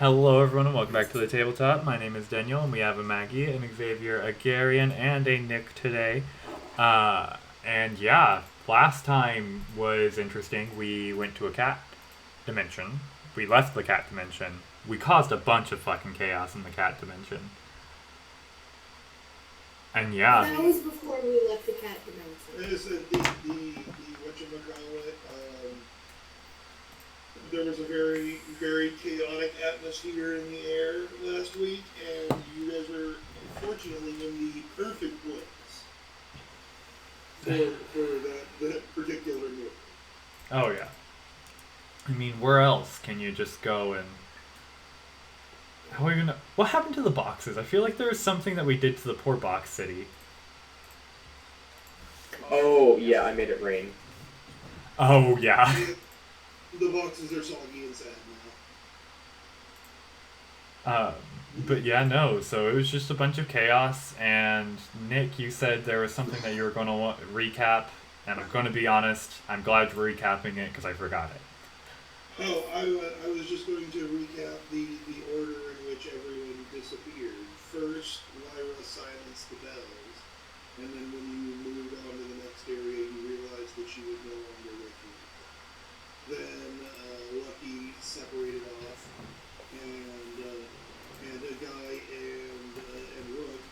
Hello, everyone, and welcome back to the Tabletop. My name is Daniel, and we have a Maggie, an Xavier, a Garion, and a Nick today. And yeah, last time was interesting. We went to a cat dimension. We left the cat dimension. We caused a bunch of fucking chaos in the cat dimension. And Well, yeah, that was before we left the cat dimension. Is it the whatchamacallit, there was a very chaotic atmosphere in the air last week, and you guys were fortunately in the perfect place for that particular movie. oh yeah. I mean, where else can you just go and. How are we gonna. What happened to the boxes? I feel like there was something that we did to the poor box city. Oh, yeah, I made it rain. Oh yeah. The boxes are soggy and sad now. Um, but yeah, no. So it was just a bunch of chaos. And Nick, you said there was something that you were going to recap. And I'm going to be honest, I'm glad you're recapping it because I forgot it. Oh, I was just going to recap the order in which everyone disappeared. First, Lyra silenced the bells, and then when you moved on to the next area, you realized that she was no longer with you. Then Lucky separated off, and a guy and Rook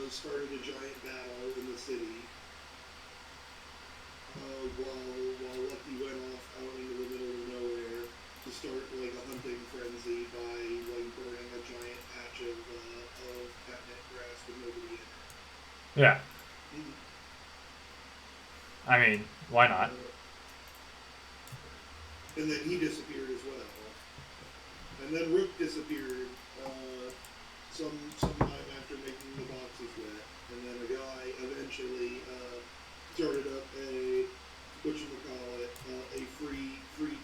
started a giant battle in the city. While Lucky went off out into the middle of nowhere to start like a hunting frenzy by like burning a giant patch of catnip grass with nobody in it. Yeah. I mean, why not? And then he disappeared as well. And then Rook disappeared some time after making the boxes wet. And then a guy eventually started up a free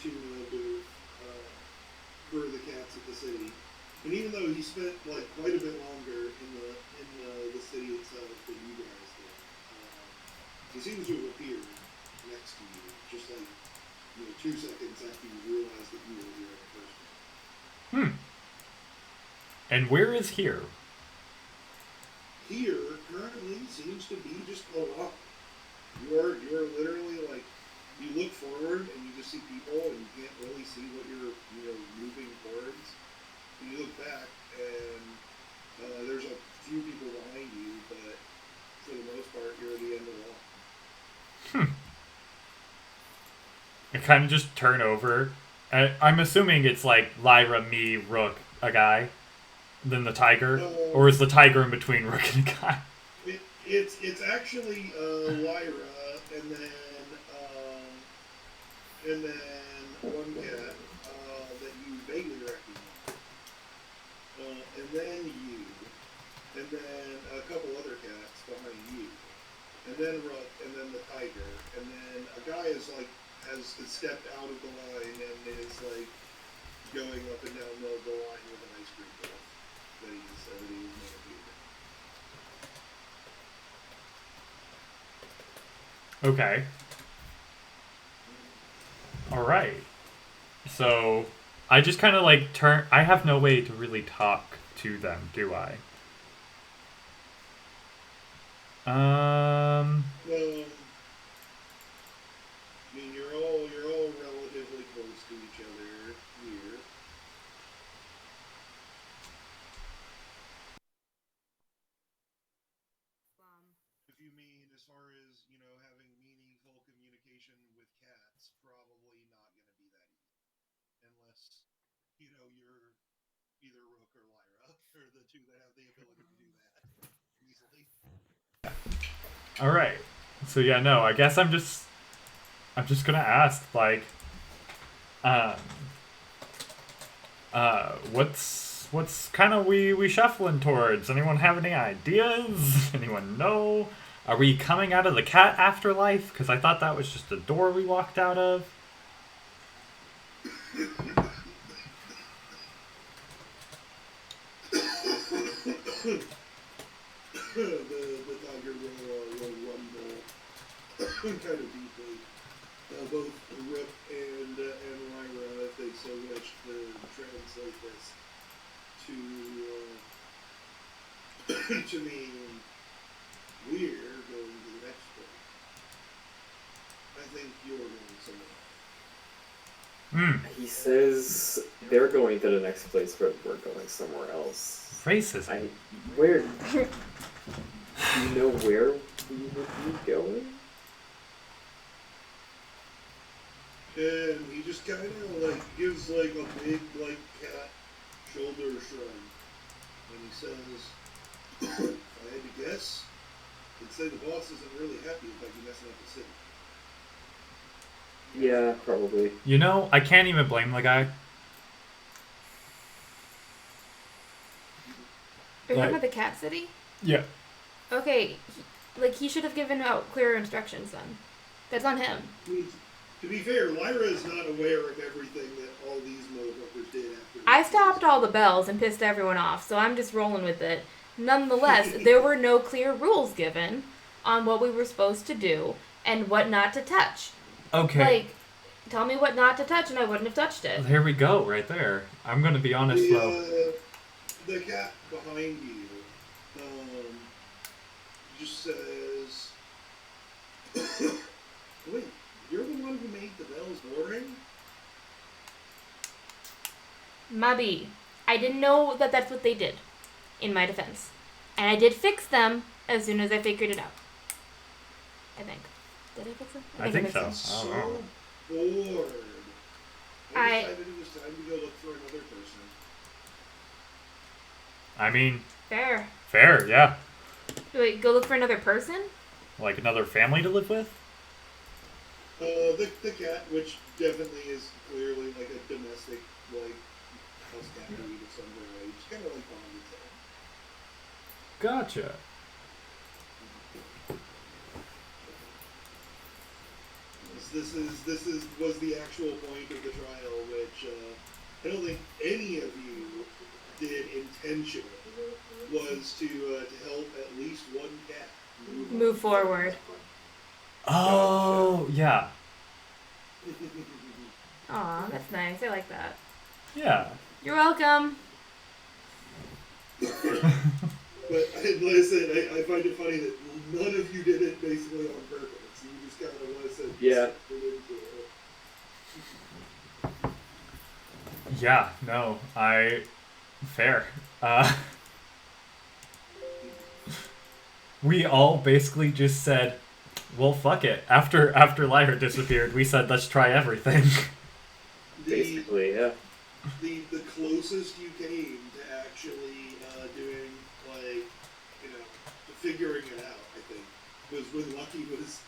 tuna booth for the cats at the city. And even though he spent like quite a bit longer in the city itself than you guys did, he seems to have appeared next to you, just like 2 seconds after you realized that you were here in the first place. Hmm. And where is here? Here currently seems to be just a lot. You're literally like, you look forward and you just see people and you can't really see what you're moving towards. And you look back and there's a few people behind you, but for the most part you're at the end of the wall. I kind of just turn over. I'm assuming it's like Lyra, me, Rook, a guy, then the tiger, or is the tiger in between Rook and a guy? It's actually Lyra, and then one cat that you vaguely recognize, and then you, and then a couple other cats behind you, and then Rook, and then the tiger, and then a guy has stepped out of the line and is like going up and down the line with an ice cream cone that he's made. Okay. Alright. So, I just kind of like turn. I have no way to really talk to them, do I? I mean, you're all relatively close to each other here. If you mean as far as having meaningful communication with cats, probably not going to be that easy, unless you're either Rook or Lyra, or the two that have the ability to do that easily. Alright. So, yeah, no, I guess I'm just gonna ask, like, um, what's kind of we shuffling towards? Anyone have any ideas? Anyone know? Are we coming out of the cat afterlife? Because I thought that was just a door we walked out of. The tiger will rumble kind of deeply. Both Rook and Lyra, if they so wish to translate this, to mean we're going to the next place. I think you're going somewhere. He says they're going to the next place, but we're going somewhere else. Racism. Where? Do you know where we would be going? And he just kind of like gives like a big like cat shoulder shrug, and he says, "If I had to guess, I'd say the boss isn't really happy about you messing up the city." Yeah, probably. You know, I can't even blame the guy. Are you talking about the cat city? Yeah. Okay, he should have given out clearer instructions then. That's on him. I mean, to be fair, Lyra is not aware of everything that all these motherfuckers did after. I stopped all the bells and pissed everyone off, so I'm just rolling with it. Nonetheless, there were no clear rules given on what we were supposed to do and what not to touch. Okay. Like, tell me what not to touch and I wouldn't have touched it. There we go, right there. I'm gonna be honest though. The cat behind you just says, "Wait, you're the one who made the bells ring?" Mabi, I didn't know that that's what they did, in my defense. And I did fix them as soon as I figured it out. I think. Did I fix them? I think fixed so. them. I don't know. Bored. I decided it was time to go look for another person. I mean, Fair. yeah. Wait, go look for another person? Like another family to live with? The cat, which definitely is clearly like a domestic, like, house cat breed of some variety, just kind of like bonded to him. Gotcha. This was the actual point of the trial, which I don't think any of you did intentionally, was to help at least one cat Move forward. Oh, yeah. Aw, that's nice. I like that. Yeah. You're welcome. But listen, I find it funny that none of you did it basically on purpose. You just kind of listened. Yeah. Yeah, no, fair. We all basically just said, well, fuck it. After Lyra disappeared, we said, let's try everything. Basically, yeah. The closest you came to actually doing, like, you know, to figuring it out, I think, was when Lucky was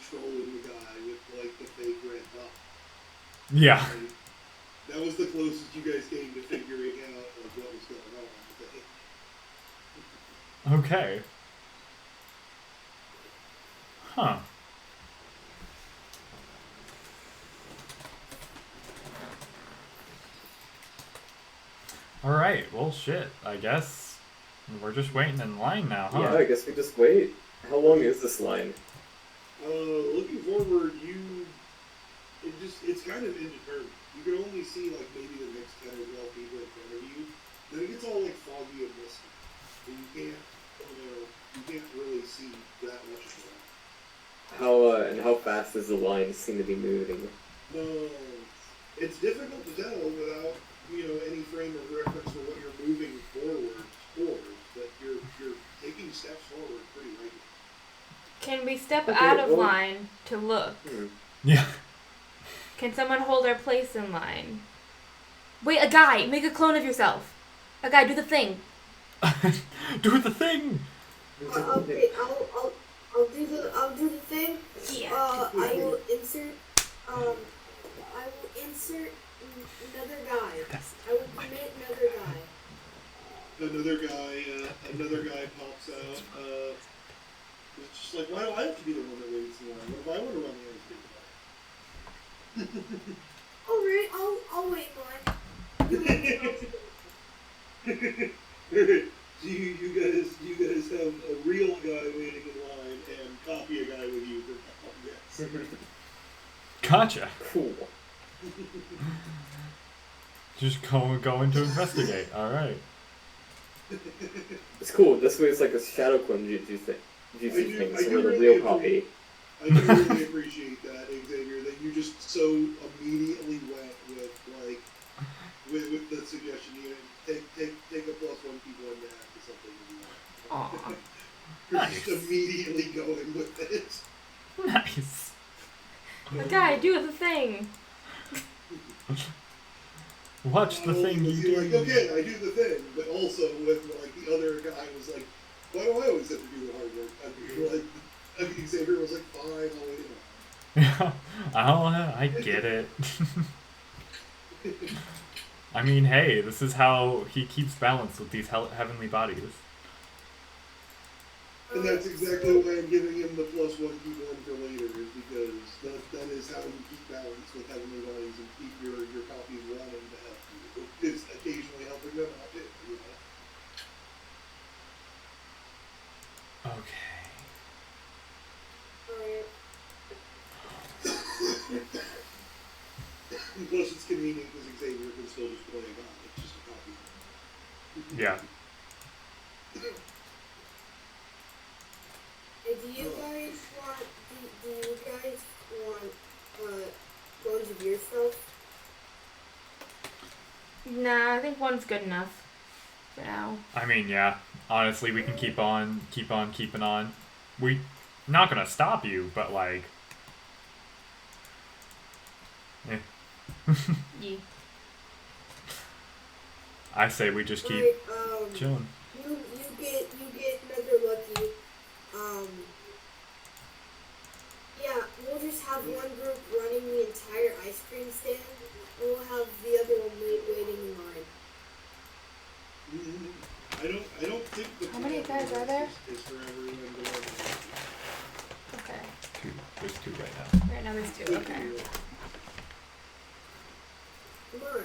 trolling the guy with, like, the fake red dot. Yeah. Like, that was the closest you guys came to figuring out, like, what was going on with it. Okay. Huh. Alright, well, shit. I guess we're just waiting in line now, huh? Yeah, I guess we just wait. How long is this line? Looking forward, it's kind of indeterminate. You can only see, like, maybe the next 10 or 12 people in front of you. Then it gets all, like, foggy and misty. And you can't really see that much of that. How fast does the line seem to be moving? It's difficult to tell without, any frame of reference for what you're moving forward towards, but you're taking steps forward pretty regularly. Can we step Okay, out of well- line to look? Yeah. Can someone hold our place in line? Wait, a guy! Make a clone of yourself! A guy, do the thing! Do the thing! Okay, I'll do the thing. Yeah. I will insert another guy. I will commit Another guy pops out. It's just like, why do I have to be the one that waits in line? What if I want to run the ice cream line? Alright, I'll wait in line. Do you guys have a real guy waiting in line and copy a guy with you for yes. Gotcha. Cool. Just going to investigate. All right. It's cool. This way it's like a shadow clone jutsu thing. Jutsu thing. So we're the really real copy. I do really appreciate that, Xavier, that you just so immediately went with like with the suggestion. You know, take a +1 people in there to something. Aw. You're Nice. just immediately going with it. Nice. Okay, do the thing. Watch the thing you You're like, do. okay, I do the thing, but also with like the other guy was like, why do I always have to do the hard work? I mean, Xavier was like, fine, I'll wait it out. I get it. I mean, hey, this is how he keeps balance with these heavenly bodies. And that's exactly why I'm giving him the +1 people in for later, is because that is how you keep balance with heavenly bodies and keep your copies wanting to help you. Is occasionally helping them out too, you know? Okay. Alright. Plus it's convenient because Xavier can still just play a guy, it's just a copy. Yeah. Do you guys want clones of yourself? Nah, I think one's good enough for now. I mean, yeah. Honestly, we can keep on keeping on. We not gonna stop you, but like, Yeah. I say we just keep Alright, chilling. you get another lucky. Yeah, we'll just have one group running the entire ice cream stand, and we'll have the other one waiting in line. I don't think the How many plan guys are there? is for everyone to run. Okay. There's two right now. Right now there's two. Okay. Come on.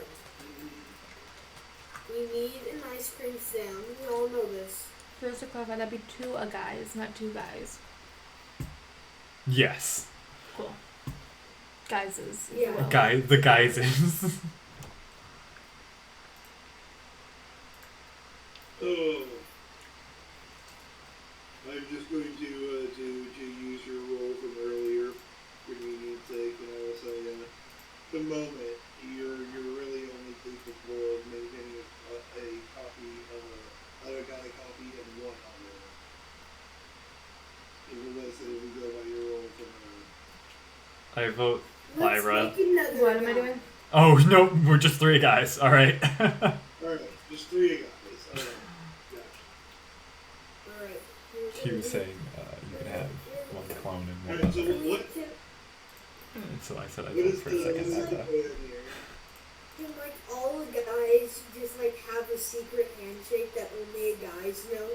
We need an ice cream stand. We all know this. First to clarify, that'd be two guys, not two guys. Yes. Cool. Guyses. if you Yeah. will. The guys is. Oh. I'm just going to use your role from earlier for convenience sake, and I will say, the moment you're really only capable of maintaining a copy of a guy copy and one other. If we go by your role from earlier. I vote Let's Lyra. make another What am I guy. doing? Oh no, we're just three guys. All right. Alright, just 3 guys. Alright, gotcha. Alright. He was saying you can have one clone and one Alright, so other. what And so I said I is vote for the a second plan after that. here? Can like all the guys just like have a secret handshake that only guys know?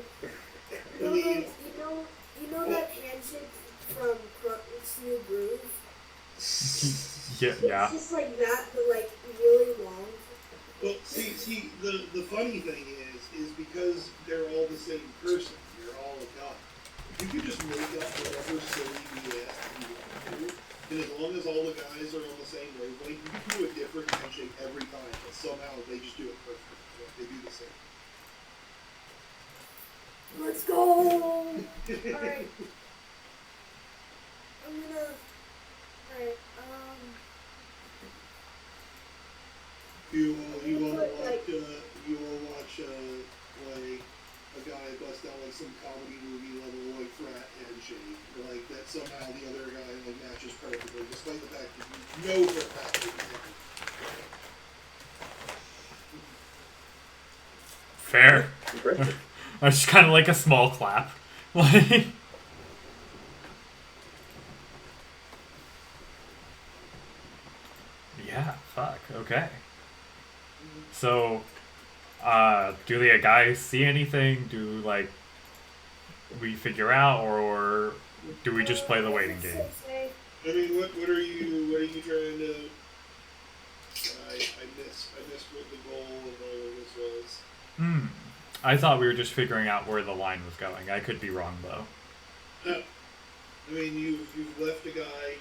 You know that handshake from Crunch's New Groove? Yeah. It's just like that, but like really long. Well, see, the funny thing is because they're all the same person, they're all a god. You can just make up whatever silly BS you want to, and as long as all the guys are on the same wavelength, you can do a different handshake every time, but somehow they just do it perfectly. Like, they do the same. Let's go! Alright. I'm gonna. Alright, You will watch like a guy bust out like some comedy movie level like frat handshake, or like that somehow the other guy like matches perfectly, despite the fact that you know for a fact that he's different. Fair. Impressive. It's just kind of like a small clap. Like. Yeah. Fuck. Okay. So, do the guys see anything? Do like we figure out, or do we just play the waiting game? I mean, what are you trying to? I missed what the goal of all of this was. I thought we were just figuring out where the line was going. I could be wrong though. I mean, you've left one guy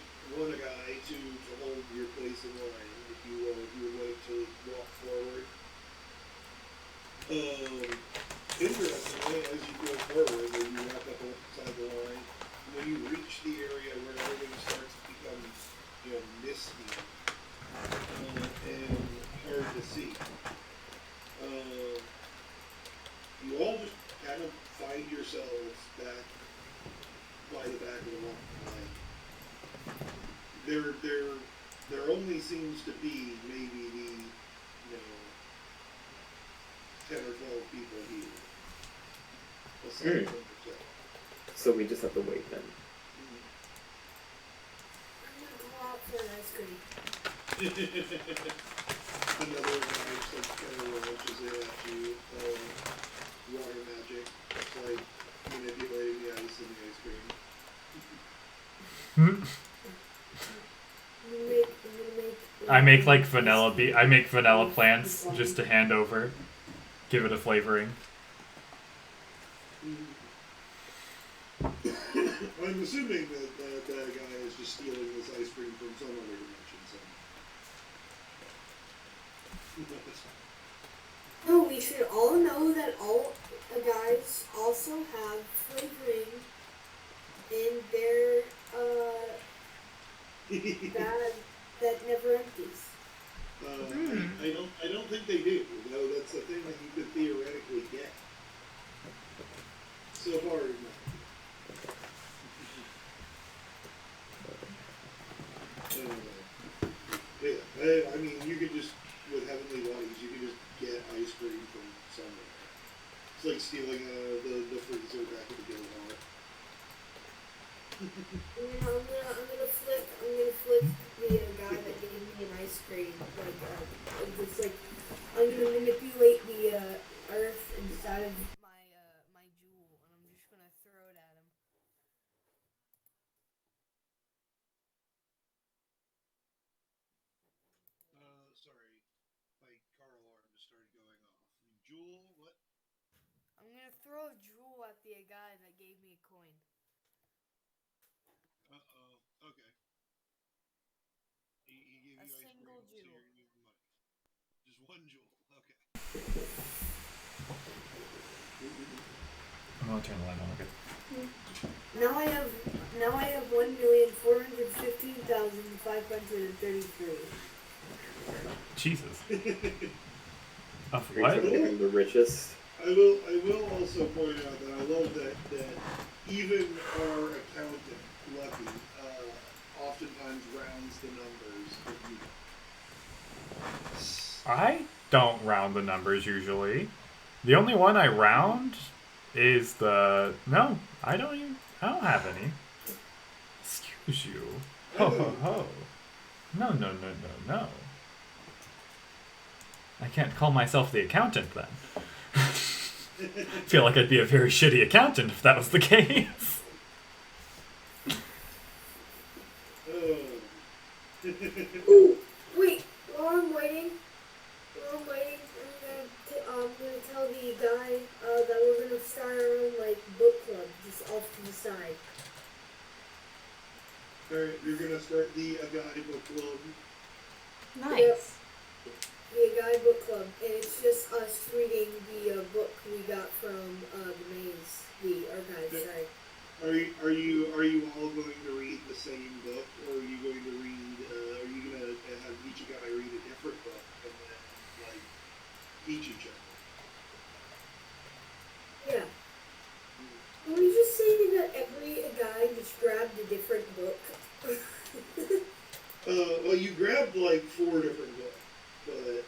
to hold your place in line. If you would like to walk forward. Interestingly, as you go forward, and you walk up alongside the line, when you reach the area where everything starts to become, misty and hard to see, you all just kind of find yourselves back by the back of the line. There only seems to be maybe the 10 or 12 people here. Aside from yourself. So we just have to wait then. I'm gonna go out for an ice cream. Another guy kind of launches it at you. Water magic. It's like manipulating the ice in the ice cream. I make like vanilla I make vanilla plants just to hand over. Give it a flavoring. I'm assuming that guy is just stealing this ice cream from some other dimension somewhere. No, we should all know that all guys also have flavoring in their bag that never empties. I don't think they do. Though that's a thing that you could theoretically get. So far, no. I mean, you could just, with Heavenly Bodies, you can just get ice cream from somewhere. It's like stealing the freezer back at the Guildhall. I'm gonna flip the guy that gave me an ice cream. It's like I'm gonna manipulate the earth inside of my jewel, and I'm just gonna throw it at him. Sorry, my car alarm just started going off. Jewel, what? I'm gonna throw a jewel at the guy that gave me a coin. Okay. He gave you ice cream, so you're gonna give him money. Just one jewel, okay. I'm gonna turn the light on, okay. Now I have 1,415,533. Jesus. Of Are you what? trying to become the richest? I will also point out that I love that even our accountant, Lucky, oftentimes rounds the numbers. I don't round the numbers usually. The only one I round is the... No, I don't have any. Excuse you. Ho ho ho. No. I can't call myself the accountant then. Feel like I'd be a very shitty accountant if that was the case. Wait, while I'm waiting, I'm gonna tell the guy that we're gonna start our own book club just off to the side. Alright, you're gonna start the guy book club. Nice. Yep. The guy book club, and it's just us reading the book we got from the maze, the archive. Sorry. Are you all going to read the same book, or are you going to read? Are you gonna have each guy read a different book and then teach each other? Yeah. Can we just say that every guy just grabbed a different book? Well, you grabbed 4 different books, but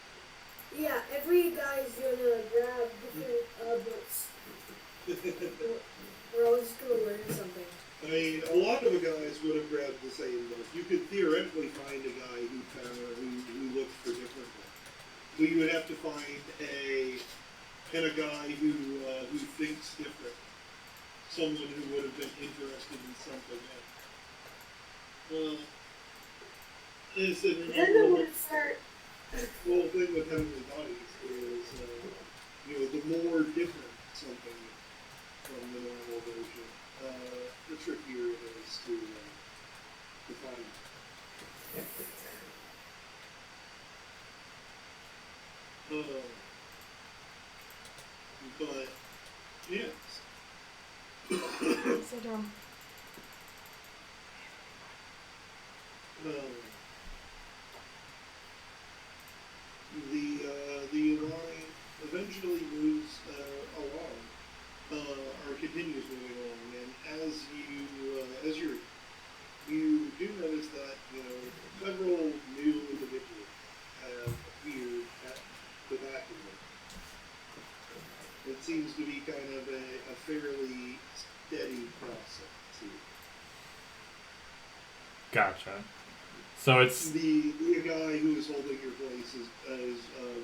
yeah, every guy's gonna grab different books. We're all just gonna learn something. I mean, a lot of the guys would have grabbed the same book. You could theoretically find a guy who looked for different books. So you would have to find a guy who thinks different. Someone who would have been interested in something else. Then I would start. The whole thing with Heavenly Bodies is, the more different something from the normal version, the trickier it is to find. But yes. So dumb. Um, the line eventually moves along, or continues moving along, and you do notice that several new individuals have appeared at the back of it. It seems to be kind of a fairly steady process too. Gotcha. So it's The guy who is holding your place is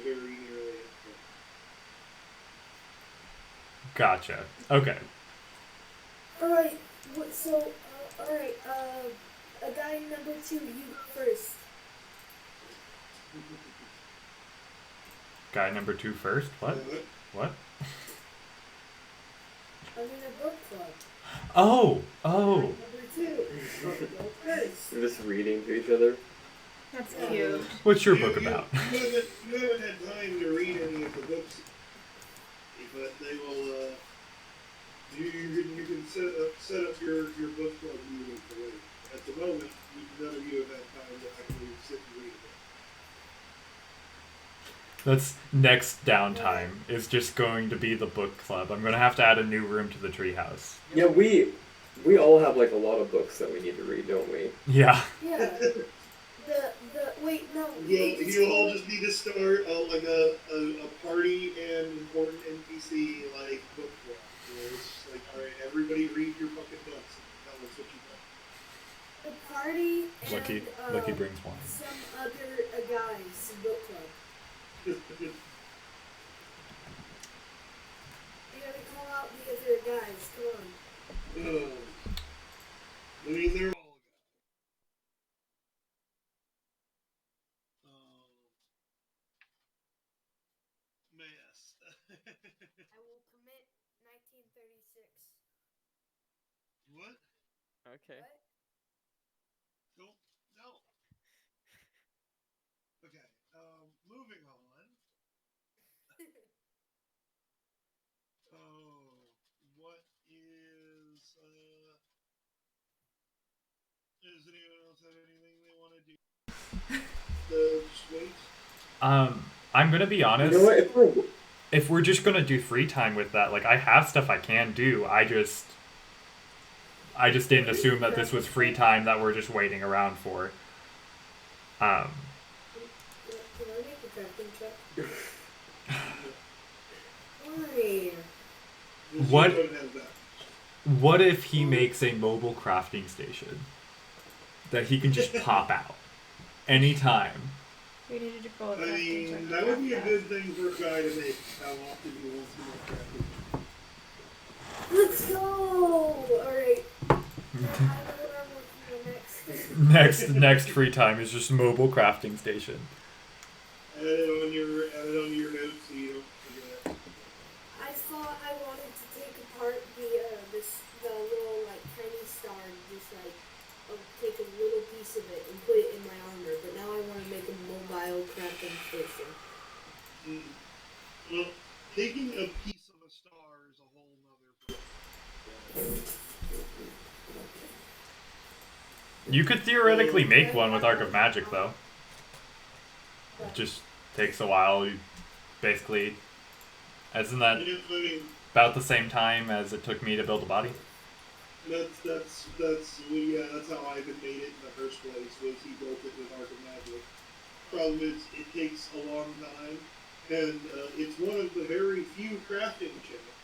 very nearly at the front. gotcha. Okay. Alright, so, alright, a guy number 2, you go first. Guy number 2 first. What? What? I'm in a book club. Oh. Number 2, go first. We're just reading to each other. That's cute. What's your book about? You haven't had time to read any of the books, but they will. You can set up your book club meeting for later. At the moment, none of you have had time to actually sit and read it. That's next downtime is just going to be the book club. I'm gonna have to add a new room to the treehouse. Yeah, we all have like a lot of books that we need to read, don't we? Yeah. Yeah. Wait, no. You all just need to start like a party and important NPC like book club. Where it's just like, all right, everybody read your fucking books and tell us what you The party and Lucky brings wine. some other guys book club. got. You gotta call out the other guys. Come on. I mean, they're all Yes. I will commit 1936. What? Okay. What? Don't. No. Okay. Moving on. Oh, what is does anyone else have anything they want to do? Just wait. I'm gonna be honest. You know what? If we're just gonna do free time with that, like I have stuff I can do. I just didn't assume that this was free time that we're just waiting around for. Can I make a crafting check? Why? What? You don't have that. What if he makes a mobile crafting station that he can just pop out anytime? We needed to go with I mean, that would be a good thing for a guy to make. How often he wants to make crafting. Let's go! Alright. I know what I'm working on next. Next free time is just mobile crafting station. Add it on your notes so you don't forget. I thought I wanted to take apart the little like tiny star and just like take a little piece of it and put it in my armor, but now I want to make a mobile crafting station. Well, taking a piece of a star is a whole nother. You could theoretically make one with Arc of Magic, though. It just takes a while. You basically, isn't that Yeah, I mean, about the same time as it took me to build a body? that's how Ivan made it in the first place. Was he built it with Arc of Magic? Problem is, it takes a long time, and it's one of the very few crafting checks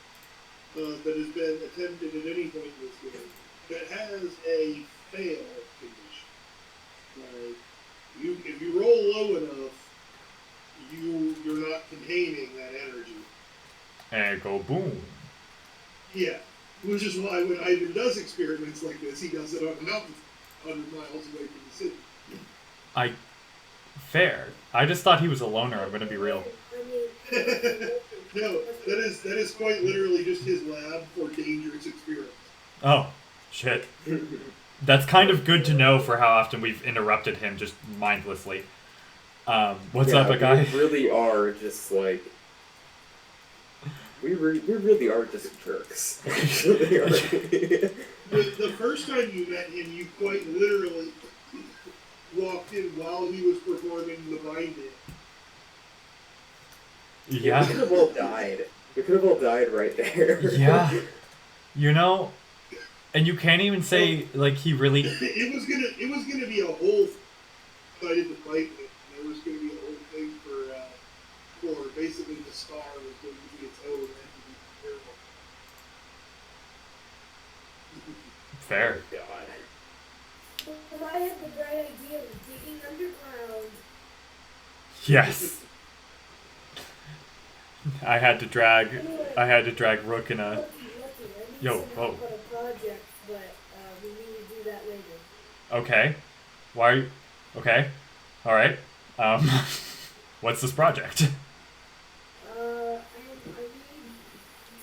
that has been attempted at any point in this game that has a fail condition. Like, if you roll low enough, you're not containing that energy. And go boom. Yeah, which is why when Ivan does experiments like this, he does it on a mountain 100 miles away from the city. Fair. I just thought he was a loner. I'm gonna be real. I mean, No, that is quite literally just his lab for dangerous experiments. Oh, shit. That's kind of good to know for how often we've interrupted him just mindlessly. What's up, a guy? We really are just like We really are just jerks. Actually, aren't we? The first time you met him, you quite literally walked in while he was performing the bind it. Yeah. We could have all died. We could have all died right there. Yeah. You know, and you can't even say like he really. It was gonna be a whole decided to fight with. There was gonna be a whole thing for basically the star was going to be its own entity. Fair. Oh, God. But I had the bright idea of digging underground. Yes. I had to drag Rook in a. Lucky. I need Yo, some help on a project, but we need to do that later. Okay. Why are you... Okay. Alright. What's this project? I need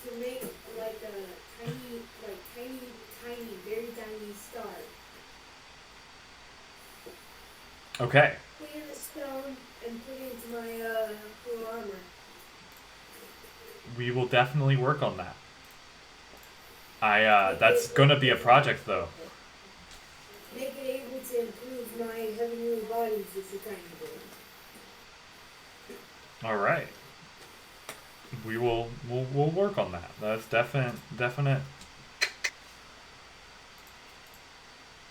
to make like a tiny, very tiny star. Okay. Put in a stone and put it into my full armor. We will definitely work on that. That's gonna be a project though. Make it able to improve my heavenly bodies just a tiny bit. Alright. We'll work on that. That's definite.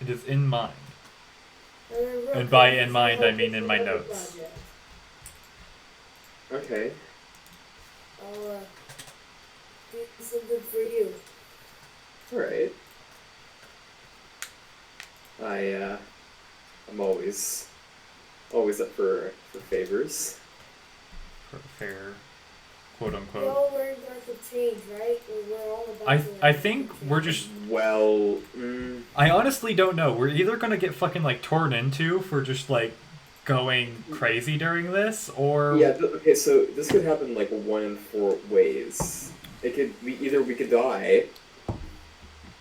It is in mind. And by in mind, I mean in my notes. Okay. I'll do something for you. Alright. I'm always up for favors. Fair, quote We unquote. all learned Dark of Change, right? We're all about to I learn think Dark of we're Change. just. Well, I honestly don't know. We're either gonna get fucking like torn into for just like going crazy during this, or yeah. Okay, so this could happen like one in 4 ways. It could be either we could die,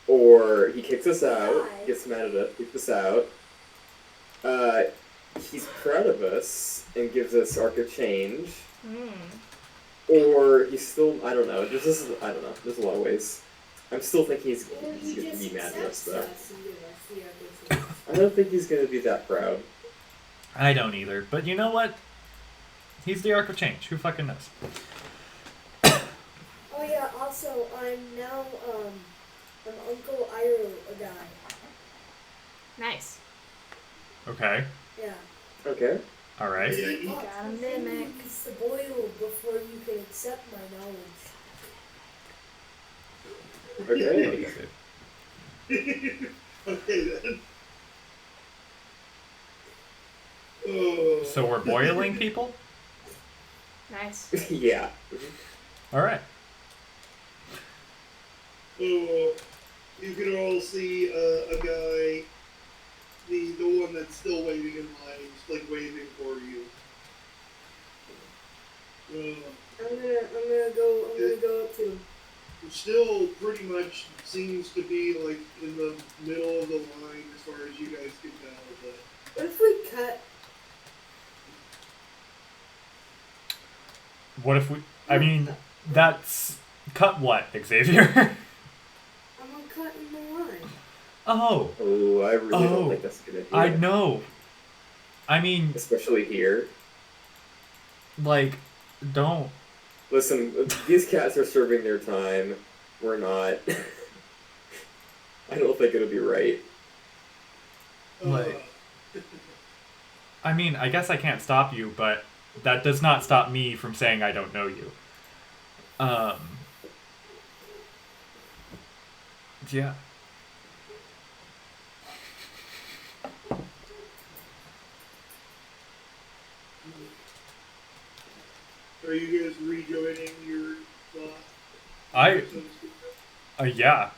or he kicks us out, gets mad at us, kicks us out. He's proud of us and gives us Arc of Change. Or he's still, I don't know. I don't know. There's a lot of ways. I'm still thinking he's Or going he to just be mad at us, accepts though. us and gives us the Dark of Change. I don't think he's going to be that proud. I don't either. But you know what? He's the Arc of Change. Who fucking knows? Oh yeah, also I'm now I'm Uncle Iroh a guy. Nice. Okay. Yeah. Okay. All right. Yeah, You gotta mimic. needs to boil before you can accept my knowledge. Okay. Okay then. Oh. So we're boiling people. Nice. Yeah. All right. Oh, you can all see a guy, the one that's still waiting in line, just like waving for you. I'm gonna go up to him. Still pretty much seems to be like in the middle of the line as far as you guys can tell, but What if we cut? What if we? I mean, that's cut what, Xavier? I'm gonna cut in the line. Oh, Oh, I really Oh, don't think that's a good idea. I know. I mean, Especially here. like, don't. Listen, these cats are serving their time. We're not. I don't think it'll be right. Like, I mean, I guess I can't stop you, but that does not stop me from saying I don't know you. Yeah. are you guys rejoining your thought? Yeah.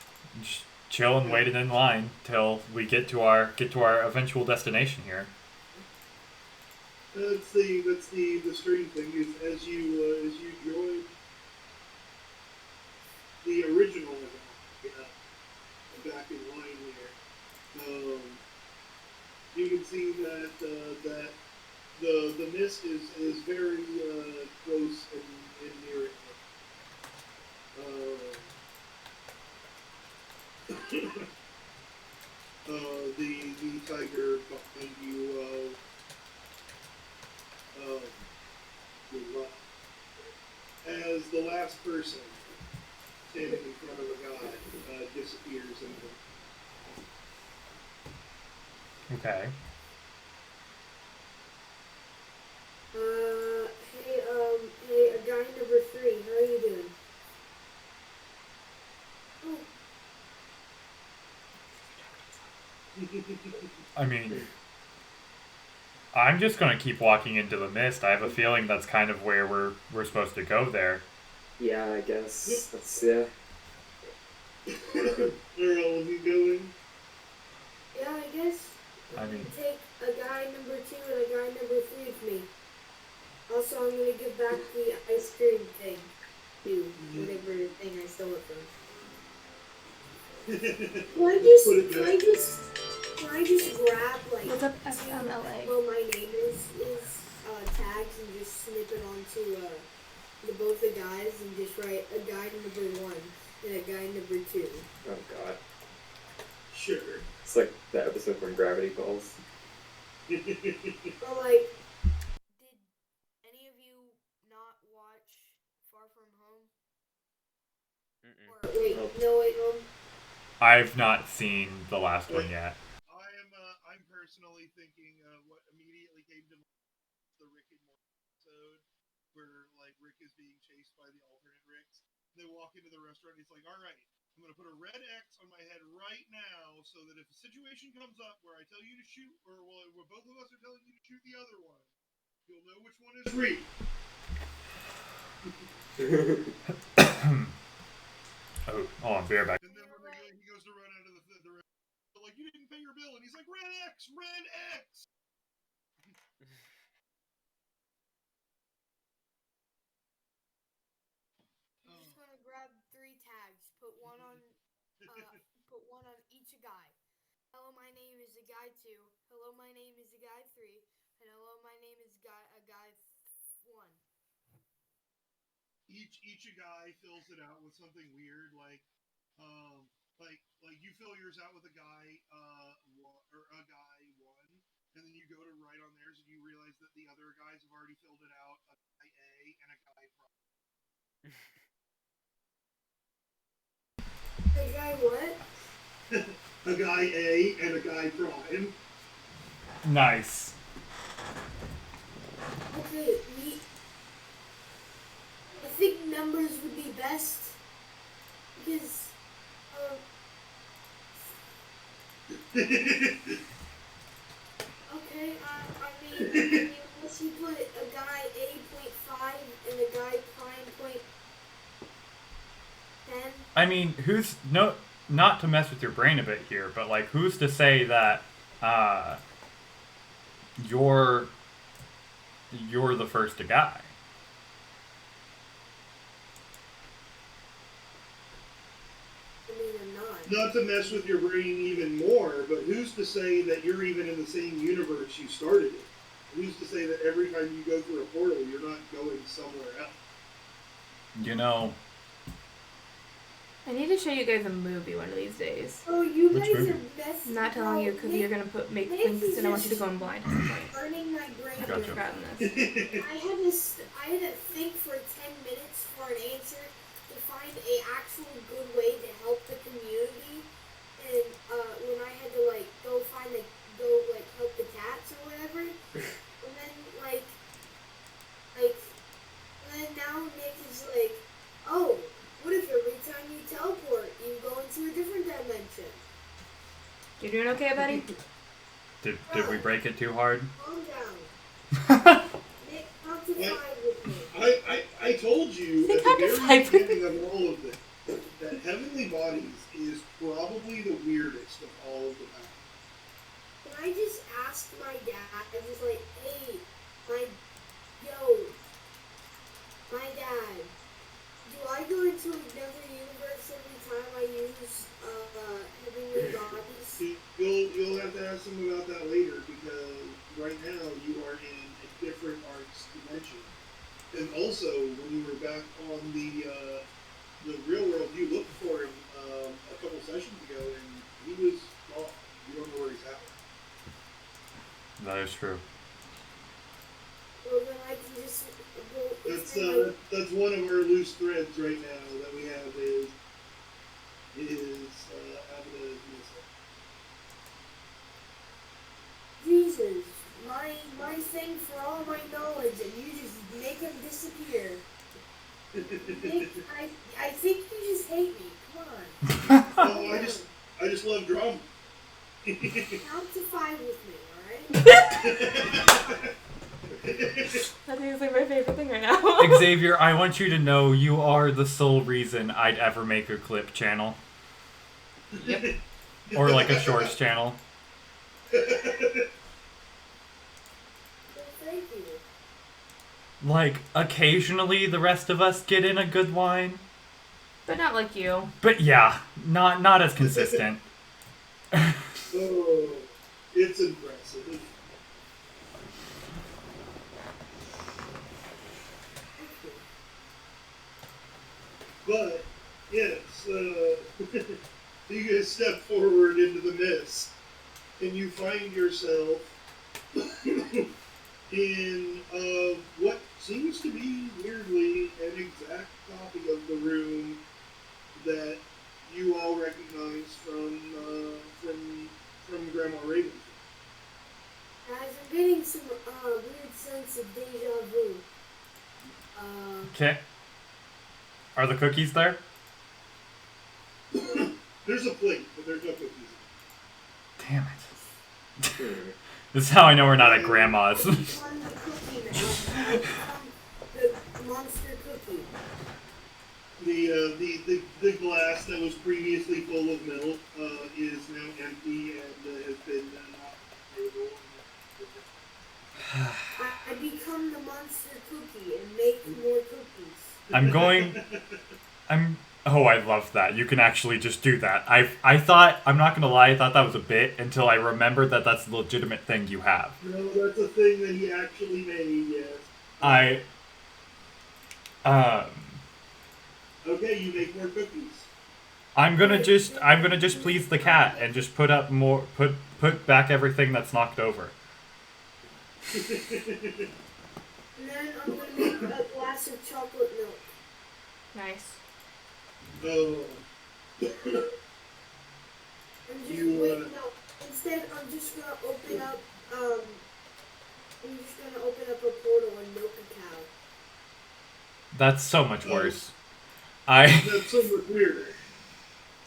Just chill and waiting in line till we get to our eventual destination here. That's the strange thing is as you join the original back in line here, you can see that the mist is very close and near it. the last person standing in front of a god disappears and Okay. Hey, guy number 3, how are you doing? Oh. I mean, I'm just gonna keep walking into the mist. I have a feeling that's kind of where we're supposed to go there. Yeah, I guess. That's, yeah. where all of you going? Yeah, I guess. I mean- take a guy number 2 and a guy number 3 with me. Also, I'm gonna give back the ice cream thing to whatever thing I stole it from. Can I just grab like What's up, FMLA? well my name is tags and just snip it onto both the guys and just write a guy number 1 and a guy number 2. Oh, God. Sure. It's like that episode when Gravity Falls. Or like, did any of you not watch Far From Home? Or wait, Nope. No Way Home? I've not seen the last one yet. I'm personally thinking what immediately came to mind is the Rick and Morty episode where like Rick is being chased by the alternate Ricks. They walk into the restaurant and he's like, "All right, I'm gonna put a red X on my head right now, so that if a situation comes up where I tell you to shoot, or where both of us are telling you to shoot the other one, you'll know which one is Reed." Oh, hold on, beer back. And then when he goes to run out of the restaurant, like, "You didn't pay your bill," and he's like, "Red X, red X." I'm just gonna grab 3 tags, put one on each guy. Hello, my name is a guy 2. Hello, my name is a guy 3. And hello, my name is a guy 1. Each guy fills it out with something weird, like you fill yours out with a guy or a guy 1, and then you go to write on theirs and you realize that the other guys have already filled it out, a guy A and a guy prime. A guy what? A guy A and a guy prime. Nice. Okay, I think numbers would be best because okay, I mean unless you put a guy A.5 and a guy prime .10. I mean, not to mess with your brain a bit here, but like, who's to say that you're the first guy? I mean, I'm not. Not to mess with your brain even more, but who's to say that you're even in the same universe you started in? Who's to say that every time you go through a portal, you're not going somewhere else? You know, I need to show you guys a movie one of these days. Oh, you Which guys movie? are best. I'm not telling you because you're gonna make links and I want you to go in blind. Burning my brain. Gotcha. I've forgotten this. I had to think for 10 minutes for an answer to find a actual good way to help the community. And when I had to go help the cats or whatever, and then now Nick is like, oh, what if every time you teleport, you go into a different dimension? You're doing okay, buddy? did we break it too hard? Calm down. Nick, count to 5 with me. I told you They at got the to very fight. beginning of all of this that Heavenly Bodies is probably the weirdest of all of the packs. Can I just ask my dad? I was like, hey, my dad, do I go into another universe every time I use Heavenly Bodies? You'll have to ask him about that later because right now you are in a different arc's dimension. And also, when you were back on the real world, you looked for him a couple sessions ago, and he was gone. You don't know where he's at. That is true. Well, then I can just. Well, That's it's been that's one of our loose threads right now that we have is Abida is missing. Jesus, my thing for all my knowledge, and you just make him disappear. I think you just hate me. Come on. Oh, I just love drama. Count to 5 with me, alright? I think it's like my favorite thing right now. Xavier, I want you to know you are the sole reason I'd ever make a clip channel. Yep. Or like a shorts channel. Well, thank you. Like, occasionally the rest of us get in a good line. But not like you. But yeah, not as consistent. Oh, it's impressive. But, yes, you guys step forward into the mist, and you find yourself in what seems to be, weirdly, an exact copy of the room that you all recognize from Grandma Raven's. Guys, I'm getting some weird sense of deja vu. Okay. Are the cookies there? There's a plate, but there's no cookies. Damn it. This is how I know we're not at grandma's. I'm the cookie now. The monster cookie. The glass that was previously full of milk is now empty and has been not available. I become the monster cookie and make more cookies. Oh, I love that. You can actually just do that. I thought, I'm not gonna lie, I thought that was a bit until I remembered that that's a legitimate thing you have. No, that's a thing that he actually made, yes. Okay, you make more cookies. I'm gonna just please the cat and just put back everything that's knocked over. And then I'm gonna make a glass of chocolate milk. Nice. Oh. I'm just no. Instead, I'm just gonna open up a portal and milk a cow. That's so much worse. That's somewhat weirder.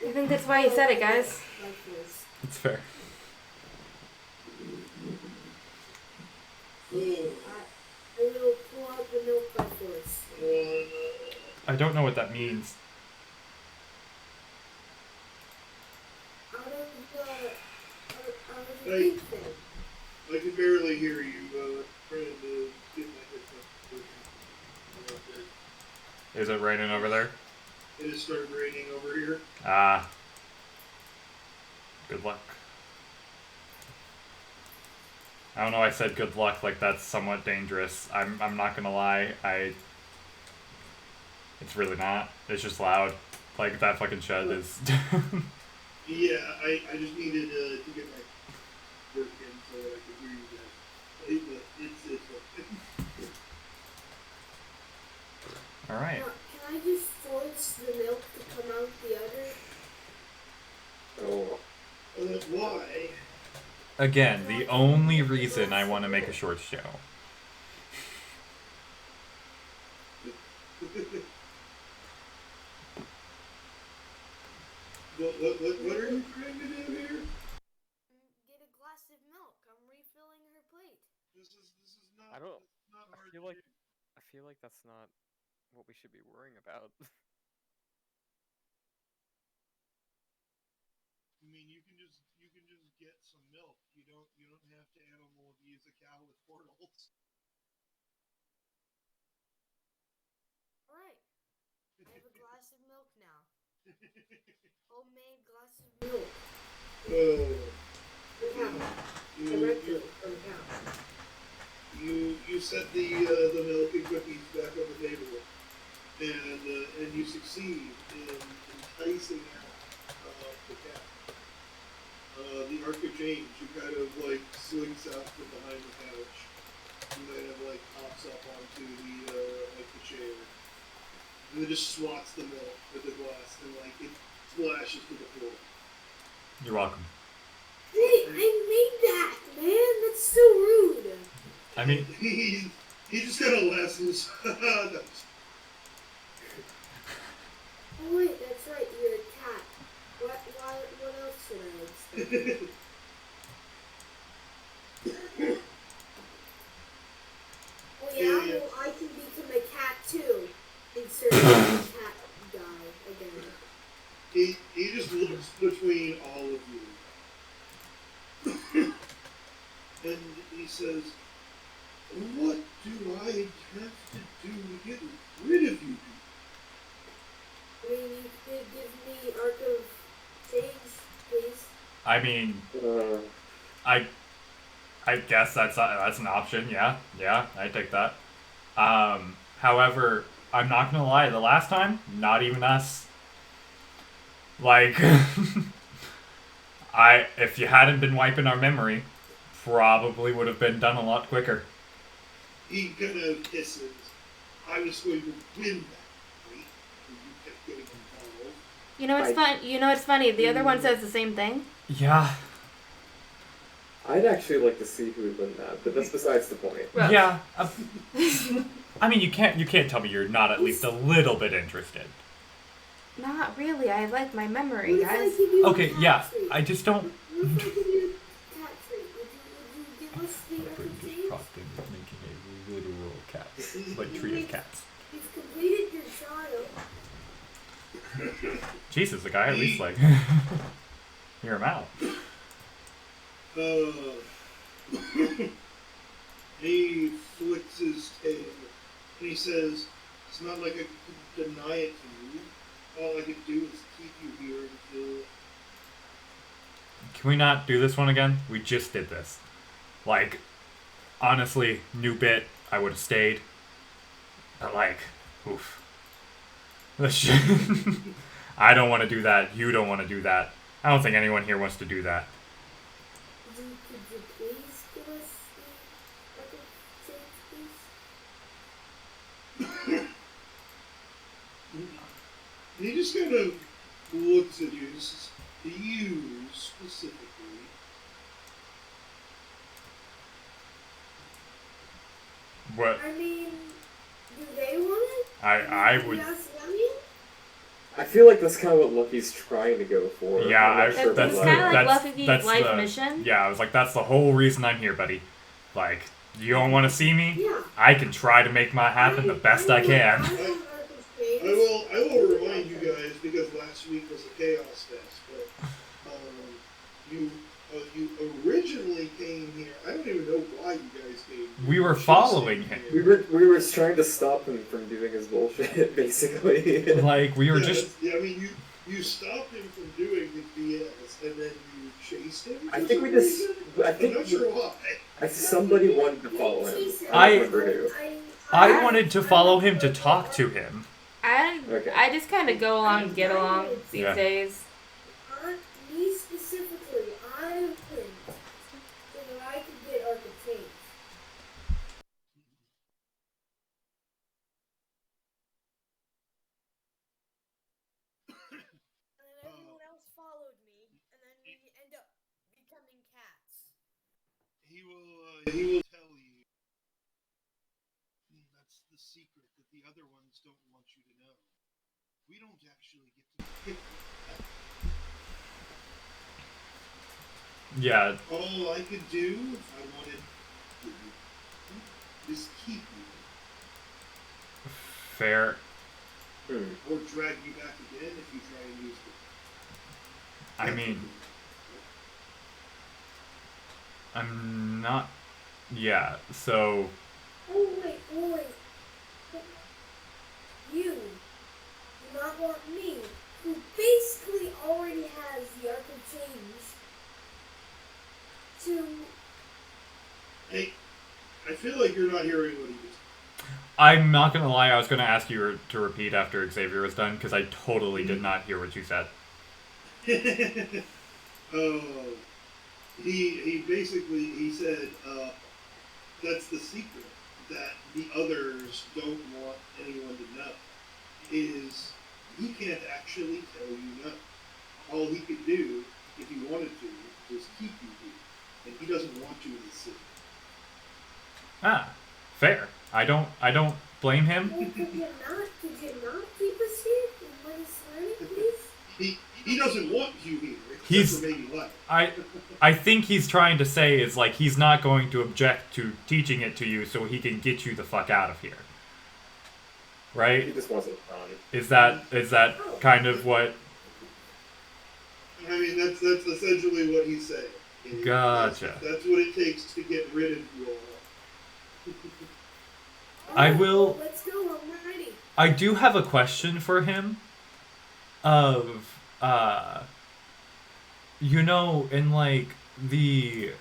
I think that's why he said it, guys. Like this. It's fair. I will pull out the milk by force. I don't know what that means. Out of the big thing. I can barely hear you, trying to get my headphones. Is it raining over there? It has started raining over here. Ah. Good luck. I don't know, I said good luck like that's somewhat dangerous. I'm not gonna lie, it's really not. It's just loud. Like, that fucking shed is... Yeah, I just needed to get my work in so that I could hear you guys. It's Alright. Can I just force the milk to come out the other? Oh. Why? Again, the only reason I want to make a short show. What are you trying to do here? Get a glass of milk. I'm refilling her plate. This is not. I don't. It's not I hard feel to like do. that's not what we should be worrying about. I mean, you can just get some milk. You don't have to animal abuse a cow with portals. All right. I have a glass of milk now. Homemade glass of milk. From cow. Directly from cow. You set the milk and cookies back on the table, and you succeed in enticing out the cat. The arc of change, you kind of like slinks out from behind the couch, and kind of like pops up onto the chair, and then just swats the milk with the glass, and like it splashes to the floor. You're welcome. Hey, I made that, man. That's so rude. I mean, he just kind of laughs and just, Oh wait, that's right. You're a cat. What else should I expect? Oh yeah, well I can become a cat too. Insert cat guy again. he just looks between all of you. And he says, what do I have to do to get rid of you? I mean, you could give me Arc of Chains, please. I mean, I guess that's an option. Yeah, I take that. However, I'm not gonna lie. The last time, not even us. Like, if you hadn't been wiping our memory, probably would have been done a lot quicker. He kind of hisses. I was going to win that fight, and you kept getting involved. You know what's fun? You know what's funny? The other one says the same thing. Yeah. I'd actually like to see who would win that, but that's besides the point. Well. Yeah. I mean, you can't tell me you're not at least a little bit interested. Not really. I like my memory, What if I guys. give you a Okay, cat yeah. treat? I just don't. What if I give you a cat treat? Would you give us the Arc of Chains? making a literal cat, like tree of cats. You've completed your trial. Jesus, the guy at least like hear him out. He flicks his tail, and he says, it's not like I could deny it to you. All I could do is keep you here until... Can we not do this one again? We just did this. Like, honestly, new bit, I would have stayed. But like, oof. I don't want to do that. You don't want to do that. I don't think anyone here wants to do that. Could you please give us the Arc of Chains, please? And he just kind of looks at you, says, you specifically. What? I mean, do they want it? I would. Yes, Yummy? I feel like that's kind of what Luffy's trying to go for. Yeah, I'm not I- sure if That's I'm kind of lying. like Luffy's that's life the- mission. Yeah, I was like, that's the whole reason I'm here, buddy. Like, you don't want to see me? Yeah. I can try to make mine happen the best I can. want Arc of Chains. I will remind you guys, because last week was a chaos fest, but you originally came here. I don't even know why you guys came. We were Chasing following him. We were trying to stop him from doing his bullshit, basically. Like, we were Yeah, just. yeah, I mean, you stopped him from doing the BS, and then you chased him. I for think we some just. reason? I think I'm not sure why. somebody wanted to follow him. I- don't remember who. I wanted to follow him to talk to him. Okay. I just kind of go along and get along these Yeah. days. Me specifically, I opened so that I could get Arc of Chains. And then everyone else followed me, and then we end up becoming cats. He will tell you. That's the secret that the other ones don't want you to know. We don't actually get to pick you. Yeah, All I could do if I wanted is keep you, fair. or drag you back again if you try and use it. I mean, I'm not. Yeah, so. Oh wait. You do not want me, who basically already has the Arc of Chains, to... Hey, I feel like you're not hearing what he was. I'm not gonna lie, I was gonna ask you to repeat after Xavier was done, because I totally did not hear what you said. He basically, he said, that's the secret that the others don't want anyone to know. is he can't actually tell you nothing. All he could do, if he wanted to, was keep you here. And he doesn't want you in the city. Ah, fair. I don't blame him. Well, could you not keep us here and let us learn it, please? He doesn't want you here. He's- For maybe life. I think he's trying to say is like he's not going to object to teaching it to you so he can get you the fuck out of here. He Right? just wants it done. Is that kind of what? I mean, that's essentially what he's saying. Gotcha. That's what it takes to get rid of you all. I Alright, will- well, let's go. I'm ready. I do have a question for him. Of you know, in like the,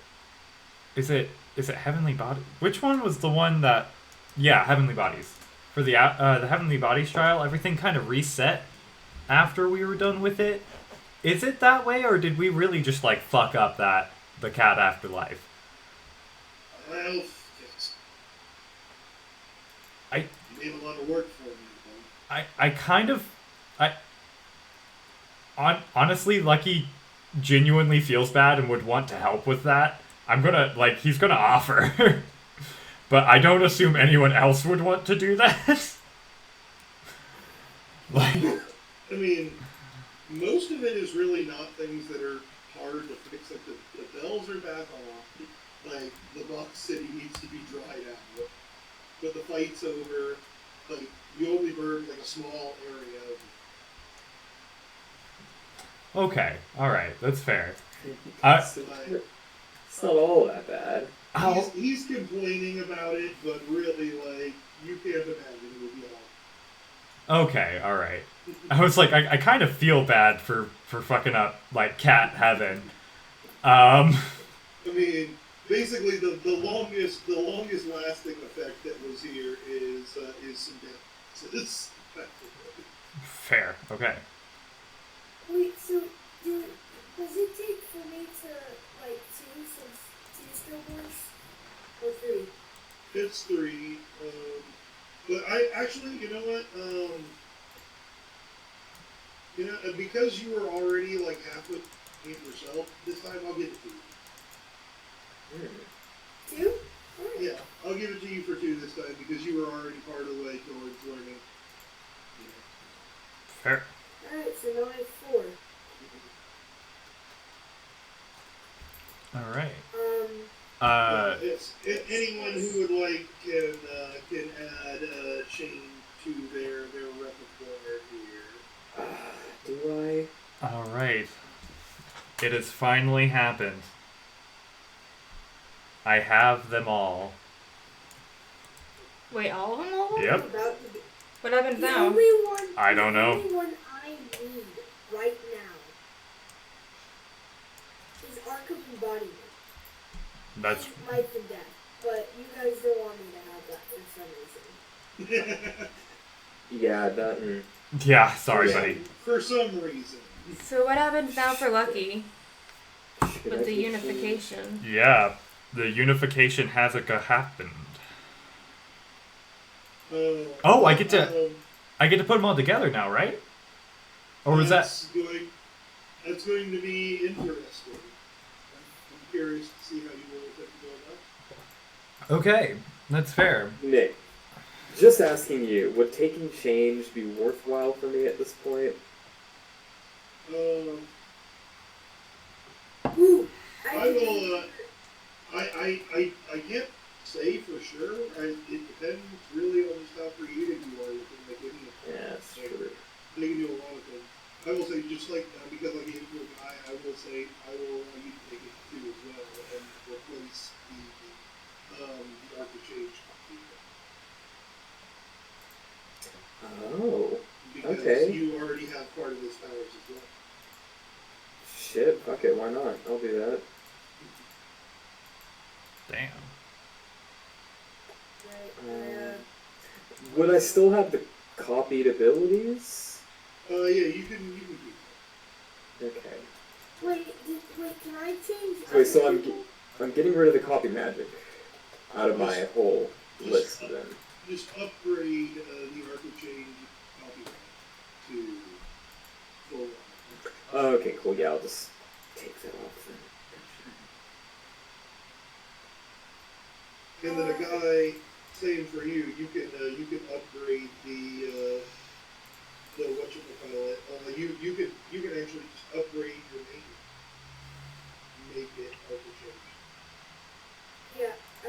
is it Heavenly Body? Which one was the one that? Yeah, Heavenly Bodies. For the Heavenly Bodies trial, everything kind of reset after we were done with it. Is it that way, or did we really just like fuck up the cat afterlife? Well, yes. I- You made a lot of work for me, I kind of honestly, Lucky genuinely feels bad and would want to help with that. He's gonna offer. But I don't assume anyone else would want to do that. Like, I mean, most of it is really not things that are hard to fix. Like the bells are back on. Like the box city needs to be dried out. But the fight's over. Like you only burned like a small area of okay, alright, that's fair. It's, like, it's not all that bad. he's complaining about it, but really, like, you can't imagine it would be all. Okay, alright. I was like, I kind of feel bad for fucking up, like, cat heaven. I mean, basically, the longest lasting effect that was here is some deaths. Fair, okay. Wait, so does it take for me to like two skill points or three? It's 3. But I actually, you know what? Because you were already like halfway in yourself, this time I'll give it to you. 2? Alright. Yeah, I'll give it to you for 2 this time because you were already part of the way towards learning. Fair. Alright, so now I have 4. Alright. Anyone who would like can add a chain to their repertoire here. Do I? Alright. It has finally happened. I have them all. Wait, all of them? All? Yep. About to be. What happens The now? only one. I don't know. The only one I need right now is Arc of Embodiment. That's And Life and Death. But you guys don't want me to have that for some reason. Yeah, that. yeah, sorry Yeah, buddy. For some reason. So what happens now for Lucky Should I with the be unification? Yeah, the unification has happened. Oh, I get to put them all together now, right? Or was that? That's going to be interesting. I'm curious to see how you will attempt to go about. Okay, that's fair. Nick, just asking you, would taking change be worthwhile for me at this point? Ooh, I will. I can't say for sure. It depends really on just how creative you are within like any of them. Yeah, that's Like, true. they can do a lot of things. I will say just like because I gave it to a guy, I will say I will allow you to take it too as well and replace the Arc of Change Oh, because okay. you already have part of his powers as well. Shit, fuck it, why not? I'll do that. Damn. right. Would I still have the copied abilities? Yeah, you can do that. Okay. Wait, can I change? Wait, so other I'm people? I'm getting rid of the copy magic out of my whole list then. Just upgrade the Arc of Change copyright. Okay, cool. Yeah, I'll just take that off then. And then a guy, same for you. You can upgrade the whatchamacallit. You can actually just upgrade your name, make it Arc of Change. Yeah, I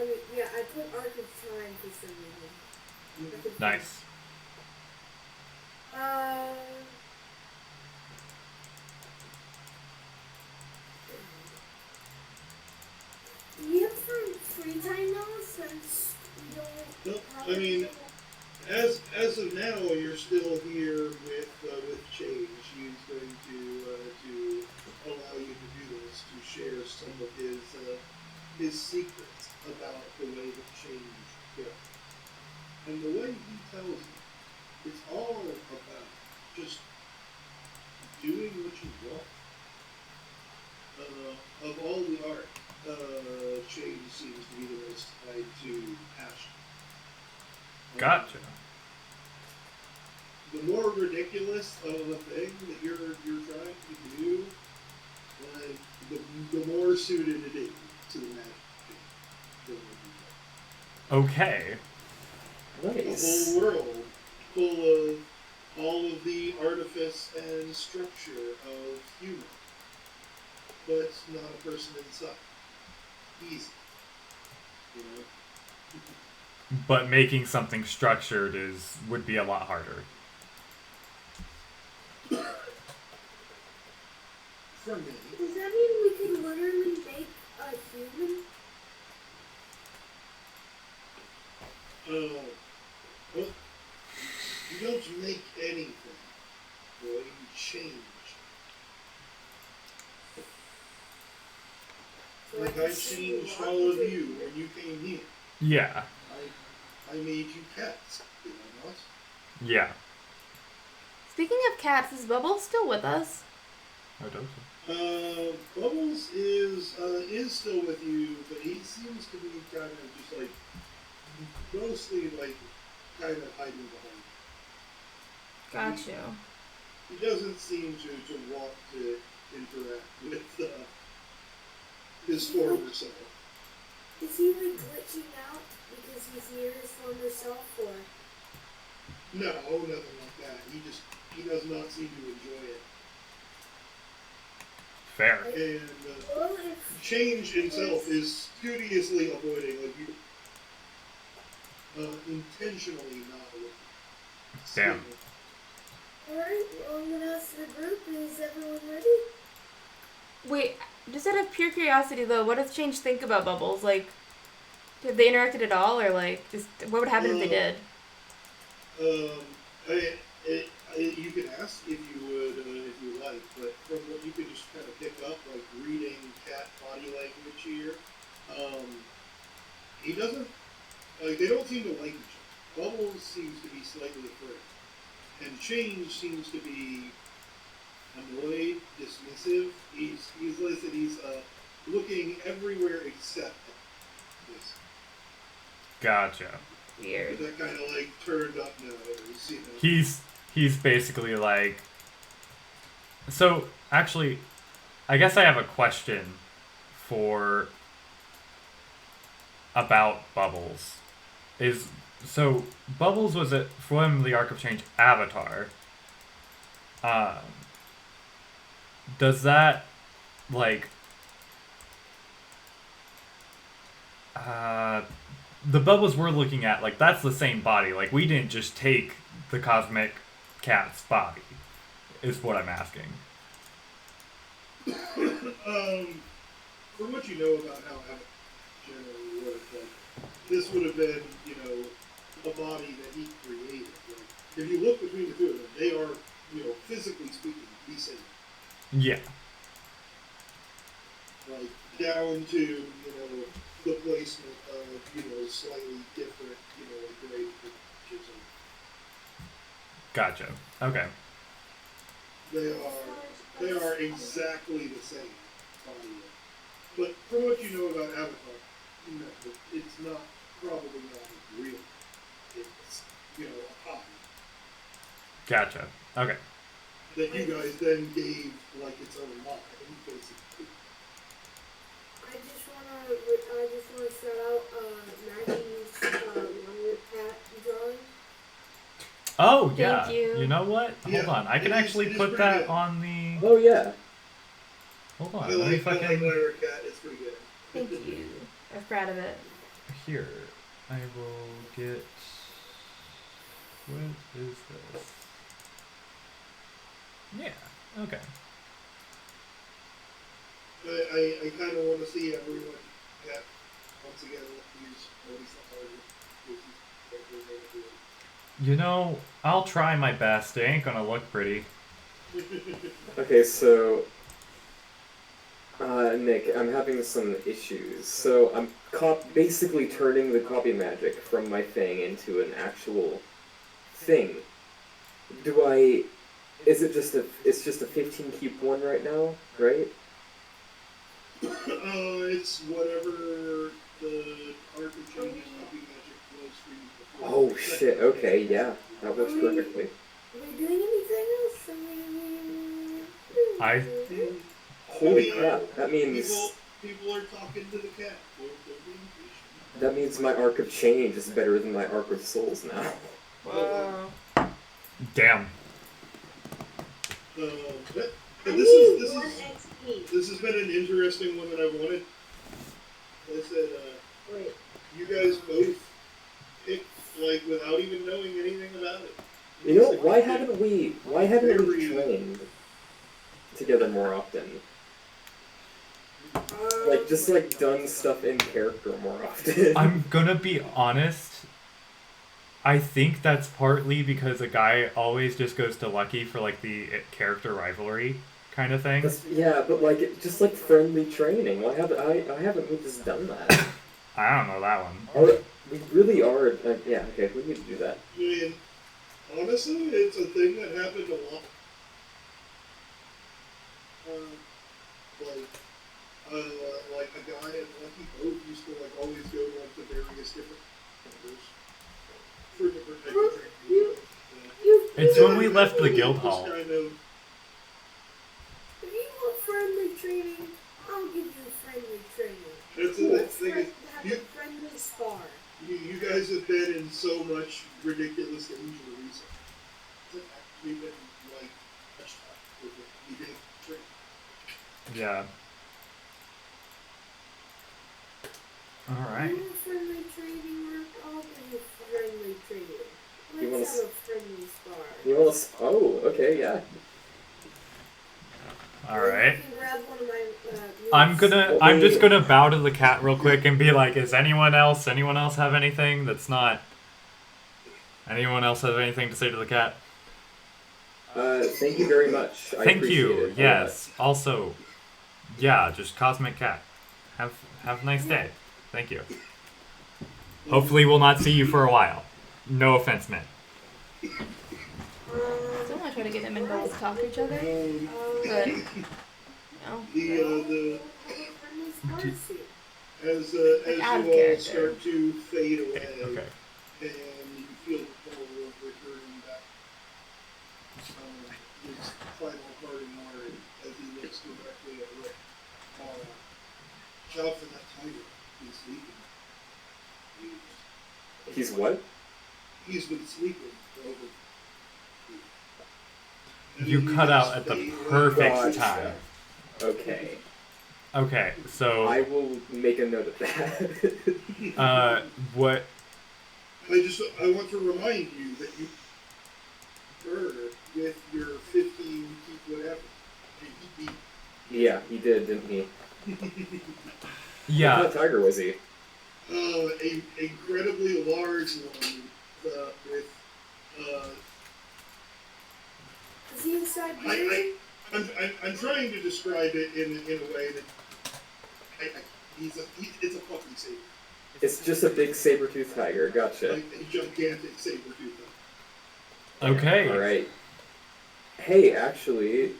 put Arc of Time for some reason. Arc of Nice. You have some free time now since you don't. No, I mean, as of now, you're still here with Change. He's going to allow you to do this, to share some of his secrets about the way that Change goes. And the way he tells you, it's all about just doing what you want. Of all the art, Change seems to be the most tied to passion. Gotcha. The more ridiculous of a thing that you're trying to do, like the more suited it is to the magic. Okay. Nice. A whole world full of all of the artifice and structure of humor, but not a person inside. Easy, you know. But making something structured would be a lot harder. For me. Does that mean we could literally make a human? Well, you don't make anything, boy. You change. So Like can I see changed what all of we you could- when you came here. Yeah. I made you cats, did I not? Yeah. Speaking of cats, is Bubbles still with us? I don't Bubbles is still with you, but he seems to be kind of just like mostly like kind of hiding behind. Got you. He doesn't seem to want to interact with his former self. Is he like glitching out because he's near his former self, or? No, nothing like that. He does not seem to enjoy it. Fair. And Well, if Change himself is studiously avoiding, like you, intentionally not looking. Damn. alright, well, I'm gonna ask the group. Is everyone ready? Wait, just out of pure curiosity though, what does Change think about Bubbles? Like, have they interacted at all, or like, just what would happen if they did? You can ask if you would, if you like, but from what you can just kind of pick up, like reading cat body language here, he doesn't, like, they don't seem to like each other. Bubbles seems to be slightly afraid, and Change seems to be annoyed, dismissive. He's listed, he's looking everywhere except this. Gotcha. Weird. That kind of like turned up nose, you know. He's basically like. So actually, I guess I have a question for about Bubbles. So Bubbles was from the Arc of Change avatar. Does that like the Bubbles we're looking at, like, that's the same body. Like, we didn't just take the Cosmic Cat's body, is what I'm asking. From what you know about how Avatar generally works, like, this would have been, you know, a body that he created. Like, if you look between the two of them, they are, you know, physically speaking, the same. Yeah. Like, down to, you know, the placement of, you know, slightly different, you know, grade pictures. Gotcha. Okay. They are exactly the same body. But from what you know about Avatar, no, it's not, probably not real. It's, you know, a copy. Gotcha. Okay. that you guys then gave like its own line, basically. I just wanna shout out Maggie's Wonder Cat drawing. Oh, Thank yeah. you. You know what? Yeah, Hold on. I can it is- actually it is put pretty that good. on the... Oh yeah. Hold I on. Let me like fucking... Wonder Cat. It's pretty good. Thank you. I'm proud of it. Here. I will get... What is this? Yeah. Okay. I kind of want to see everyone cat once again use Melissa Harder. You know, I'll try my best. It ain't gonna look pretty. Okay, so Nick, I'm having some issues. So I'm basically turning the copy magic from my thing into an actual thing. It's just a 15 keep one right now, right? It's whatever the arc of changes copy magic was for you before. Oh shit, okay, yeah. That works perfectly. Are we doing anything else? I... Holy crap, that means People are talking to the cat. They're being patient. that means my arc of change is better than my arc of souls now. Whoa. Damn. But I this need is one XP. this has been an interesting one that I wanted. I said, Wait. you guys both picked like without even knowing anything about it. You know, why haven't we trained together more often? Like, just like done stuff in character more often. I'm gonna be honest. I think that's partly because a guy always just goes to Lucky for like the character rivalry kind of thing. Yeah, but like, just like friendly training. Why haven't I haven't we just done that? I don't know that one. We really are. Yeah, okay, we need to do that. I mean, honestly, it's a thing that happened a lot. Like a guy and Lucky both used to like always go to like the various different members for different types of training. It's when we left the guild Just hall. kind of, If you want friendly training, I'll give you friendly training. that's the Let's thing is, have a friendly spar. you guys have been in so much ridiculous danger recently. It's actually been like touched up with it. You didn't train. Yeah. Alright. You want friendly training work? I'll give you friendly training. You wanna Let's have a friendly spar. You want to? Oh, okay, yeah. Alright. You can grab one of my I'm just gonna bow to the cat real quick and be like, is anyone else have anything that's not... Anyone else have anything to say to the cat? Thank you very much. I Thank appreciate you, it. yes. Also, yeah, just Cosmic Cat. Have a nice day. Thank you. Hopefully we'll not see you for a while. No offense meant. Still want to try to get them and both talk to each other, but no. The friendly spar suit. as Like, out of you all character. start to fade away, Okay. and you feel the pull of returning back. His final parting word as he looks directly at Rick. Shout for that tiger. He's sleeping. He's what? He's been sleeping for over. And You then cut just out at the fade away. perfect Gotcha. time. Okay. Okay, so, I will make a note of that. what... I want to remind you that you were with your 15 keep whatever. And he beat. Yeah, he did, didn't he? Yeah, What kind of tiger was he? A incredibly large one with Is he inside Siberian? I'm trying to describe it in a way that it's a fucking saber, It's just a big saber-toothed tiger. Gotcha. like a gigantic saber tooth. okay. All right. Hey, actually,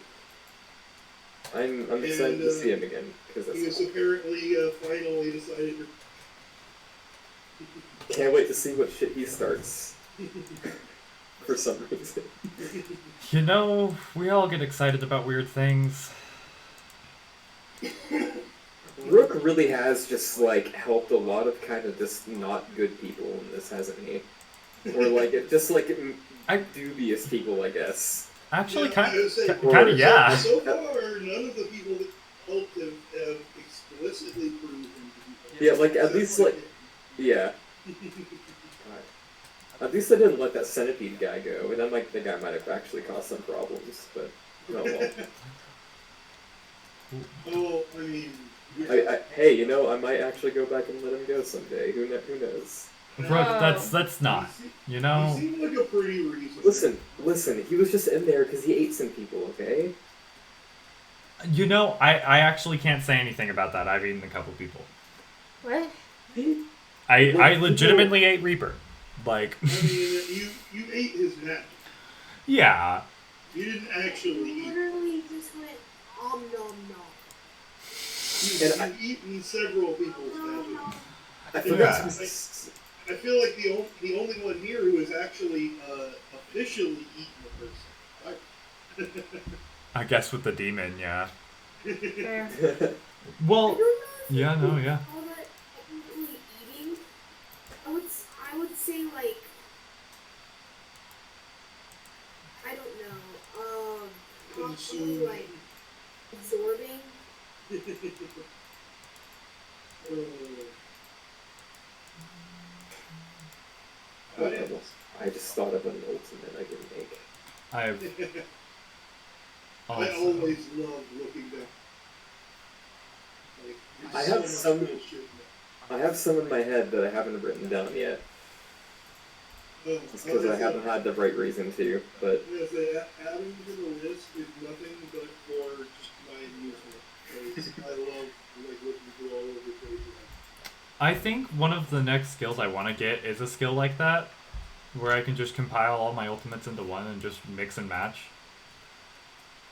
I'm excited to see him again because He has that's apparently finally decided to. can't wait to see what shit he starts. for some reason. You know, we all get excited about weird things. Rook really has just like helped a lot of kind of just not good people in this, hasn't he? Or like just like dubious people, I guess. Actually, Yeah, I would say, kind of, yeah. So far, none of the people that helped him have explicitly proven to be. Yeah, like at least like yeah. At least I didn't let that centipede guy go, and then like the guy might have actually caused some problems, but oh well. Oh, I mean. Hey, you know, I might actually go back and let him go someday. Who knows? Rook, that's not. You know. He seemed like a pretty reasonable. Listen. He was just in there because he ate some people. Okay. You know, I actually can't say anything about that. I've eaten a couple people. What? I legitimately ate Reaper. Like. I mean, you ate his magic. Yeah. You didn't actually eat. Literally just went nom nom nom. You've eaten several people's magic. I feel like the only one here who has actually officially eaten a person. I guess with the demon, yeah. Fair. Well, yeah, no, yeah. All that technically eating, I would say like, I don't know, possibly like absorbing. I just thought of an ultimate I didn't make. I've I also. always love looking down. Like, I have so much some- cool shit in I have some in my head that I haven't written down yet, there. just because I haven't had the right reason to. But Adding to the list is nothing but for just my amusement. 'Cause I love like looking through all of the crazy. I think one of the next skills I want to get is a skill like that, where I can just compile all my ultimates into one and just mix and match,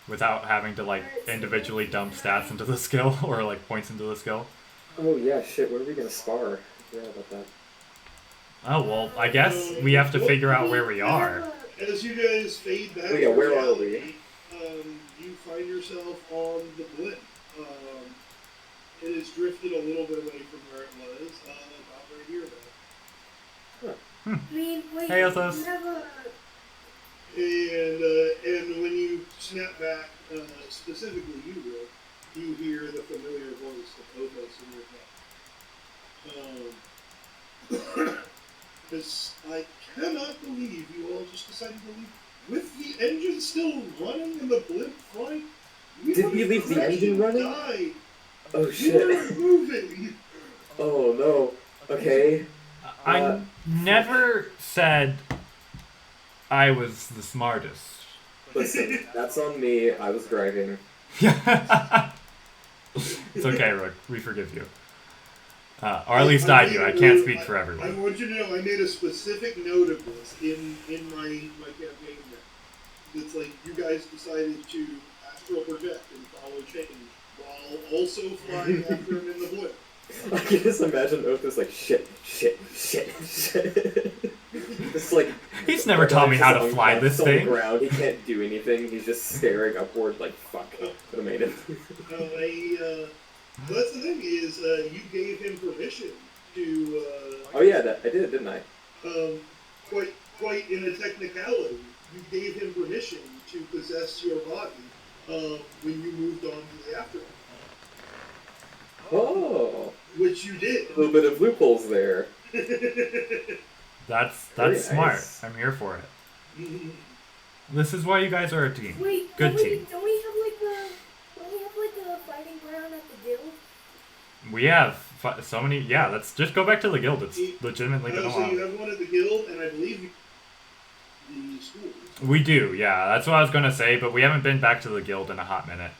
without having to like individually dump stats into the skill or like points into the skill. oh yeah, shit. Where are we gonna spar? Yeah, about that. Oh well, I guess we have to figure out where we are. As you guys fade back, Oh, yeah, to where are reality, you find yourself on the blimp. It has drifted a little bit away from where it was, about right here though. I mean, wait, Hey, you Othos. have a... And when you snap back, specifically you will, you hear the familiar voice of Othos in your head. Because I cannot believe you all just decided to leave with the engine still running and the blimp flying. Did we leave the engine running? Died. Oh You shit. were moving. Oh no. Okay. I never said I was the smartest. Listen, that's on me. I was driving. It's okay, Rook. We forgive you. Or at least I do. I can't speak for I everyone. want you to know I made a specific note of this in my campaign there. It's like you guys decided to astral project and follow change while also flying after him in the blimp. I can just imagine Othos like shit. It's like He's never taught me how to fly this on the thing. ground. He can't do anything. He's just staring upward like fuck. But I made it. That's the thing is you gave him permission to. Oh yeah, I did, didn't I? Quite in a technicality, you gave him permission to possess your body when you moved on to the afterlife. Oh, Which you did. a little bit of loopholes there. That's Very smart. nice. I'm here for it. This is why you guys are a team. Wait, Good team. Don't we have a fighting ground at the guild? We have so many. Yeah, let's just go back to the guild. It's legitimately been a So you while. have one at the guild, and I believe the school. We do, yeah. That's what I was gonna say, but we haven't been back to the guild in a hot minute.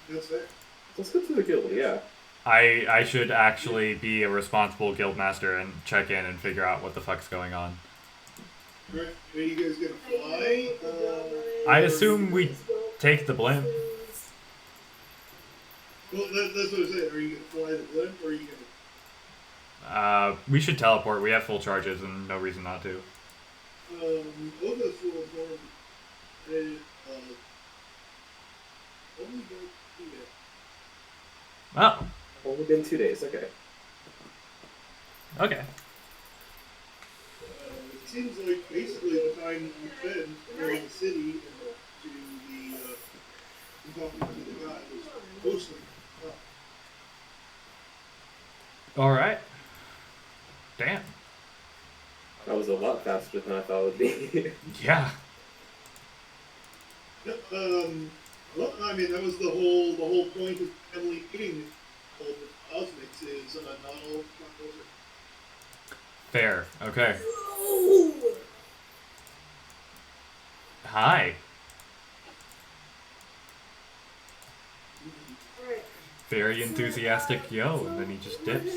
That's fair. Let's go to the guild. Yeah. I should actually be a responsible guild master and check in and figure out what the fuck's going on. Alright, are you guys gonna fly? I assume we take the blimp. Well, that's what I said. Are you gonna fly the blimp, or are you gonna? We should teleport. We have full charges and no reason not to. Others will inform only go to it. Oh, Only been 2 days. Okay. okay. It seems like basically the time you spend in the city and talking to the guy was mostly. All right. Damn. That was a lot faster than I thought it would be. Yeah. Well, I mean, that was the whole point of family eating all the cosmics is not all tacos are. Fair. Okay. Oh! Hi. Alright. Very enthusiastic yo, and then he just dips.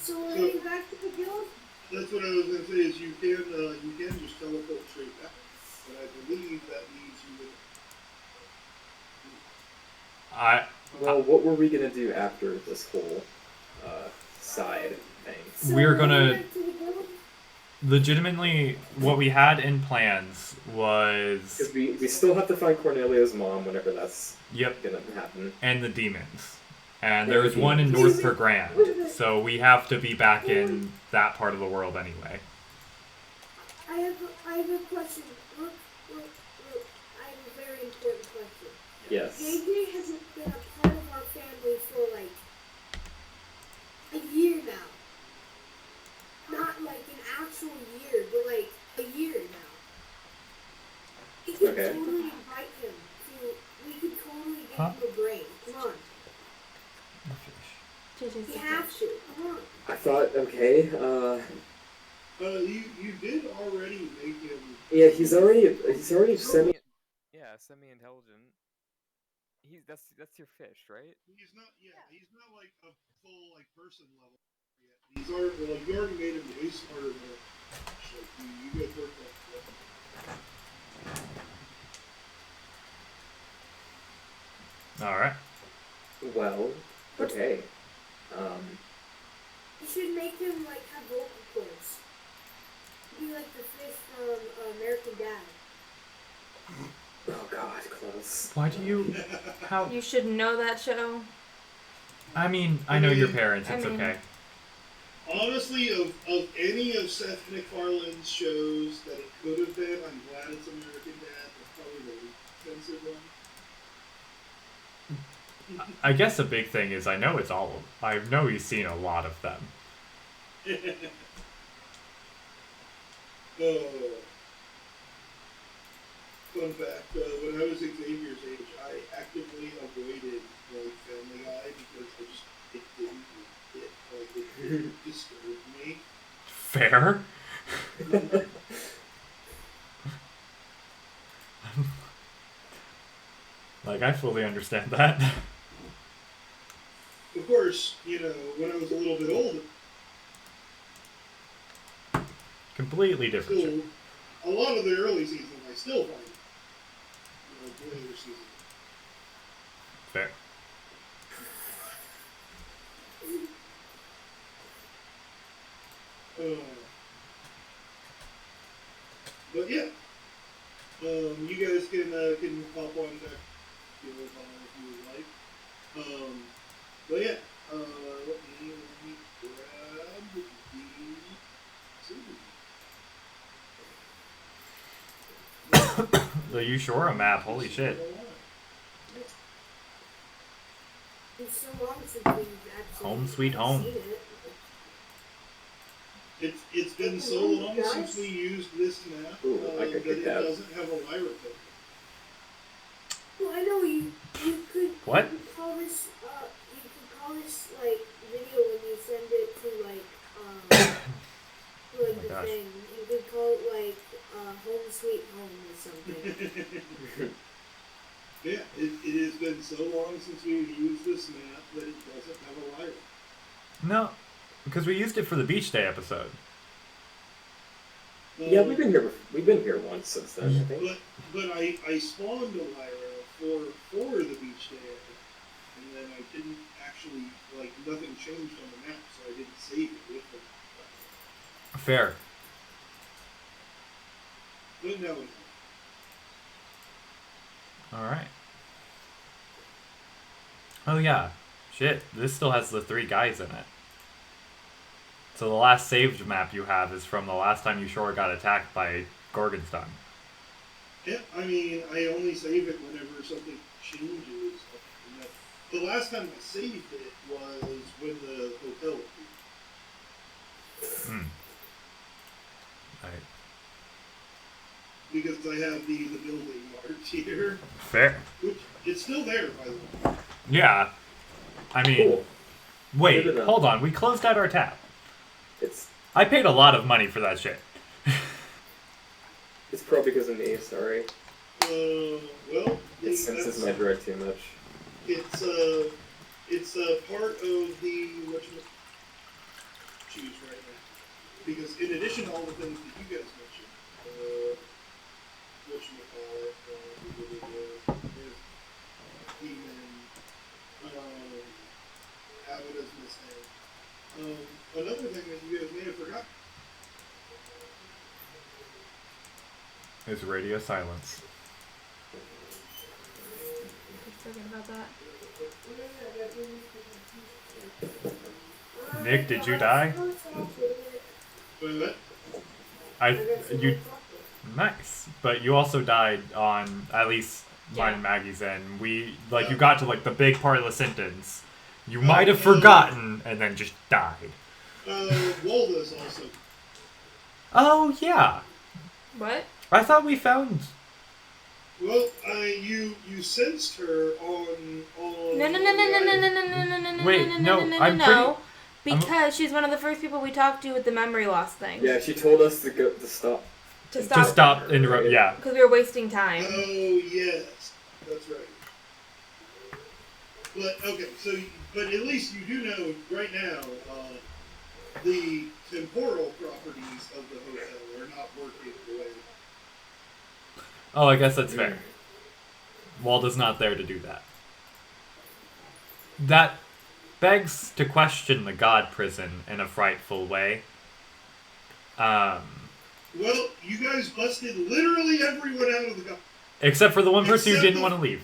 So we're heading back to the guild? That's what I was going to say. Is you can just teleport straight back, but I believe that means you would. Well, what were we gonna do after this whole side thing? We're gonna legitimately what we had in plans was Because we still have to find Cornelia's mom whenever that's yep, gonna happen. and the demons. And there is one in North Per Grand, so we have to be back in that part of the world anyway. I have a question. Look, I have a very important question. Yes. JJ hasn't been a part of our family for like a year now. Not like an actual year, but like a year now. We could Okay. totally invite him to. We could totally give Huh? him a brain. Come on, JJ's we the have fish. to. Come on. I thought, okay, You did already make him. yeah, he's already semi. Yeah, semi-intelligent. That's your fish, right? He's not. Yeah, he's not like a full like person level yet. He's already well. You already made him way smarter than a fish. Like you guys worked that. All right. Well, okay. You should make him like have vocal cords. Be like the fish from American Dad. Oh God, close. Why do you how You should know that show. I mean, I know your parents, it's I mean- okay. Honestly, of any of Seth MacFarlane's shows that it could have been, I'm glad it's American Dad. That's probably the least expensive one. I guess the big thing is I know it's all of I know he's seen a lot of them. Fun fact, when I was Xavier's age, I actively avoided like Family Guy because it didn't disturb me. Fair. Like I fully understand that. Of course, when I was a little bit older, Completely different. still, a lot of the early seasons I still find the later seasons. Fair. But yeah, you guys can hop on back to if you would like. But yeah, let me grab the The You Sure map, holy shit. It's so long since we've actually Home sweet home. seen it. It's been so long since we used this map Ooh, I could that get it that. doesn't have a Lyra token. Well, I know you could. What? You could call this like video when you send it to like to, like Oh my the gosh. thing. You could call it like home sweet home or something. Yeah, it has been so long since we've used this map that it doesn't have a Lyra. No. Because we used it for the beach day episode. Yeah, we've been here once since then, I think. But I spawned a Lyra for the beach day epic, and then I didn't actually nothing changed on the map, so I didn't save it with them. Fair. But no. Alright. Oh yeah. Shit, this still has the 3 guys in it. So the last saved map you have is from the last time you sure got attacked by Gorgonstein. Yeah, I mean, I only save it whenever something changes. The last time I saved it was when the hotel appeared. Right. Because I have the building marked here. Fair. Which, it's still there, by the way. Yeah. I mean, Cool. wait, hold on. We closed out our tab. It's I paid a lot of money for that shit. it's probably because of me. Sorry. Well, It senses my dread too much. It's part of the choose right now. Because in addition to all the things that you guys mentioned, demon, Abbott is missing. Another thing that you guys may have forgotten. Is radio silence. Forget about that. Nick, did you die? What? You nice, but you also died on at least mine Yeah. and Maggie's end. We you got to the big part of the sentence. You might have forgotten and then just died. Walda's also. Oh yeah, What? I thought we found. Well, you sensed her on. No. Wait, no, I'm No. Because she's one of the first people we talked to with the memory loss thing. Yeah, she told us to stop. To To stop interrupt. Yeah. Because we were wasting time. Oh yes, that's right. But okay, but at least you do know right now the temporal properties of the hotel are not working the way. Oh, I guess that's fair. Walda's not there to do that. That begs to question the God prison in a frightful way. Well, you guys busted literally everyone out of the guy. Except for the one person who Except didn't want to leave.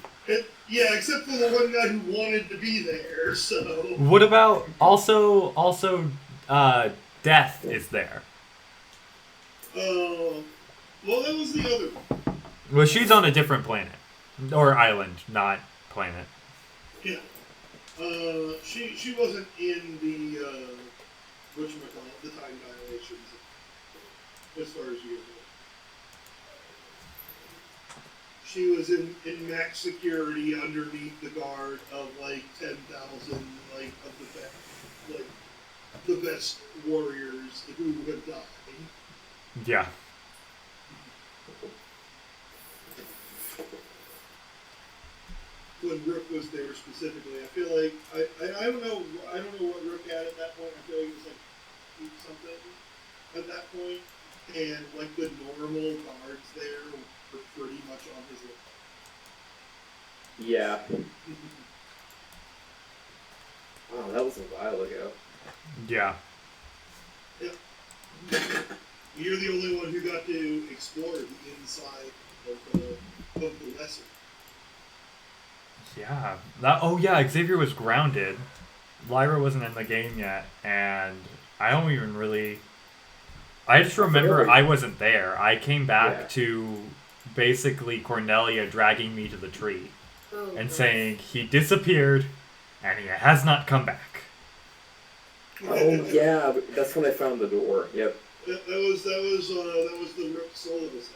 Yeah, except for the one guy who wanted to be there. So. What about also Death is there? Well, that was the other one. Well, she's on a different planet or island, not planet. Yeah. She wasn't in the whatchamacallit, the time dilations, as far as you know. She was in max security underneath the guard of 10,000 of the best warriors who have died. Yeah. When Rook was there specifically, I feel like I don't know what Rook had at that point. I feel like it was something at that point, and the normal guards there were pretty much on his level. Yeah. Wow, that was a while ago. Yeah. Yep. You're the only one who got to explore the inside of the lesser. Yeah. Oh yeah, Xavier was grounded. Lyra wasn't in the game yet, and I don't even really. I just remember I wasn't there. I came back to basically Cornelia dragging me to the tree and saying he disappeared and he has not come back. Oh yeah, that's when I found the door. Yep. That was the Rook solo session.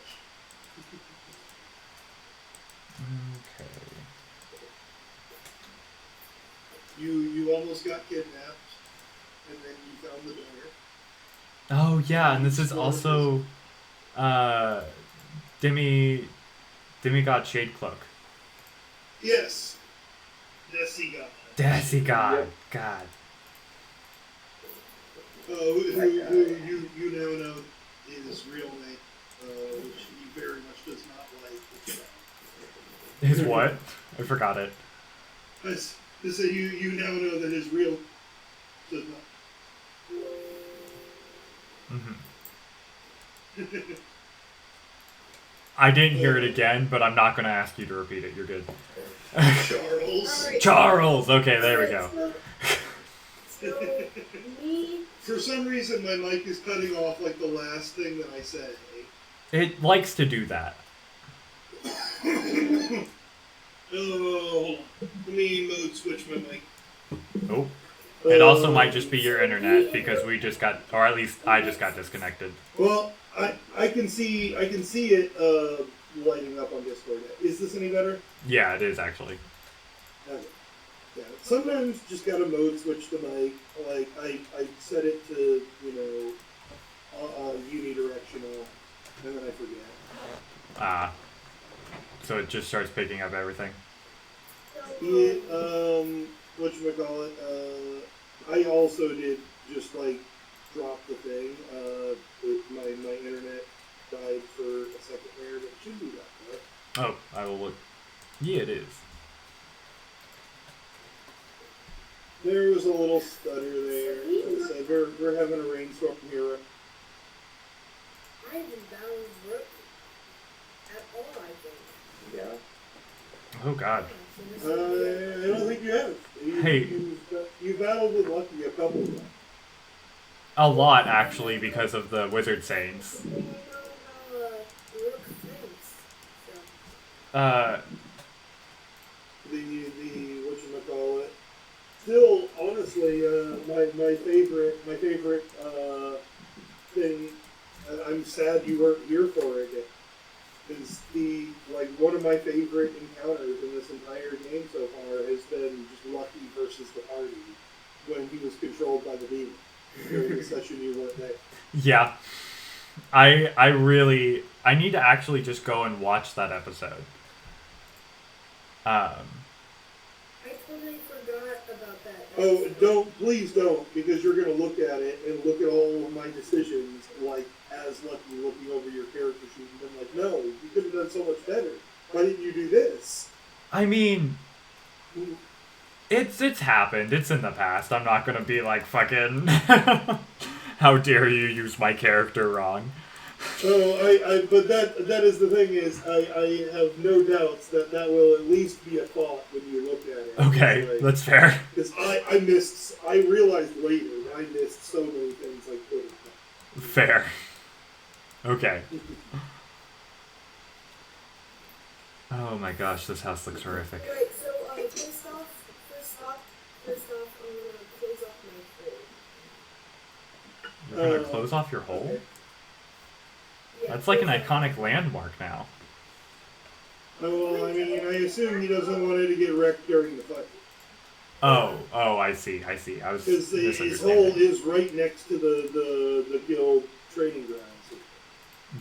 Okay. You almost got kidnapped, and then you found the door. Oh yeah, and this is also Demigod Shadecloak. Yes. Decigod. Decigod. Yep. God. Who you now know his real name, which he very much does not like. His what? I forgot it. To say you now know that his real does not. Mm-hmm. I didn't hear it again, but I'm not going to ask you to repeat it. You're good. Charles. Charles. Okay, there we go. So me. For some reason, my mic is cutting off like the last thing that I say. It likes to do that. Oh, let me mode switch my mic. Oh. It also might just be your internet because we just got, or at least I just got disconnected. Well, I can see it lighting up on Discord. Is this any better? Yeah, it is actually. Okay. Yeah. Sometimes just gotta mode switch the mic. Like I set it to unidirectional, and then I forget. So it just starts picking up everything. Whatchamacallit, I also did just like drop the thing. My internet died for a second there, but it should be that. Oh, I will look. Yeah, it is. There was a little stutter there. Like I said, we're having a rainstorm here. I haven't battled Rook at all, I think. Yeah. Oh God. I don't think you have. Hey. You battled with Lucky a couple of times. A lot, actually, because of the wizard sayings. I don't know how Rook thinks. So. The whatchamacallit. Still, honestly, my favorite thing. I'm sad you weren't here for it. Is one of my favorite encounters in this entire game so far has been just Lucky versus the party when he was controlled by the demon during the session you weren't there. Yeah. I need to actually just go and watch that episode. I totally forgot about that. Oh, please don't, because you're gonna look at it and look at all of my decisions like as Lucky looking over your character sheet and been like, no, you could have done so much better. Why didn't you do this? I mean, it's happened. It's in the past. I'm not gonna be like fucking. How dare you use my character wrong? But that is the thing is, I have no doubts that will at least be a thought when you look at it. Okay, like, that's fair. Because I realized later that I missed so many things I could have done. Fair. Okay. Oh my gosh, this house looks horrific. Alright, so first off, I'm gonna close off my phone. You're gonna close off your hole? Okay. Yeah, That's like an close off. iconic landmark now. Oh, well, I mean, I assume he doesn't want it to get wrecked during the fight. Oh, I see. I was Because his hole misunderstanding. is right next to the guild training grounds.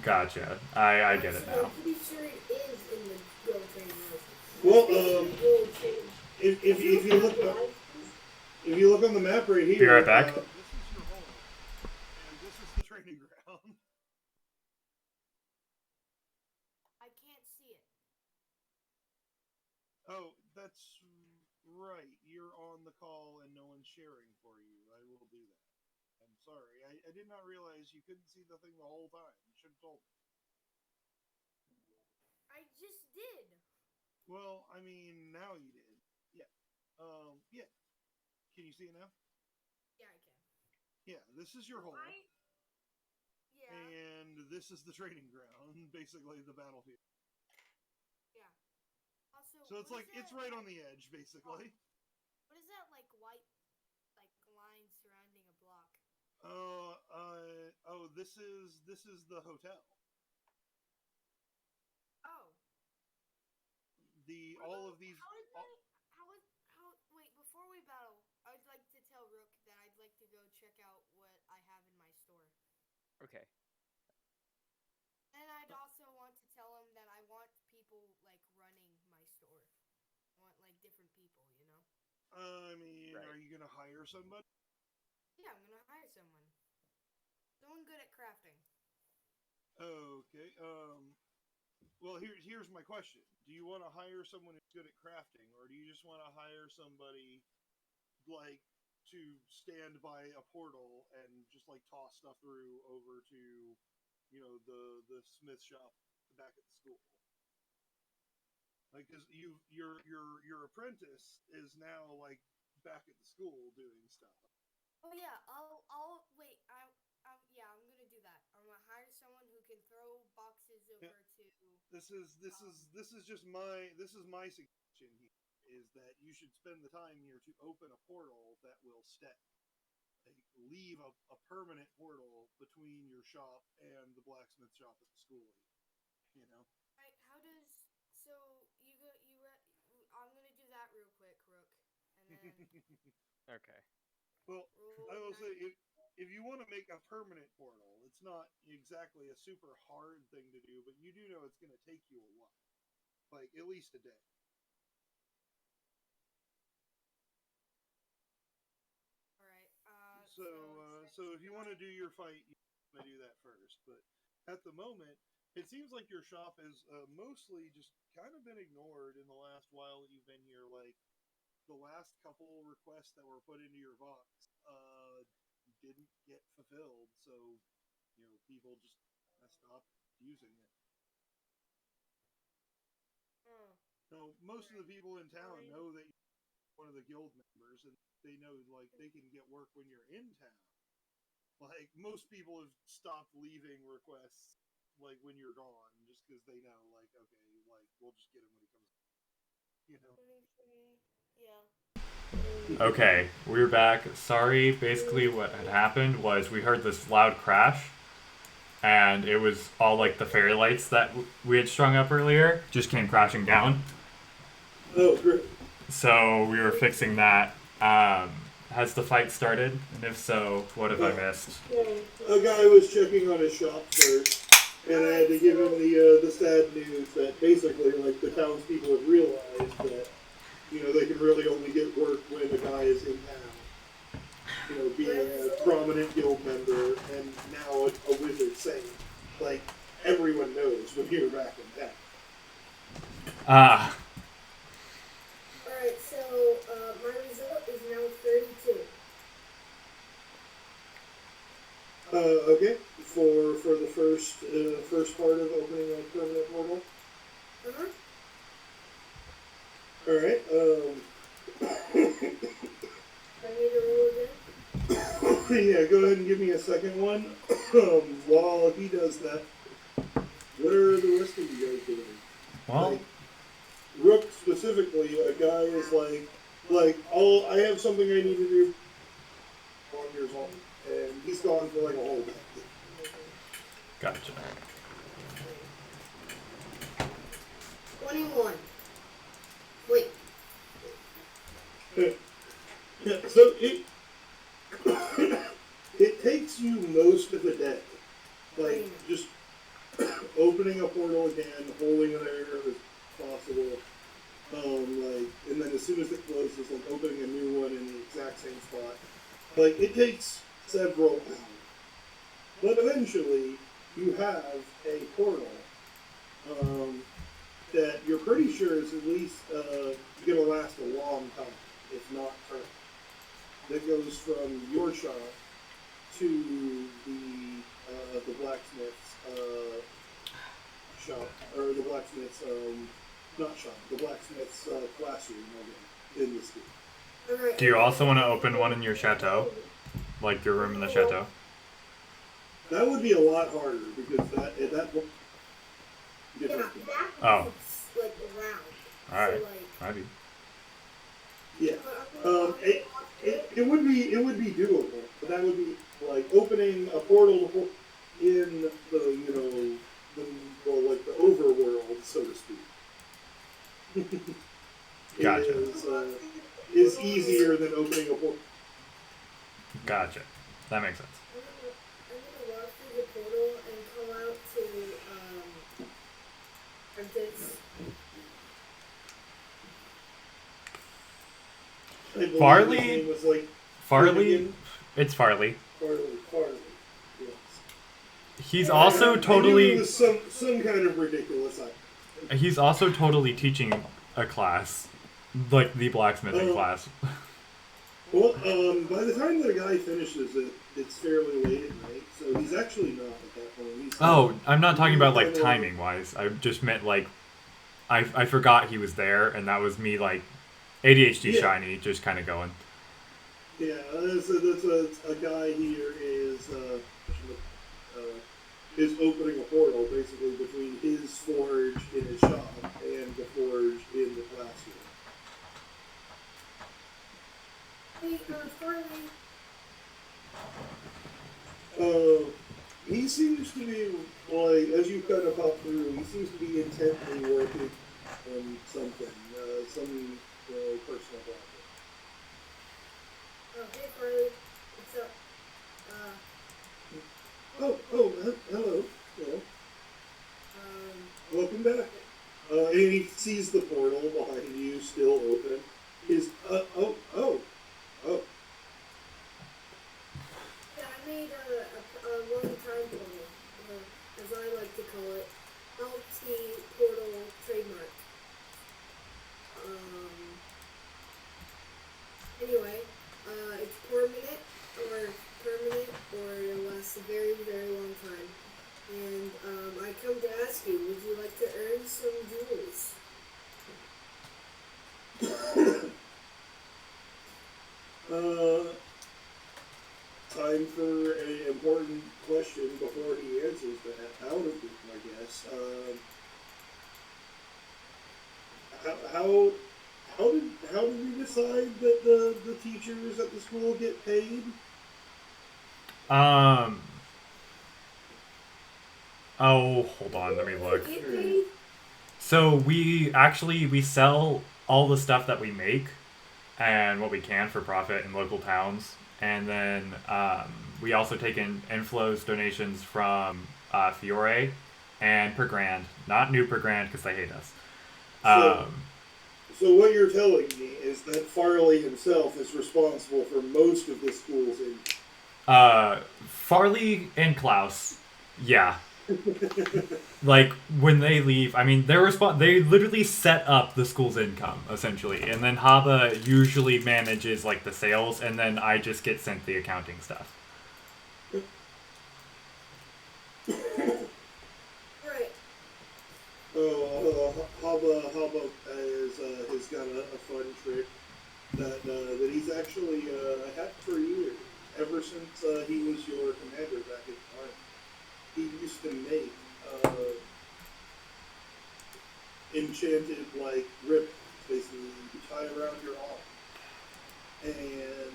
Gotcha. I get it I'm now. pretty sure it is in the guild training house. Well, Guild training. if you look on the map right here. Be right back. This is your hole, and this is the training ground. I can't see it. Oh, that's right. You're on the call and no one's sharing for you. I will do that. I'm sorry. I did not realize you couldn't see the thing the whole time. You should have told me. I just did. Well, I mean, now you did. Yeah. Yeah. Can you see it now? Yeah, I can. Yeah, this is your hole. Yeah. And this is the training ground, basically the battlefield. Yeah. Also, So it's what like, is it's that, right on the edge, basically. What is that like white line surrounding a block? This is the hotel. Oh. All of these. Wait, before we battle, I'd like to tell Rook that I'd like to go check out what I have in my store. Okay. And I'd also want to tell him that I want people like running my store. I want like different people, you know? I mean, Right. Are you gonna hire somebody? Yeah, I'm gonna hire someone. Someone good at crafting. Okay. Well, here's my question. Do you want to hire someone who's good at crafting, or do you just want to hire somebody like to stand by a portal and just like toss stuff through over to, the smith shop back at the school. Like, cause your apprentice is now like back at the school doing stuff. Oh yeah, I'll wait. Yeah, I'm gonna do that. I'm gonna hire someone who can throw boxes over Yeah. to. This is just my suggestion here is that you should spend the time here to open a portal that will stay. Like, leave a permanent portal between your shop and the blacksmith shop at the school. You know. Right? How does so you go you? I'm gonna do that real quick, Rook, and then Okay. Well, roll I will say nine. if you want to make a permanent portal, it's not exactly a super hard thing to do, but you do know it's going to take you a while, like at least a day. All right. So if you want to do your fight, you want to do that first. But at the moment, it seems like your shop has mostly just kind of been ignored in the last while that you've been here. Like the last couple requests that were put into your box didn't get fulfilled, so people just stopped using it. Oh, So most of the people in town know that you're one of the guild members, and they know like they can get work when you're in town. Like most people have stopped leaving requests like when you're gone, just because they know like okay, like we'll just get him when he comes. You know. 23. Yeah. Okay, we're back. Sorry, basically what had happened was we heard this loud crash, and it was all like the fairy lights that we had strung up earlier just came crashing down. Oh, great. So we were fixing that. Has the fight started? And if so, what have I missed? A guy was checking on his shop first, and I had to give him the sad news that basically, like, the townspeople have realized that, they can really only get work when a guy is in town. Being a prominent guild member, and now a wizard saint. Like, everyone knows when you're back in town. Ah. Alright, so my result is now 32. Okay. For the first part of opening a permanent portal. Uh-huh. Alright, I need to roll again? yeah, go ahead and give me a second one. While he does that, what are the rest of you guys doing? Well, Like, Rook specifically, a guy is like, I have something I need to do. 1 years old, and he's gone for like a whole day. gotcha. 21. Wait. Yeah, so it takes you most of the day, like just opening a portal again, holding it there as possible, and then as soon as it closes, like opening a new one in the exact same spot. Like it takes several hours, but eventually you have a portal that you're pretty sure is at least going to last a long time, if not permanent. That goes from your shop to the blacksmith's shop, or the blacksmith's not shop, the blacksmith's classroom in the school. Alright. Do you also want to open one in your chateau? Like your room in the chateau? That would be a lot harder because that would Yeah, that Oh. is like round. Alright. So, like, Maybe. Yeah. It would be doable, but that would be like opening a portal in the the overworld, so to speak. Gotcha. Is easier than opening a portal. Gotcha. That makes sense. I'm gonna walk through the portal and come out to Antics. I believe Farley? his name was like Farley? It's Farley. Farley. Yes. He's also I knew totally. it was some kind of ridiculous idea. He's also totally teaching a class, like the blacksmithing class. Well, by the time the guy finishes it, it's fairly late at night, so he's actually not at that point. He's Oh, I'm not talking about like kinda- timing wise. I just meant like I forgot he was there, and that was me like ADHD Yeah. shiny, just kind of going. Yeah, that's a guy here is opening a portal basically between his forge in his shop and the forge in the classroom. Hey, Farley. He seems to be, like, as you kind of pop through, he seems to be intently working on something, some personal project. Oh, hey, Farley. What's up? Hello. Hello. Um, Welcome back. And he sees the portal behind you still open. Oh. yeah, I made a one-time portal, as I like to call it, LT portal trademark. Anyway, it's permanent, or it lasts a very, very long time. And, I come to ask you, would you like to earn some jewels? Time for an important question before he answers that. Out of it, I guess. How did we decide that the teachers at the school get paid? Oh, hold on, let me look. Get paid? So we sell all the stuff that we make and what we can for profit in local towns, and then we also take in inflows donations from Fiore and Per Grand, not New Per Grand because they hate us. So what you're telling me is that Farley himself is responsible for most of the school's income. Farley and Klaus, yeah. Like when they leave, I mean, they literally set up the school's income essentially, and then Haba usually manages like the sales, and then I just get sent the accounting stuff. Right. Haba has got a fun trick that he's actually had for years, ever since he was your commander back at the army. He used to make enchanted like ribbons, basically you tie around your arm, and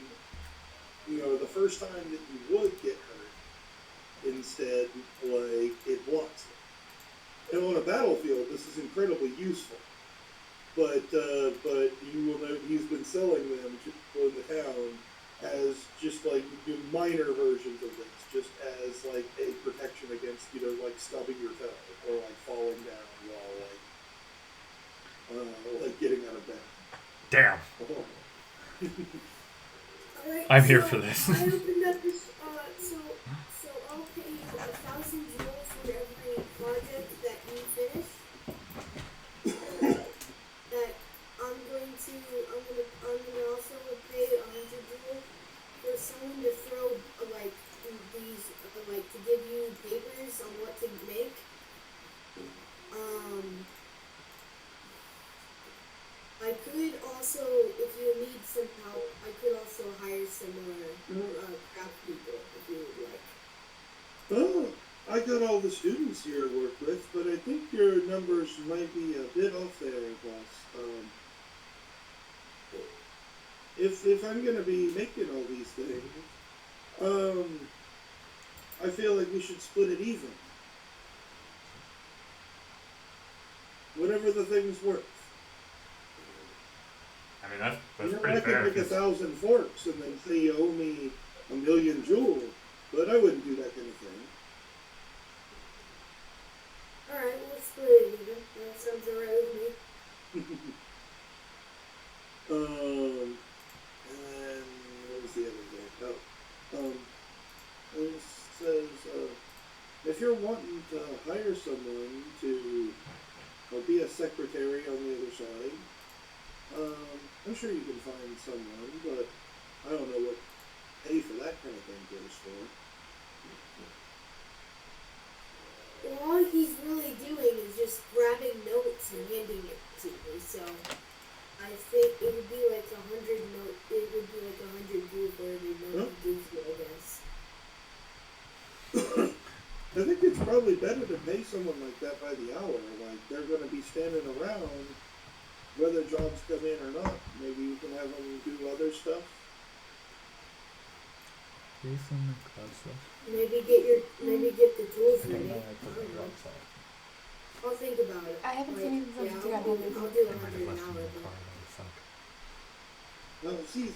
the first time that you would get hurt, instead like it blocks it. And on a battlefield, this is incredibly useful. But you will know he's been selling them to people in the town as just like minor versions of this, just as like a protection against like stubbing your toe or like falling down while like getting out of bed. Damn. Alright, I'm here so for this. I opened up this, so I'll pay you 1,000 jewels for every project that you finish. That I'm gonna also pay 100 jewels for someone to throw, like, these, like, to give you papers on what to make. I could also, if you need some help, I could also hire some more craft people if you would like. Oh, I got all the students here to work with, but I think your numbers might be a bit off there, boss. If I'm gonna be making all these things, I feel like we should split it even. Whatever the thing's worth. I mean, that's I pretty could fair. make 1,000 forks and then say you owe me 1,000,000 jewels, but I wouldn't do that kind of thing. Alright, well, let's split it even. That sounds alright with me. And then, what was the other thing? It says, if you're wanting to hire someone to be a secretary on the other side, I'm sure you can find someone, but I don't know what pay for that kind of thing goes for. All he's really doing is just grabbing notes and handing it to me, so I think it would be like 100 note. It would be like 100 gold for every note he gives you, I guess. I think it's probably better to pay someone like that by the hour. Like, they're going to be standing around, whether jobs come in or not. Maybe you can have them do other stuff. Maybe get the tools ready. I'll think about it. I haven't seen anything Yeah, since I'll you got do home. 100 an hour. No, see,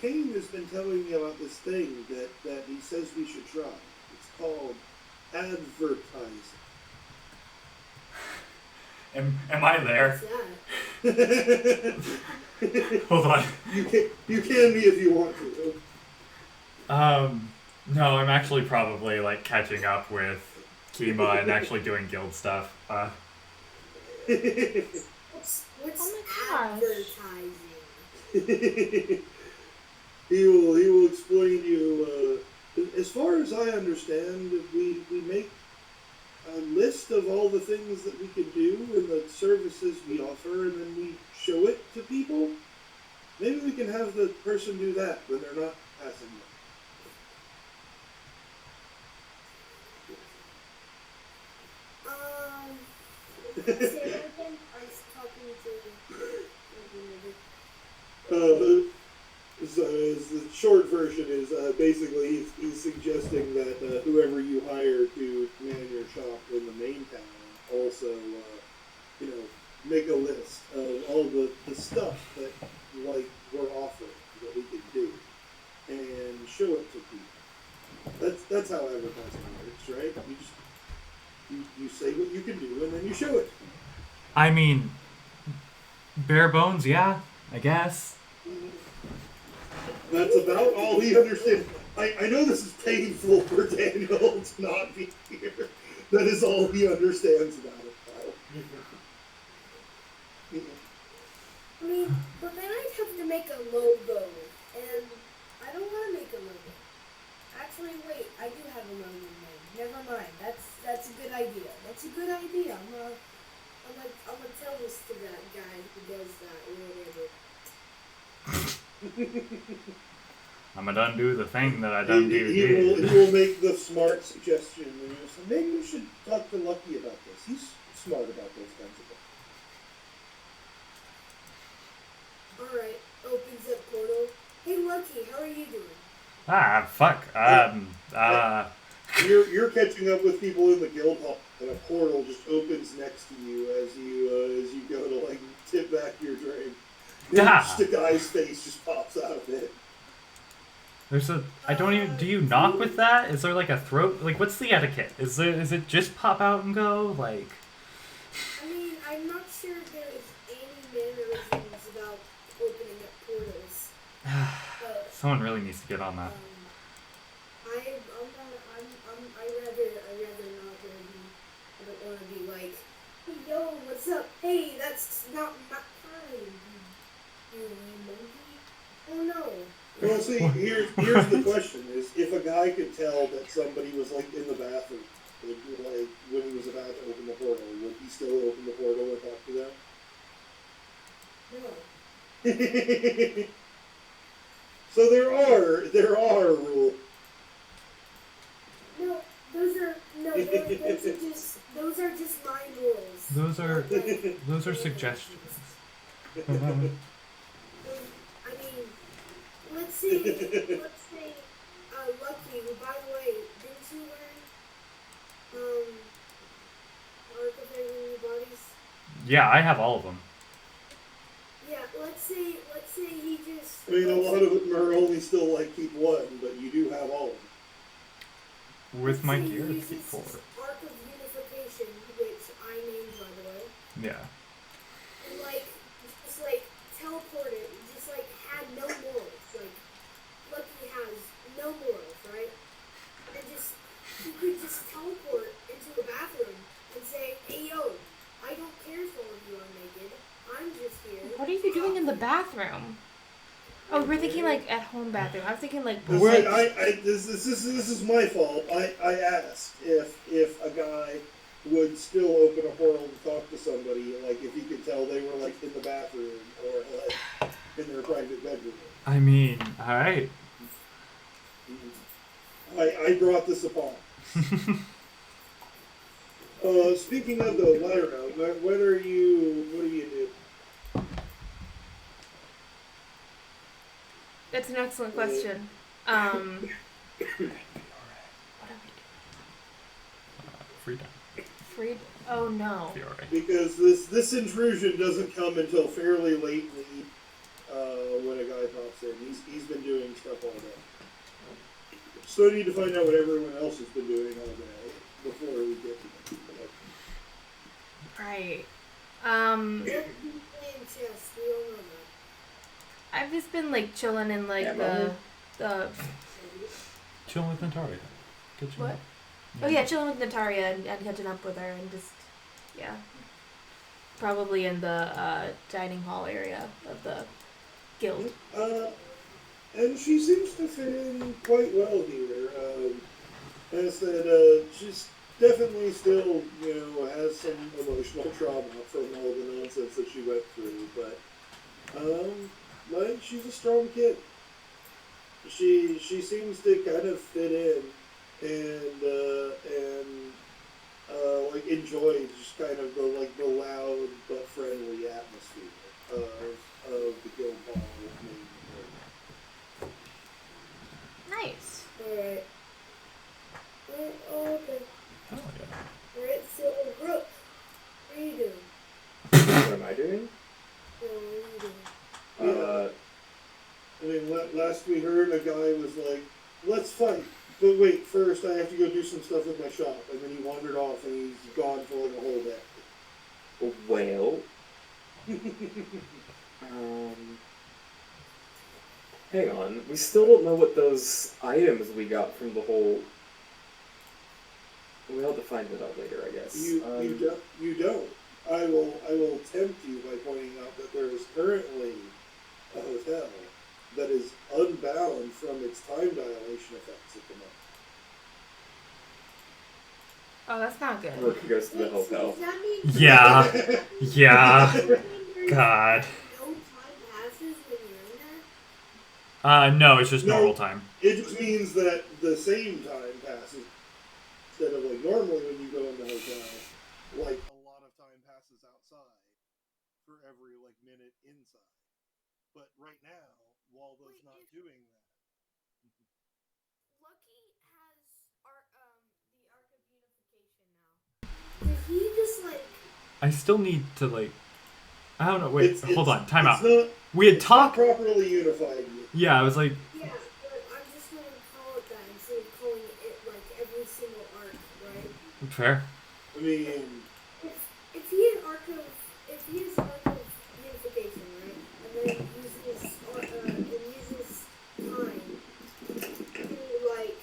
Kane has been telling me about this thing that he says we should try. It's called advertising. Am I there? What's that? Hold on. You can be if you want to. No, I'm actually probably like catching up with Kima and actually doing guild stuff. What's Oh my gosh. advertising? he will explain you. As far as I understand, we make a list of all the things that we can do and the services we offer, and then we show it to people. Maybe we can have the person do that when they're not passing them. Say that again? I was talking to. So the short version is basically he's suggesting that whoever you hire to man your shop in the main town also, make a list of all the stuff that like we're offering that we can do and show it to people. That's how advertising works, right? You just you say what you can do and then you show it. I mean, bare bones, yeah, I guess. That's about all he understands. I know this is painful for Daniel to not be here. That is all he understands about it, Kyle. I mean, but then I'd have to make a logo, and I don't want to make a logo. Actually, wait, I do have a logo made. Never mind. That's a good idea. That's a good idea. I'm gonna tell this to that guy who does that or whatever. I'm gonna done do the thing that I done do. He will make the smart suggestion. And you'll say, maybe you should talk to Lucky about this. He's smart about those kinds of things. Alright, opens up portal. Hey Lucky, how are you doing? Ah, fuck. You're catching up with people in the guild hall, and a portal just opens next to you as you go to like tip back your drink. Just a guy's face just pops out of it. I don't even, do you knock with that? Is there like a throat, like what's the etiquette? Is it just pop out and go, like? I mean, I'm not sure there's any mannerisms about opening up portals. But, Someone really needs to get on that. I rather not really, I don't want to be like, hey, yo, what's up? Hey, that's not my time, you monkey. Oh no. Well, see, here's the question: is if a guy could tell that somebody was like in the bathroom, like when he was about to open the portal, would he still open the portal and talk to them? No. So there are rules. No, those are just my rules. Those are suggestions. I mean, let's say, Lucky, who, by the way, didn't you learn, Arc of Every New Bodies? Yeah, I have all of them. Yeah, let's say he just... I mean, a lot of them are only still like keep one, but you do have all of them. With my Let's say gear, he keep uses 4. Arc of Unification, which I named, by the way. Yeah. And just teleport it, just had no morals. Lucky has no morals, right? And you could just teleport into the bathroom and say, hey yo, I don't care if all of you are naked. I'm just here. What are you doing in the bathroom? Oh, we're thinking like at home bathroom. I was thinking like This, like, this is my fault. I asked if a guy would still open a portal to talk to somebody, like if you could tell they were like in the bathroom or like in their private bedroom. I mean, all right. I brought this upon. Speaking of the Lyra, what do you do? that's an excellent question. What are we Free time. doing? Free? Oh no. Be all right. Because this intrusion doesn't come until fairly lately. When a guy pops in, he's been doing stuff all day. So I need to find out what everyone else has been doing all day before we get to them. Right. Playing chess, we all know that. I've just been like chilling in like the Chilling with Natalia. Catching what? up. Oh yeah, chilling with Natalia and catching up with her and just yeah. Probably in the dining hall area of the guild. And she seems to fit in quite well here. As I said, she's definitely still, has some emotional trauma from all the nonsense that she went through, but she's a strong kid. She seems to kind of fit in and like enjoy just kind of the loud but friendly atmosphere of the guild hall main room. Nice. Alright. Oh, okay. Oh yeah. Alright, so Brooke, what are you doing? What am I doing? What are you doing? I mean, last we heard, a guy was like, "Let's fight." But wait, first I have to go do some stuff with my shop. And then he wandered off and he's gone for like a whole day. Well, hang on. We still don't know what those items we got from the whole. We'll have to find it out later, I guess. You don't. I will tempt you by pointing out that there is currently a hotel that is unbound from its time dilation effects at the moment. Oh, that's not good. Rook goes to the hotel. Does that mean Yeah. Yeah. God. no time passes when you're in there? No, it's just No. normal time. It just means that the same time passes instead of like normally when you go in the hotel, like a lot of time passes outside for every like minute inside. But right now, Waldo's Wait, not if- doing that. Lucky has the Arc of Unification now. Did he just like I still need to like. I don't know. Wait, hold on. Time out. Not, We had it's not talked. properly unified yet. Yeah, I was like, yeah, but I'm just gonna call it that instead of calling it like every single arc, right? fair. I mean, If he has Arc of Unification, right? And then uses time to like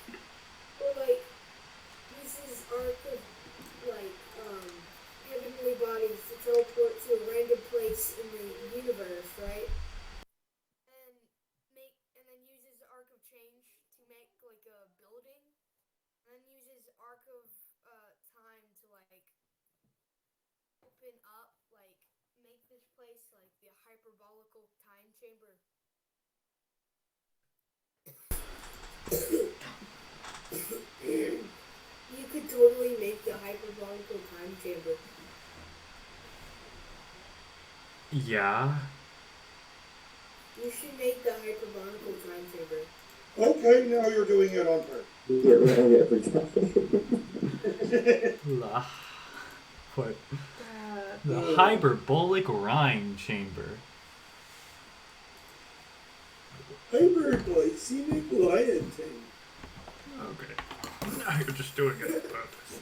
uses Arc of heavenly bodies to teleport to a random place in the universe, right? And then uses Arc of Change to make like a building, and then uses Arc of Time to like open up, like make this place like the hyperbolical time chamber. You could totally make the hyperbolical time chamber. Yeah. You should make the hyperbolical time chamber. okay, now you're doing it on purpose. La. What? The hyperbolic rhyme chamber. Hyperglycemic lion thing. Okay. Now you're just doing it on purpose.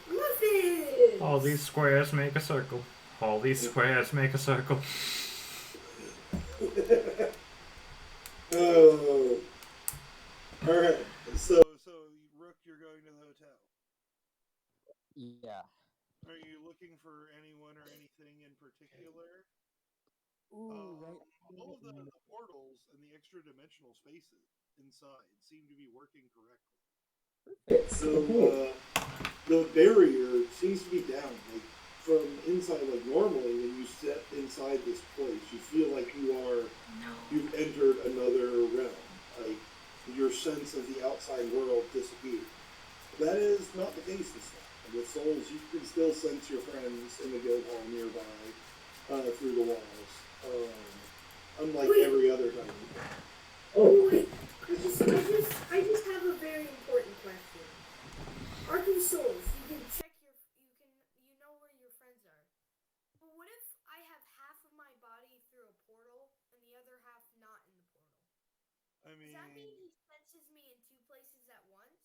Muffins! All these squares make a circle. All these squares make a circle. Oh. Alright. So Rook, you're going to the hotel. Yeah. Are you looking for anyone or anything in particular? Ooh, right. All of the portals portals and the extra dimensional spaces inside seem to be working correctly. It's So okay. the barrier seems to be down. Like from inside, like normally when you step inside this place, you feel like you've entered another realm. Like your sense of the outside world disappears. That is not the case this time. With souls, you can still sense your friends in the guild hall nearby through the walls. Unlike every other time. Oh, Wait, I just have a very important question. Arkham Souls, you know where your friends are. But what if I have half of my body through a portal and the other half not in the portal? I Does that mean mean, he senses me in two places at once?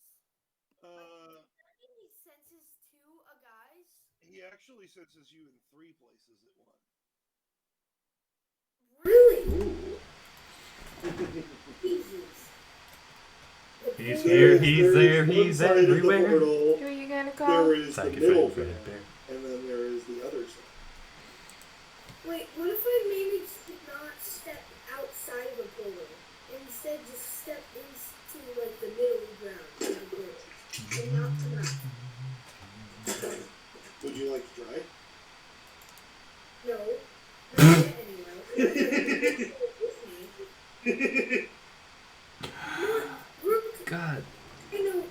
uh, Does that mean he senses two guys? he actually senses you in three places at once. Really? ooh. Jesus. He's here, he's there, he's everywhere. Who are you gonna call? There is the Thank you, middle Fred ground, Bear. and then there is the other side. Wait, what if I maybe just did not step outside of a portal? Instead, just step into, like, the middle ground of the portal. And not come out. Would you like to try? No. Not yet, anyway. God. I know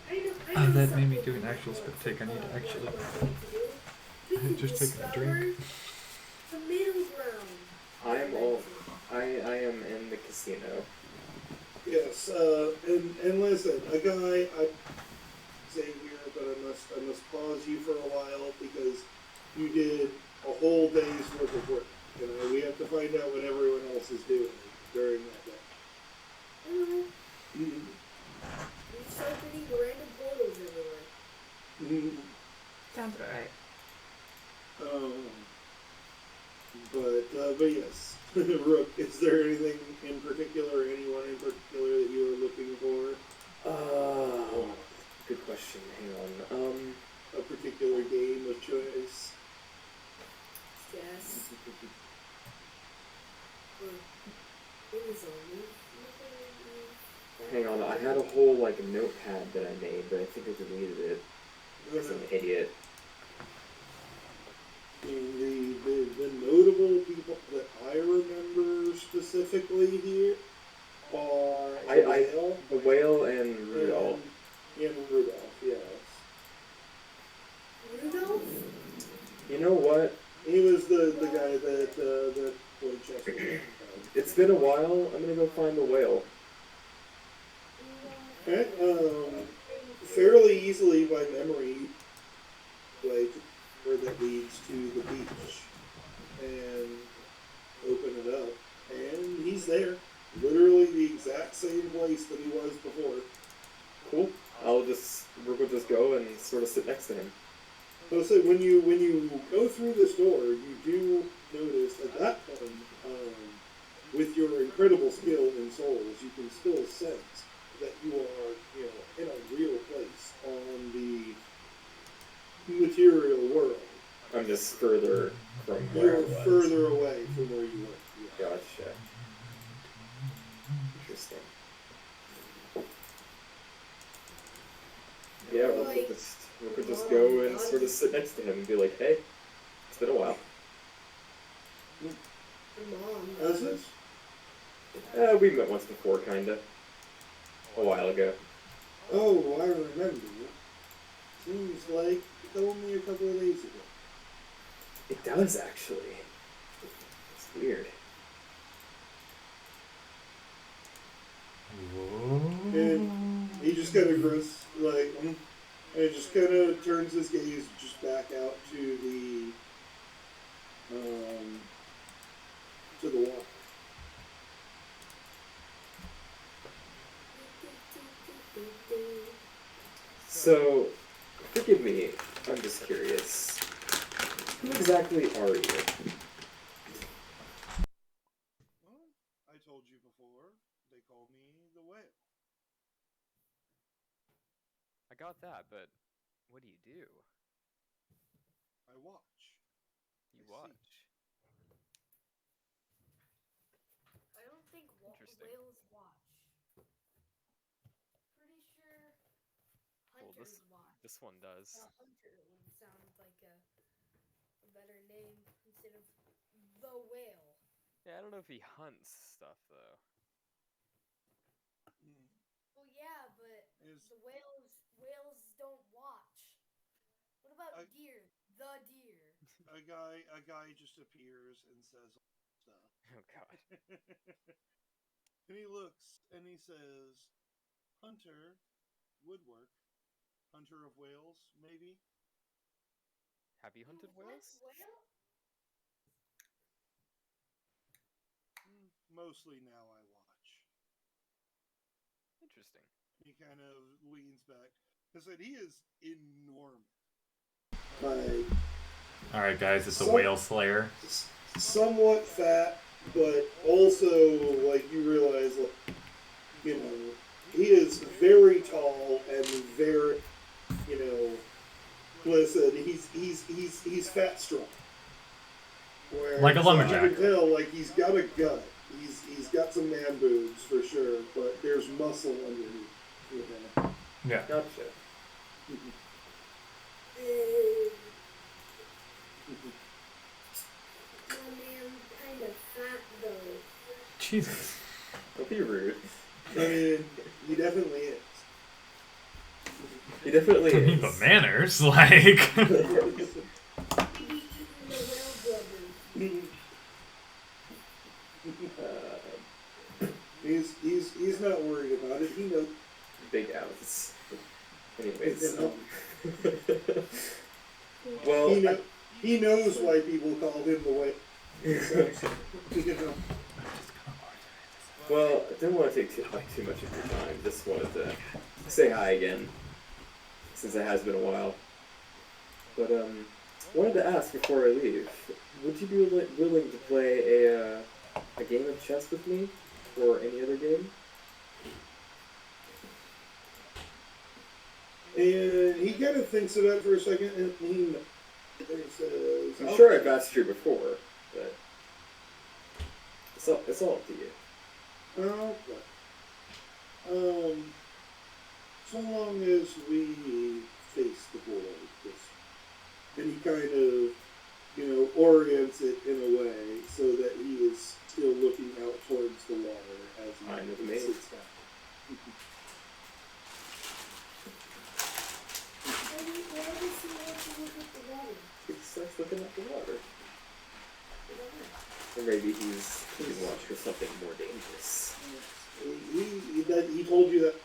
Oh, that made me something do an actual spit take. I need to actually. We can Just taking a drink. discover the middle ground. I am in the casino. Yes, and listen, a guy, I say here, but I must pause you for a while because you did a whole day's worth of work. You know, we have to find out what everyone else is doing during that day. Mm-hmm. There's so many random portals everywhere. Sounds about right. But yes, Rook, is there anything in particular, anyone in particular that you are looking for? Good question. Hang on. A particular game of choice? Yes. It was on me. Hang on. I had a whole like notepad that I made, but I think I deleted it. Because I'm an idiot. The notable people that I remember specifically here are the whale and Rudolph. And Rudolph, yes. Rudolph? You know what? He was the guy that played chess with him. It's been a while. I'm gonna go find the whale. Okay, fairly easily by memory, like where that leads to the beach, and open it up, and he's there, literally the exact same place that he was before. Cool. We'll just go and sort of sit next to him. So when you go through this door, you do notice at that point, with your incredible skill in souls, you can still sense that you are, in a real place on the material world. I'm just further from You're where I was. further away from where you were. Yeah. Gotcha. Interesting. Yeah, we could just go and sort of sit next to him and be like, hey, it's been a while. Has it? We met once before, kinda. A while ago. Oh, I remember. Seems like only a couple of days ago. It does, actually. It's weird. And he just kind of grunts, like, and just kind of turns his gaze just back out to the water. So, forgive me, I'm just curious. Who exactly are you? Well, I told you before, they call me the whale. I got that, but what do you do? I watch. You I watch. see. I don't think whales watch? Pretty sure Well, hunters watch. this one does. Hunter would sound like a better name instead of the whale. Yeah, I don't know if he hunts stuff though. Well, yeah, but Is the whales don't watch. What about I- deer? The deer. a guy just appears and says stuff. Oh god. And he looks and he says, Hunter, woodwork, hunter of whales, maybe? Have you hunted You hunt whales? whale? Mostly now I watch. Interesting. He kind of leans back. I said he is enormous. Like, Alright, guys, it's a So- whale slayer. somewhat fat, but also, like, you realize, like, you know, he is very tall and very, you know, listen, he's fat strong. Where Like a so lumberjack. I can tell, like, he's got a gut. He's got some man boobs for sure, but there's muscle underneath. You know? Yeah. Gotcha. My man kind of fat though. Jesus. Don't be rude. I mean, he definitely is. He definitely I mean, is. but manners, like. He be eating the whale blubber. He's not worried about it. He knows. Big outs. Anyways. You know? Well, He knows why people call him the way. So, you know. well, I didn't want to take too much of your time. Just wanted to say hi again, since it has been a while. But wanted to ask before I leave, would you be willing to play a game of chess with me, or any other game? And he kind of thinks about it for a second, and he says, I'm sure I've asked you before, but it's all up to you. Okay. So long as we face the board, and he kind of, you know, orients it in a way so that he is still looking out towards the water as Fine with he me. sits down. Why does he want to look at the water? He starts looking at the water. Or maybe he's keeping watch for something more dangerous. He told you that.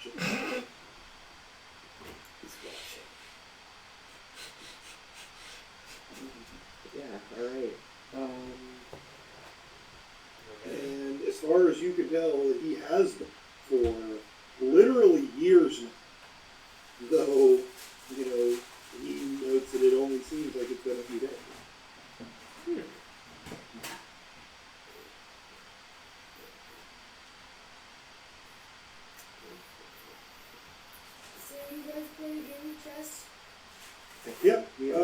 He's watching. Yeah, alright. And as far as you can tell, he has been for literally years now. Though, you know, he notes that it only seems like it's been a few days. So you guys play a game of chess? Yep. Yeah.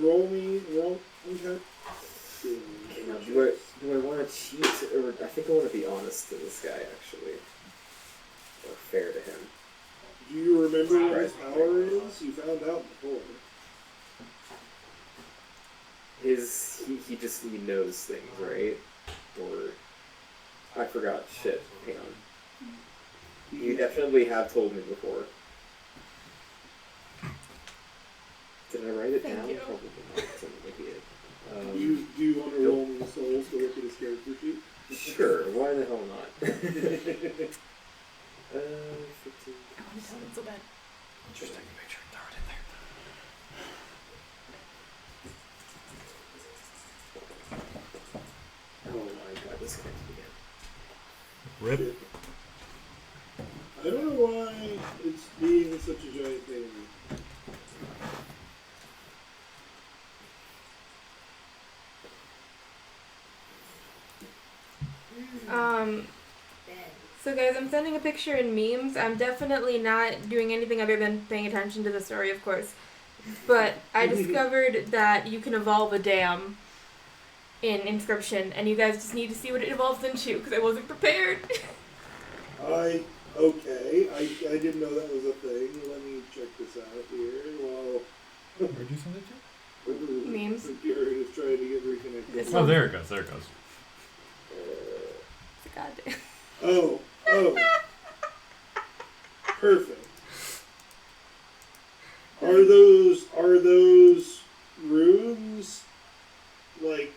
Roll okay. Now, do I want to cheat, or I think I want to be honest to this guy, actually. Or fair to him. Do you remember what his power is? You found out before. He knows things, right? Or I forgot shit. Hang on. You definitely have told me before. Did I write it Thank down? you. Probably not. It's an idiot. Do you want to roll me souls to look at his character sheet? Sure. Why the hell not? 15. I want to tell it so bad. Just take a picture and throw it in there. Oh my god, this can't begin. Rip. I don't know why it's being such a giant thing. Bad. So guys, I'm sending a picture in memes. I'm definitely not doing anything other than paying attention to the story, of course. But I discovered that you can evolve a dam. in Inscription, and you guys just need to see what it evolves into, because I wasn't prepared. Okay, I didn't know that was a thing. Let me check this out here. Well, Where'd you send it to? Memes. Computer is trying to get reconnected. This Oh, one. there it goes. There it goes. Goddamn. Oh, perfect. Are those runes like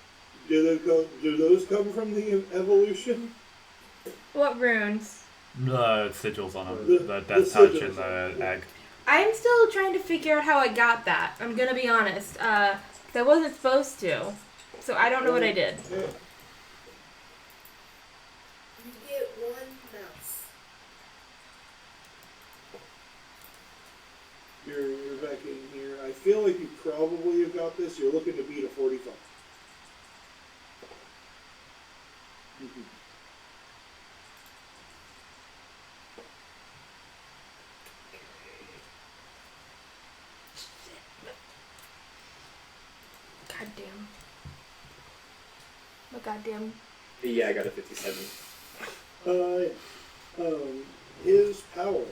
do those come from the evolution? What runes? The sigils on them. The The death touch and sigils. the egg. I'm still trying to figure out how I got that. I'm gonna be honest. 'Cause I wasn't supposed to. So I don't know what I did. Yeah. You get one mouse. You're back in here. I feel like you probably have got this. You're looking to beat a 45. Goddamn. Oh goddamn. Yeah, I got a 57. His power,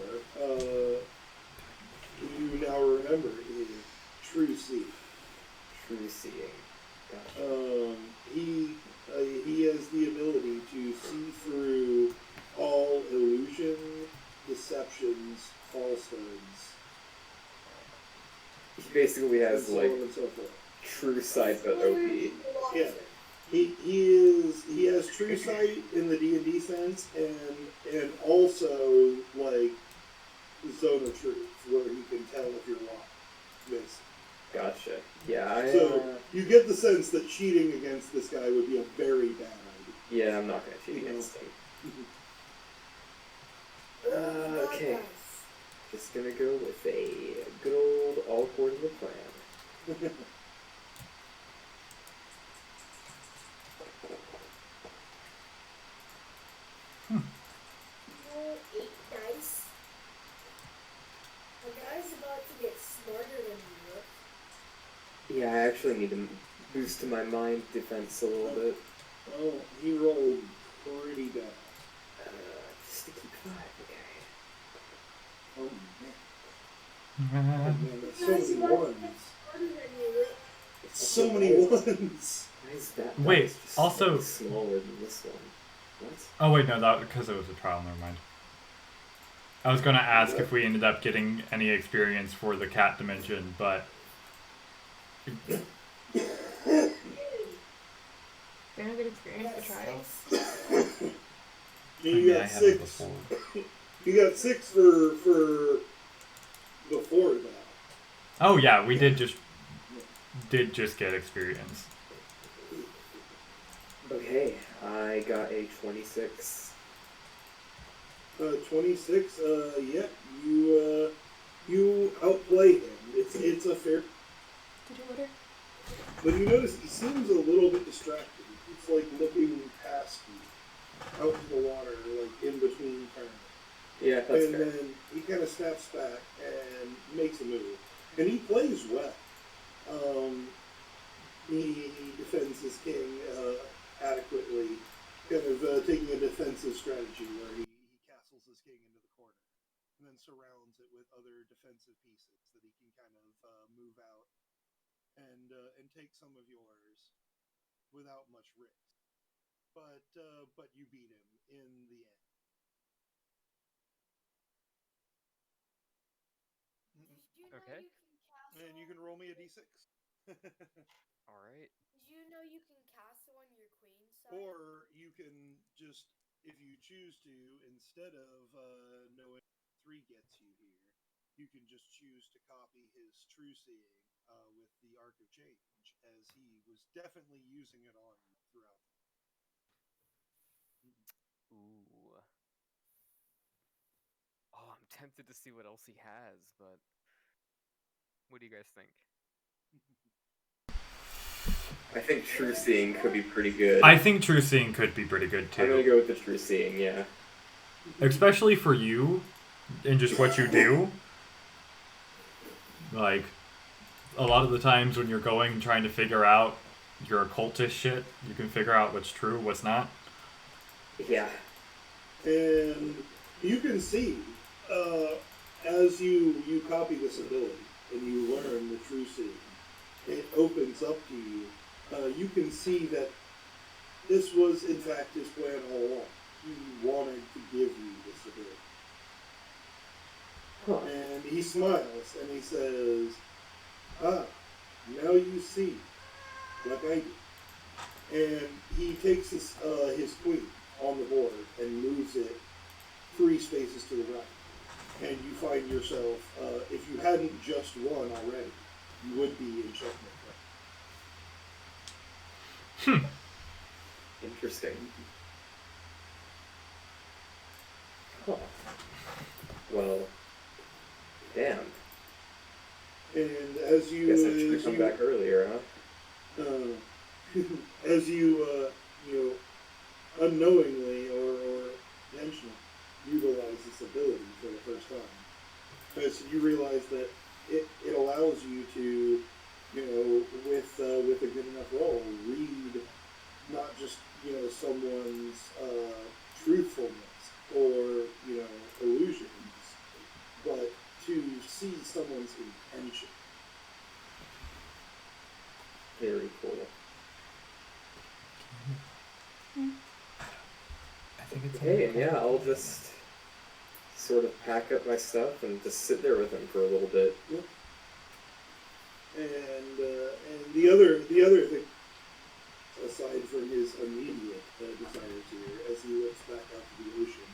you now remember, is true seeing. True seeing. Gotcha. He has the ability to see through all illusion, deceptions, falsehoods, He basically and has so like on and so forth. true sight but OP. Yeah. He has true sight in the D&D sense, and also like zone of truth, where he can tell if you're lying. Basically. Gotcha. Yeah, So you get the sense that cheating against this guy would be a very bad idea. yeah, I'm not gonna cheat against him. Okay. Just gonna go with a good old all according to plan. Roll 8 dice. The guy's about to get smarter than you look. Yeah, I actually need to boost my mind defense a little bit. Oh, he rolled pretty bad. Just to keep 5, okay. Oh man, that's so many ones. Smarter than you look. So many ones. Why is that Wait, dice just also- slightly smaller than this one? What? Oh wait, no, that because it was a trial. Never mind. I was gonna ask if we ended up getting any experience for the cat dimension, but They're not good experience for trials. You I got had it 6. before. You got 6 for before that. Oh yeah, we did just get experience. Okay, I got a 26. 26. Yeah, you outplay him. It's a fair. Did you order? But you notice he seems a little bit distracted. He's like looking past you, out to the water, like in between turns. Yeah, that's And fair. then he kind of snaps back and makes a move. And he plays well. He defends his king adequately, kind of taking a defensive strategy where he castles his king into the corner and then surrounds it with other defensive pieces that he can kind of move out and take some of yours without much risk. But you beat him in the end. Did you know Okay. you can castle? And you can roll me a d6. All right. Did you know you can castle on your queen side? Or you can just, if you choose to, instead of knowing 3 gets you here, you can just choose to copy his true seeing with the Arc of Change, as he was definitely using it on you throughout. Ooh. Oh, I'm tempted to see what else he has, but what do you guys think? I think true seeing could be pretty good. I think true seeing could be pretty good I'm gonna too, go with the true seeing, yeah. especially for you and just what you do. Like a lot of the times when you're going and trying to figure out your occultist shit. You can figure out what's true, what's not. Yeah. And you can see, as you copy this ability and you learn the true seeing, it opens up to you. You can see that this was, in fact, his plan all along. He wanted to give you this ability. Huh. And he smiles and he says, now you see, like I do. And he takes his queen on the board and moves it 3 spaces to the right. And you find yourself, if you hadn't just won already, you would be in checkmate. Interesting. Huh. Well, damn. And as you, Guess I should have come back earlier, huh? as you unknowingly or intentionally utilize this ability for the first time, because you realize that it allows you to, with a good enough roll, read not just someone's truthfulness or illusions, but to see someone's intention. Very cool. I think it's Okay, and yeah, I'll just sort of pack up my stuff and just sit there with him for a little bit. Yep. And the other thing, aside from his immediate desires here, as he looks back out to the ocean,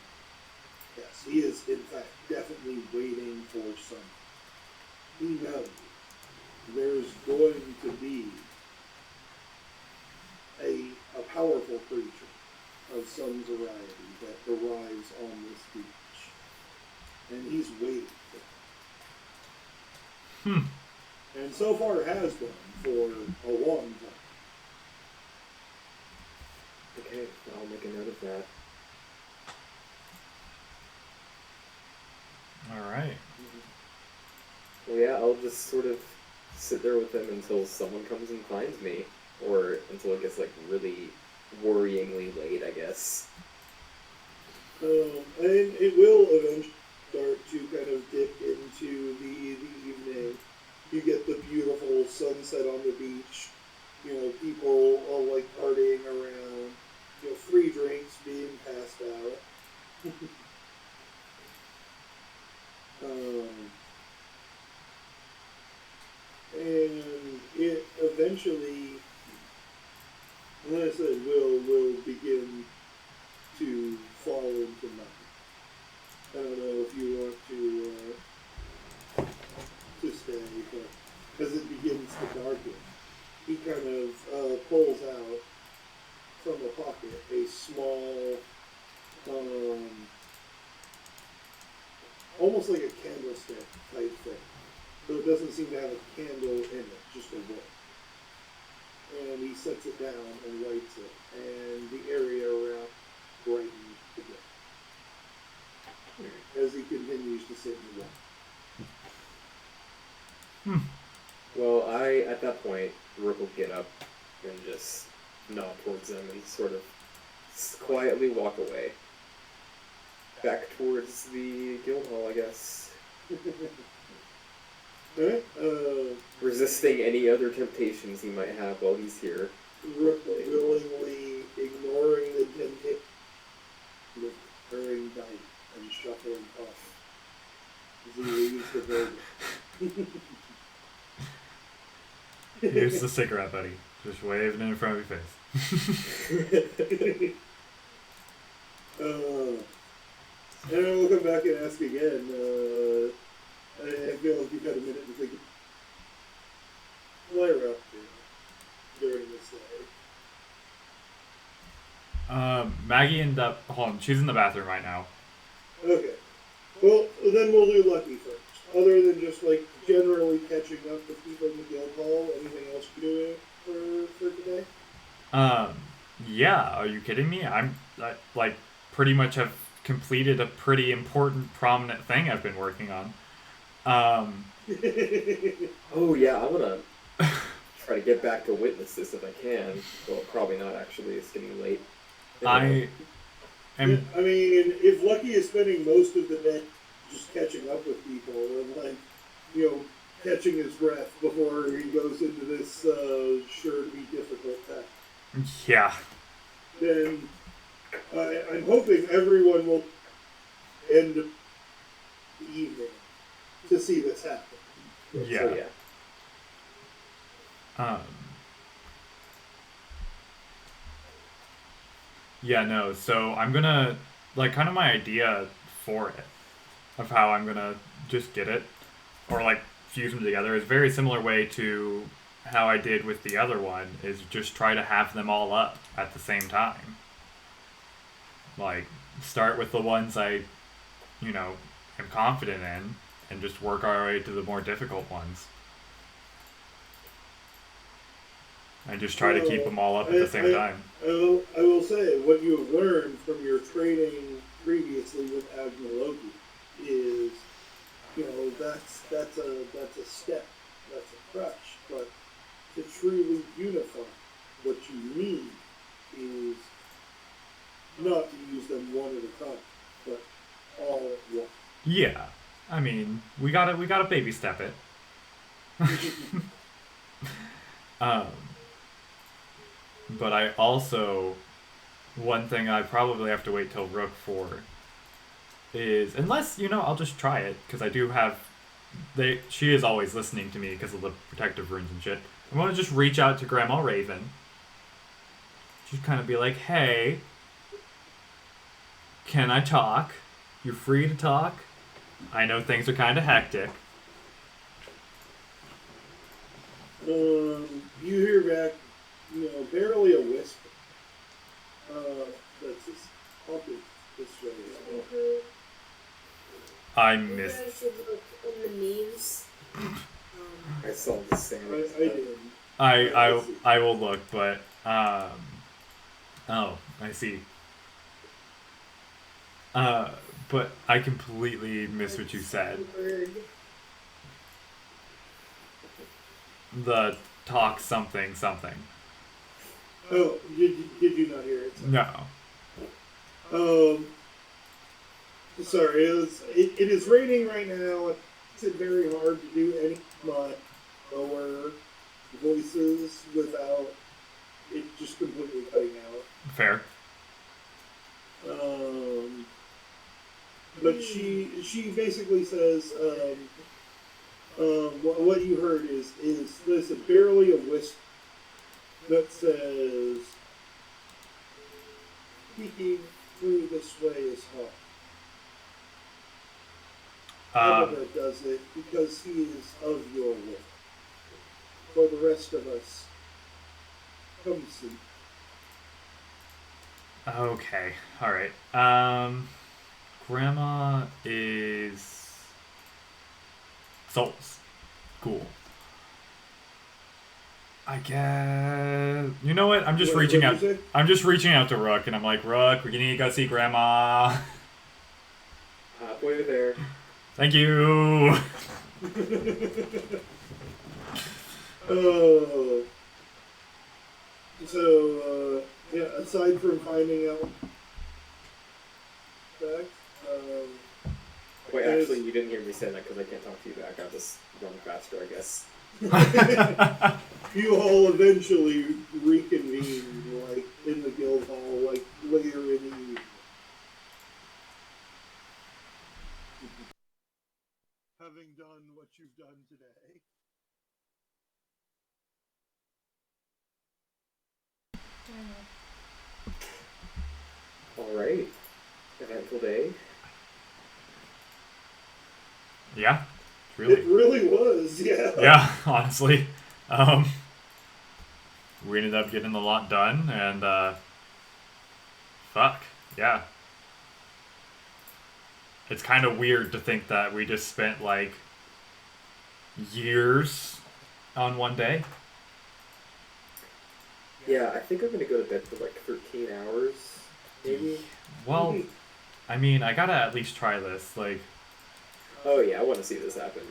yes, he is in fact definitely waiting for something. He knows there's going to be a powerful creature of some variety that arrives on this beach, and he's waiting for it. And so far has been for a long time. Okay, I'll make a note of that. Alright. Well, yeah, I'll just sort of sit there with him until someone comes and finds me, or until it gets, like, really worryingly late, I guess. And it will eventually start to kind of dip into the evening. You get the beautiful sunset on the beach. People all like partying around. Free drinks being passed out. And it eventually, like I said, will begin to fall into nothing. I don't know if you want to stay, but as it begins to darken, he kind of pulls out from a pocket a small, almost like a candlestick type thing. So it doesn't seem to have a candle in it, just a wick. And he sets it down and lights it, and the area around brightens again as he continues to sit and walk. Well, at that point, Rook will get up and just nod towards him and sort of quietly walk away. Back towards the guild hall, I guess. Alright, Resisting any other temptations he might have while he's here. Rook willingly ignoring the temptation with purring bite and shuffling off as he leaves the building. Here's the cigarette, buddy. Just waving it in front of your face. And I will come back and ask again. I feel like you've had a minute to think. Lyra up to during this day. Maggie ended up. Hold on, she's in the bathroom right now. Okay. Well, then we'll do Lucky first. Other than just like generally catching up with people in the guild hall, anything else you're doing for today? Yeah. Are you kidding me? I like pretty much have completed a pretty important, prominent thing I've been working on. Oh yeah, I'm gonna try to get back to witness this if I can. Well, probably not actually. It's getting late. I am. I mean, if Lucky is spending most of the day just catching up with people and, like, catching his breath before he goes into this sure to be difficult task, Yeah. then I'm hoping everyone will end the evening to see this happen. Yeah. So, yeah. Yeah, no, so I'm gonna, like, kind of my idea for it, of how I'm gonna just get it, or, like, fuse them together, is very similar way to how I did with the other one, is just try to have them all up at the same time. Like, start with the ones I, am confident in, and just work our way to the more difficult ones. And just try to keep them all up at the same time. I will say, what you have learned from your training previously with Admiral Loki is, that's a step, that's a crutch, but to truly unify, what you need is not to use them one at a time, but all at once. Yeah, I mean, we gotta baby step it. But I also, one thing I probably have to wait till Rook for is, unless, I'll just try it, because I do have, she is always listening to me because of the protective runes and shit. I want to just reach out to Grandma Raven. Just kind of be like, hey, can I talk? You're free to talk? I know things are kind of hectic. You hear back, barely a whisper. That's just talking this way as well. I Maybe missed. I should look on the memes. I saw the same. I did. I will look, but oh, I see. But I completely missed what you said. Bird. The talk something. Oh, did you not hear it? No. Sorry, it is raining right now. It's very hard to do any of my lower voices without it just completely cutting out. Fair. But she basically says, what you heard is there's barely a whisper that says, speaking through this way is hard. Abba does it because he is of your will. For the rest of us, come see. Okay. All right. Grandma is souls. Cool. I guess. You know what? I'm just reaching out. I'm just reaching out to Rook, and I'm like, Rook, we need to go see Grandma. Halfway there. Thank you. Yeah, aside from finding out back, Wait, actually, you didn't hear me say that because I can't talk to you back. I'll just run faster, I guess. you all eventually reconvene, like, in the guild hall, like, later in the evening. Having done what you've done today. Alright. Eventful day. Yeah. Really. It really was, yeah. Yeah, honestly. We ended up getting a lot done, and, fuck, yeah. It's kind of weird to think that we just spent, like, years on one day. Yeah, I think I'm gonna go to bed for like 13 hours, maybe. Well, I mean, I gotta at least try this, like... Oh yeah, I want to see this happen.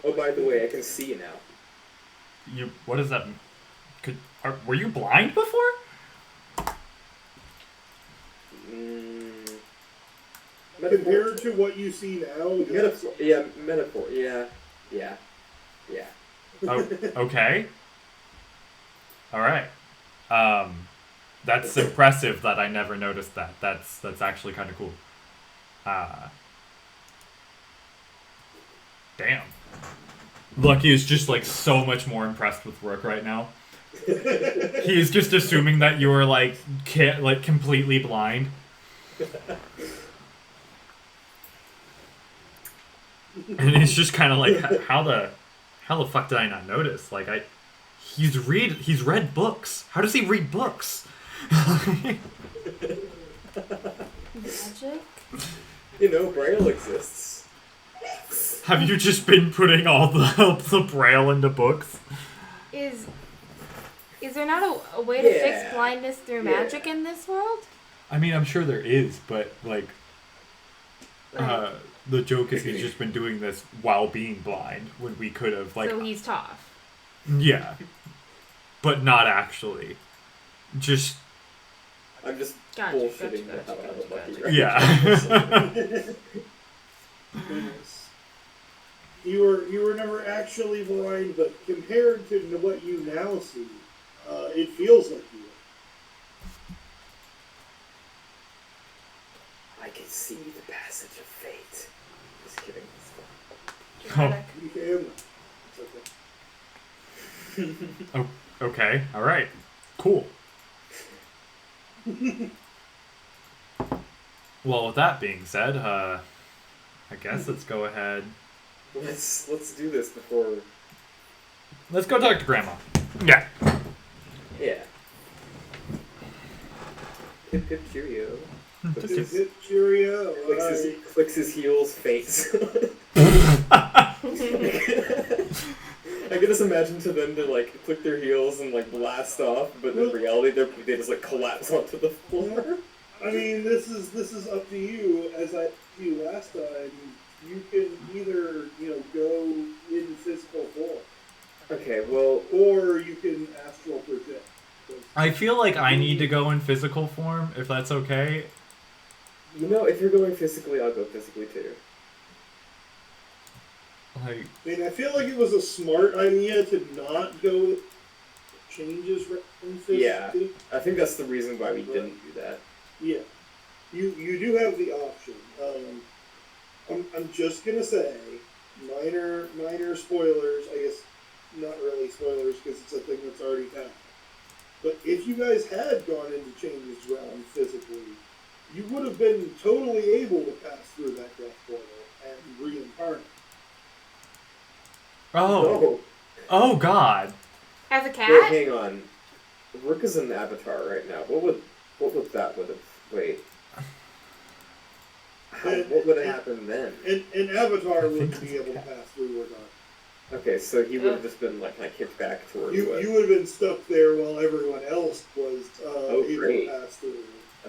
Oh, by the way, I can see you now. What does that? Were you blind before? Compared to what you see now, Metaphor. Yeah, metaphor. Yeah. Oh, okay. All right. That's impressive that I never noticed that. That's actually kind of cool. Damn. Lucky is just like so much more impressed with Rook right now. He's just assuming that you're like completely blind. And he's just kind of like, how the fuck did I not notice? Like he's read books. How does he read books? Magic? Braille exists. Have you just been putting all the Braille into books? Is there not a way to fix blindness through magic in this world? I mean, I'm sure there is, but like, the joke is he's just been doing this while being blind when we could have like. So he's tough. Yeah, but not actually. Just. I'm just Gotcha, bullshitting the hell out of Lucky right Yeah. Goodness. You were never actually blind, but compared to what you now see, it feels like you are. I can see the passage of fate. Just kidding. Dramatic. You can. It's okay. Oh, okay. All right. Cool. Well, with that being said, I guess let's go ahead. Let's do this before. Let's go talk to Grandma. Yeah. Yeah. Hip hip cheerio. Hip hip cheerio. Clicks his heels, faints. I can just imagine to them to like click their heels and like blast off, but in reality they just like collapse onto the floor. I mean, this is up to you. As I told you last time, you can either go in physical form. Okay, well, or you can astral project. I feel like I need to go in physical form, if that's okay. If you're going physically, I'll go physically too. Like, I mean, I feel like it was a smart idea to not go with changes in physically. Yeah, I think that's the reason why we didn't do that. Yeah, you do have the option. I'm just gonna say minor spoilers. I guess not really spoilers because it's a thing that's already happened. But if you guys had gone into Changes Realm physically, you would have been totally able to pass through that death portal and reincarnate. oh. Oh, God. As a cat? Wait, hang on. Rook is an avatar right now. What would that would have? Wait. What would have happened then? An avatar wouldn't be able to pass through regardless. Okay, so he would have just been like kind of kicked back towards You would have been stuck there while everyone else was able great. to pass through.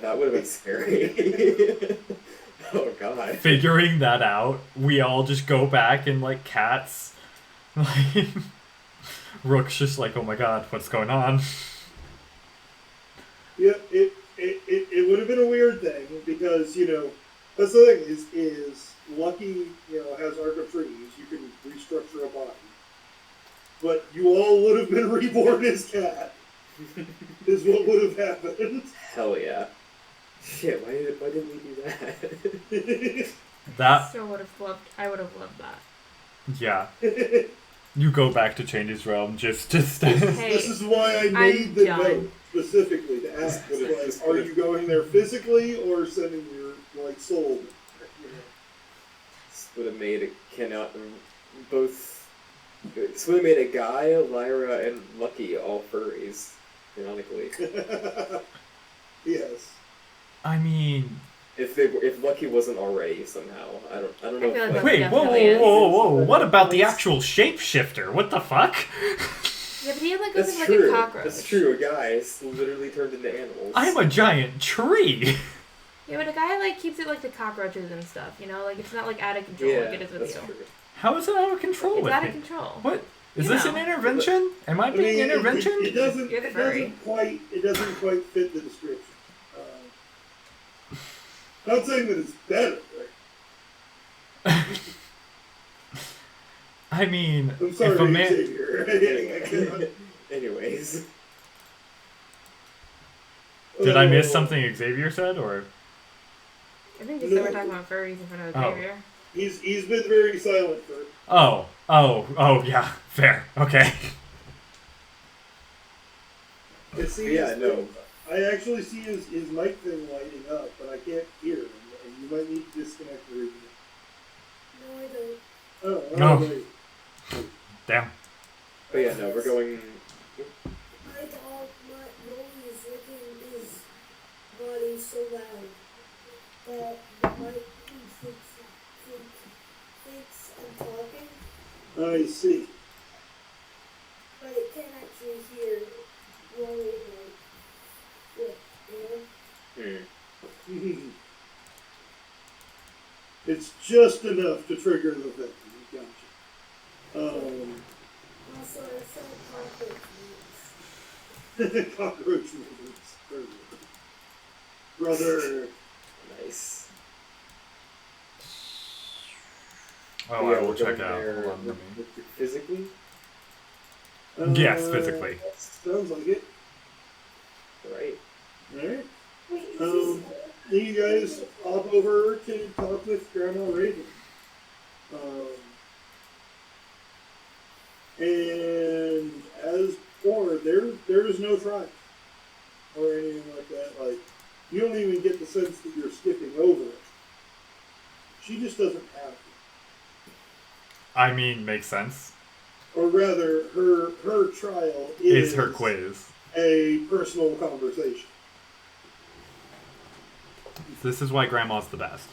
That would have been scary. Oh god. Figuring that out, we all just go back and like cats. Like, Rook's just like, oh my god, what's going on? Yeah, it would have been a weird thing because that's the thing is Lucky has Arc of Trees. You can restructure a body, but you all would have been reborn as cat. Is what would have happened. Hell yeah. Shit, why didn't we do that? That, I would have loved that. yeah. You go back to Changes Realm just to stay. Hey, This is why I made the done. note specifically to ask. Like, are you going there physically or sending your soul? This would have made This would have made a Guy, Lyra, and Lucky all furries. Ironically, Yes. I mean, if Lucky wasn't already somehow, I don't know. I feel like wait, whoa, definitely is. whoa! What about the actual shapeshifter? What the fuck? Yeah, but he goes That's in like true. a cockroach. That's true. A guy is literally turned into animals. I'm a giant tree. Yeah, but a guy keeps it like the cockroaches and stuff, Like it's not like out of control like it is with that's you. true. How is it out of control It's with out me? of control. What? Is You this know. an intervention? Am I being intervention? It doesn't. You're the It furry. doesn't quite fit the description. Not saying that it's better. Right? I mean, I'm if sorry, a man. Xavier. Anyways. Did I miss something Xavier said, or? I think just that we're talking about furries in front of Oh. Xavier. He's been very silent for. Oh, yeah, fair. Okay. It seems. Yeah, no. I actually see his mic thing lighting up, but I can't hear him. And you might need to disconnect the radio. No, I don't. Oh, No. right. Damn. But yeah, no, we're going. My dog, Rolly is licking his body so loud that the mic thinks I'm talking, I see. but it can't actually hear Rolly like what, you know? It's just enough to trigger the thing. Gotcha. Also, I said cockroach meats. Cockroach movements. Brother. Nice. Oh, But yeah, I will we're check going out. there Hold on, let me- physically? Yes, physically. Sounds like it. Right. Alright. Wait, is Then you guys hop over to talk with Grandma Raven. And as for there's no tribe or anything like that. Like, you don't even get the sense that you're skipping over it. She just doesn't have it. I mean, makes sense. Or rather, her trial Is her quiz. a personal conversation. This is why Grandma's the best.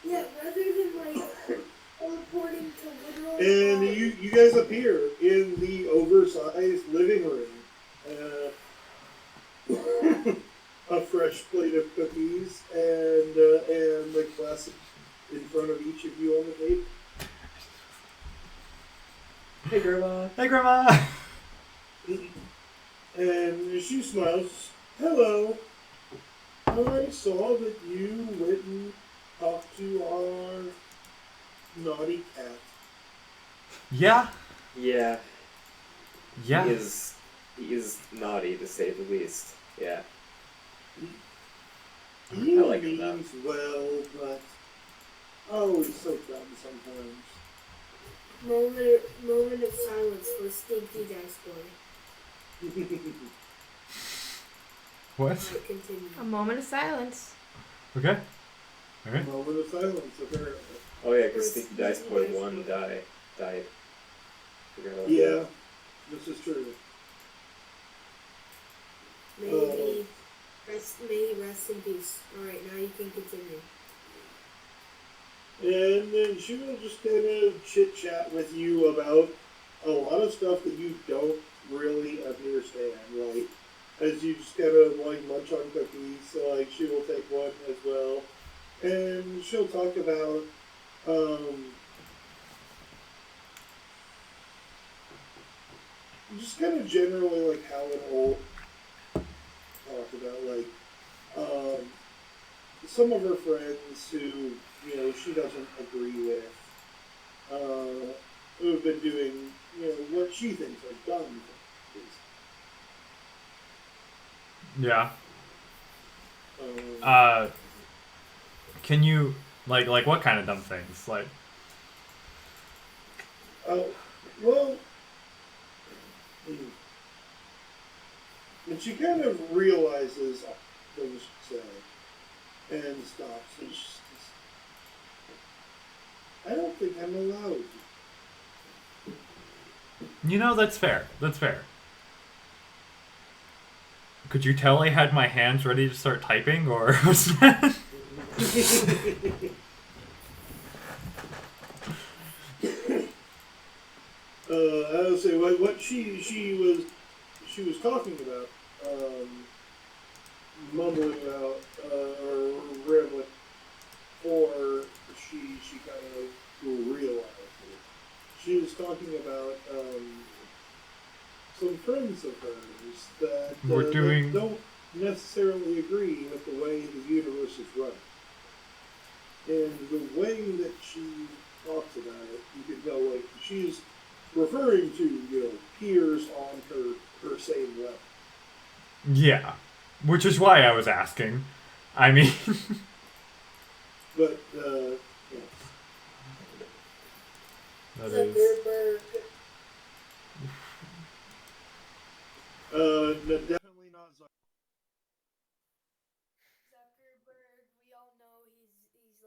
Yeah, rather than like teleporting to literal. And you guys appear in the oversized living room. A fresh plate of cookies and a glass in front of each of you on the table. Hey, Grandma. Hey, Grandma! And she smiles. Hello. I saw that you went and talked to our naughty cat. Yeah? Yeah. Yeah. He is naughty, to say the least. Yeah. He I like him now. means well, but oh, he's so dumb sometimes. Moment of silence for Stinky Dice Boy. What? Might continue. A moment of silence. Okay. Alright. Moment of silence, apparently. Oh yeah, because Stinky Dice Boy 1 died. Forgot about Yeah, that. this is true. Maybe rest in peace. Alright, now you can continue. And then she will just kind of chit chat with you about a lot of stuff that you don't really understand. Like, as you just kind of like munch on cookies, so like she will take one as well, and she'll talk about just kind of generally like how it all talked about like some of her friends who she doesn't agree with, who have been doing what she thinks are dumb things. Yeah. Um, Can you, like what kind of dumb things? Like, well, and she kind of realizes things she said and stops. And she says, I don't think I'm allowed. that's fair. That's fair. Could you tell I had my hands ready to start typing, or was that? I would say what she was talking about, mumbling about or rambling for she kind of realized it. She was talking about some friends of hers that, We're doing- that don't necessarily agree with the way the universe is run. And the way that she talks about it, you could go like she's referring to peers on her same level. Yeah. Which is why I was asking. I mean, But yes. that is. Zuckerberg. Definitely not Zuckerberg. Zuckerberg, we all know he's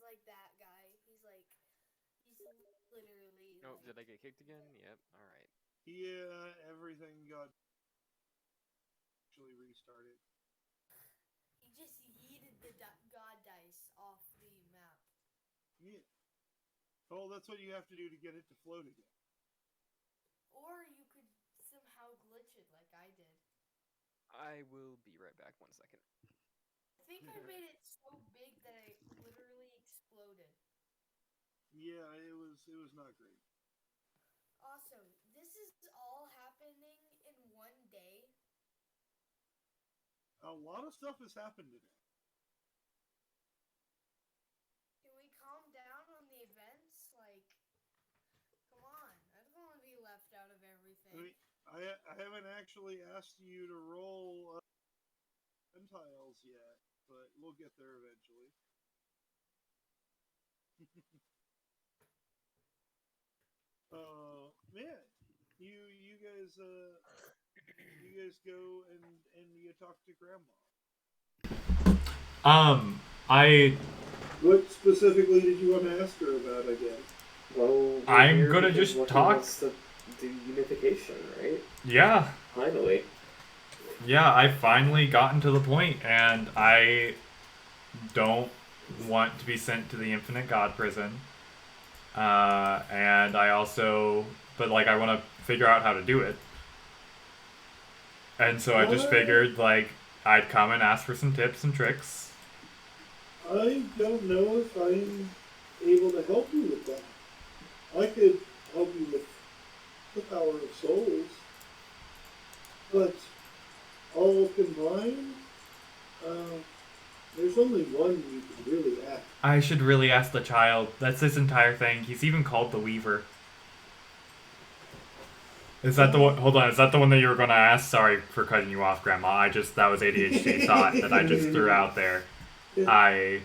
like that guy. He's literally. Oh, like, did I get kicked again? Yep. All right. Yeah, everything got actually restarted. He just yeeted the god dice off the map. Yeah. Well, that's what you have to do to get it to float again. Or you could somehow glitch it like I did. I will be right back. 1 second. I think I made it so big that I literally exploded. Yeah, it was not great. Also, this is all happening in one day. A lot of stuff has happened today. Can we calm down on the events? Like, come on. I don't want to be left out of everything. I mean, I haven't actually asked you to roll tiles yet, but we'll get there eventually. Man, you guys go and you talk to Grandma. I What specifically did you want to ask her about again? Well, we're I'm here gonna because just Lucky talk. wants to do unification, right? yeah. Finally. Yeah, I finally gotten to the point, and I don't want to be sent to the Infinite God Prison. And I also, but like, I want to figure out how to do it. And so I just figured, like, I'd come and ask for some tips and tricks. I don't know if I'm able to help you with that. I could help you with the power of souls, but all combined, there's only one you can really ask. I should really ask the child. That's his entire thing. He's even called the Weaver. Is that the one? Hold on. Is that the one that you were going to ask? Sorry for cutting you off, Grandma. That was ADHD thought that I just threw out there. And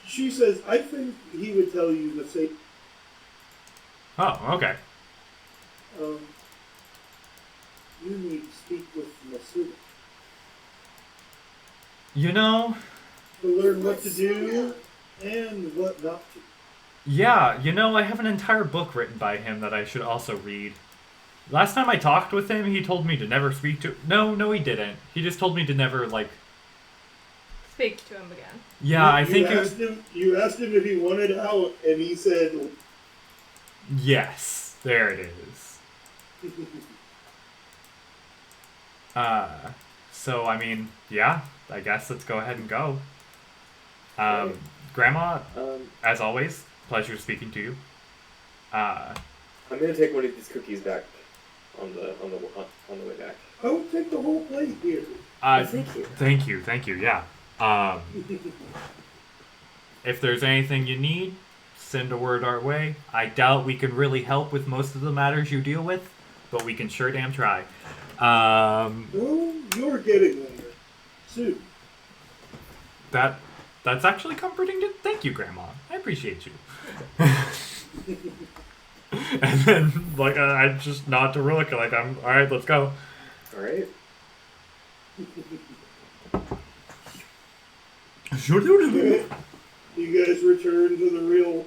she says, I think he would tell you the same. Oh, okay. You need to speak with Masuda You know, to learn what to do and what not to. yeah, I have an entire book written by him that I should also read. Last time I talked with him, he told me to never speak to... No, he didn't. He just told me to never, like... Speak to him again. Yeah, I think You asked him if he wanted out, and he said... Yes, there it is. So, I mean, yeah, I guess let's go ahead and go. Right. Grandma, as always, pleasure speaking to you. I'm gonna take one of these cookies back on the way back. I will take the whole plate here. Thank you. Thank you, yeah. If there's anything you need, send a word our way. I doubt we can really help with most of the matters you deal with, but we can sure damn try. Well, you're getting there. Soon. That's actually comforting to... Thank you, Grandma. I appreciate you. And then, like, I just nod to Rillica, like, alright, let's go. Alright. You guys return to the real...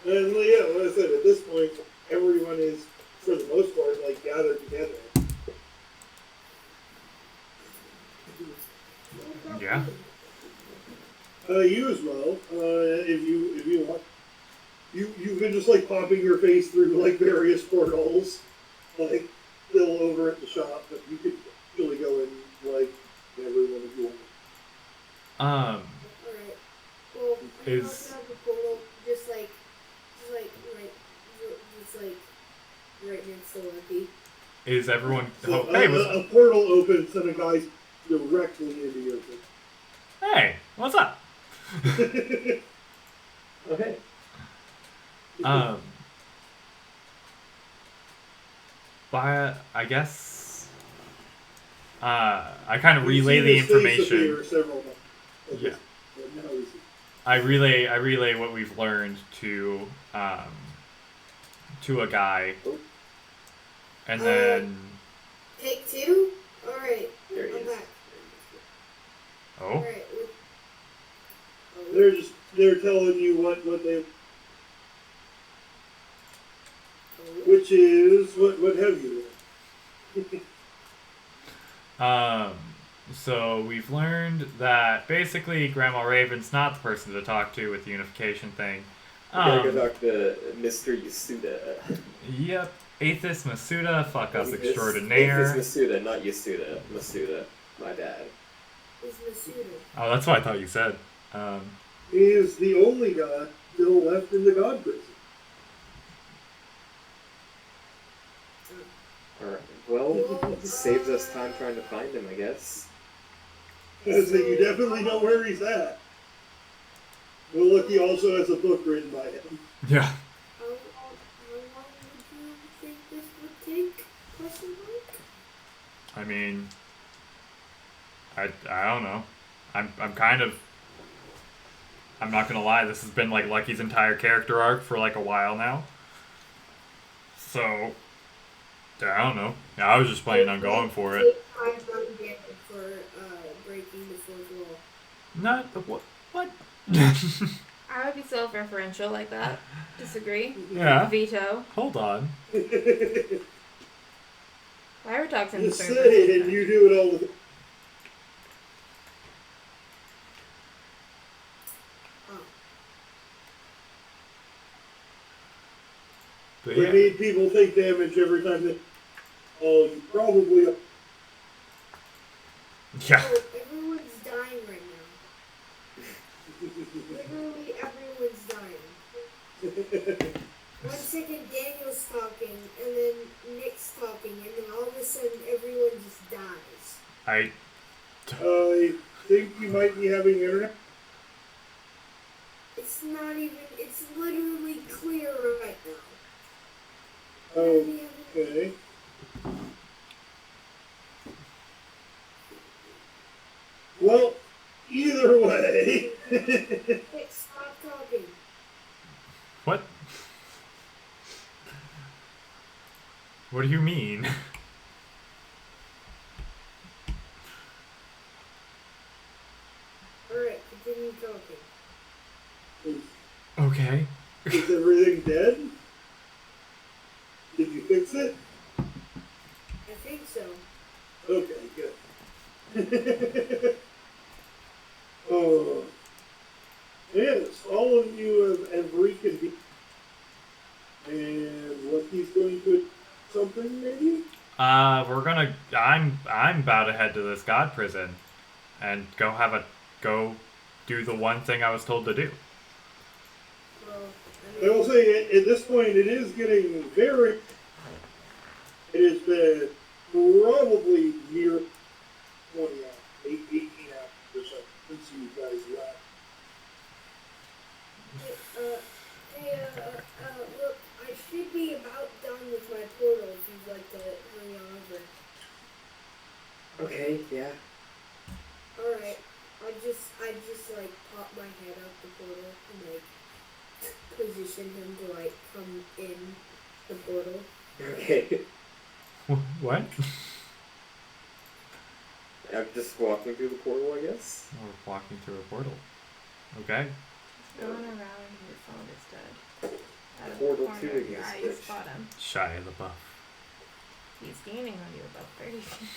and yeah, like I said, at this point, everyone is, for the most part, like, gathered together. Yeah. You as well. If you want, you've been just like popping your face through like various portals, like still over at the shop, but you could really go in like Everyone is one. Um, Alright. Well, I Is- knocked out the portal just like right next to Lucky. is everyone? So Hey, what's a portal opens and a guy's directly into your face. hey, what's up? Okay. But I guess I kind of You've relay seen the his face information. appear several times. Yeah. But now he's- I relay what we've learned to a guy, and then Take two? Alright. There he I'm is. back. oh, Alright. They're telling you what they, which is what have you done? so we've learned that basically Grandma Raven's not the person to talk to with the unification thing. We gotta go talk to Mr. Yasuda. Yep, Aethys Masuda, fuck us It's extraordinaire. Masuda, not Yasuda. Masuda, my dad. It's Masuda. Oh, that's what I thought you said. He is the only guy still left in the God prison. Alright, well, it saves us time trying to find him, I guess. So you definitely know where he's at. Well, look, he also has a book written by him. Yeah. How long would you think this would take? Question mark? I mean, I don't know. I'm kind of. I'm not gonna lie. This has been like Lucky's entire character arc for like a while now. So, I don't know. I was just planning on going for it. Take 5 damage for breaking the fourth wall. Not what? What? I would be self-referential like that. Disagree. Yeah. Veto. Hold on. Why are we talking in the Just third saying, person? you do it all the time. But We yeah. need people take damage every time they. Oh, you probably. Yeah. Oh, everyone's dying right now. Literally everyone's dying. 1 second Daniel's talking, and then Nick's talking, and then all of a sudden everyone just dies. I think you might be having internet. It's not even, it's literally clear right now. Okay. Well, either way. Nick, stop talking. what? What do you mean? Alright, continue talking. Okay. Is everything dead? Did you fix it? I think so. Okay, good. Oh. Yes, all of you have reconvened. And what he's going to something maybe? We're gonna. I'm about to head to this god prison, and go do the one thing I was told to do. Well, I will say at this point it is getting very. It has been probably near 20 hours, 18 hours or so since you guys left. Look, I should be about done with my portal if you'd like to hurry on over. Okay, yeah. Alright, I just like pop my head out the portal and like position him to like come in the portal. Okay. What? I'm just walking through the portal, I guess. We're walking through a portal. Okay. Going around and your phone is dead. Out of Portal the corner to of your eye, you exist. spot him. Shia LaBeouf. He's gaining on you about 30 feet.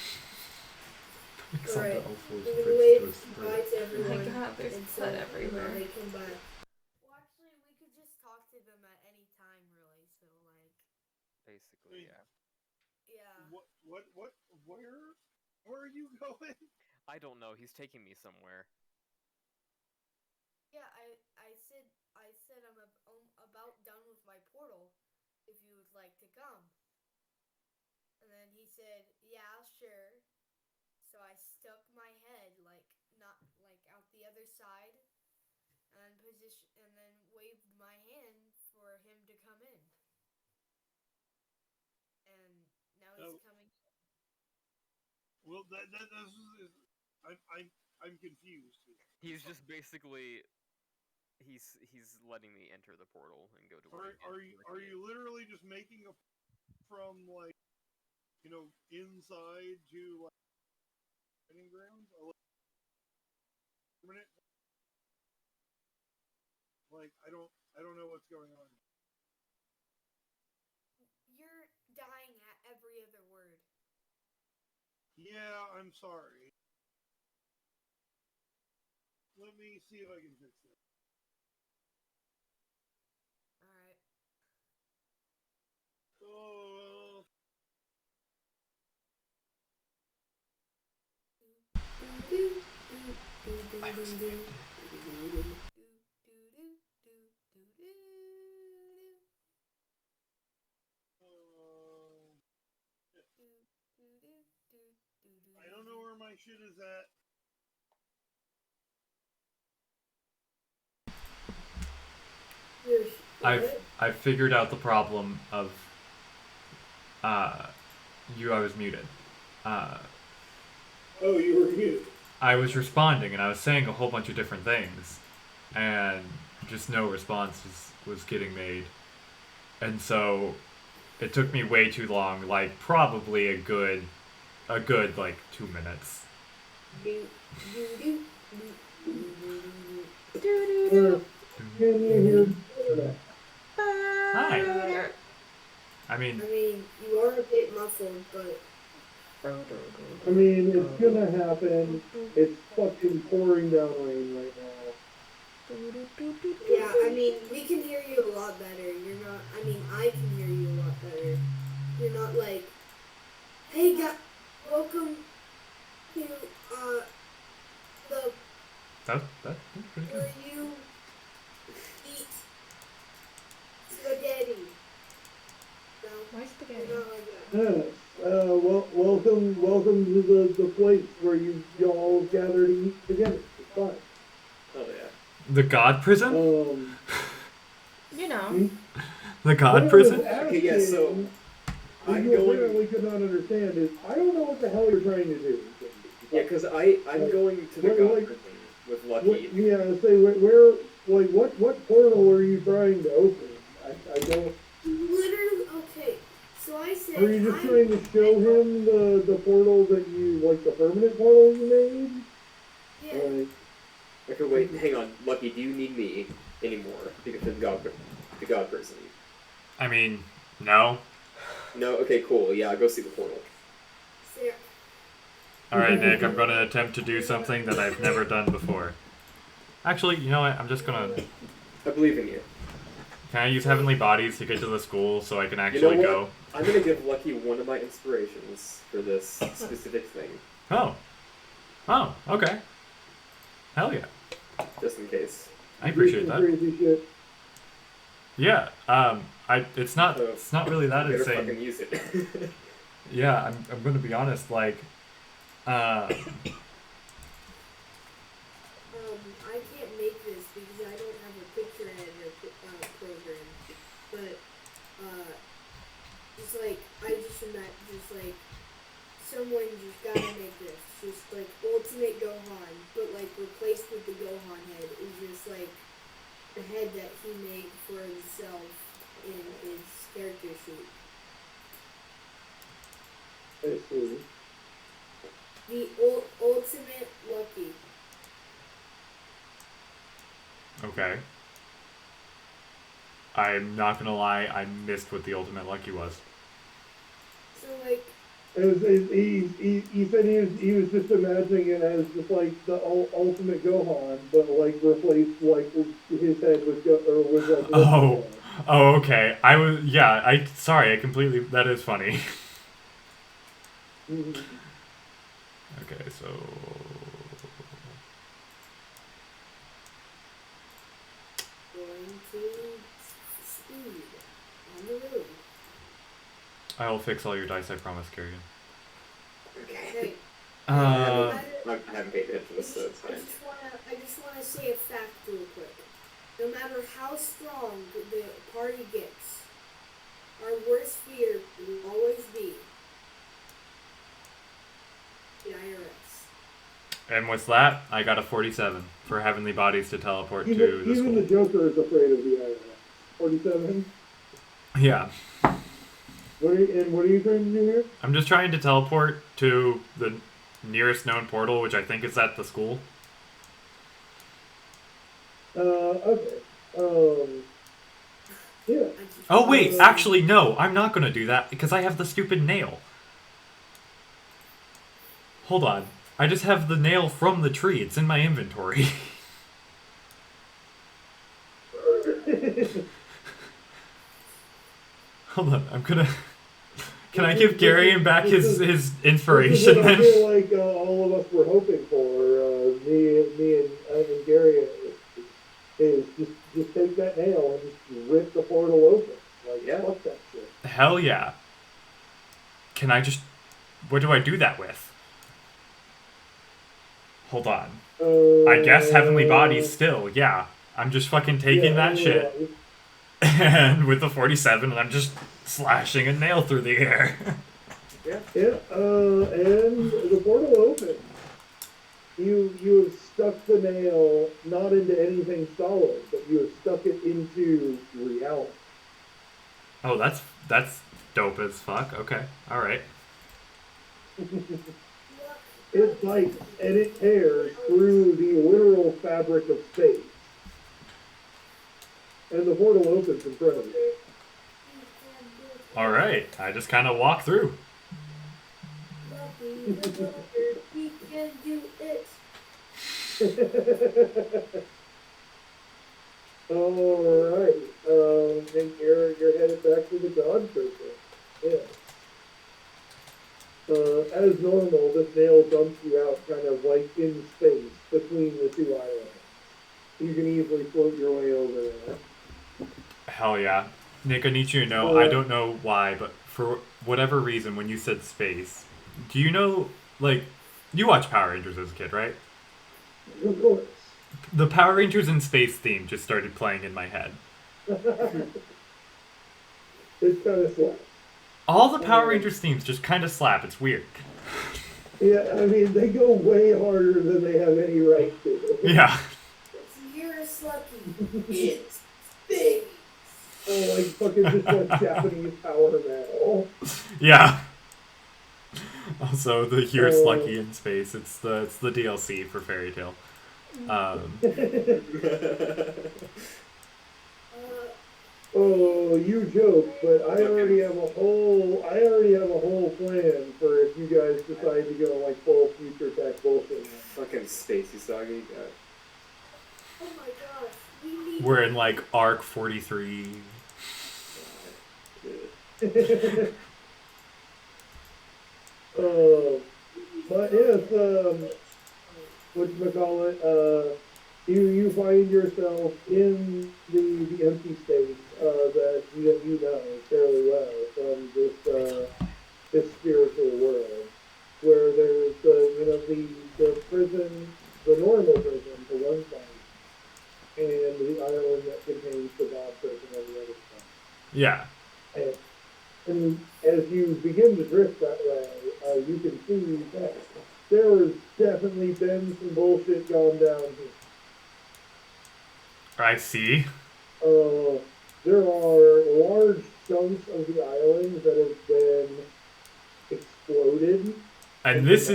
Alright, Something else was I'm gonna bridge wave to his bye throat. to everyone. Oh my god, there's until, blood everywhere. They come back. Well, actually, we could just talk to them at any time, really. So, like, Basically, yeah. yeah. Where are you going? I don't know. He's taking me somewhere. Yeah, I said I'm about done with my portal. If you would like to come. And then he said, "Yeah, sure." So I stuck my head not out the other side, and then waved my hand for him to come in. And now he's coming. Well, I'm confused. He's just basically he's letting me enter the portal and go to where Are you literally just making a from inside to training grounds? Or, permanent? I don't know what's going on. You're dying at every other word. Yeah, I'm sorry. Let me see if I can fix this. Alright. Oh. I don't know where my shit is at. I've figured out the problem of you. I was muted. Oh, you were muted. I was responding and I was saying a whole bunch of different things, and just no response was getting made, and so it took me way too long. Like probably a good 2 minutes. Hi. I mean, you are a bit muffled, but. I mean, it's gonna happen. It's fucking pouring down rain right now. Yeah, I mean, we can hear you a lot better. You're not. I mean, I can hear you a lot better. You're not like, "Hey, welcome to the that's pretty good. where you eat spaghetti." No, Why spaghetti? you're not like that. Yes. Welcome to the place where you all gather to eat together. It's fine. Oh yeah. The God prison? You know. The God prison? Okay, yeah, so what you apparently could not understand is I don't know what the hell you're trying to do. Yeah, because I'm going to the God prison with Lucky. What portal are you trying to open? I don't. Literally, okay. So I said. Are you just trying to show him the portal that you the permanent portal you made? Yeah. Okay, wait, hang on, Lucky. Do you need me anymore because of the God person? I mean, no. No. Okay, cool. Yeah, I'll go see the portal. Sarah. All right, Nick. I'm gonna attempt to do something that I've never done before. Actually, you know what? I'm just gonna. I believe in you. Can I use heavenly bodies to get to the school so I can actually go? I'm gonna give Lucky one of my inspirations for this specific thing. Oh. Oh. Okay. Hell yeah. Just in case. I appreciate that. Yeah. It's not really that Better insane. fucking use it. Yeah. I'm gonna be honest. Like. I can't make this because I don't have a picture editor program. But it's like I just imagine someone just gotta make this. Just Ultimate Gohan, but replaced with the Gohan head is just the head that he made for himself in his character sheet. I see. The Ultimate Lucky. Okay. I'm not gonna lie. I missed what the ultimate lucky was. So he said he was just imagining it as just the ultimate Gohan, but replaced his head with Oh, okay. Sorry. I completely. That is funny. Okay, so I will fix all your dice, I promise, Kerrigan. Okay. Uh, I haven't paid attention to this, so it's I fine. just wanna say a fact real quick. No matter how strong the party gets, our worst fear will always be the IRS. and with that, I got a 47 for Heavenly Bodies to teleport to the Even the school. Joker is afraid of the IRS. 47. Yeah. What are you trying to do here? I'm just trying to teleport to the nearest known portal, which I think is at the school. Okay. Yeah. Oh wait, actually no, I'm not gonna do that because I have the stupid nail. Hold on. I just have the nail from the tree. It's in my inventory. Hold on, I'm gonna... Can I give Garion back his inspiration This is what I then? feel like all of us were hoping for. Me and Gary is just take that nail and just rip the portal open. Like, Yeah. fuck that shit. Hell yeah. Can I just... What do I do that with? Hold on. I guess Heavenly Bodies still, yeah. I'm just fucking taking that shit. Bodies. And with the 47, and I'm just slashing a nail through the air. Yeah, and the portal opened. You have stuck the nail not into anything solid, but you have stuck it into reality. Oh, that's dope as fuck. Okay, alright. It bites and it tears through the literal fabric of space. And the portal opens in front of you. Alright, I just kind of walk through. We can do it. Alright. And you're headed back to the God person. Yeah. As normal, this nail dumps you out kind of like in space between the two islands. You can easily float your way over there. Hell yeah. Nick, I need you to know, I don't know why, but for whatever reason, when you said space, do you know, like, you watched Power Rangers as a kid, right? Of course. The Power Rangers in space theme just started playing in my head. It's kind of slack. All the Power Rangers themes just kind of slap. It's weird. Yeah, I mean, they go way harder than they have any right to. Yeah. You're lucky. It's big. Oh, like fucking just like Japanese power metal. Yeah. Also, the Here's Lucky in Space. It's the DLC for Fairy Tail. Oh, you joke, but I already have a whole plan for if you guys decide to go like full future tech bullshit. Fucking Spacey Soggy. Oh my gosh. We need We're in like Arc 43. But yes, whatchamacallit, you find yourself in the empty space that you know fairly well from this spiritual world, where there's the prison, the normal prison to one side, and the island that contains the God prison on the other side. Yeah. And as you begin to drift that way, you can see that there has definitely been some bullshit gone down here. I see. There are large chunks of the island that have been exploded. And this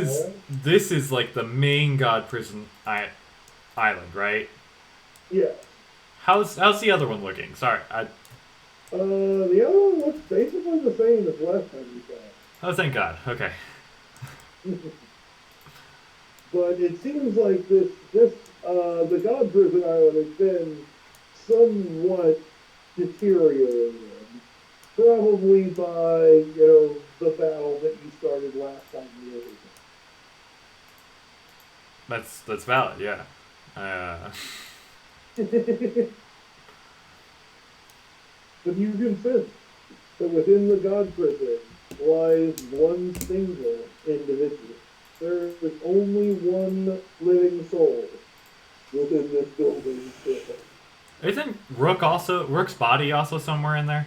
is like the main God prison island, right? Yeah. How's the other one looking? Sorry. The other one looks basically the same as last time you saw it. Oh, thank God. Okay. But it seems like the God Prison Island has been somewhat deteriorated. Probably by, the battle that you started last time you were here. That's valid, yeah. But you can sense that within the God prison lies one single individual. There is only one living soul within this building still. Isn't Rook's body also somewhere in there?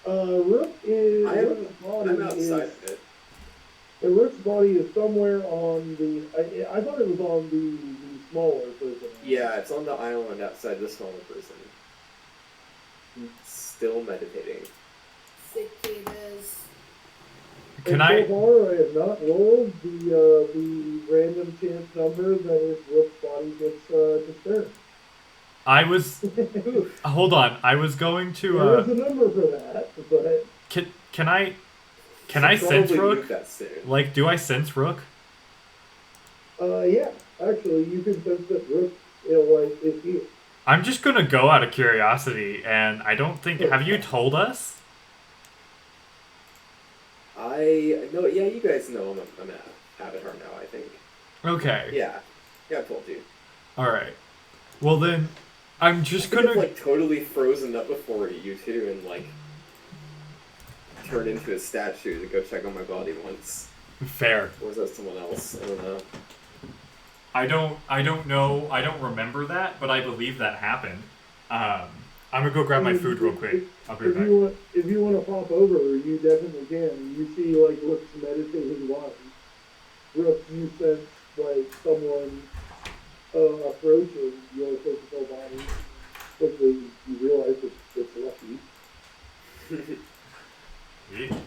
Rook's I'm body outside is of it. Rook's body is somewhere on the. I thought it was on the smaller prison. Yeah, it's on the island outside the smaller prison. Still meditating. Cicadas. Can and I? So far, I have not rolled the random chance number that is Rook's body gets disturbed. I was. Hold on. I was going to. There is a number for that, but Can I? Can I sense Probably Rook? move that soon. Like, do I sense Rook? yeah, actually, you can sense that Rook, is here. I'm just gonna go out of curiosity, and I don't think. Have you told us? I know. Yeah, you guys know I'm an avatar now. I think. Okay. Yeah, I told you. All right. Well then, I'm just I could have, gonna. like, totally frozen up before you two and, like, turned into a statue to go check on my body once. Fair. Or was that someone else? I don't know. I don't know. I don't remember that, but I believe that happened. I'm gonna go grab my food real quick. I'll be right back. If you want to pop over, you definitely can. You see, like, Rook's meditating body. Rook, you sense, like, someone approaching your physical body. Quickly, you realize it's lucky. Yeah.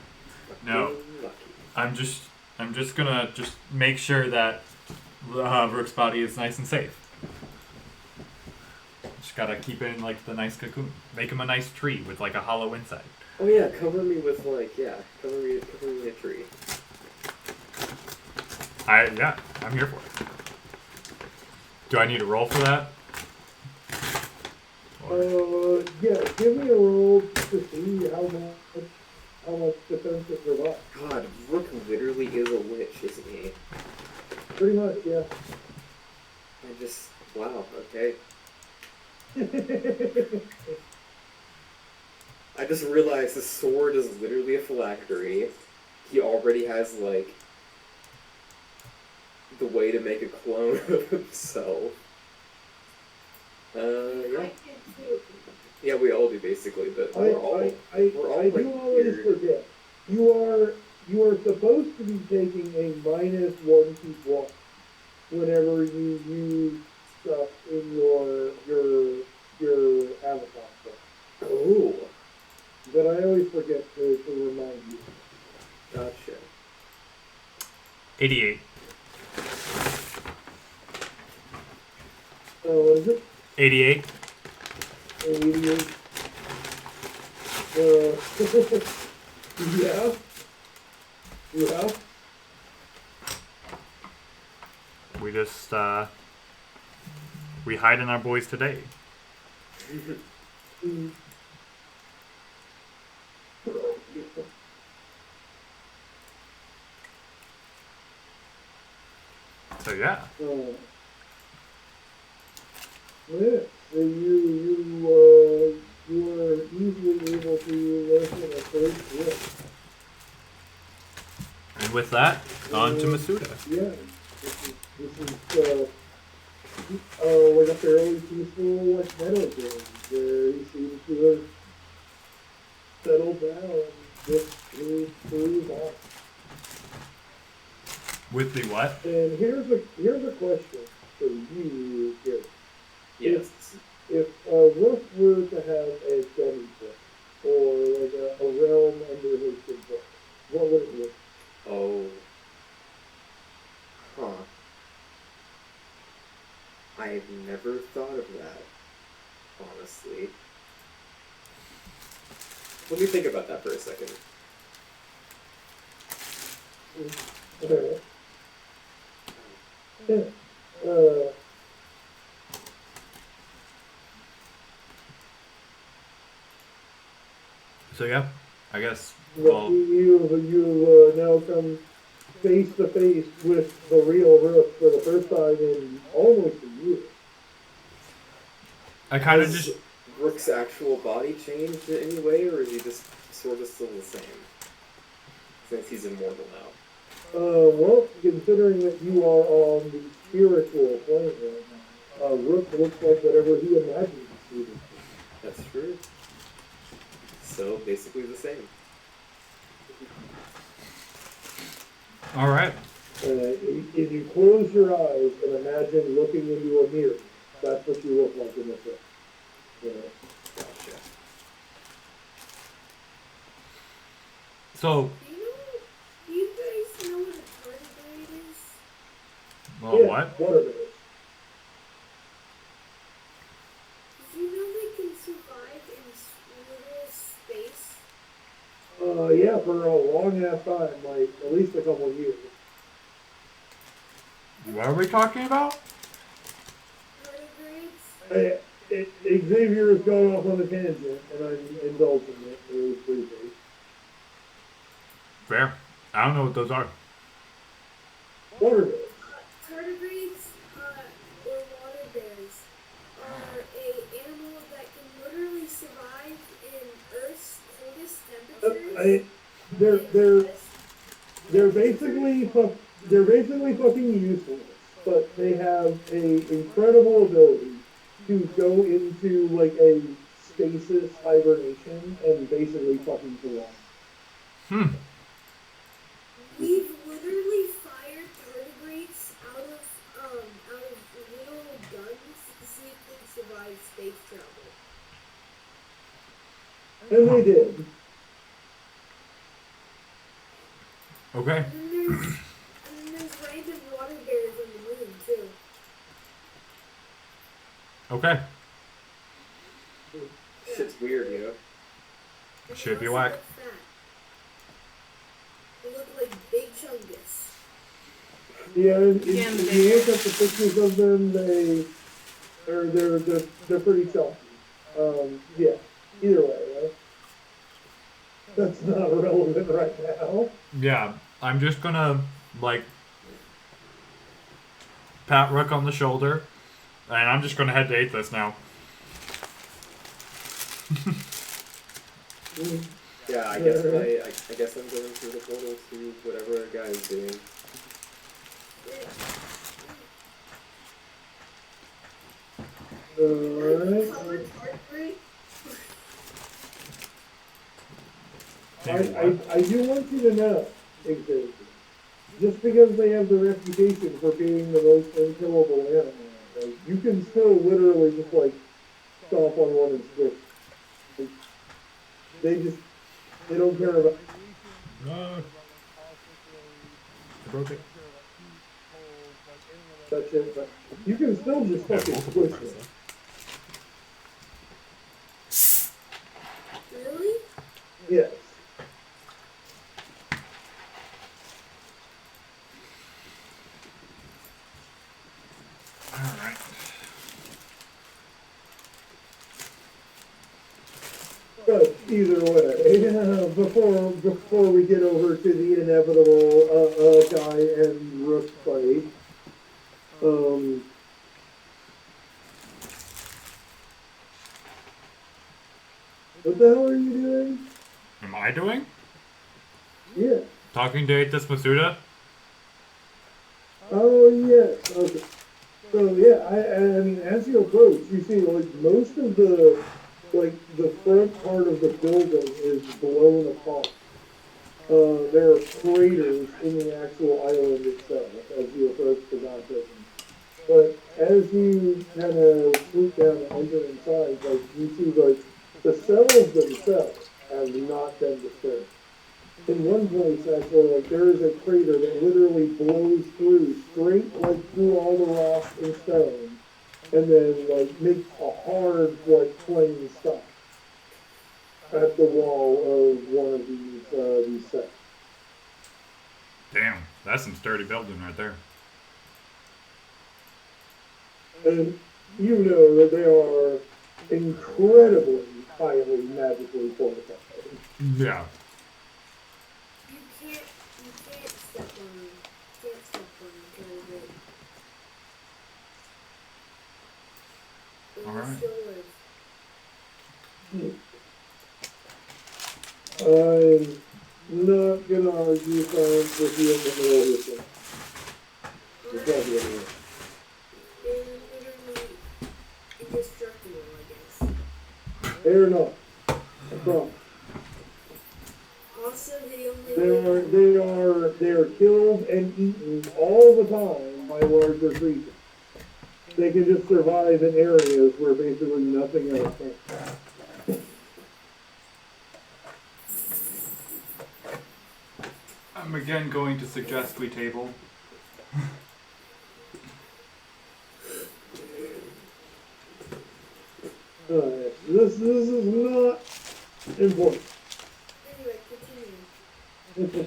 No, Lucky. I'm just gonna make sure that Rook's body is nice and safe. Just gotta keep it in, like, the nice cocoon. Make him a nice tree with, like, a hollow inside. Oh yeah, cover me with, like, cover me in a tree. I'm here for it. Do I need to roll for that? Yeah, give me a roll to see how much defense it provides. God, Rook literally is a witch, isn't he? Pretty much, yeah. Wow, okay. I just realized his sword is literally a phylactery. He already has, like, the way to make a clone of himself. Yeah. Yeah, we all do, basically, but I we're all, do always forget. You are supposed to be taking a -1 to 1 whenever you use stuff in your avatar stuff. Oh, But I always forget to remind you. gotcha. 88. Oh, is it 88. 88? Yeah. Yeah. We just we hide in our boys today. Mm. So yeah. Yeah, so you were easily able to listen a first grip. And with that, on to Masuda. Yeah, this is like a fairly peaceful, like, meadow game where he seems to have settled down and just cruise on. With the what? And here's a question for you, Gary. Yes. If Rook were to have a demi-plane, or like a realm under his control, what would it be? Oh. Huh. I've never thought of that, honestly. Let me think about that for a second. So yeah, I guess. But Well, you've now come face to face with the real Rook for the first time in almost a year. I kind of Has just. Rook's actual body changed in any way, or is he just sort of still the same? Since he's immortal now. Well, considering that you are on the spiritual plane right now, Rook looks like whatever he imagines he would be. That's true. So, basically the same. All right. If you close your eyes and imagine looking into a mirror, that's what you look like in the film. You know? Gotcha. So, Do you guys know what a tardigrade is? well, what? What are those? Did you know they can survive in literal space? Yeah, for a long ass time, like at least a couple of years. What are we talking about? Tardigrades? Xavier has gone off on a tangent, and I'm indulging it. It was briefly. Fair. I don't know what those are. What are those? Tardigrades, or water bears, are a animal that can literally survive in Earth's coldest temperatures. They're basically fucking useless, but they have a incredible ability to go into like a stasis hibernation and basically fucking survive. We've literally fired tardigrades out of literal guns to see if they survive space travel. And they did. Okay. And then there's random water bears on the moon too. Okay. Shit's weird, you know? And Should they be also whack. look fat. They look like big chungus. Yeah, if you look at the pictures of them, they're pretty chunky. Yeah. Either way, right? That's not relevant right now. Yeah, I'm just gonna, like, pat Rook on the shoulder, and I'm just gonna head to eat this now. Yeah, I guess I'm going through the portal to whatever our guy is doing. Alright. Colored tardigrade. I do want you to know, Xavier, just because they have the reputation for being the most unkillable animal, like, you can still literally just like stomp on one and squish. Like, they don't care about. I broke it. That's it, but you can still just Yeah, fucking multiple squish times, it. Really? Yes. Alright. But either way, before we get over to the inevitable Guy and Rook fight, what the hell are you doing? Am I doing? Yeah. Talking to Atis Masuda? Oh yes. Okay. So yeah, I mean, as you approach, you see like most of the front part of the building is blown apart. There are craters in the actual island itself as you approach the baptism. But as you kind of swoop down and enter inside, like you see like the cells themselves have not been disturbed. In one place, actually, like there is a crater that literally blows through, straight like through all the rocks and stone, and then like makes a hard like plain stop at the wall of one of these sets. Damn, that's some sturdy building right there. And you know that they are incredibly highly magically fortified. Yeah. You can't step on them. Can't step on them. They will Alright. still live. I'm not gonna argue science with you in the middle of this thing. It's not the other way. They're literally indestructible, I guess. They're not. I promise. Also, they They are killed and eaten all the time by larger creatures. They can just survive in areas where basically nothing else can. I'm again going to suggest we table. This is not important. Anyway, continue.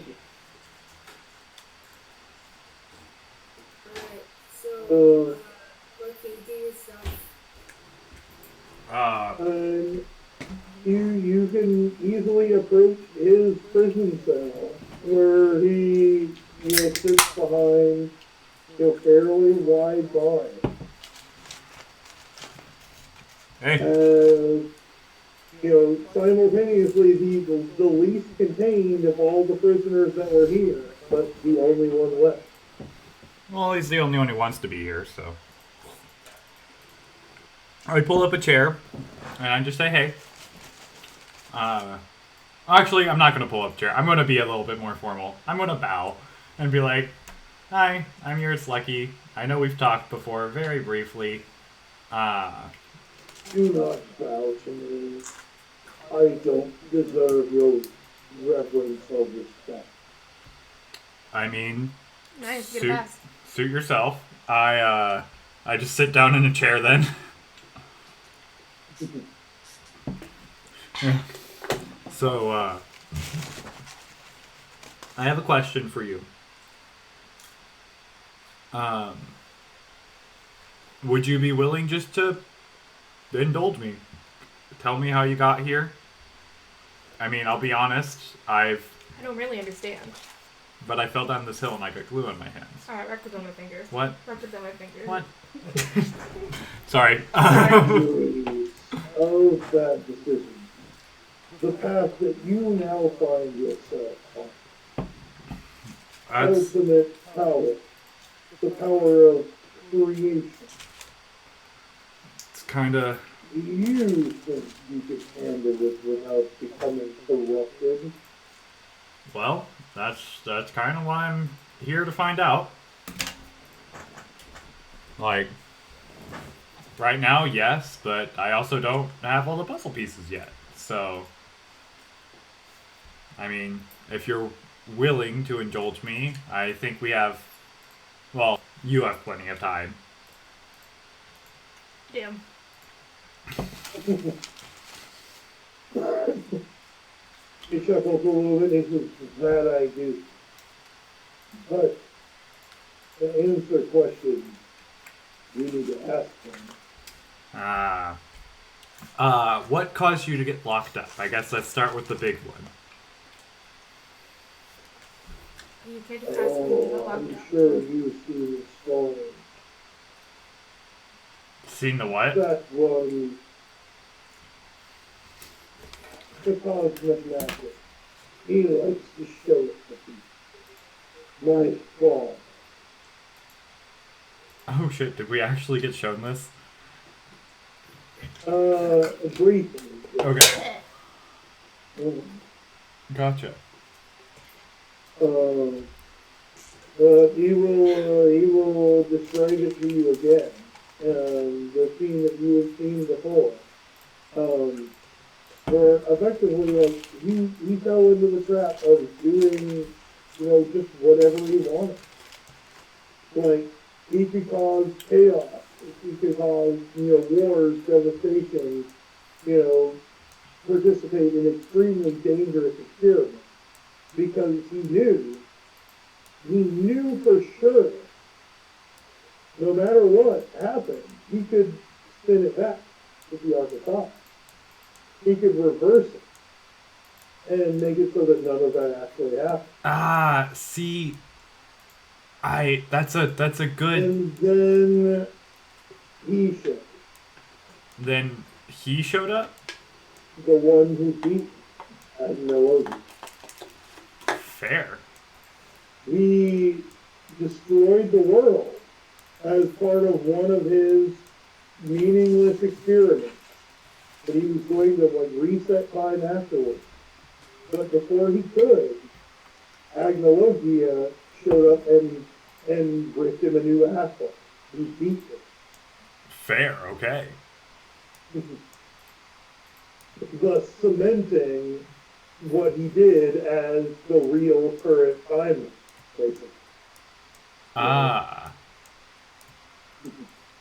Alright, so, okay, do yourself. You can easily approach his prison cell where he sits behind a fairly wide bar. Hey. Simultaneously the least contained of all the prisoners that were here, but the only one left. Well, he's the only one who wants to be here, so. I pull up a chair, and I just say, hey. Actually, I'm not going to pull up a chair. I'm going to be a little bit more formal. I'm going to bow and be like, hi, I'm yours, Lucky. I know we've talked before, very briefly. Do not bow to me. I don't deserve your reverence or respect. I mean, Nice, get a pass. suit yourself. I just sit down in a chair then. Yeah. So, I have a question for you. Would you be willing just to indulge me? Tell me how you got here. I mean, I'll be honest, I don't really understand. but I fell down this hill and I got glue on my hands. Alright, records on my fingers. What? Records on my fingers. What? Sorry. Of that decision. The path that you now find yourself on. That's Ultimate power. The power of creation. it's kind of. You think you could handle it without becoming corrupted? Well, that's kind of why I'm here to find out. Like, right now, yes, but I also don't have all the puzzle pieces yet. So, I mean, if you're willing to indulge me, I think we have. Well, you have plenty of time. Damn. He chuckles a little bit and he says, that I do. But to answer questions, you need to ask them. What caused you to get locked up? I guess let's start with the big one. You can't just ask me to get Oh, locked I'm up. sure you've seen the story. Seen the what? That one, the cosmic magic. He likes to show it to people. My fault. Oh shit, did we actually get shown this? Briefly. Okay, Mm. gotcha. He will describe it to you again. The scene that you have seen before. Where effectively, like, he fell into the trap of doing, just whatever he wanted. Like, he could cause chaos. He could cause, wars, devastation, participate in extremely dangerous experiments. Because he knew for sure, no matter what happened, he could spin it back with the arc of thought. He could reverse it and make it so that none of that actually happened. See, that's a good. And then he showed. Then he showed up? the one who beat Agnologi. Fair. He destroyed the world as part of one of his meaningless experiments. But he was going to like reset time afterwards. But before he could, Agnologia showed up and ripped him a new asshole. He beat Fair, okay. him. Thus cementing what he did as the real current timeline, basically. Ah.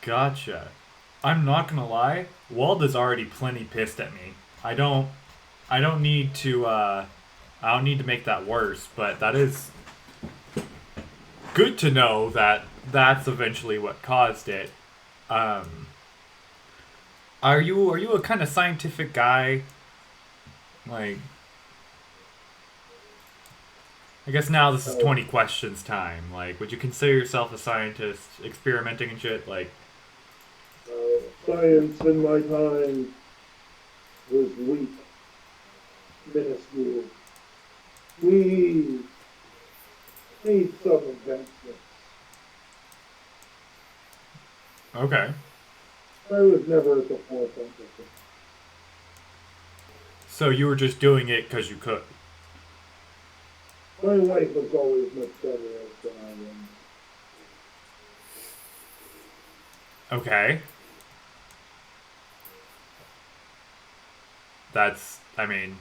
Gotcha. I'm not gonna lie, Walda's already plenty pissed at me. I don't need to I don't need to make that worse, but that is good to know that that's eventually what caused it. Um are you a kind of scientific guy? Like, I guess now this is 20 questions time. Like, would you consider yourself a scientist experimenting and shit? Like, Science in my time was weak, minuscule. We made some advancements. okay. I was never at the forefront of it. So you were just doing it because you could. My wife was always much better at it than I am. Okay. That's, I mean,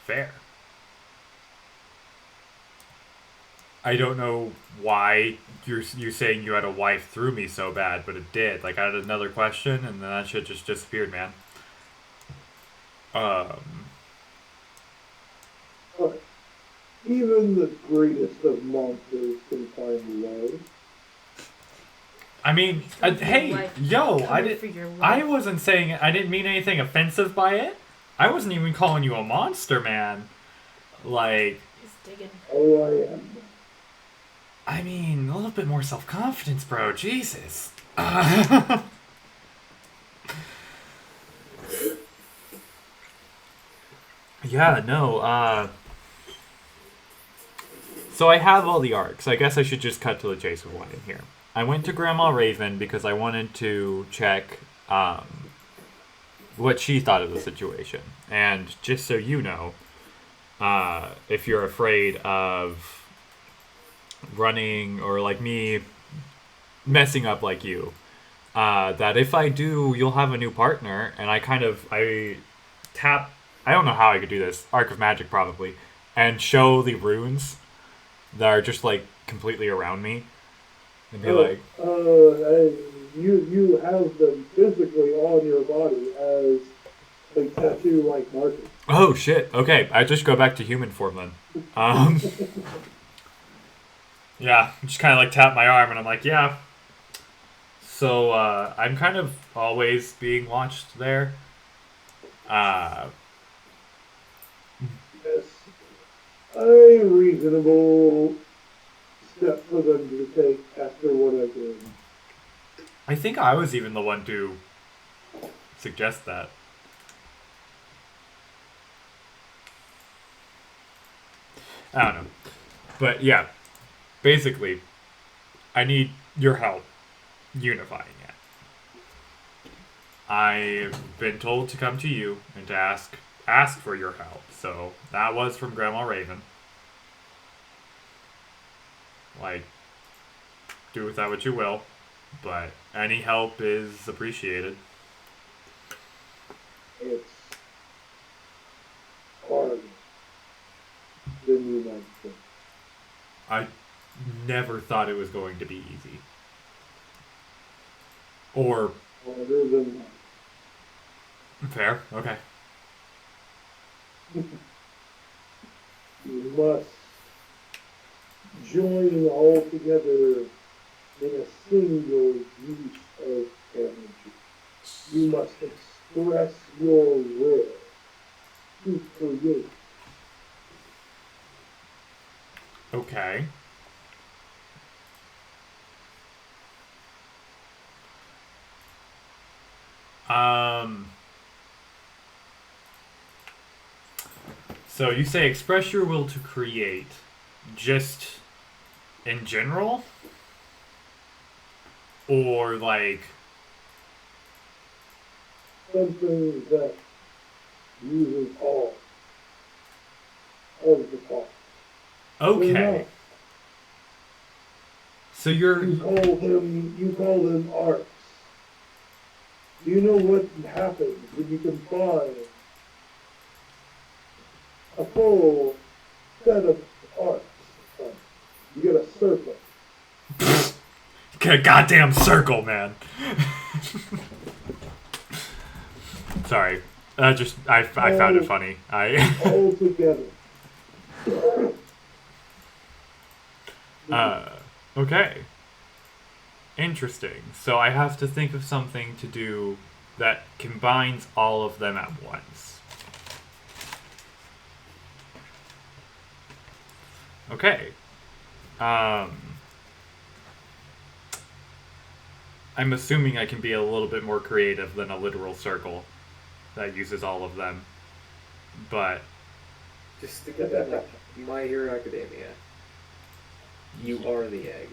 fair. I don't know why you're saying you had a wife threw me so bad, but it did. Like, I had another question, and then that shit just disappeared, man. But even the greatest of monsters can find a way. I mean, Come for your hey, life. yo, Coming for your I life. wasn't saying, I didn't mean anything offensive by it. I wasn't even calling you a monster, man. Like, He's digging. Oh, I am. I mean, a little bit more self-confidence, bro. Jesus. Yeah, no, so I have all the arcs. I guess I should just cut to the chase with one in here. I went to Grandma Raven because I wanted to check what she thought of the situation. And just so you know, if you're afraid of running or like me messing up like you, that if I do, you'll have a new partner. And I tap, I don't know how I could do this, Arc of Magic probably, and show the runes that are just like completely around me. And be like, You have them physically on your body as a tattoo-like markers. oh shit, okay, I just go back to human form then. Yeah, just kind of like tap my arm and I'm like, yeah. So, I'm kind of always being watched there. Yes, a reasonable step for them to take after what I did. I think I was even the one to suggest that. I don't know. But yeah, basically, I need your help unifying it. I've been told to come to you and to ask for your help. So that was from Grandma Raven. Like, do with that what you will, but any help is appreciated. It's harder than you might think. I never thought it was going to be easy. Or Harder than fair, okay. you must join all together in a single use of energy. You must express your will to create. Okay. So you say express your will to create, just in general, or like Something that uses all of the parts. okay. So you're You call them arts. Do you know what happens when you combine a full set of arts? You get a circle. goddamn circle, man. Sorry. I found it funny. All together. Okay. Interesting. So I have to think of something to do that combines all of them at once. Okay. I'm assuming I can be a little bit more creative than a literal circle that uses all of them. But Just think of it like My Hero Academia. You are the egg.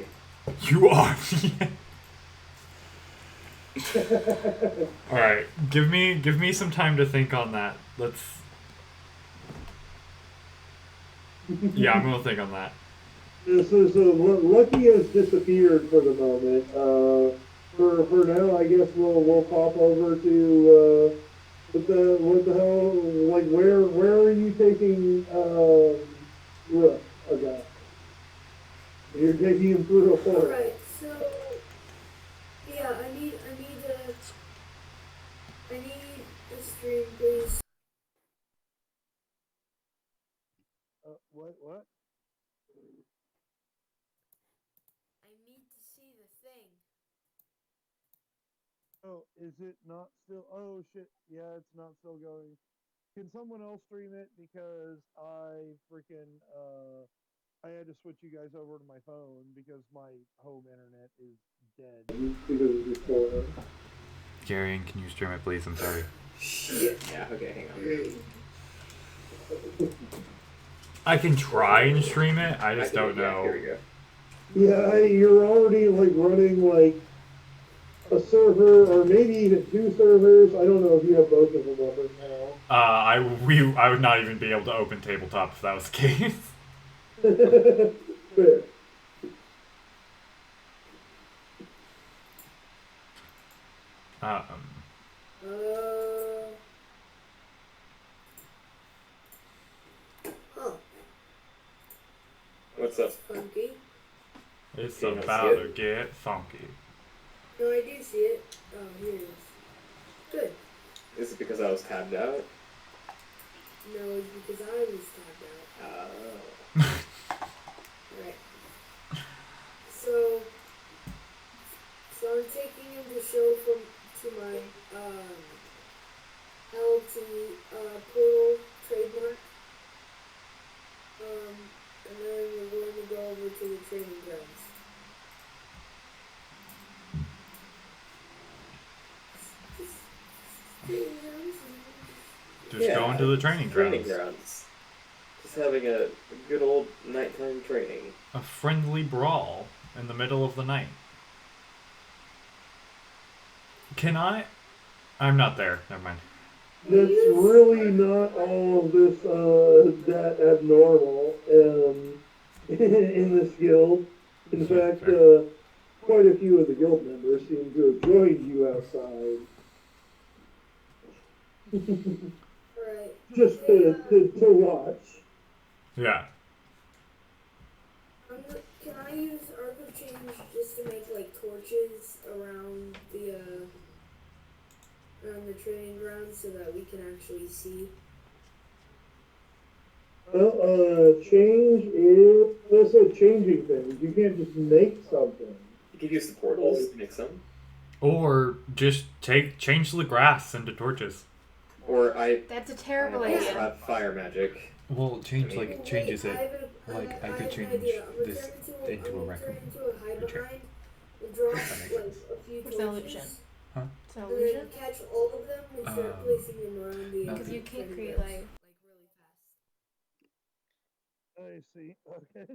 you are Alright, give me some time to think on that. Yeah, I'm gonna think on that. So Lucky has disappeared for the moment. For now, I guess we'll pop over to what the hell, like where are you taking Rook? Okay, you're taking him through a forest. Alright, so yeah, I need a stream, please. What? I need to see the thing. Oh, is it not still? Oh shit! Yeah, it's not still going. Can someone else stream it? Because I freaking I had to switch you guys over to my phone because my home internet is dead. Because of this storm. Garion, can you stream it, please? I'm sorry. Shit. Yeah, okay, hang on. I can try and stream it. I just don't know. Here we go. Yeah, you're already like running like a server or maybe even 2 servers. I don't know if you have both of them open now. I would not even be able to open Tabletop if that was the case. Fair. Uh, huh. What's up? Funky. It's Can you not about see to it? get funky. No, I do see it. Oh, here it is. Good. Is it because I was tabbed out? No, it's because I was tapped out. Oh. Right. So I'm taking him to show to my LT portal trademark. And then we're going to go over to the training grounds. Just going to the training grounds. Just having a good old nighttime training. A friendly brawl in the middle of the night. Can I? I'm not there. Never mind. That's really not all of this that abnormal in this guild. In fact, quite a few of the guild members seem to have joined you outside. Right. Just to watch. Yeah. Can I use Arc of Change just to make like torches around the training grounds so that we can actually see? Well, change is also changing things. You can't just make something. You could use the portals to make some. Or just change the grass into torches. Or That's a terrible I also idea. have fire magic. Well, change Wait, changes I it. have Like, I could have an change idea. I'm this gonna into a turn raccoon. into a hide Or chair. behind and drop That makes like sense. a few It's an torches. illusion. Huh? It's an And illusion? then catch all of them and start placing them around the Because you can't training create grounds, like... really fast. see. Okay.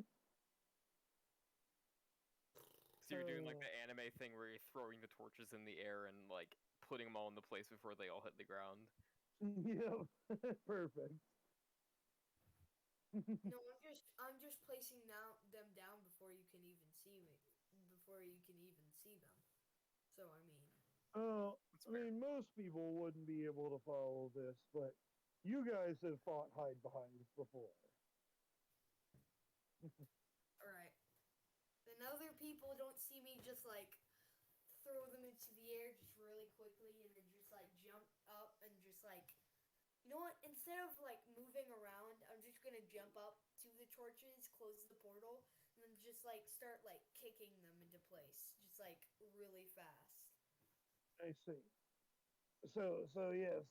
So you're doing like the anime thing where you're throwing the torches in the air and like putting them all into place before they all hit the ground. Yep. Perfect. No, I'm just placing them down before you can even see me, before you can even see them. So I mean, Oh, That's I fair. mean, most people wouldn't be able to follow this, but you guys have fought hide behind before. all right. Then other people don't see me just like throw them into the air just really quickly and then just like jump up and just like, you know what? Instead of like moving around, I'm just gonna jump up to the torches, close the portal, and then just like start like kicking them into place, just like really fast. I see. So yes,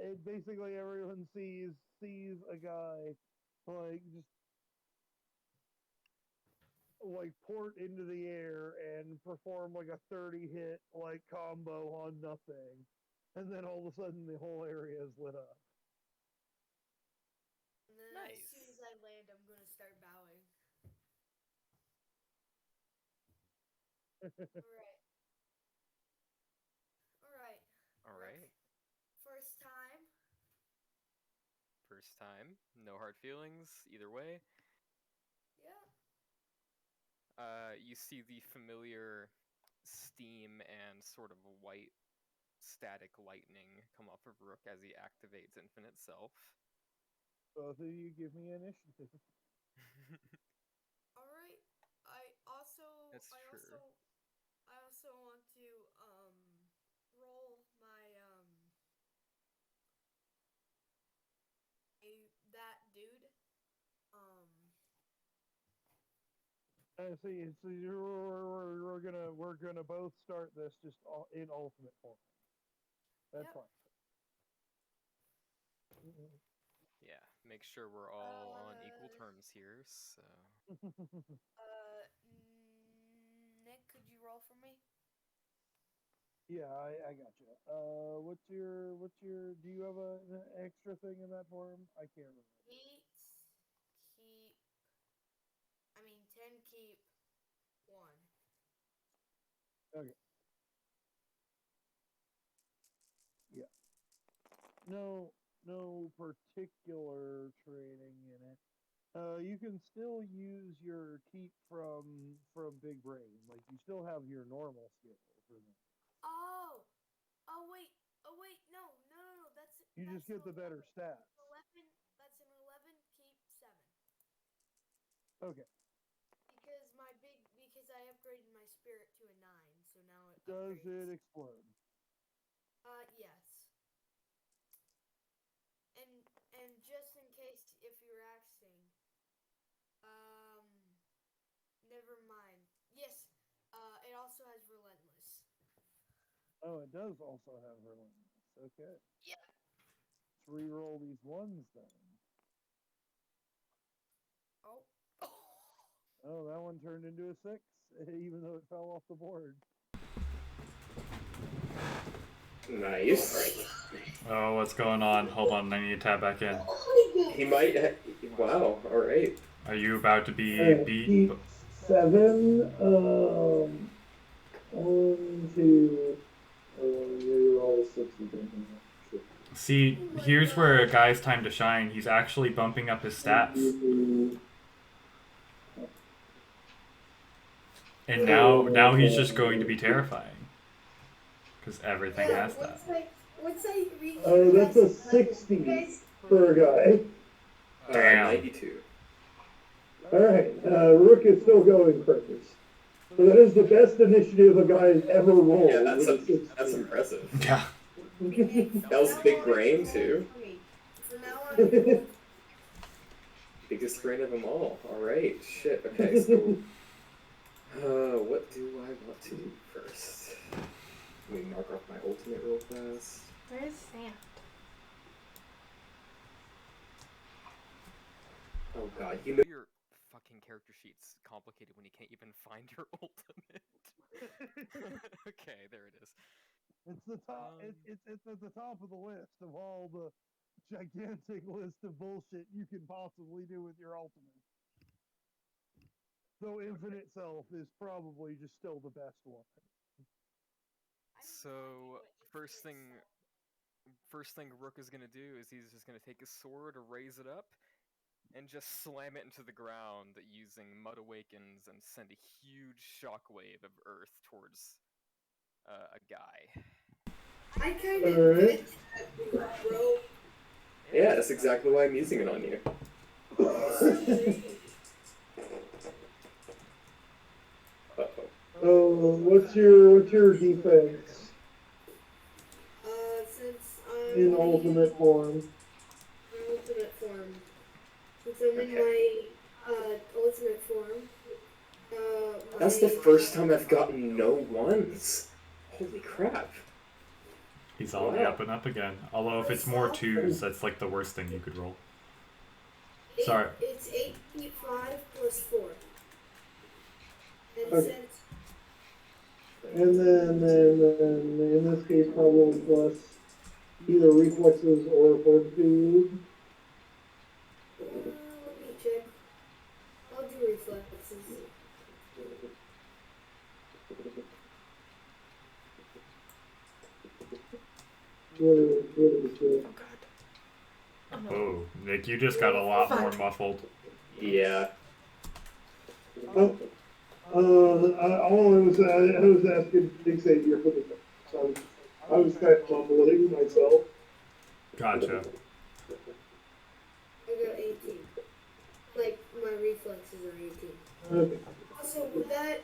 it basically everyone sees a guy like just like port into the air and perform like a 30 hit like combo on nothing, and then all of a sudden the whole area is lit up. And then as soon Nice. as I land, I'm gonna start bowing. All right, all right, All Rook. right. First time. First time. No hard feelings either way. Yeah. You see the familiar steam and sort of white static lightning come off of Rook as he activates Infinite Self. Both of you give me initiative. All right. I also, That's I true. also, I also want to roll my that dude. Um, I see. So we're gonna both start this just in ultimate form. That's yep. fine. Yeah, make sure we're all on equal terms here. So Nick, could you roll for me? Yeah, I got you. What's your? Do you have an extra thing in that form? I can't remember. Eight, keep. I mean, 10, keep. 1. Okay. Yeah. No particular training in it. You can still use your keep from Big Brain. Like you still have your normal skill for them. Oh! Oh wait! Oh wait! No! No! No! No! You just That's an get the better 11. That's an stats. 11. That's an 11. Keep 7. Okay. Because I upgraded my spirit to a 9, so now it Does it upgrades. explode? Yes. And and just in case if you're asking, um, never mind. Yes. It also has relentless. Oh, it does also have relentless. Okay. Yeah. Let's re-roll these ones then. Oh. Oh, that one turned into a 6, even though it fell off the board. Nice. Oh, what's going on? Hold on, I need to tab back in. He might. Wow. All right. Are you about to be beat? Keep 7. 1, 2. You're all 6 again. See, here's where a guy's time to shine. He's actually bumping up his stats. And now he's just going to be terrifying. Because everything has that. Once I reach That's a 60 for a guy. Damn. 92. Alright, Rook is still going first. So that is the best initiative a guy has ever rolled. Yeah, with that's impressive. Yeah. That was big brain too. From now on, Biggest brain of them all. All right. Shit. Okay. So, what do I want to do first? Let me mark off my ultimate real fast. Where's Sam? Oh god, you know. your fucking character sheet's complicated when you can't even find your ultimate. Okay, there it is. It's the top. It's at the top of the list of all the gigantic list of bullshit you can possibly do with your ultimate. Though Infinite Self is probably just still the best one. So first thing Rook is gonna do is he's just gonna take his sword, raise it up, and just slam it into the ground using Mud Awakens and send a huge shockwave of earth towards a guy. I kind of Alright. get that, bro. Yeah, that's exactly why I'm using it on you. Uh-oh. Oh, what's your defense Since I'm in ultimate form? ultimate form, since I'm in Okay. my ultimate form, That's the first time I've gotten no ones. Holy crap. He's on the up and up again. Although if it's more twos, that's like the worst thing you could roll. Sorry. It's 8.5 plus 4. And Okay. And then in this case, probably plus either reflexes or fortitude. let me check. I'll do reflexes. What is it? Oh, Nick, you just got a lot more muffled. Yeah. All I was asking Xavier for the so I was kind of mumbling myself. Gotcha. I got 18. Like, my reflexes are 18. Okay. Also, that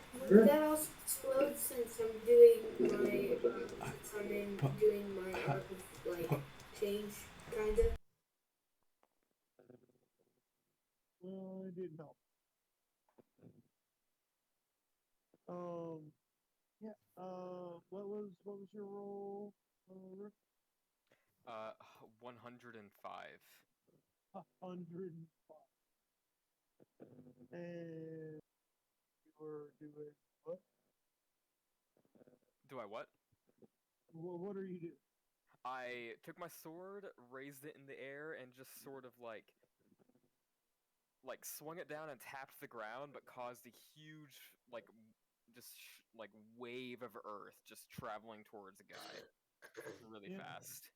also explodes since I'm doing my arc of, like, change, kinda. Well, it didn't help. Yeah. What was your role? 105. 105. And you were doing what? Do I what? What are you doing? I took my sword, raised it in the air, and just sort of like swung it down and tapped the ground, but caused a huge wave of earth just traveling towards a guy really fast.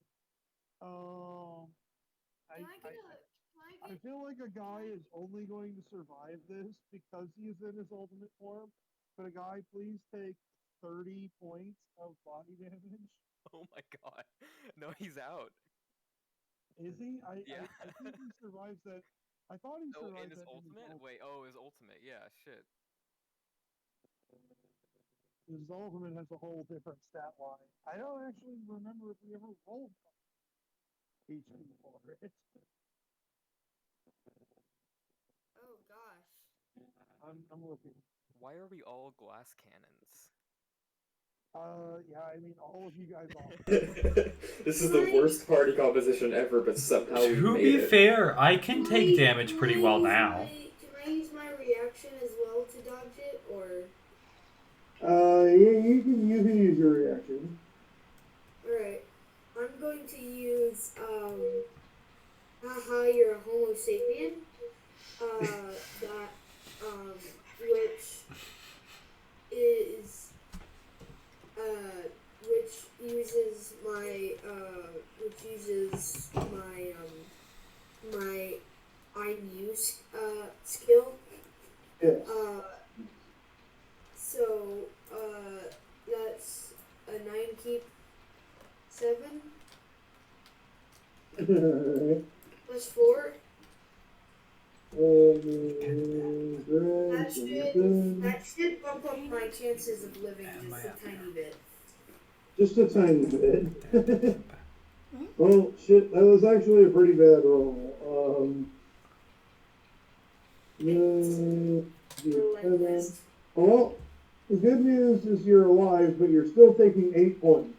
I feel like a guy is only going to survive this because he is in his ultimate form. Could a guy please take 30 points of body damage? Oh my god. No, he's out. Is he? Yeah. I think he survives that. I thought he Oh, survived in his that ultimate? Wait, his ultimate. Yeah, shit. His ultimate has a whole different stat line. I don't actually remember if we ever rolled HP for it. Oh, gosh. I'm looking. Why are we all glass cannons? Yeah, I mean, all of you guys are. This is the worst party composition ever, but somehow we To made be it. fair, I can take damage pretty well now. Can I use my reaction as well to dodge it, or? Yeah, you can use your reaction. Alright. I'm going to use, haha, you're a Homo sapien. Which is, which uses my I use, skill. Yes. So, that's a 9 keep 7 plus 4. That should bump up my chances of living just a tiny bit. Just a tiny bit. Well, shit, that was actually a pretty bad roll. Well, the good news is you're alive, but you're still taking 8 points.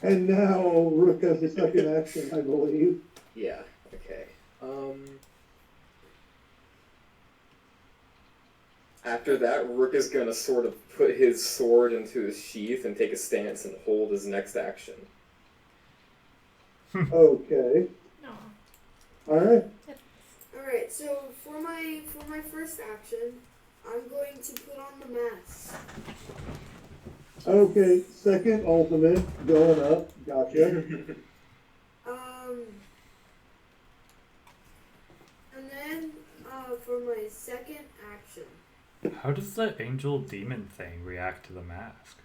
And now Rook has a second action, I believe. Yeah, okay. After that, Rook is gonna sort of put his sword into his sheath and take a stance and hold his next action. Okay. No. Alright. Alright, Alright, so for my first action, I'm going to put on the mask. Okay, second ultimate going up. Gotcha. And then for my second action, How does the angel demon thing react to the mask?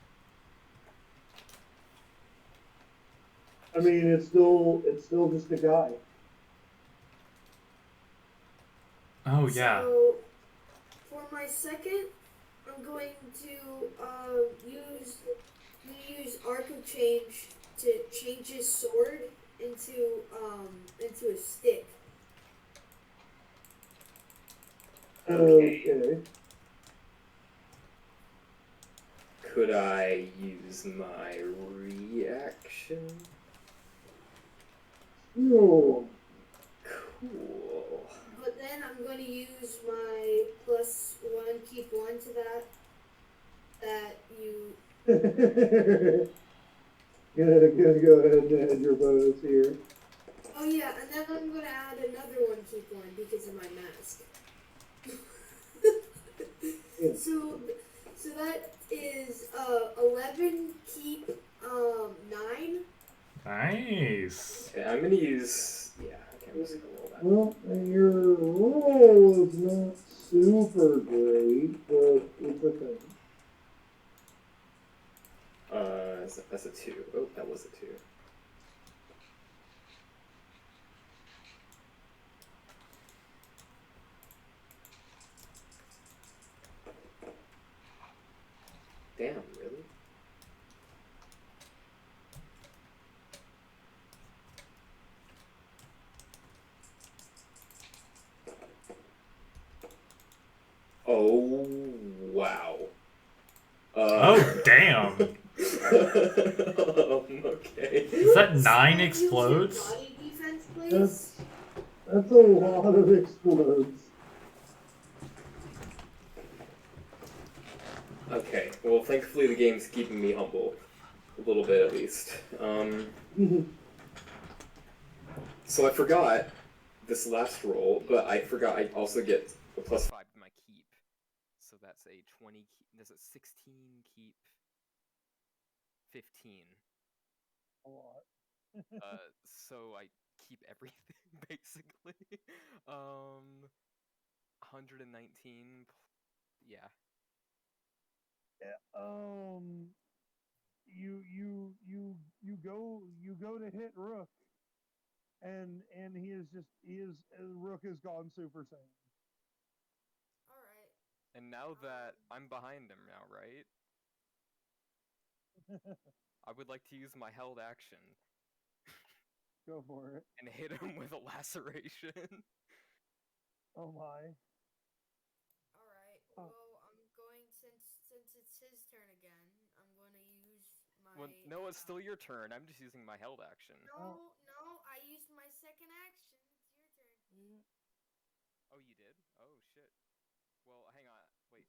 I mean, it's still just a guy. Oh yeah. So for my second, I'm going to use Arc of Change to change his sword into a stick. Okay. Could I use my reaction? Oh, Cool. But then I'm going to use my +1 keep 1 to that you. gonna go ahead and add your bonus here. Oh yeah, and then I'm going to add another 1 keep 1 because of my mask. Yeah. So that is 11 keep 9. Nice. Okay, I'm gonna use. Yeah, okay, I'm just gonna roll that. Well, your roll is not super great, but it's a thing. That's a 2. Oh, that was a 2. Damn, really? Oh, wow. Oh damn. Okay. Is that 9 Use your explodes? body defense, please. That's a lot of explodes. Okay, well, thankfully the game's keeping me humble. A little bit, at least. So I forgot this last roll, but I forgot I also get a +5 to my keep. So that's a 20 keep. That's a 16 keep. 15. A lot. So I keep everything basically. 119. Yeah. You go to hit Rook, and Rook has gone Super Saiyan. All right. And now that I'm behind him now, right? I would like to use my held action Go for it. and hit him with a laceration. Oh my. All right. Well, I'm going since it's his turn again. I'm going to use my. Well, no, it's still your turn. I'm just using my held action. No. I used my second action. It's your turn. Oh, you did? Oh, shit. Well, hang on. Wait.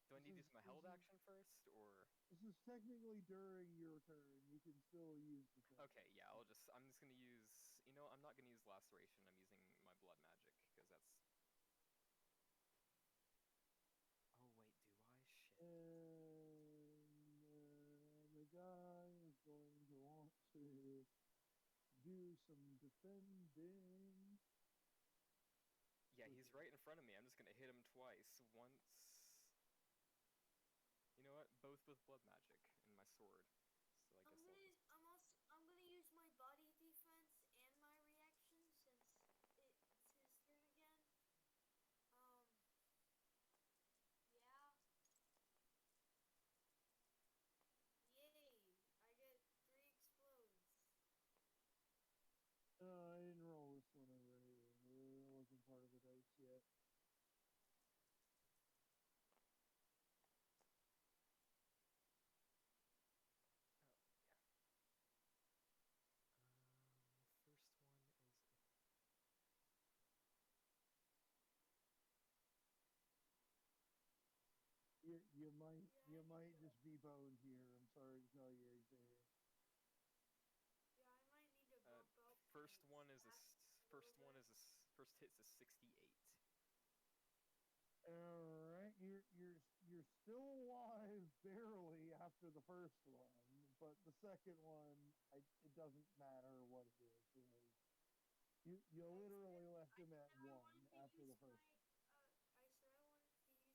Do I need to use my held action first, or? This is technically during your turn. You can still use the thing. Okay, yeah, I'm just gonna use, I'm not gonna use laceration. I'm using my blood magic, because that's. Oh, wait, do I? Shit. And the guy is going to want to do some defending. Yeah, he's right in front of me. I'm just gonna hit him twice. Once. You know what? Both with blood magic and my sword. So I guess I'm gonna use my body defense and my reaction since it's his turn again. Yeah. Yay! I get 3 explodes. I didn't roll this one already. It wasn't part of the dice yet. First one is a. You might just be boned here. I'm sorry to tell you, Xavier. Yeah, I might need to bump up. First one is a First hit's a 68. Alright, you're still alive barely after the first one, but the second one, it doesn't matter what it is, really. You literally left him at one after the first one.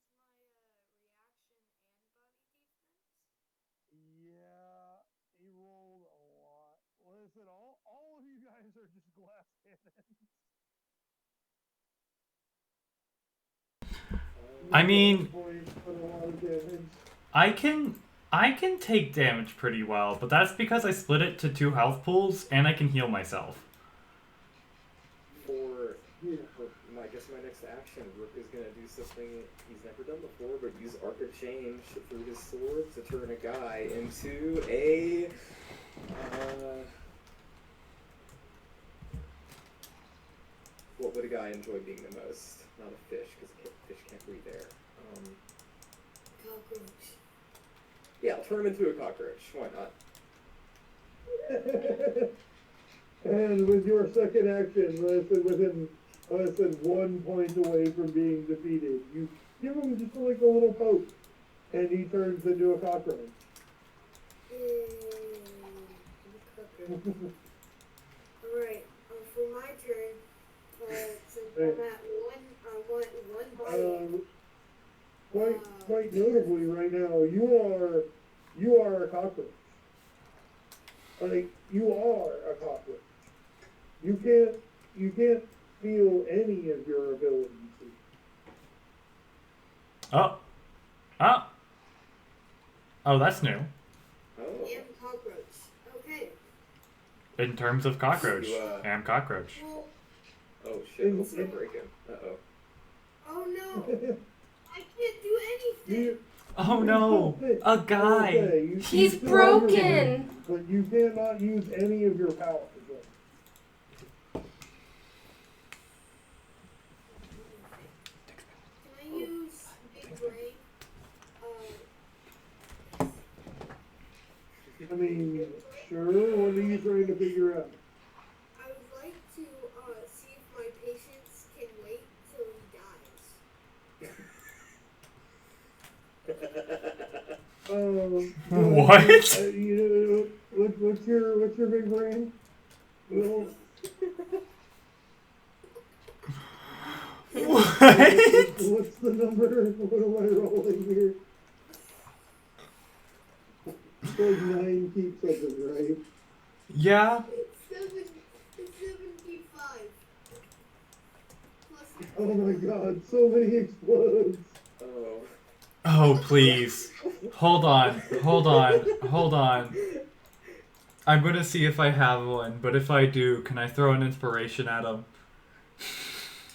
I said I wanted to use my reaction and body defense. Yeah, he rolled a lot. Listen, all of you guys are just glass cannons. I mean, Point, but a lot of damage. I can take damage pretty well, but that's because I split it to 2 health pools and I can heal myself. I guess my next action, Rook is gonna do something he's never done before, but use Arc of Change through his sword to turn a guy into a what would a guy enjoy being the most? Not a fish, because fish can't breathe air. Cockroach. Yeah, I'll turn him into a cockroach. Why not? And with your second action, within 1 point away from being defeated, you give him just like a little poke, and he turns into a cockroach. Alright, for my turn, since I'm at one bite. Quite notably, right now, you are a cockroach. Like, you are a cockroach. You can't feel any of your abilities. Oh, that's new. Oh. I am cockroach. Okay. In terms of cockroach, You, I am cockroach. Well, Oh shit, let's not break him. oh no! I can't do anything! Oh no, a guy. He's broken! But you cannot use any of your powers. Can I use Big Brain? I mean, sure, what are you trying to figure out? I would like to see if my patience can wait till he dies. What? What's your big brain? Well, What? what's the number? What am I rolling here? It's like 9 keep something, right? Yeah. It's 75. Plus Oh my god, so many explodes. Oh. Oh, please. Hold on. I'm gonna see if I have one, but if I do, can I throw an inspiration at him?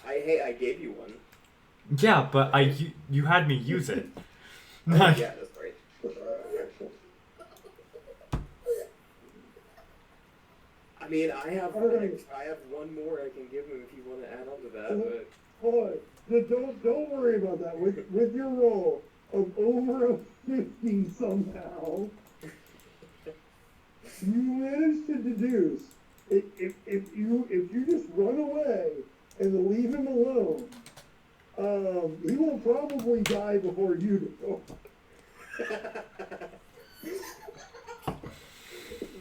I gave you one. Yeah, but you had me use it. Oh, yeah, that's right. I mean, I have one more I can give him if you want to add on to that, but Hold on. Don't worry about that. With your roll of over a 50 somehow, you managed to deduce if you just run away and leave him alone, he will probably die before you do.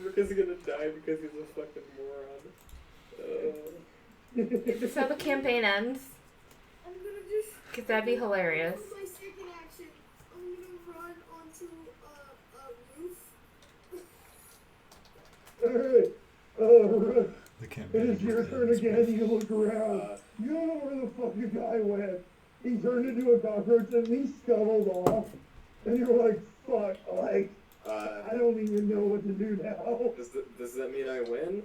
Rook is gonna die because he's a fucking moron. Is this how the campaign ends? I'm gonna just. Because that'd be hilarious. For my second action, I'm gonna run onto a roof. Alright, The it is your turn again. You look around. You don't know where the fuck the guy went. He turned into a cockroach and he scuttled off. And you're like, fuck, like, I don't even know what to do now. Does that mean I win?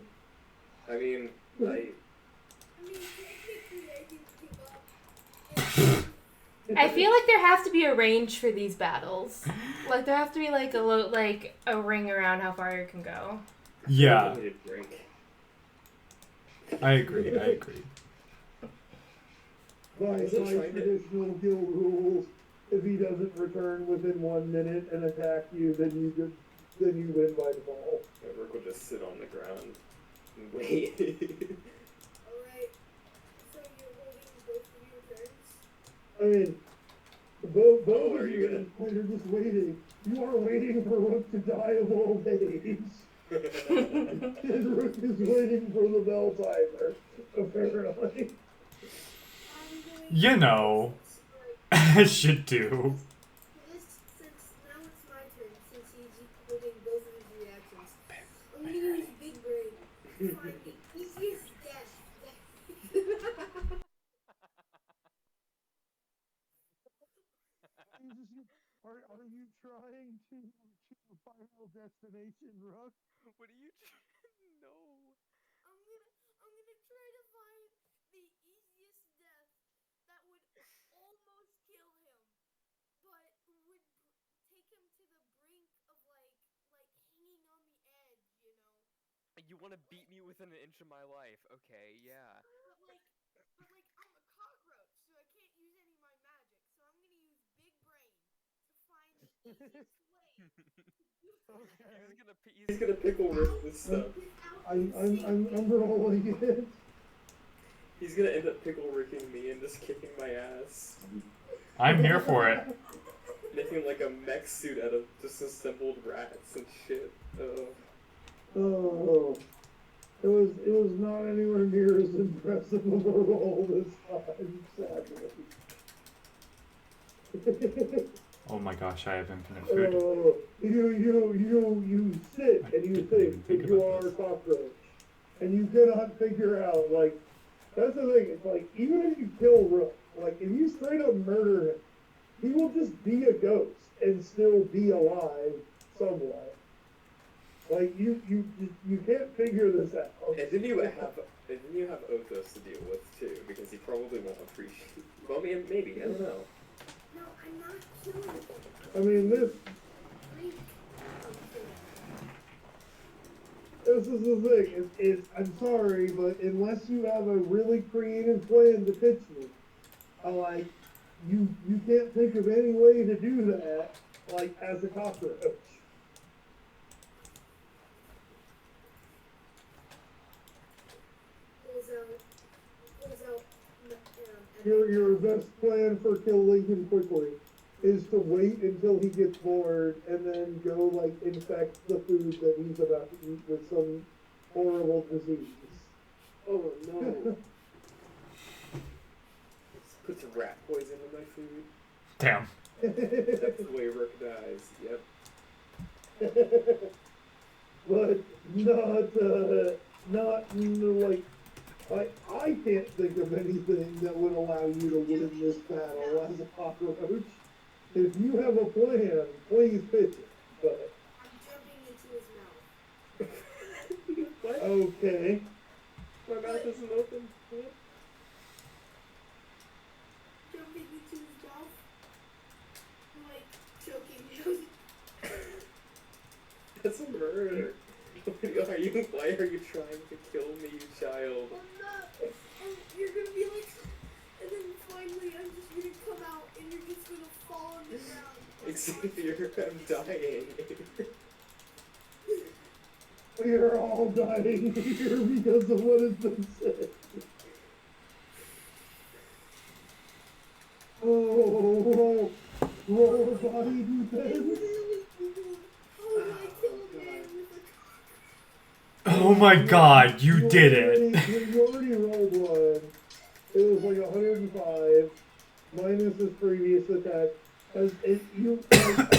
I mean, Technically, I can keep up. I feel like there has to be a range for these battles. Like there has to be like a ring around how far you can go. Yeah, I need a drink. I agree. By traditional guild rules, if he doesn't return within 1 minute and attack you, then you win by default. Rook will just sit on the ground and wait. Alright, so I mean, both Oh, of are you you at this point are just waiting. You are waiting for Rook to die of old age. And Rook is waiting for the bell timer, apparently. I'm going You to know, like, as should do. since now it's my turn, since he's holding both of his reactions, I'm gonna use Big Brain to find the easiest death. Are you trying to final destination, Rook? What are you? No. I'm gonna try to find the easiest death that would almost kill him, but would take him to the brink of like hanging on the edge, you know. You want to beat me within an inch of my life? Okay, yeah. But like I'm a cockroach, so I can't use any of my magic. So I'm gonna use Big Brain to find the easiest way to do that. He's gonna pickle Rick this stuff. I'm rolling it. He's gonna end up pickle ricking me and just kicking my ass. I'm here for it. Making like a mech suit out of disassembled rats and shit. Oh, it was not anywhere near as impressive of a roll this time, sadly. Oh my gosh, I have infinite food. You sit and you think that you are a cockroach, and you cannot figure out, like, that's the thing, it's like, even if you kill Rook, like, if you straight up murder him, he will just be a ghost and still be alive somewhat. Like, you can't figure this out. And then you have Othos to deal with too, because he probably won't appreciate. Well, maybe, I don't know. No, I'm not killing him. I mean, this is the thing. I'm sorry, but unless you have a really creative plan to pitch me, you can't think of any way to do that, like, as a cockroach. Your best plan for killing him quickly is to wait until he gets bored and then go, like, infect the food that he's about to eat with some horrible disease. Oh no. Just put some rat poison in my food. Damn. That's the way Rook dies, yep. But not like, I can't think of anything that would allow you to win this battle as a cockroach. If you have a plan, please pitch it. But I'm jumping into his mouth. What? okay. My mouth isn't open. What? Jumping into his mouth. Like choking him. That's a murder. Why are you trying to kill me, you child? I'm not. And you're gonna be like, and then finally I'm just gonna come out and you're just gonna fall on the ground. Xavier, I'm dying. We are all dying here because of what has been said. Oh, roll body defense. How did I kill a man with a Oh my god, you did it. You already rolled one. It was like 105 minus his previous attack. As a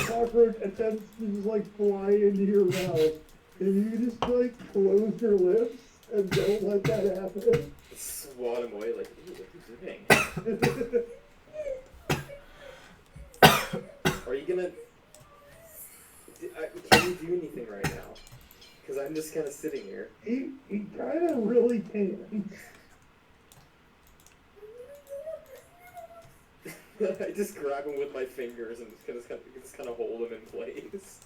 cockroach attempts to just like fly into your mouth, and you just like close your lips and don't let that happen. Swat him away like, ooh, what are you doing? Are you gonna... Can you do anything right now? Because I'm just kind of sitting here. He kind of really can. I just grab him with my fingers and just kind of hold him in place.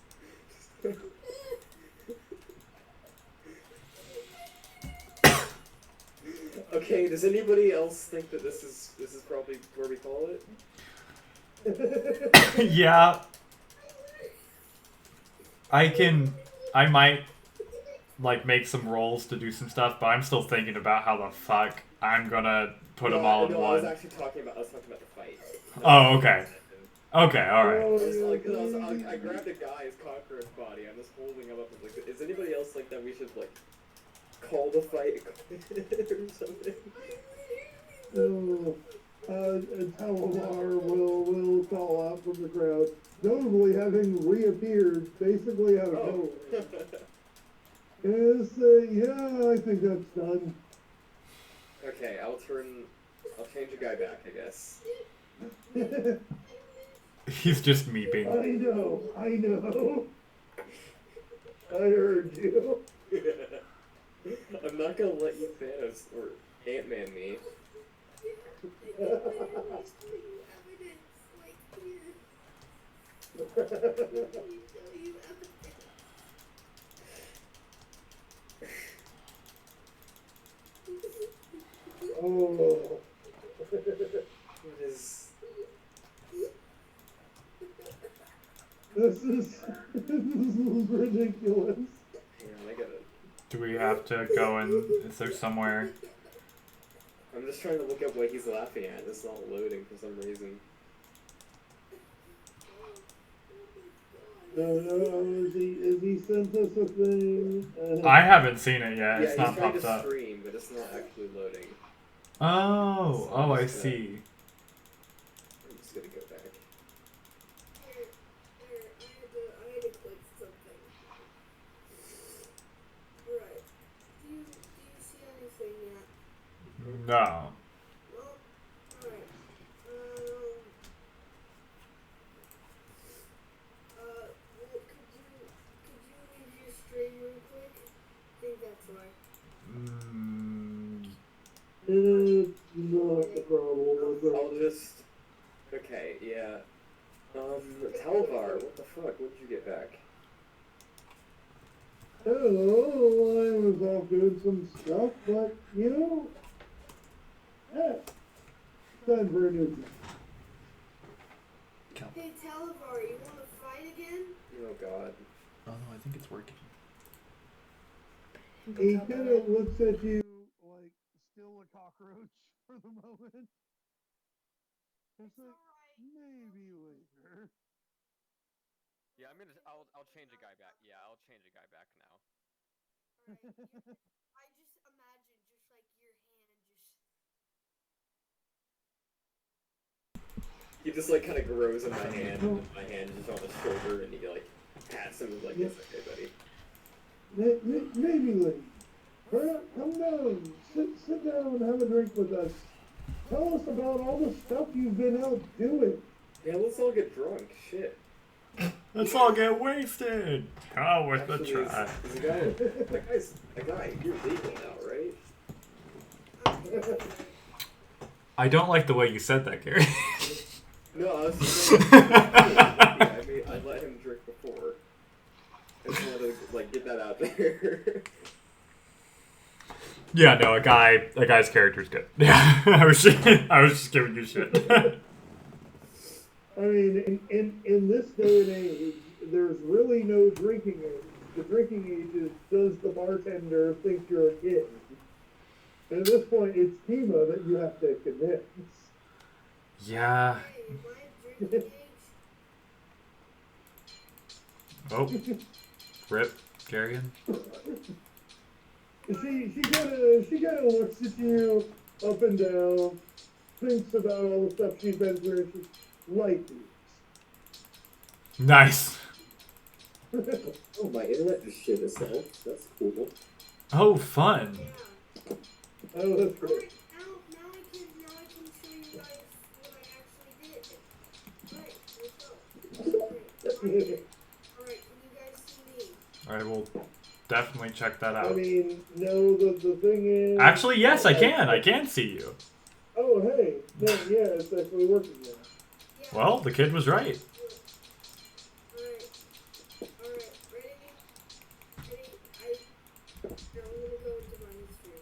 Okay, does anybody else think that this is probably where we call it? Yeah. I might, like, make some rolls to do some stuff, but I'm still thinking about how the fuck I'm gonna put them all in I one. was talking about the fight. Oh, okay. Okay, Oh, alright. I grabbed a guy's cockroach body. I'm just holding him up. And like, is anybody else like that? We should like call the fight or something. So, Talamar will call out from the crowd, notably having reappeared basically out of nowhere. And say, yeah, I think that's done. Okay, I'll change a guy back, I guess. He's just meeping. I know. I heard you. I'm not gonna let you Thanos or Ant-Man me. Oh. What is... This is ridiculous. Hang on, I gotta... Do we have to go in? Is there somewhere? I'm just trying to look up what he's laughing at. It's not loading for some reason. Has he sent us a thing? I haven't seen it yet. It's Yeah, not he's trying popped to up. stream, but it's not actually loading. Oh, I see. I'm just gonna go back. I had to click something. Right. Do you see anything yet? No. Well, alright. Well, could you leave your stream real quick? I think that's right. It's not the problem. I'll just... Okay, yeah. Talvar, what the fuck? What did you get back? Oh, I was off doing some stuff, but, you know, time for a new job. Hey, Talavar, you want to fight again? Oh god. Oh, I think it's working. He kind of looks at you like still a cockroach for the moment. It's like, maybe later. Yeah, I'll change a guy back. Yeah, I'll change a guy back now. Alright, I just imagine just like your hand just... He just like kind of grows in my hand, and my hand is on his shoulder, and he like pats him like, "It's okay, buddy." Maybe later. Come down, sit down and have a drink with us. Tell us about all the stuff you've been out doing. Yeah, let's all get drunk. Shit. Let's all get wasted. Oh, with the Actually, try. is that guy's a guy. You're legal now, right? I don't like the way you said that, Gary. No, I was just saying. I let him drink before. I just wanted to like get that out there. Yeah, no, a guy's character's good. Yeah, I was just giving you shit. I mean, in this day and age, there's really no drinking age. The drinking age is, does the bartender think you're a kid? And at this point, it's Tima that you have to convince. Yeah. Hey, my drinking age? Oh. Rip, Garion. She kind of looks at you up and down, thinks about all the stuff she's been through, and she's like these. Nice. Oh, my internet just shit itself. That's cool. Oh, fun. Yeah. Oh, that's great. Alright, now I can show you guys what I actually did. Alright, let's go. Alright, can you guys see me? I will definitely check that I out. mean, no, the thing is... Actually, yes, I can. I can see you. Oh, hey. No, yeah, it's actually working now. Yeah. Well, the kid was right. Alright. Alright, ready? I'm gonna go into my history.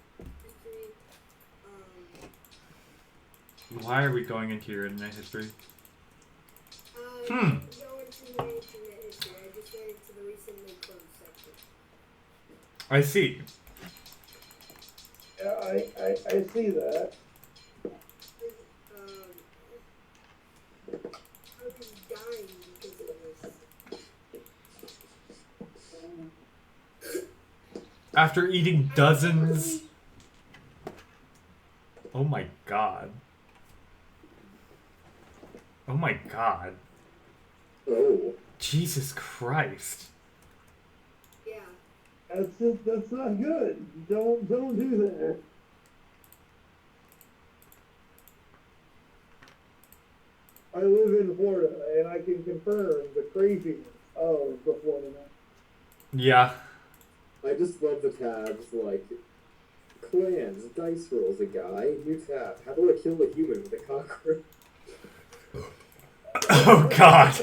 Why are we going into your internet history? I didn't go into my internet history. I just went into the recently closed section. I see. Yeah, I see that. After eating dozens. Oh my god. Oh my god. Oh. Jesus Christ. Yeah. That's not good. Don't do that. I live in Florida, and I can confirm the craziness of the Florida man. Yeah. I just love the tabs like clans, dice rolls, a guy, new tab. How do I kill a human with a cockroach? Oh god.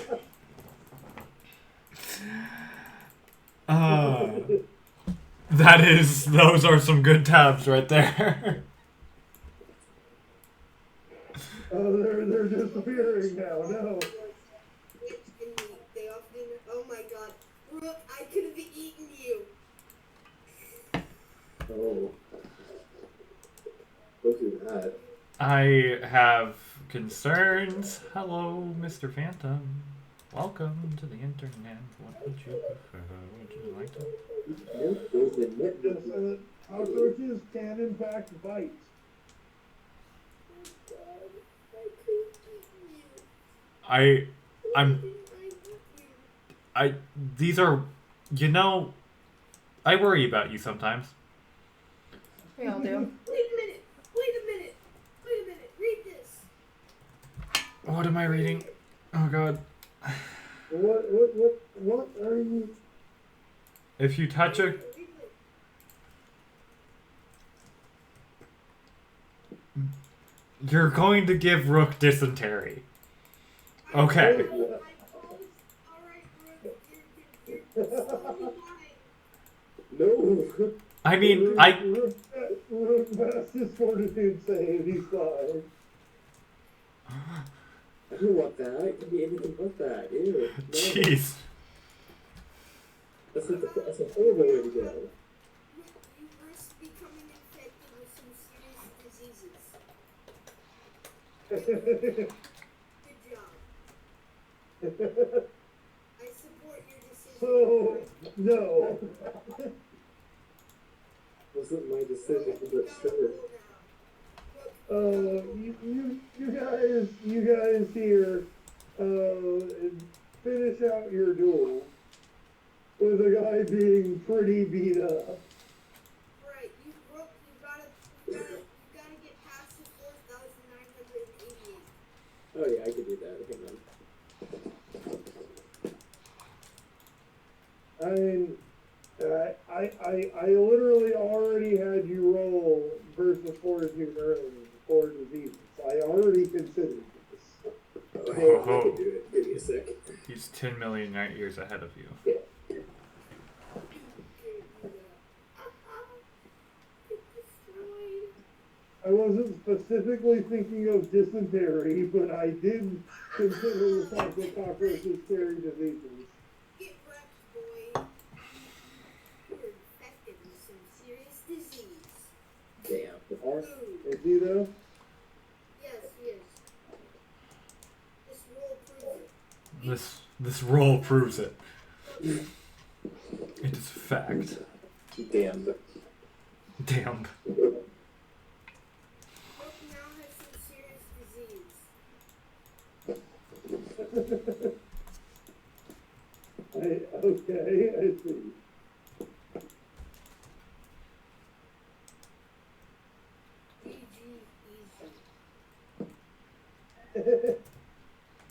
Those are some good tabs right there. Oh, they're disappearing now. No. They often. Oh my god, Rook! I could have eaten you. Oh. Don't do that. I have concerns. Hello, Mr. Phantom. Welcome to the internet. What would you prefer? Would you like to? Just, cockroaches can in fact bite. These are, you know, I worry about you sometimes. We all do. Wait a minute. Read this. What am I reading? Oh god. What are you? If you touch a... You're going to give Rook dysentery. Okay. No. I mean, That's his fortitude save. He's fine. I don't want that. It can be anything but that. Ew. No. Jeez. That's a horrible way to go. You risk becoming infected with some serious diseases. Good job. I support your decision. So no. Wasn't my decision, but sure. You guys here, finish out your duel with a guy being pretty beat up. Right, you gotta get past the 4,988. Oh yeah, I could do that. Hang on. I mean, I literally already had you roll versus fortitude early for diseases. I already considered this. Oh, hey, I can do it. Give me a sec. He's 10 million light years ahead of you. I wasn't specifically thinking of dysentery, but I did consider the fact that cockroaches carry diseases. Get wrecked, boy. You're infected with some serious disease. Damn. Is he though? Yes, he is. This roll proves it. This roll proves it. It is fact. Damn. Damn. Rook now has some serious disease. Okay, I see.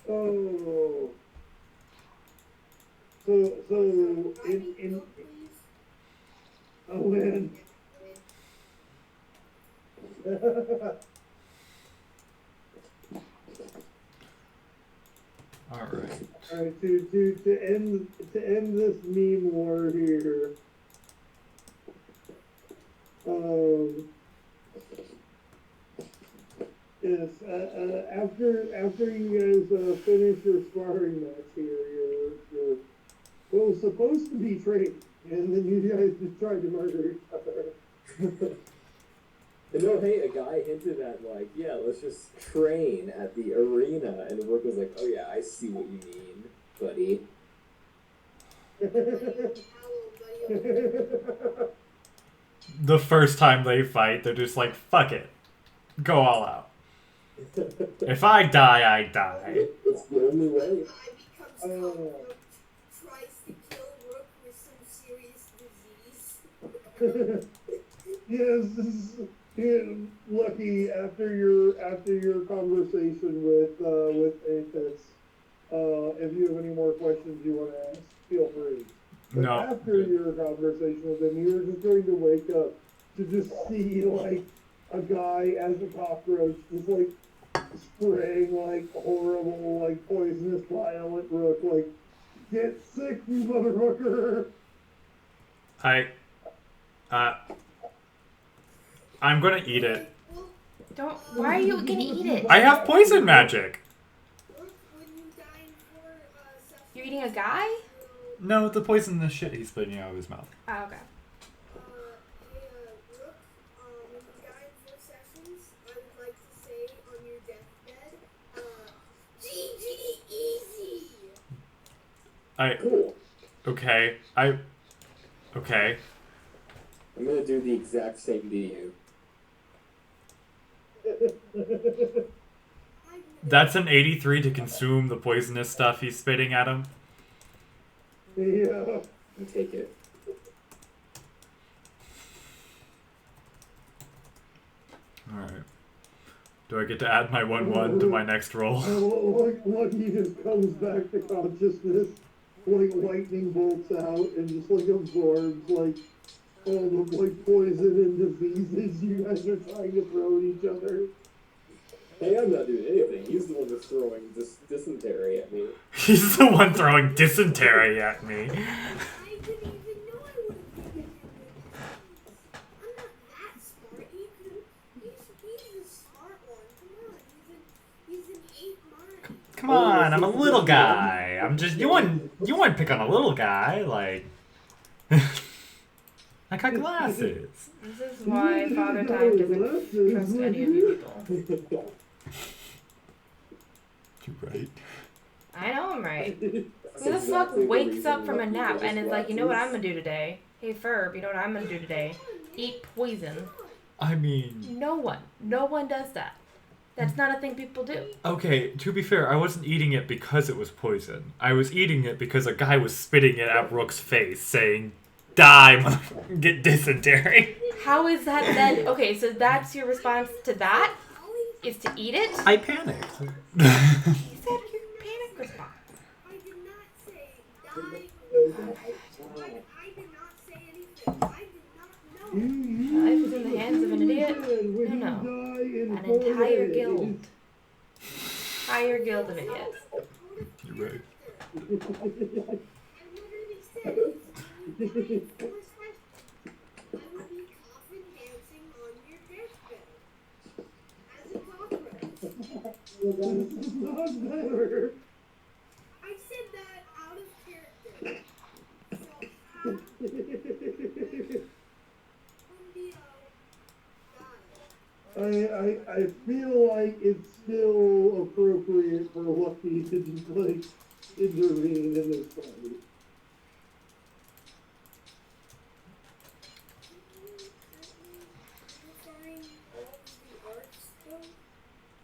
Oh. So in oh man. Alright, to end this meme war here. Yes, after you guys finish your sparring match here, you're well supposed to be trading, and then you guys just tried to murder each other. And no, hey, a guy hinted at, like, yeah, let's just train at the arena, and Rook was like, oh yeah, I see what you mean, buddy. the first time they fight, they're just like, fuck it. Go all out. If I die, I die. It's the only way. I becomes Rook, tries to kill Rook with some serious disease. Yes, Lucky. After your conversation with Antics, if you have any more questions you want to ask, feel free. But No. after your conversation with him, you're just going to wake up to just see like a guy as a cockroach, just like spraying like horrible, like poisonous, violent Rook. Like, get sick, you motherfucker! I'm gonna eat it. Don't. Why are you gonna eat it? I have poison magic. Rook, when you die in 4 sessions, You're eating a guy? No, the poisonous shit he's spitting out of his mouth. Oh, okay. Rook, when you die in 4 sessions, I would like to say on your deathbed, GG easy! Cool. Okay. Okay. I'm gonna do the exact same to you. That's an 83 to consume the poisonous stuff he's spitting at him. Yeah. Take it. Alright. Do I get to add my 1/1 to my next roll? Lucky just comes back to consciousness, like lightning bolts out and just like absorbs like all the like poison and diseases you guys are trying to throw at each other. Hey, I'm not doing anything. He's the one that's throwing dysentery at me. He's the one throwing dysentery at me. I didn't even know I would have given him the disease. I'm not that smart. He's the smart one. Come on, he's an 8 mind. Come on, I'm a little guy. I'm just you want to pick on a little guy, like I got glasses. This is why Father Time doesn't trust any of you people. You're right. I know I'm right. Who That's the fuck exactly the wakes reason up from a Lucky nap wears and is like, you know what I'm glasses. gonna do today? Hey Ferb, you know what I'm gonna do today? Eat poison. I mean, No one does that. That's not a thing people do. okay, to be fair, I wasn't eating it because it was poison. I was eating it because a guy was spitting it at Rook's face, saying, "Die, motherfucker, get dysentery." How is that then? Okay, so that's your response to that? Is to eat it? I panicked. You said your panic response. I did not say die. I did not say anything. I did not know. Life is in the hands of an idiot. No. An entire guild. Entire guild of idiots. You're right. I literally said it's I would be coffin dancing on your deathbed. As a cockroach. This is not better. I said that out of character. So, I feel like it's still appropriate for Lucky to just like intervene in this fight.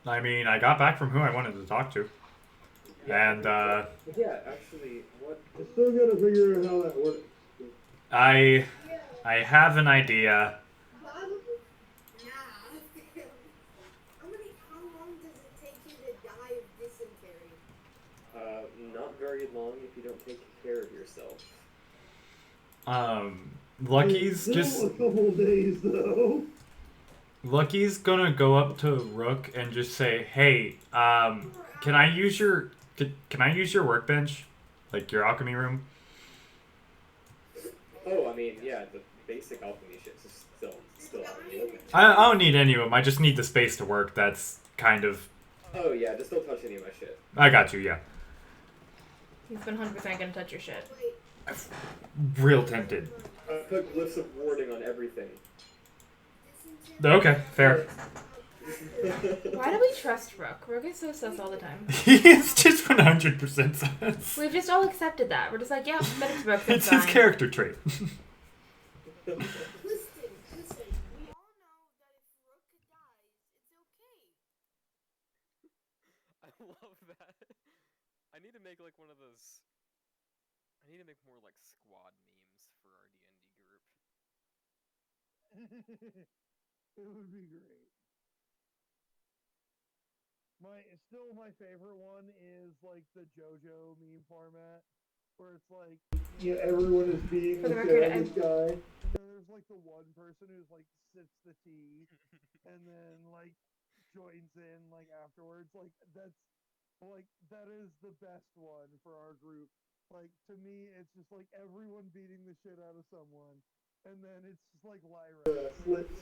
I mean, I got back from who I wanted to talk to. And, Yeah, actually, what? I still gotta figure out how that works. I have an idea. How long does it take you to die of dysentery? Not very long if you don't take care of yourself. Lucky's Still just... a couple days though. Lucky's gonna go up to Rook and just say, "Hey, can I use your workbench, like your alchemy room?" Oh, I mean, yeah, the basic alchemy shit's still out in the open. I don't need any of them. I just need the space to work. That's kind of. Oh yeah, just don't touch any of my shit. I got you. Yeah. He's 100% gonna touch your shit. Real tempted. I put glyphs of warding on everything. Okay, fair. Why do we trust Rook? Rook is so sus all the time. He's just 100% sus. We've just all accepted that. We're just like, yeah, but it's Rook. It's It's his fine. character trait. Listen, love that. I need to make like one of those. I need to make more like squad memes for our D&D group. It would be great. My favorite one is like the JoJo meme format, where it's like, yeah, everyone is being For the the record, this guy. And then there's like the one person who's like sips the tea, and then like joins in like afterwards. Like that is the best one for our group. Like to me, it's just like everyone beating the shit out of someone, and then it's just like Lyra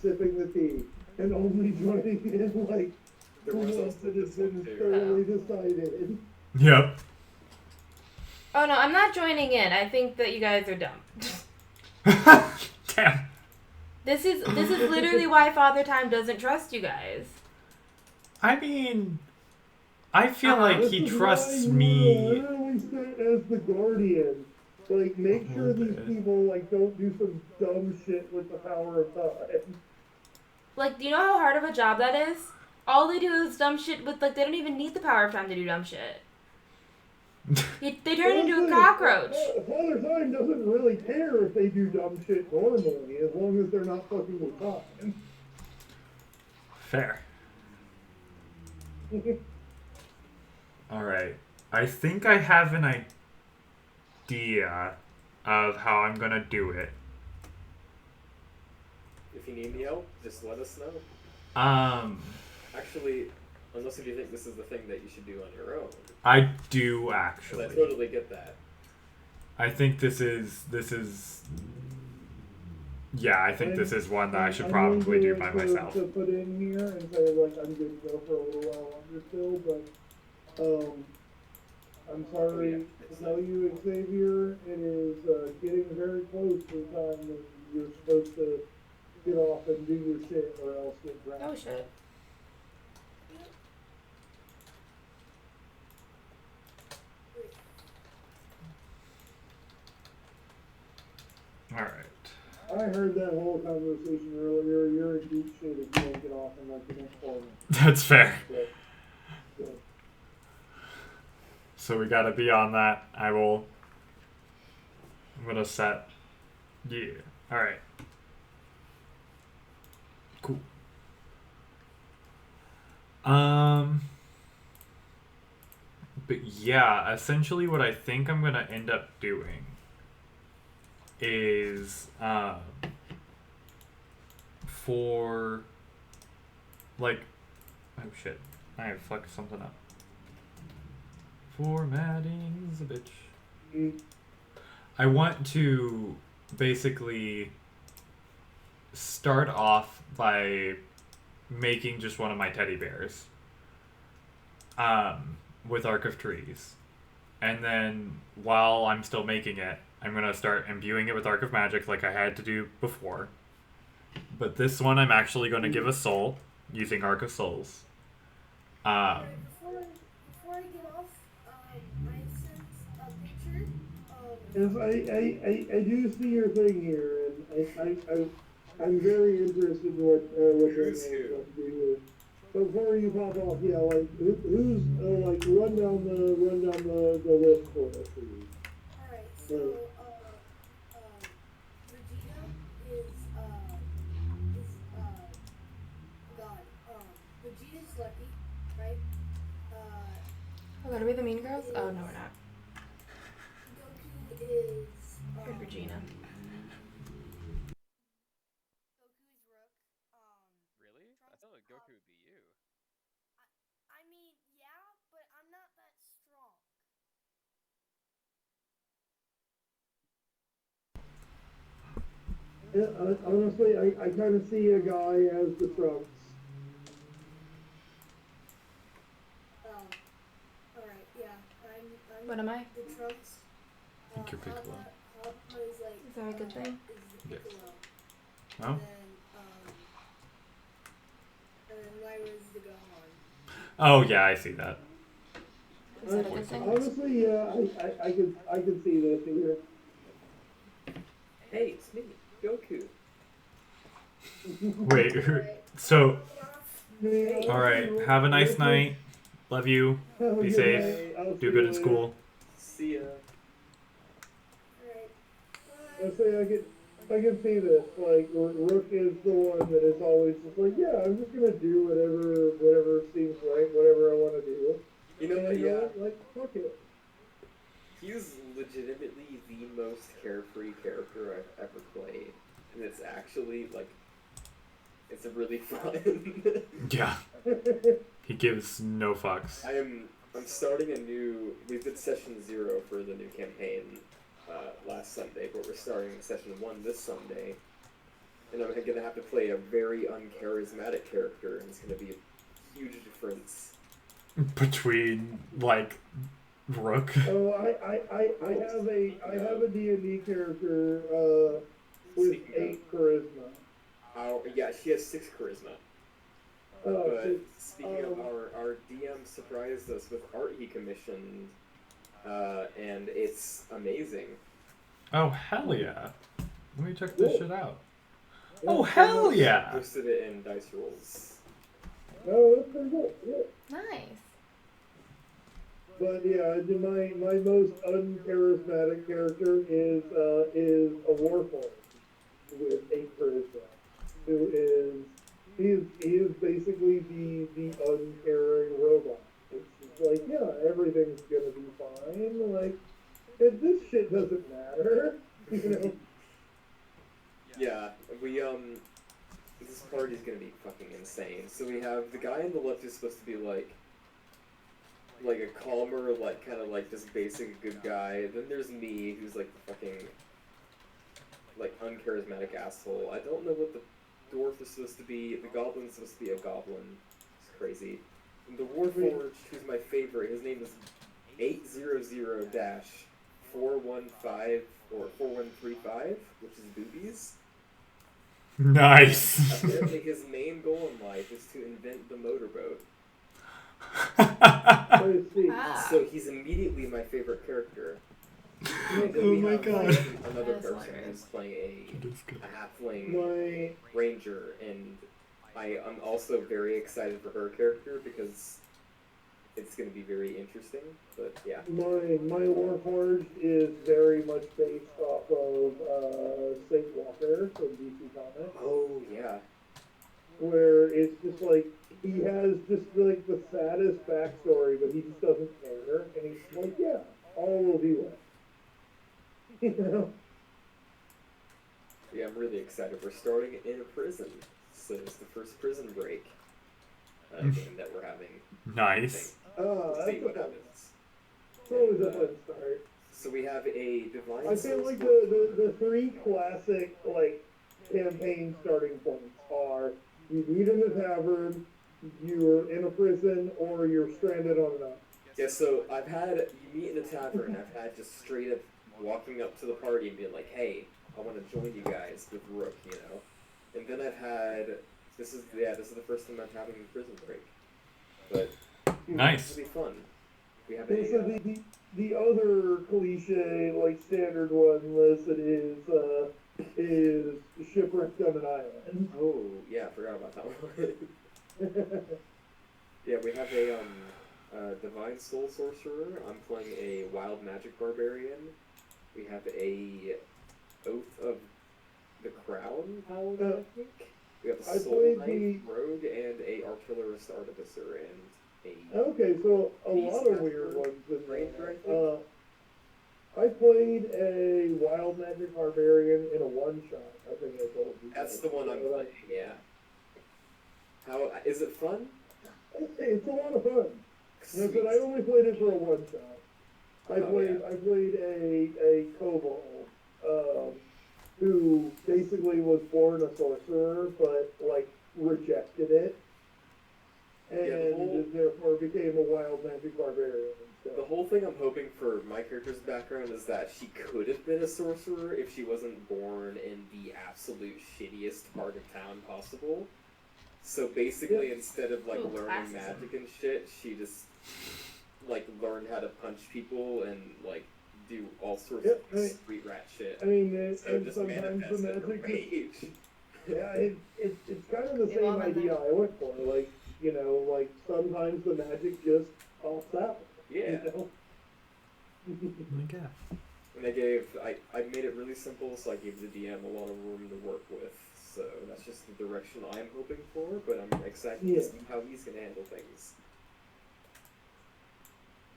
sipping the tea and only joining in like There was once also it has this one been too. thoroughly decided. Yep. Oh no, I'm not joining in. I think that you guys are dumb. Damn. This is literally why Father Time doesn't trust you guys. I mean, I feel like This he is trusts why me. you literally sit as the guardian. Like, make sure these people like don't do some dumb shit with the power of time. Like, do you know how hard of a job that is? All they do is dumb shit with, like, they don't even need the power of time to do dumb shit. They turn into a cockroach. Father Time doesn't really care if they do dumb shit normally, as long as they're not fucking with time. Fair. Alright. I think I have an idea of how I'm gonna do it. If you need any help, just let us know. Actually, Unless if you think this is the thing that you should do on your own. I do 'Cause actually. I totally get that. I think this is. Yeah, I think this is one that I should probably do by myself. To put in here and say like I'm good to go for a little while longer still, but I'm sorry to tell you, Xavier, it is getting very close to the time that you're supposed to get off and do your shit or else get drowned. Oh shit. Alright. I heard that whole conversation earlier. You're in deep shit if you don't get off in like the next 4 minutes. That's fair. So. So we gotta be on that. I'm gonna set. Yeah. Alright. Cool. But yeah, essentially what I think I'm gonna end up doing is, for, like, oh shit, I have fucked something up. Formatting's a bitch. I want to basically start off by making just one of my teddy bears, with Arc of Trees. And then while I'm still making it, I'm going to start imbuing it with Arc of Magic like I had to do before. But this one I'm actually going to give a soul using Arc of Souls. Before I get off, I sent a picture of... Yes, I do see your thing here, and I'm very interested in what you're going to do here. But before you pop off, yeah, like who's like run down the list for us, please. Alright, so Regina is God. Regina's lucky, right? Oh, are we the mean girls? Oh no, we're not. Goku is Where's Regina? Goku's Rook. Really? I thought Goku would be you. I mean, yeah, but I'm not that strong. Yeah, honestly, I kind of see a guy as the Trunks. Alright, yeah. I'm What am I? the Trunks. I think you're Piccolo. Hoppa is like... Is that a good thing? Is the Yes. Piccolo. No? And then Lyra's the Gohan. Oh yeah, I see that. Is that a good thing? Honestly, yeah, I could see this here. Hey, it's me, Goku. Wait, so, alright, have a nice night. Love you. Have a Be good safe. night. I'll Do see good you in later. school. See ya. Alright. I say I can see this. Like Rook is the one that is always just like, yeah, I'm just gonna do whatever seems right, whatever I want to do. You know And what? you know Yeah. what? Like, fuck it. He's legitimately the most carefree character I've ever played. And it's actually, like, it's really fun. Yeah. He gives no fucks. I'm starting a new, we did session 0 for the new campaign last Sunday, but we're starting session 1 this Sunday. And I'm gonna have to play a very uncharismatic character, and it's gonna be a huge difference. Between, like, Rook. Oh, I have a D&D character with Speaking of- 8 charisma. Yeah, she has 6 charisma. Oh, But shit. speaking of, our DM surprised us with art he commissioned, and it's amazing. Oh, hell yeah. Let me check this Cool. shit out. Oh, hell yeah. Posted it in Dice Rolls. No, that's pretty cool. Yeah. Nice. But yeah, my most uncharismatic character is a warforged with 8 charisma, who he is basically the uncaring robot. It's like, yeah, everything's gonna be fine. Like, this shit doesn't matter, you know. Yeah, this party's gonna be fucking insane. So we have the guy on the left who's supposed to be like a calmer, like, kind of like just basic good guy. Then there's me, who's like the fucking, like, uncharismatic asshole. I don't know what the dwarf is supposed to be. The goblin's supposed to be a goblin. It's crazy. And the warforged, who's my favorite, his name is 800-415 or 4135, which is boobies. Nice. Apparently his main goal in life is to invent the motorboat. Let's see. Ah. So he's immediately my favorite character. And then Oh we my have god. another That's person hilarious. who's playing That's good. a halfling My ranger, and I'm also very excited for her character because it's going to be very interesting. But yeah. my warforged is very much based off of Saint Walker from DC Comics, Oh yeah. where it's just like he has just like the saddest backstory, but he just doesn't care, and he's like, yeah, all will be well. You know? Yeah, I'm really excited. We're starting in a prison, so it's the first prison break game that we're having. Nice. Oh, We'll see that's what a fun, happens. always a fun start. So we have a divine. I feel source like book. the 3 classic, like, campaign starting points are you meet in the tavern, you're in a prison, or you're stranded on an island. Yeah, so I've had you meet in a tavern. I've had just straight up walking up to the party and being like, "Hey, I want to join you guys with Rook," you know. And then I've had this is the first time I'm having a prison break, but Nice. it'll be fun. We have And so a the other cliche, like, standard one listed is shipwrecked on an island. oh yeah, I forgot about that one. Yeah, we have a divine soul sorcerer. I'm playing a wild magic barbarian. We have a oath of the crown paladin, I think. We have a I soul played knight rogue and a artillerist artificer and a Okay, so a lot of weird ones in there. I played a wild magic barbarian in a one-shot, I think I told you. that's the one I'm playing. Yeah. How is it fun? It's a lot of fun. No, Sweet. but I only played it for a one-shot. I Oh, played a kobold, who basically was born a sorcerer, but, like, rejected it, and Yeah, the whole- therefore became a wild magic barbarian instead. The whole thing I'm hoping for my character's background is that she could have been a sorcerer if she wasn't born in the absolute shittiest part of town possible. So basically, Yeah. instead of, like, Ooh, learning classism. magic and shit, she just, like, learned how to punch people and, like, do all sorts Yeah, of I mean- street rat shit. I mean, and So just sometimes the manifested her magic rage. yeah, it's kind of the They've same all been idea I went for. Like, you know, like sometimes the magic just pops out. Yeah. You know? I guess. And I made it really simple, so I gave the DM a lot of room to work with. So that's just the direction I'm hoping for, but I'm excited to see how he's gonna handle things.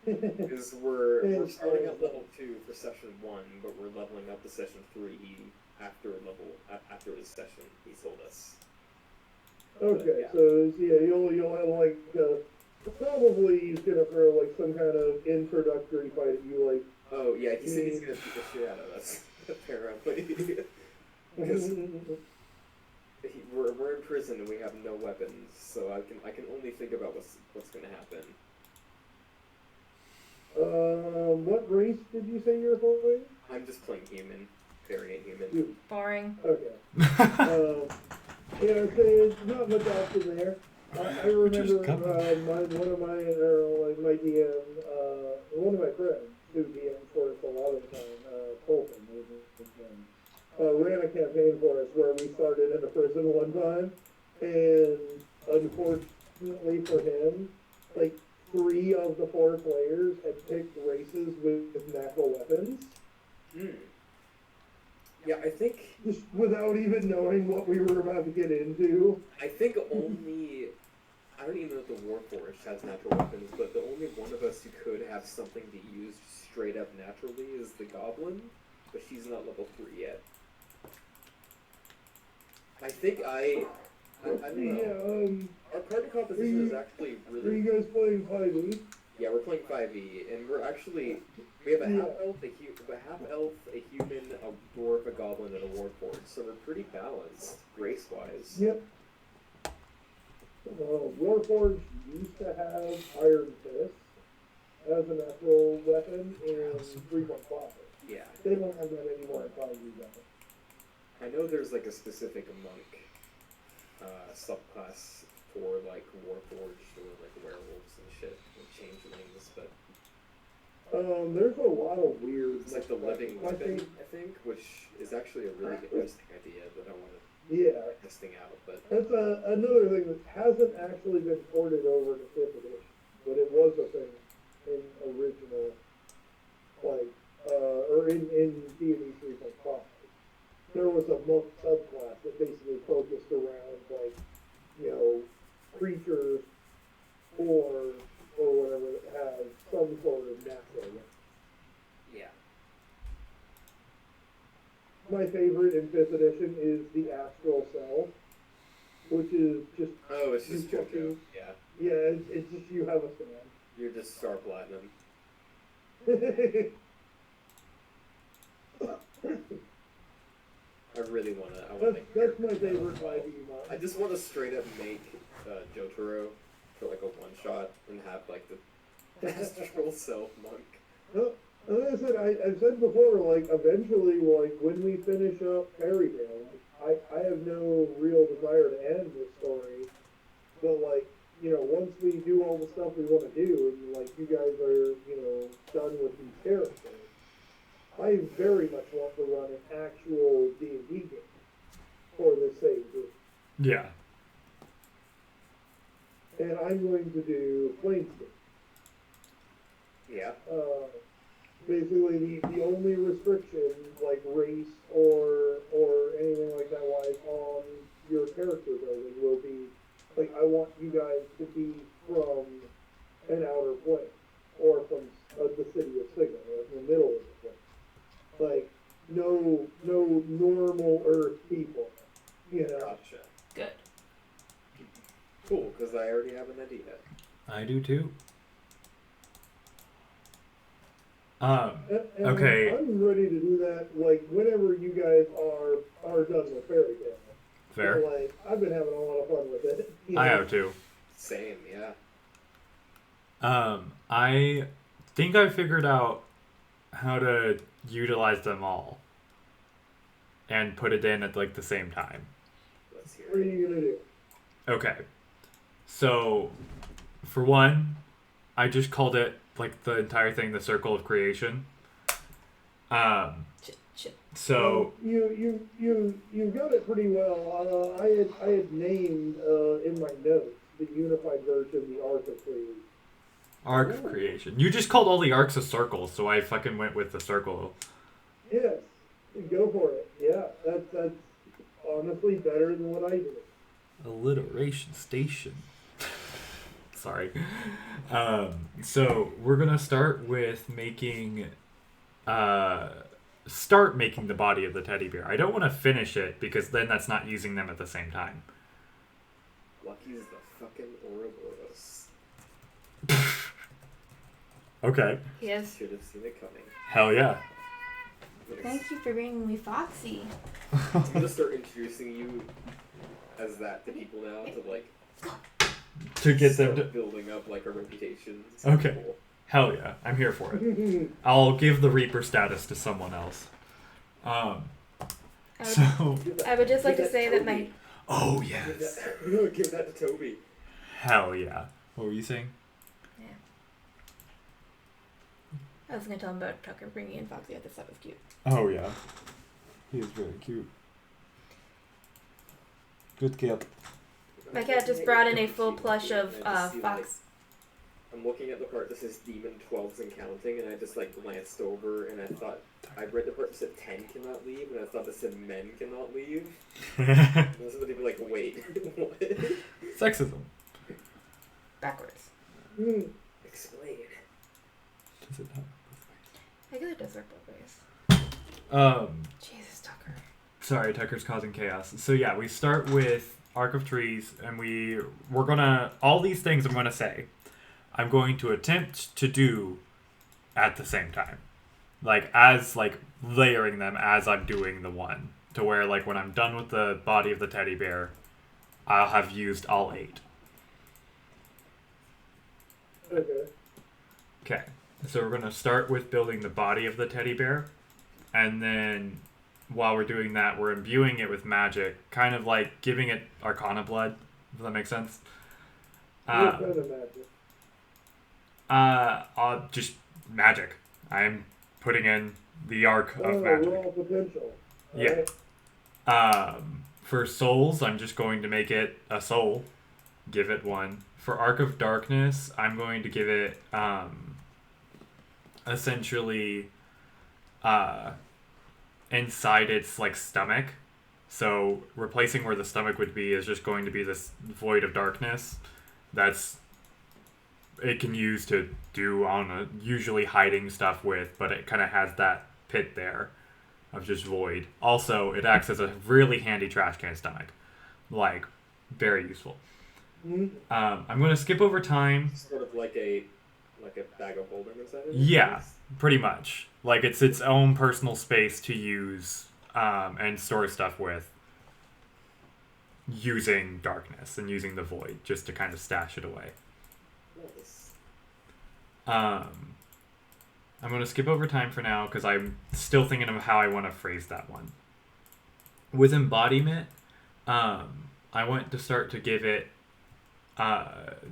Because we're starting at level 2 for session 1, but we're leveling up to session 3 after this session, he told us. Okay, yeah. so you'll have like probably he's gonna throw like some kind of introductory fight at you, like. Oh yeah, he said he's gonna beat the shit out of us. Apparently, because we're in prison and we have no weapons, so I can only think about what's gonna happen. What race did you say you're playing? I'm just playing human, variant human. Boring. Okay. Yeah, so there's not much option there. I remember one of my DM, one of my friends who DM'd for us a lot of the time, Colton, ran a campaign for us where we started in a prison one time, and unfortunately for him, like 3 of the 4 players had picked races with natural weapons. Yeah, I think... Just without even knowing what we were about to get into. I think only... I don't even know if the Warforged has natural weapons, but the only one of us who could have something to use straight up naturally is the Goblin, but she's not level 3 yet. I think I don't know. Our party composition is actually really... Are you guys playing 5e? Yeah, we're playing 5e, and we have a half-elf, a human, a dwarf, a goblin, and a warforged, so we're pretty balanced, race-wise. Yep. Warforged used to have Iron Fist as a natural weapon in 3.5. Yeah. They don't have that anymore in 5e though. I know there's like a specific monk subclass for like warforged or like werewolves and shit, and changelings, but there's a lot of weird. it's like the living weapon, I think, which is actually a really interesting idea that I want to try testing out. But that's another thing that hasn't actually been ported over to 5th edition, but it was a thing in original, like or in D&D 3.5. There was a monk subclass that basically focused around like, creatures or whatever that has some sort of natural weapon. yeah. My favorite in 5th edition is the Astral Self, which is just... Oh, it's just JoJo. Yeah. Yeah, it's just you have a stand. You're just Star Platinum. I really want to... That's my favorite 5e mod. I just want to straight up make Jotaro for like a one-shot and have like the Astral Self monk. No, as I said, I've said before, like, eventually, like, when we finish up Fairy Tale, I have no real desire to end this story, but, like, once we do all the stuff we want to do, and, like, you guys are, done with these characters, I very much want to run an actual D&D game for this same group. Yeah. And I'm going to do Planescape. Yeah. Basically, the only restriction, like race or anything like that wise on your character building will be, like, I want you guys to be from an outer plane, or from the city of Sigma, or in the middle of the plane. Like, no normal Earth people, Gotcha. Good. Cool, because I already have an idea. I do too. And Okay. I'm ready to do that, like, whenever you guys are done with Fairy Tale. Fair. So, like, I've been having a lot of fun with it. I have too. Same, yeah. I think I figured out how to utilize them all and put it in at like the same time. Let's hear What are it. you gonna do? Okay. So, for one, I just called it like the entire thing the Circle of Creation. So you got it pretty well. I had named in my notes the unified version, the Arc of Creation. Arc of creation. You just called all the arcs a circle, so I fucking went with the circle. Yes, go for it. Yeah, that's honestly better than what I did. Alliteration station. Sorry. So we're gonna start with making the body of the teddy bear. I don't want to finish it because then that's not using them at the same time. Lucky's the fucking Ouroboros. Okay. Yes. Should have seen it coming. Hell yeah. Thank you for bringing me Foxy. I'm gonna start introducing you as that to people now to like To get them start to. building up like a reputation. It's Okay. cool. Hell yeah. I'm here for it. I'll give the Reaper status to someone else. I would, So. I would just like to Give say that my Toby. Oh, Give yes. that, give that to Toby. Hell yeah. What were you saying? I was gonna tell him about Tucker bringing in Foxy. I thought that was cute. Oh, yeah. He is very cute. Good cat. My cat just brought in a full plush of Fox. I'm looking at the part that says Demon 12s and counting, and I just like glanced over and I thought I read the part that said 10 cannot leave, and I thought that said men cannot leave. And somebody be like, wait, what? Sexism. Backwards. Explain. Does it not? I guess it does work both ways. Jesus, Tucker. Sorry, Tucker's causing chaos. So yeah, we start with Arc of Trees, and we're gonna, all these things I'm gonna say, I'm going to attempt to do at the same time. As layering them as I'm doing the one. To where, when I'm done with the body of the teddy bear, I'll have used all 8. Okay. Okay, so we're going to start with building the body of the teddy bear, and then while we're doing that, we're imbuing it with magic, kind of like giving it Arcana blood, if that makes sense. What kind of magic? Just magic. I'm putting in the arc of magic. Raw potential. Yeah. Alright. For souls, I'm just going to make it a soul. Give it 1. For Arc of Darkness, I'm going to give it, essentially, inside its, stomach. So, replacing where the stomach would be is just going to be this void of darkness. It can use to do, usually hiding stuff with, but it kind of has that pit there of just void. Also, it acts as a really handy trash can stomach. Very useful. I'm going to skip over time. Sort of like a bag of holding inside of it? Yeah, pretty much. It's its own personal space to use and store stuff with using darkness and using the void just to kind of stash it away. Nice. I'm going to skip over time for now because I'm still thinking of how I want to phrase that one. With embodiment, I want to start to give it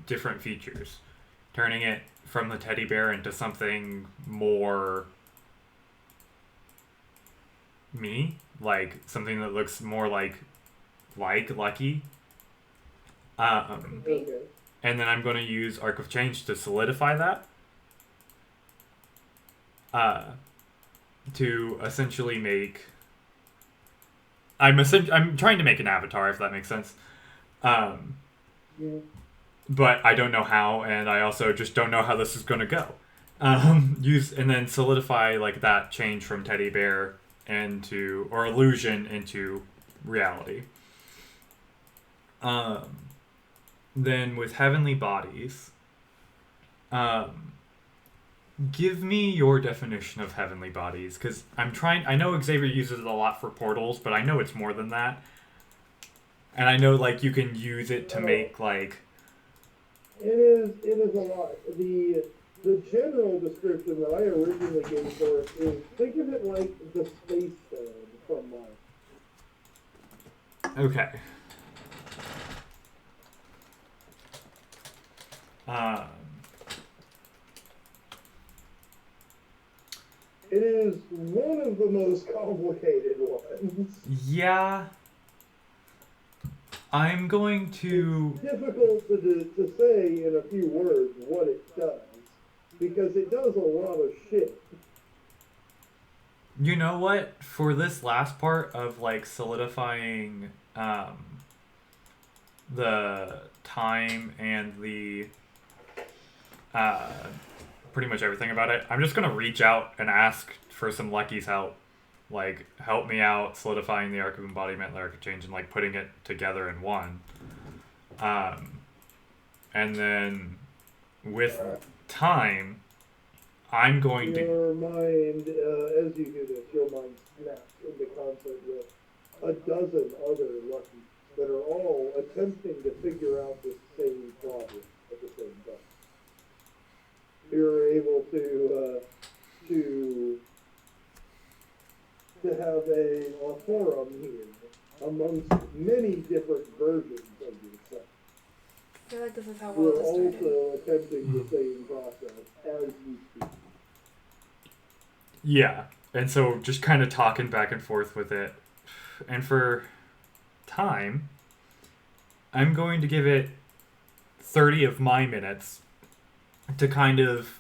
different features, turning it from the teddy bear into something more me, something that looks more like Lucky. Okay. And then I'm going to use Arc of Change to solidify that. To essentially make... I'm trying to make an avatar, if that makes sense. Yeah. But I don't know how, and I also just don't know how this is going to go. And then solidify that change from teddy bear or illusion into reality. Then with heavenly bodies, give me your definition of heavenly bodies, because I know Xavier uses it a lot for portals, but I know it's more than that. And I know you can use it to make It is a lot. The general description that I originally gave for it is, think of it like the space stone from Mars. Okay. It is one of the most complicated ones. Yeah. I'm going to. Difficult to say in a few words what it does, because it does a lot of shit. You know what? For this last part of like solidifying the time and the pretty much everything about it, I'm just gonna reach out and ask for some Lucky's help. Like, help me out solidifying the Arc of Embodiment, Lyric of Change, and like putting it together in one. And then with time, I'm going to. Your mind, as you do this, your mind snaps into concert with a dozen other Luckies that are all attempting to figure out the same problem at the same time. You're able to have a forum here amongst many different versions of yourself. I feel like this is how We're well this started. also attempting the same process as you speak. Yeah, and so just kind of talking back and forth with it. And for time, I'm going to give it 30 of my minutes to kind of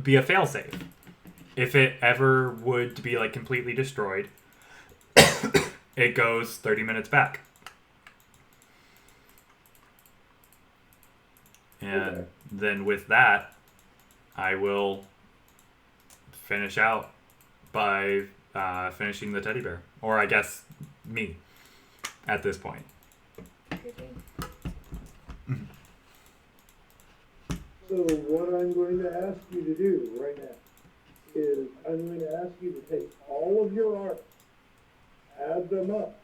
be a failsafe. If it ever would be like completely destroyed, it goes 30 minutes back. And Okay. then with that, I will finish out by finishing the teddy bear. Or I guess me at this point. So what I'm going to ask you to do right now is I'm going to ask you to take all of your art, add them up,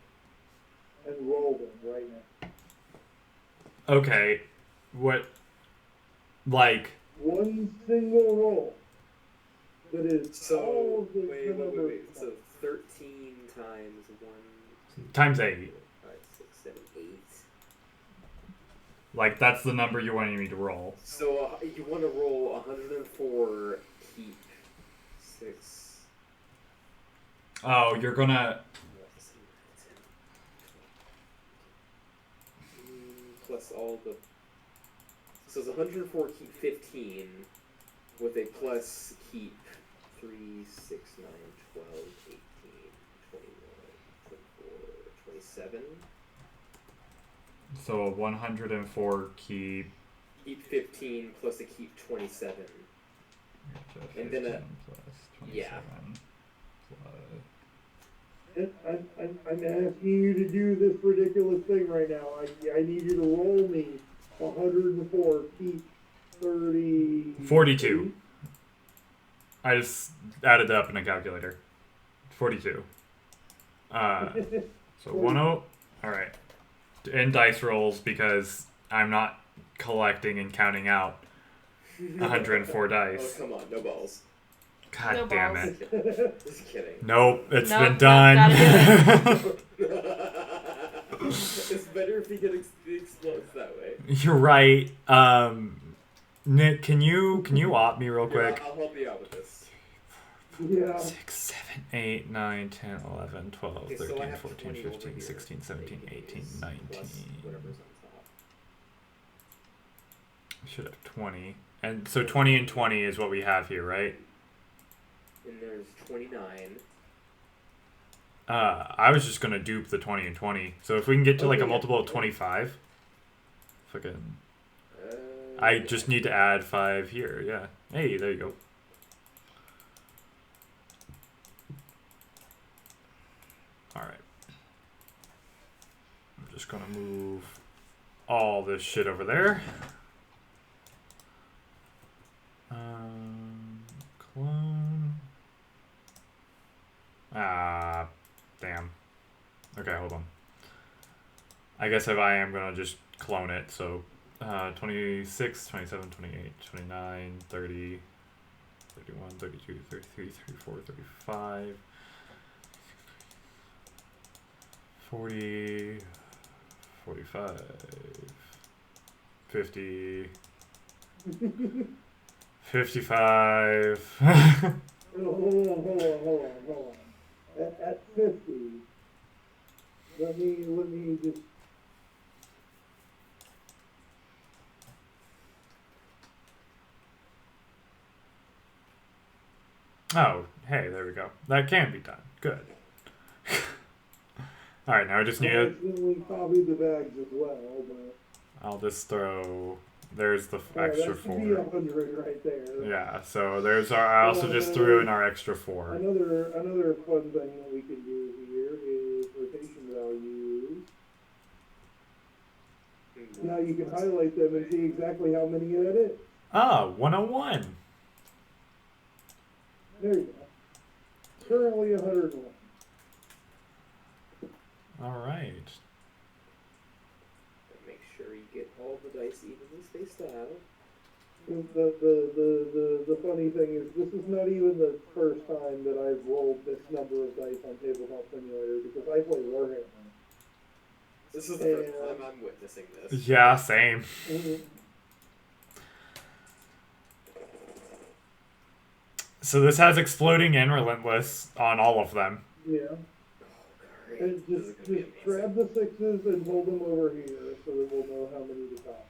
and roll them right now. Okay, what, like, One single roll that is all So, of the wait. numbers. So 13 times 1, times 8. 5, 6, 7, 8. Like, that's the number you're wanting me to roll. So you want to roll 104, keep 6. Oh, you're gonna... Plus all the... So it's 104, keep 15, with a plus keep 3, 6, 9, 12, 18, 21, 24, 27. So a 104 keep... Keep 15 plus a keep 27. And then 15 plus 27 yeah. plus... I'm asking you to do this ridiculous thing right now. I need you to roll me 104, keep 30... 42. I just added that up in a calculator. 42. So 10... Alright. And dice rolls, because I'm not collecting and counting out 104 Oh, dice. come on, no balls. God No damn balls. it. Just kidding. Nope, it's Nope, been nope, done. gotta It's better if it explodes that way. You're right. Nick, can you op me real quick? I'll help you out with this. Yeah. 6, 7, 8, 9, 10, 11, 12, Okay, so I 13, have 14, 20 over 15, here. 16, 17, 18, 19. Plus whatever's on top. I should have 20. And so 20 and 20 is what we have here, right? And there's 29. I was just gonna dupe the 20 and 20. So if we can get to like a Okay. multiple of 25, fucking, Uh, I just need to add 5 here. Yeah. Hey, there you go. All right. I'm just gonna move all this shit over there. Clone. Ah, damn. Okay, hold on. I guess if I am gonna just clone it, so 26, 27, 28, 29, 30, 31, 32, 33, 34, 35, 40, 45, 50, 55. Hold on. At 50, let me just Oh, hey, there we go. That can be done. Good. Alright, now I just I need to... accidentally copied the bags as well, but I'll just throw... There's the extra that should be 4. 100 right there. Yeah, so there's our... I also just threw in our extra 4. Another fun thing that we can do here is rotation values. Now you can highlight them and see exactly how many that is. Ah, 101. There you go. Currently 101. Alright. Make sure you get all the dice evenly spaced out. The funny thing is, this is not even the first time that I've rolled this number of dice on Tabletop Simulator because I play Warhammer. This is the first time I'm witnessing this. Yeah, same. Mhm. So this has exploding and relentless on all of them. Yeah. Oh, great. And This is just gonna be amazing. grab the 6s and hold them over here so that we'll know how many to copy.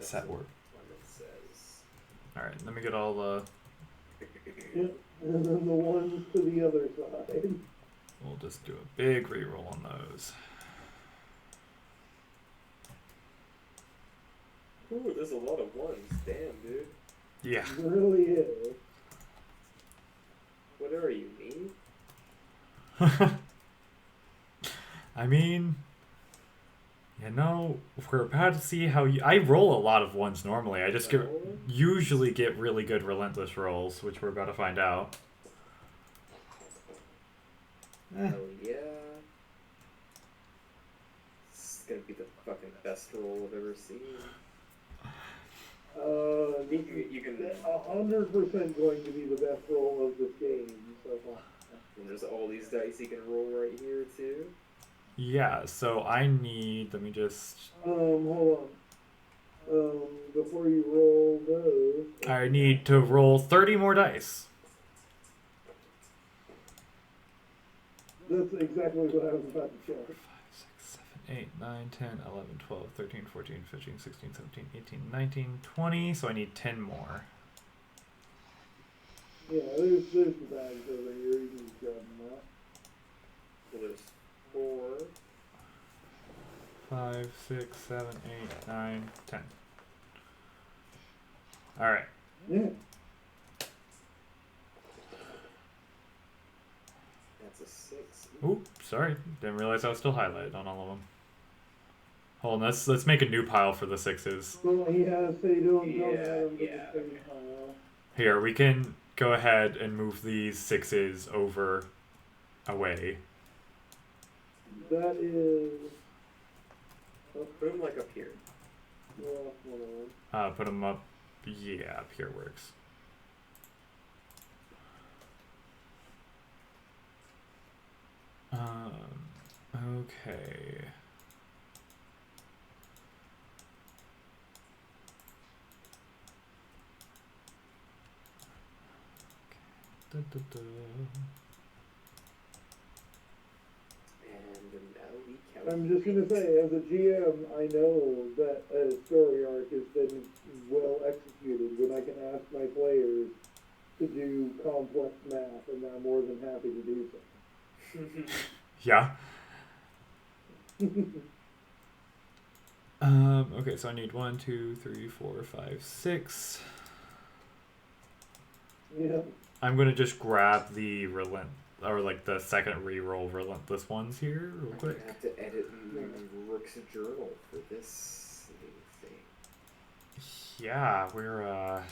Does that work? What it says. Alright, let me get all the... Yep. And then the ones to the other side. We'll just do a big reroll on those. Ooh, there's a lot of ones. Damn, dude. Yeah. It really is. What are you, me? I mean... You know, we're about to see how you... I roll a lot of ones normally. I just usually get really good relentless rolls, which we're about to find out. Hell yeah. This is gonna be the fucking best roll I've ever seen. You can... 100% going to be the best roll of this game so far. And there's all these dice you can roll right here, too. Yeah, so I need... Let me just... Hold on. Before you roll those... I need to roll 30 more dice. That's exactly what I was about to show. 5, 6, 7, 8, 9, 10, 11, 12, 13, 14, 15, 16, 17, 18, 19, 20. So I need 10 more. Yeah, there's the bags over here. You can just grab them out. So there's 4. 5, 6, 7, 8, 9, 10. Alright. Yeah. That's a 6. Oop, sorry. Didn't realize I was still highlighted on all of them. Hold on, let's make a new pile for the 6s. Well, he has to don't add them to Yeah, the yeah, same okay. pile. Here, we can go ahead and move these 6s over away. That is... Put them like up here. Well, hold on. Put them up. Yeah, up here works. Okay. Da, da, da. And now we count. I'm just gonna say, as a GM, I know that a story arc has been well executed when I can ask my players to do complex math, and I'm more than happy to do so. Yeah. Okay, so I need 1, 2, 3, 4, 5, 6. Yeah. I'm gonna just grab the the second reroll relentless ones here real I'm quick. gonna have to edit Rook's journal for this thing. Yeah, we're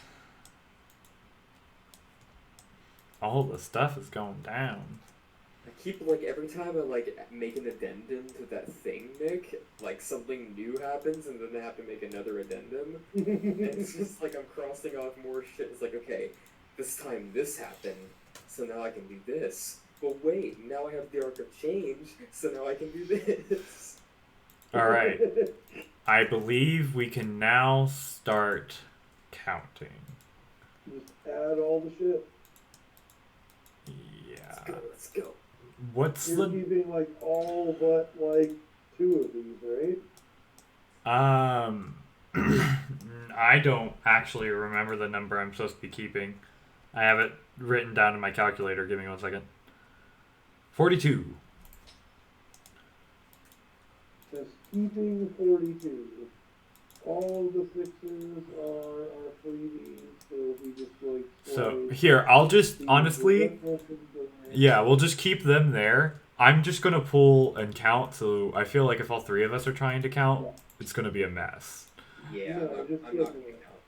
all the stuff is going down. I keep, like, every time I, like, make an addendum to that thing, Nick, like, something new happens, and then I have to make another addendum. And it's just, like, I'm crossing off more shit. It's like, okay, this time this happened, so now I can do this. But wait, now I have the arc of change, so now I can do this. Alright. I believe we can now start counting. add all the shit. Yeah. Let's go. What's You're the keeping like all but like 2 of these, right? I don't actually remember the number I'm supposed to be keeping. I have it written down in my calculator. Give me 1 second. 42. Just keeping 42. All of the 6s are freebies, so if we just like So slide here, I'll just these honestly, adjustments into the- yeah, we'll just keep them there. I'm just gonna pull and count, so I feel like if all 3 of us are trying to count, it's gonna be a mess. Yeah, No, I'm, just I'm not get going to it. count.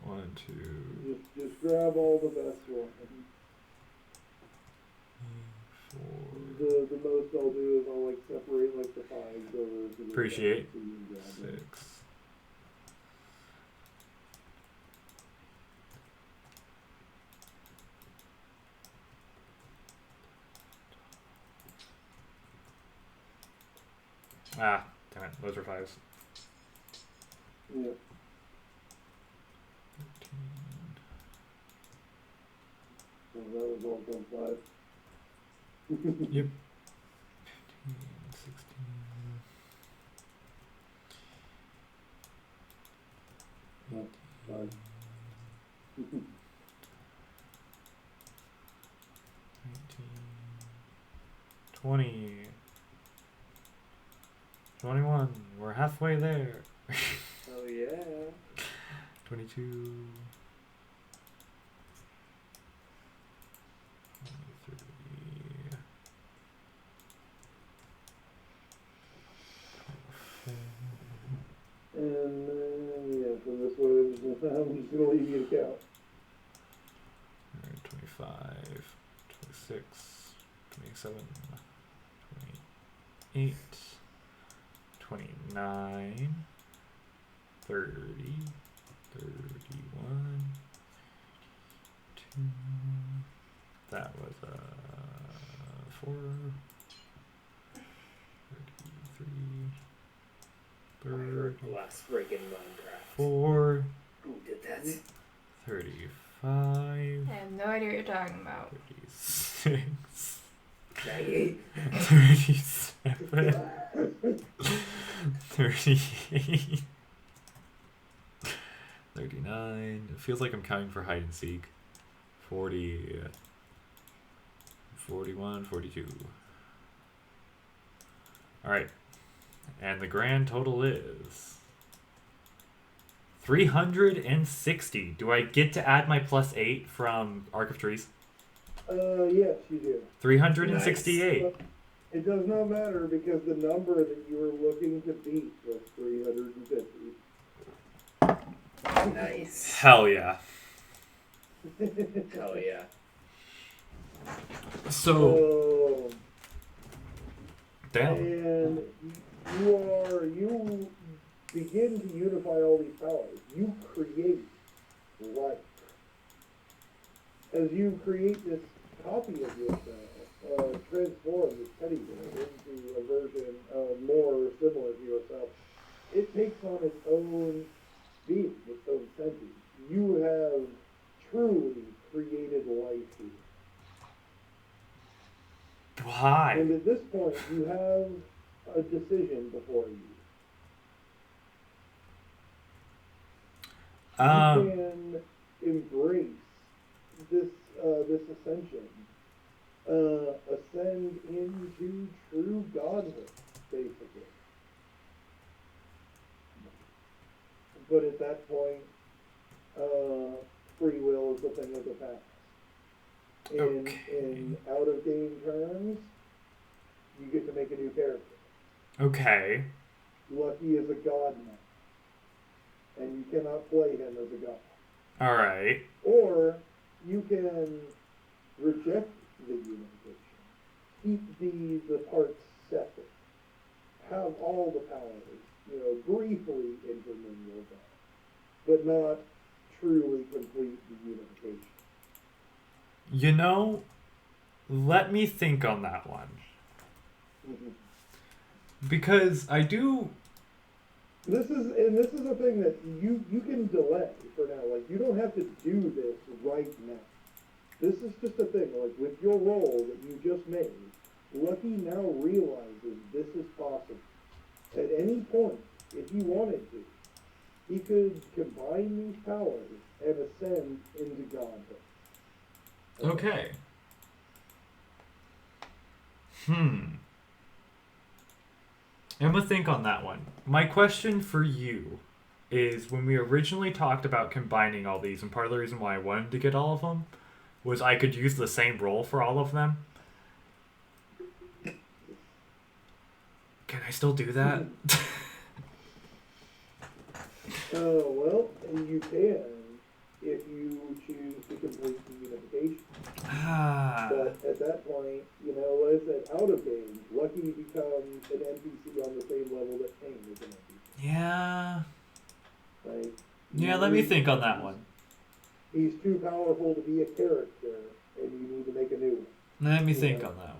1, 2, Just grab all the best ones. 4. The most I'll do is I'll like separate like the 5s over to the Appreciate. 7s so you can grab them. 6. Ah, damn it. Those are 5s. Yeah. 13. So that was all done 5. Yep. 15, 16. 5. 19. 20. 21. We're halfway there. Oh yeah. 22. 23. And yeah, from this way I'm just gonna leave you to count. 25. 26. 27. 28. 29. 30. 31. 2. That was 4. 33. I heard glass break in Minecraft. 4. Who did that? 35. I have no idea what you're talking about. 36. Shaggy. 37. 38. 39. It feels like I'm counting for hide and seek. 40. 41. 42. Alright. And the grand total is 360. Do I get to add my +8 from Arc of Trees? Yes, you do. 368. But it does not matter because the number that you were looking to beat was 350. Nice. Hell yeah. Hell yeah. So, damn. And you begin to unify all these powers. You create life. As you create this copy of yourself, transform this teddy bear into a version more similar to yourself, it takes on its own being, its own sentence. You have truly created life here. Why? And at this point, you have a decision before you. You can embrace this ascension, ascend into true godhood, basically. But at that point, free will is a thing of the past. In out-of-game terms, you get to make a new character. Okay. Lucky is a god now, and you cannot play him as a god. Alright. Or you can reject the unification, keep the parts separate, have all the powers, briefly intermingle them, but not truly complete the unification. Let me think on that one. Mm-hmm. Because I do This is a thing that you can delay for now. Like, you don't have to do this right now. This is just a thing. Like, with your roll that you just made, Lucky now realizes this is possible. At any point, if he wanted to, he could combine these powers and ascend into godhood. Okay. I'm gonna think on that one. My question for you is, when we originally talked about combining all these, and part of the reason why I wanted to get all of them was I could use the same roll for all of them. Can I still do that? Well, you can if you choose to complete the unification. But at that point, like I said, out of game, Lucky becomes an NPC on the same level that Kane is an NPC. Yeah. Right? Yeah, let me think on that one. He's too powerful to be a character, and you need to make a new one. Let me think on that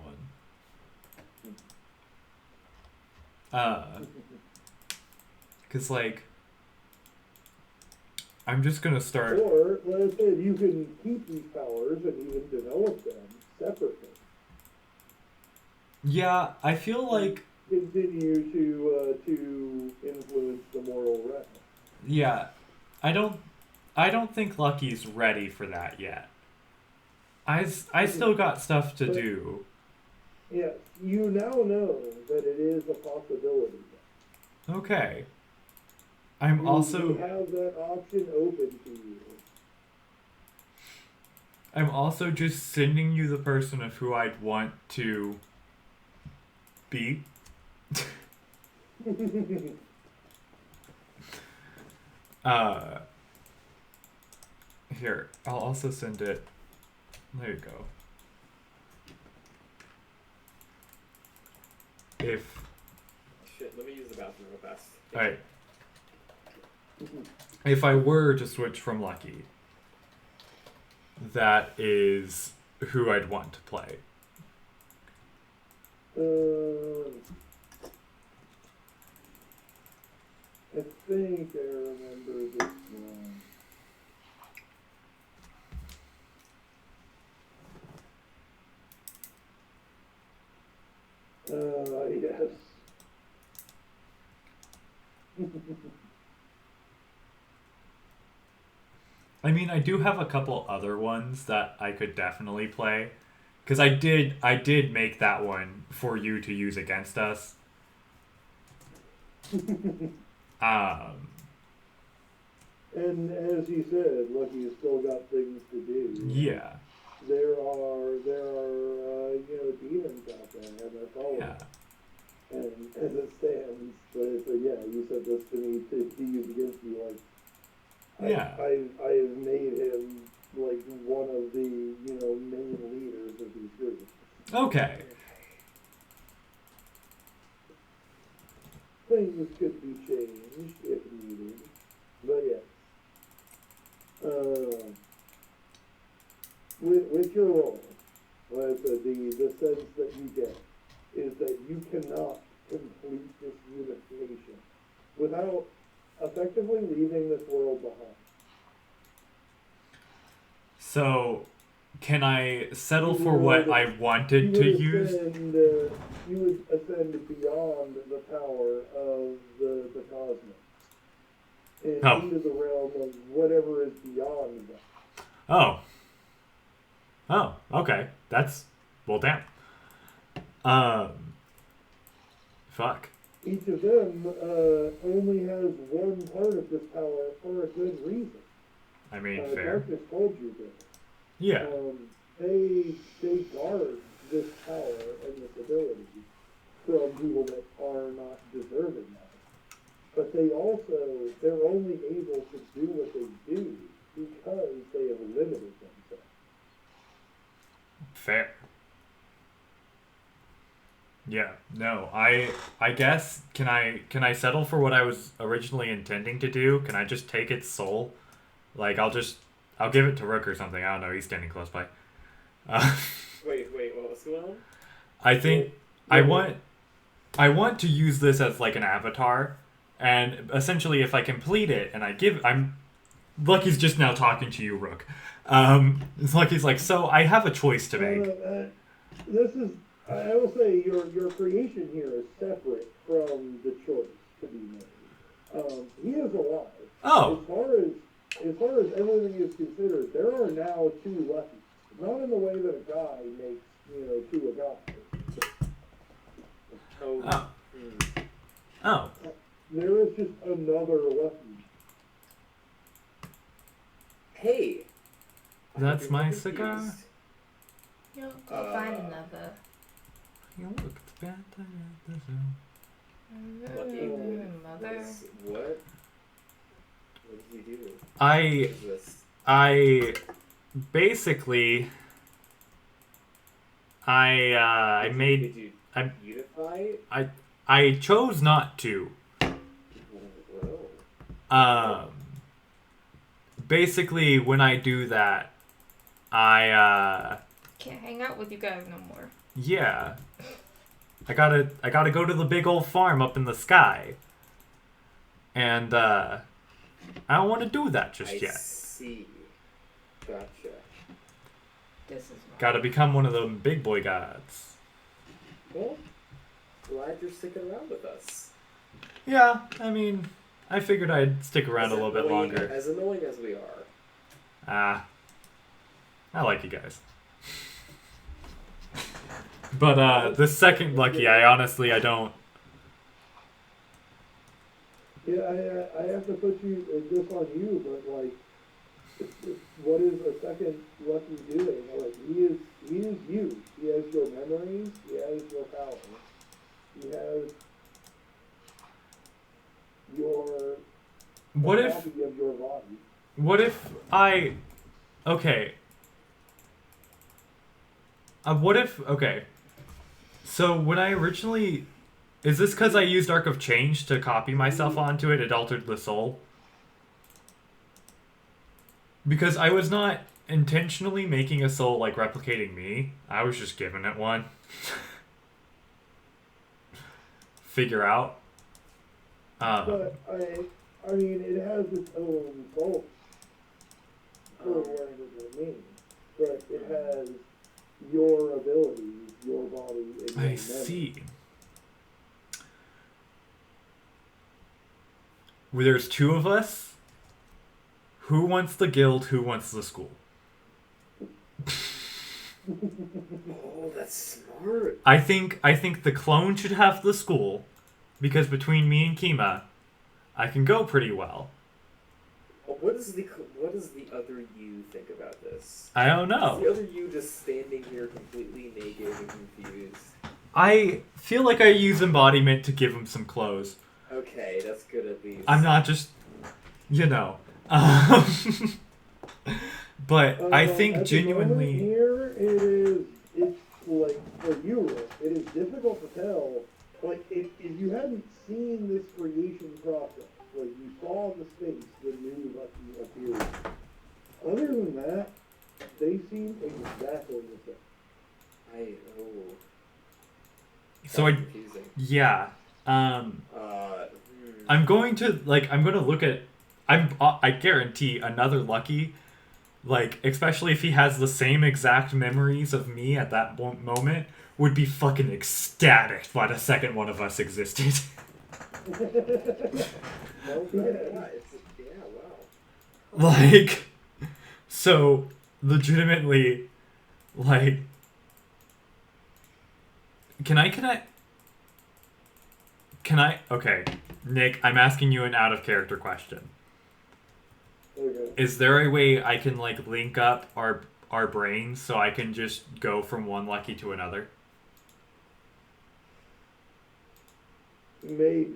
one. Cause like, I'm just gonna start. Or, like I said, you can keep these powers and even develop them separately. Yeah, I feel like. Continue to influence the moral realm. Yeah, I don't think Lucky's ready for that yet. I still got stuff to do. Yes, you now know that it is a possibility. Okay. I'm also. You have that option open to you. I'm also just sending you the person of who I'd want to be. Here, I'll also send it. There you go. If. Shit, let me use the bathroom real fast. Alright. If I were to switch from Lucky, that is who I'd want to play. I think I remember this one. Yes. I mean, I do have a couple other ones that I could definitely play, because I did make that one for you to use against us. And as he said, Lucky's still got things to do. Yeah. There are demons out there, and they're following. Yeah. And as it stands, you said this to me to use against you, like. Yeah. I have made him like one of the main leaders of these groups. Okay. Things could be changed if needed, but yes. With your role, the sense that you get is that you cannot complete this unification without effectively leaving this world behind. So, can I settle for what I wanted to use? You would ascend beyond the power of the cosmos. And into the realm of whatever is beyond that. Oh, okay. That's, well, damn. Fuck. Each of them only has one part of this power for a good reason. I mean, fair. Darkness told you this. Yeah. They guard this power and this ability from people that are not deserving of it. But they're only able to do what they do because they have limited themselves. Fair. Yeah, no, I guess, can I settle for what I was originally intending to do? Can I just take its soul? Like, I'll give it to Rook or something. I don't know, he's standing close by. Wait, what's going on? I think, I want to use this as like an avatar, And essentially, if I complete it and Lucky's just now talking to you, Rook. Lucky's like, so I have a choice to make. This is, I will say, your creation here is separate from the choice to be made. He is alive. Oh. As far as everything is considered, there are now 2 Luckies. Not in the way that a guy makes, 2 a guy. Oh. Oh. There is just another Lucky. Hey. That's I'm my confused. cigar. You'll go find another. You looked better at the zoo. Lucky. Mother. What? What did you do? I What is this? basically I Did made you I- unify? I chose not to. Whoa. Basically when I do that, I Can't hang out with you guys no more. yeah. I gotta go to the big old farm up in the sky. And I don't want to do that just I yet. see. Gotcha. This is wrong. Gotta become one of them big boy gods. Well, glad you're sticking around with us. Yeah, I mean, I figured I'd stick around As a little bit annoying- longer. As annoying as we are. I like you guys. But the second Lucky, I don't. Yeah, I have to put this on you, but like, what is a second Lucky doing? Like, he is you. He has your memories. He has your power. He has your What if copy of your body. What if I... Okay. Okay. So when I originally... Is this because I used Arc of Change to copy myself onto it? It altered the soul? Because I was not intentionally making a soul, like, replicating me. I was just giving it one. Figure out. But I mean, it has its own soul. For what it means. But it has your abilities, your body, and your I memory. see. Well, there's 2 of us. Who wants the guild? Who wants the school? Oh, that's smart. I think the clone should have the school, because between me and Kima, I can go pretty well. What does the other you think about this? I don't Is know. the other you just standing here completely naked and confused? I feel like I use embodiment to give him some clothes. Okay, that's good at least. I'm not just, But I think at genuinely. The moment here, it's like, for you, Rick, it is difficult to tell. Like, if you hadn't seen this creation process, like, you saw the space, the new Lucky appeared. Other than that, they seem exactly the same. So That's confusing. yeah. I'm going to look at. I guarantee another Lucky, like, especially if he has the same exact memories of me at that moment, would be fucking ecstatic by the second one of us existed. Well, yeah, wow. Like, so, legitimately, like, okay, Nick, I'm asking you an out of character question. Okay. Is there a way I can, like, link up our brains so I can just go from one Lucky to another? Maybe.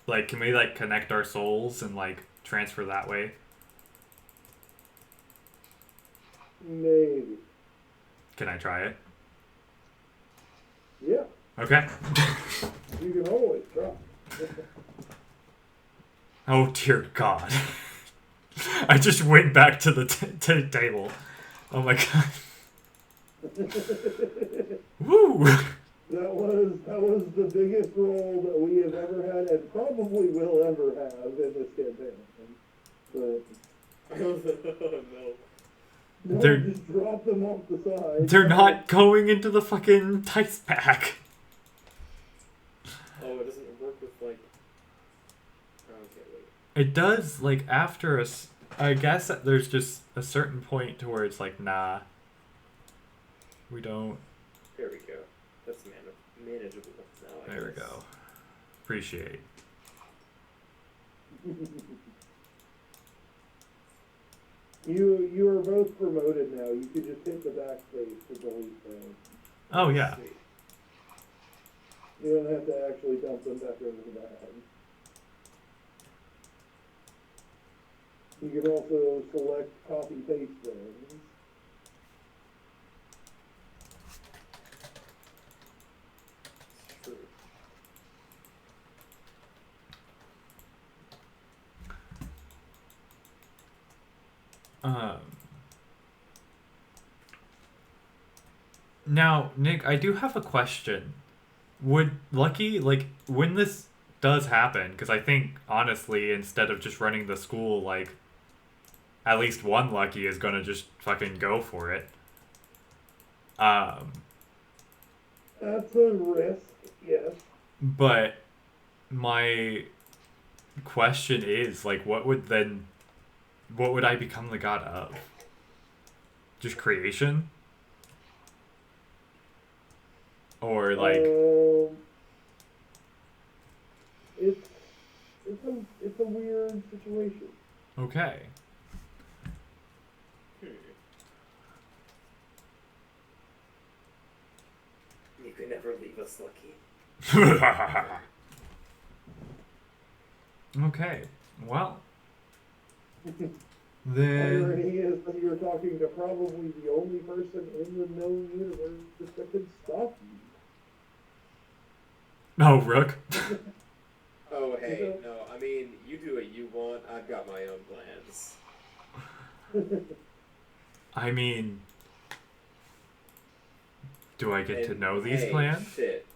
Like, can we, like, connect our souls and, like, transfer that way? Maybe. Can I try it? Yeah, Okay. you can always try. Oh, dear God. I just went back to the table. Oh, my God. Woo! That was the biggest roll that we have ever had and probably will ever have in this campaign. But No. no, They're- just drop them off the side. They're not going into the fucking dice pack. Oh, it doesn't work with, like... Okay, wait. It does, like, after I guess there's just a certain point to where it's like, nah. We don't. There we go. That's manageable now, I There we guess. go. Appreciate. You are both promoted now. You could just hit the backspace to delete things. Oh, yeah. Sweet. You don't have to actually dump them back over the bag. You can also select copy paste things. It's true. Now, Nick, I do have a question. Would Lucky, like, when this does happen, because I think, honestly, instead of just running the school, like, at least one Lucky is gonna just fucking go for it. That's a risk, yes. But my question is, like, what would I become the god of? Just creation? Or, like, it's a weird situation. okay. You could never leave us, Lucky. Okay, well, then Irony is that you're talking to probably the only person in the known universe that could stop you. oh, Rook. Oh, hey, no, I mean, you do what you want, I've got my own plans. I mean, do I get to And, know these hey, plans? Shit.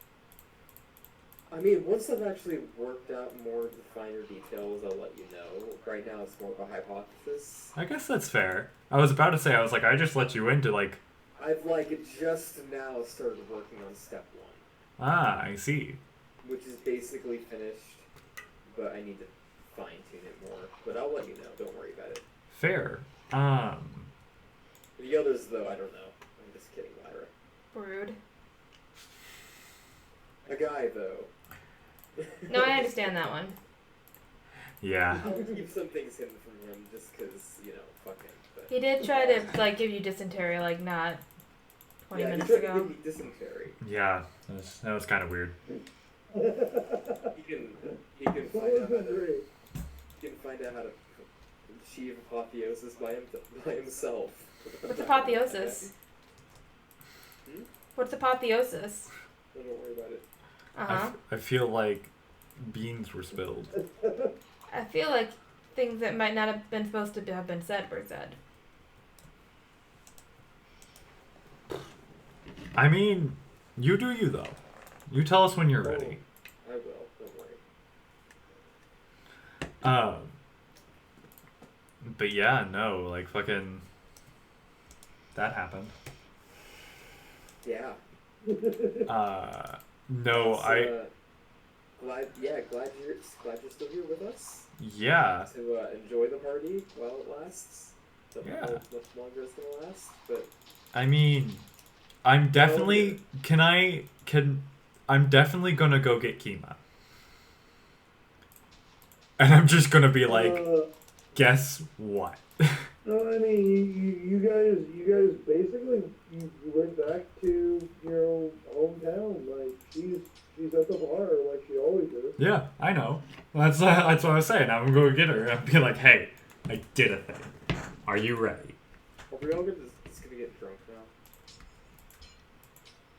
I mean, once I've actually worked out more of the finer details, I'll let you know. Right now, it's more of a hypothesis. I guess that's fair. I was about to say, I just let you into, like, I've, like, just now started working on step 1, I see. which is basically finished, but I need to fine-tune it more. But I'll let you know, don't worry about it. Fair. The others, though, I don't know. I'm just kidding, Lyra. Rude. A guy, though. No, I understand that one. Yeah. I'll keep some things hidden from him just because, you know, fuck him. But... He did try to, like, give you dysentery, like, not 20 yeah, minutes he tried to ago. give me dysentery. Yeah, that was kind of weird. He can find out how to achieve apotheosis by himself. What's apotheosis? Hmm? What's apotheosis? Don't worry about it. Uh-huh. I feel like beans were spilled. I feel like things that might not have been supposed to have been said were said. I mean, you do you, though. You tell us when you're ready. I will, don't worry. But yeah, no, like, fucking... That happened. Yeah. No, It's, glad you're still here with us Yeah. to enjoy the party while it lasts. Don't know Yeah. how much longer it's gonna last, but I mean, I'm definitely... I'm definitely gonna go get Kima. And I'm just gonna be like, guess what? No, I mean, you guys basically you went back to hometown. Like she's at the bar like she always is. Yeah, I know. That's what I was saying. I'm gonna go get her and be like, hey, I did a thing. Are you ready? are we all just gonna get drunk now?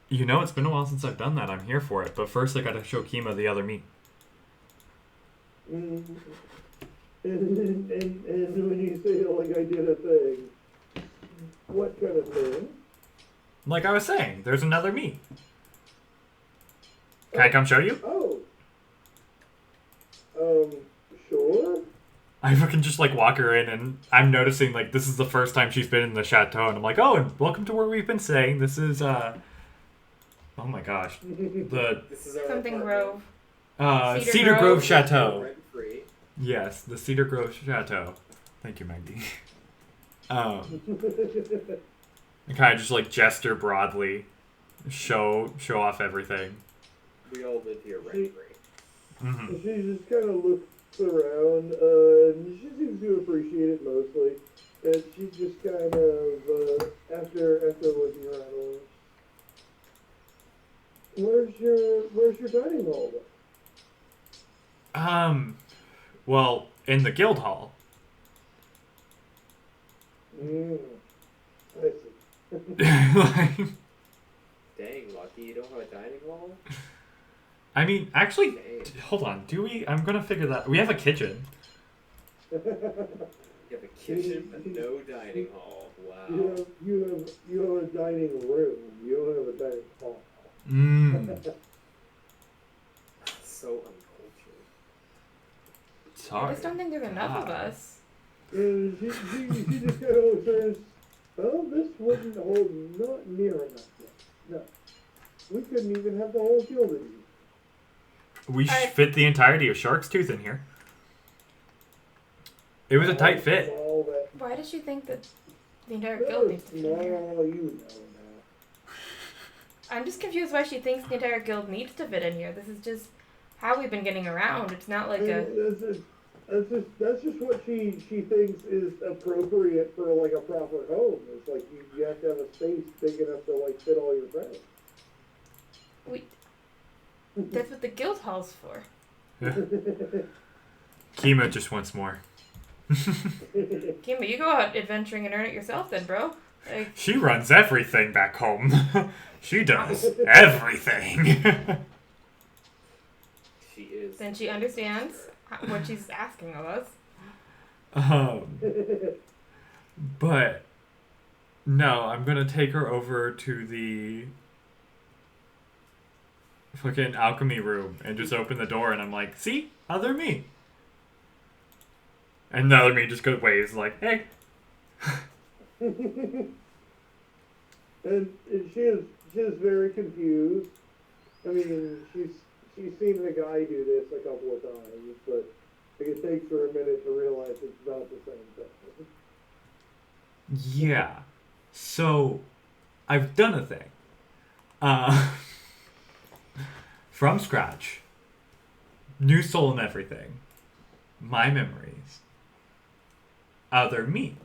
You know, it's been a while since I've done that. I'm here for it. But first, I gotta show Kima the other me. Mm. And when you say like I did a thing, what kind of thing? Like I was saying, there's another me. Can I come show you? Oh, I fucking just like walk her in, and I'm noticing like this is the first time she's been in the chateau, and I'm like, oh, and welcome to where we've been staying. This is oh my gosh, the This is our Something apartment. Grove. Cedar Grove Chateau. Rent free. Yes, the Cedar Grove Chateau. Thank you, Maggie. I kind of just like gesture broadly, show off everything. We all live here rent free. Mm-hmm. She just kind of looks around, and she seems to appreciate it mostly. And she just kind of, after looking around a little, where's your dining hall then? Well, in the guild hall. I see. Like, Dang, Lucky, you don't have a dining hall? I mean, actually, Dang. hold on. Do we? I'm gonna figure that. We have a kitchen. You have a kitchen, but no dining hall. Wow. You have a dining room. You don't have a dining hall. So uncultured. I Sorry. just don't think there's enough of us. And she just kind of looks around. Well, this wouldn't hold not near enough yet. No. We couldn't even have the whole guild in here. We fit the entirety of Shark's Tooth in here. It was a tight fit. All that. Why does she think that the entire guild needs to fit in here? No, you know that. I'm just confused why she thinks the entire guild needs to fit in here. This is just how we've been getting around. It's not like a... That's just what she thinks is appropriate for like a proper home. It's like you have to have a space big enough to like fit all your friends. That's what the guild hall's for. Kima just wants more. Kimba, you go out adventuring and earn it yourself then, bro. Like, She runs everything back home. She does everything. She is. then she understands what she's asking of us. But no, I'm gonna take her over to the fucking alchemy room and just open the door, and I'm like, see, other me. And the other me just goes waves like, hey. And she is very confused. I mean, she's seen the guy do this a couple of times, but like, it takes her a minute to realize it's not the same thing. Yeah. So, I've done a thing. From scratch. New soul and everything. My memories. Other me.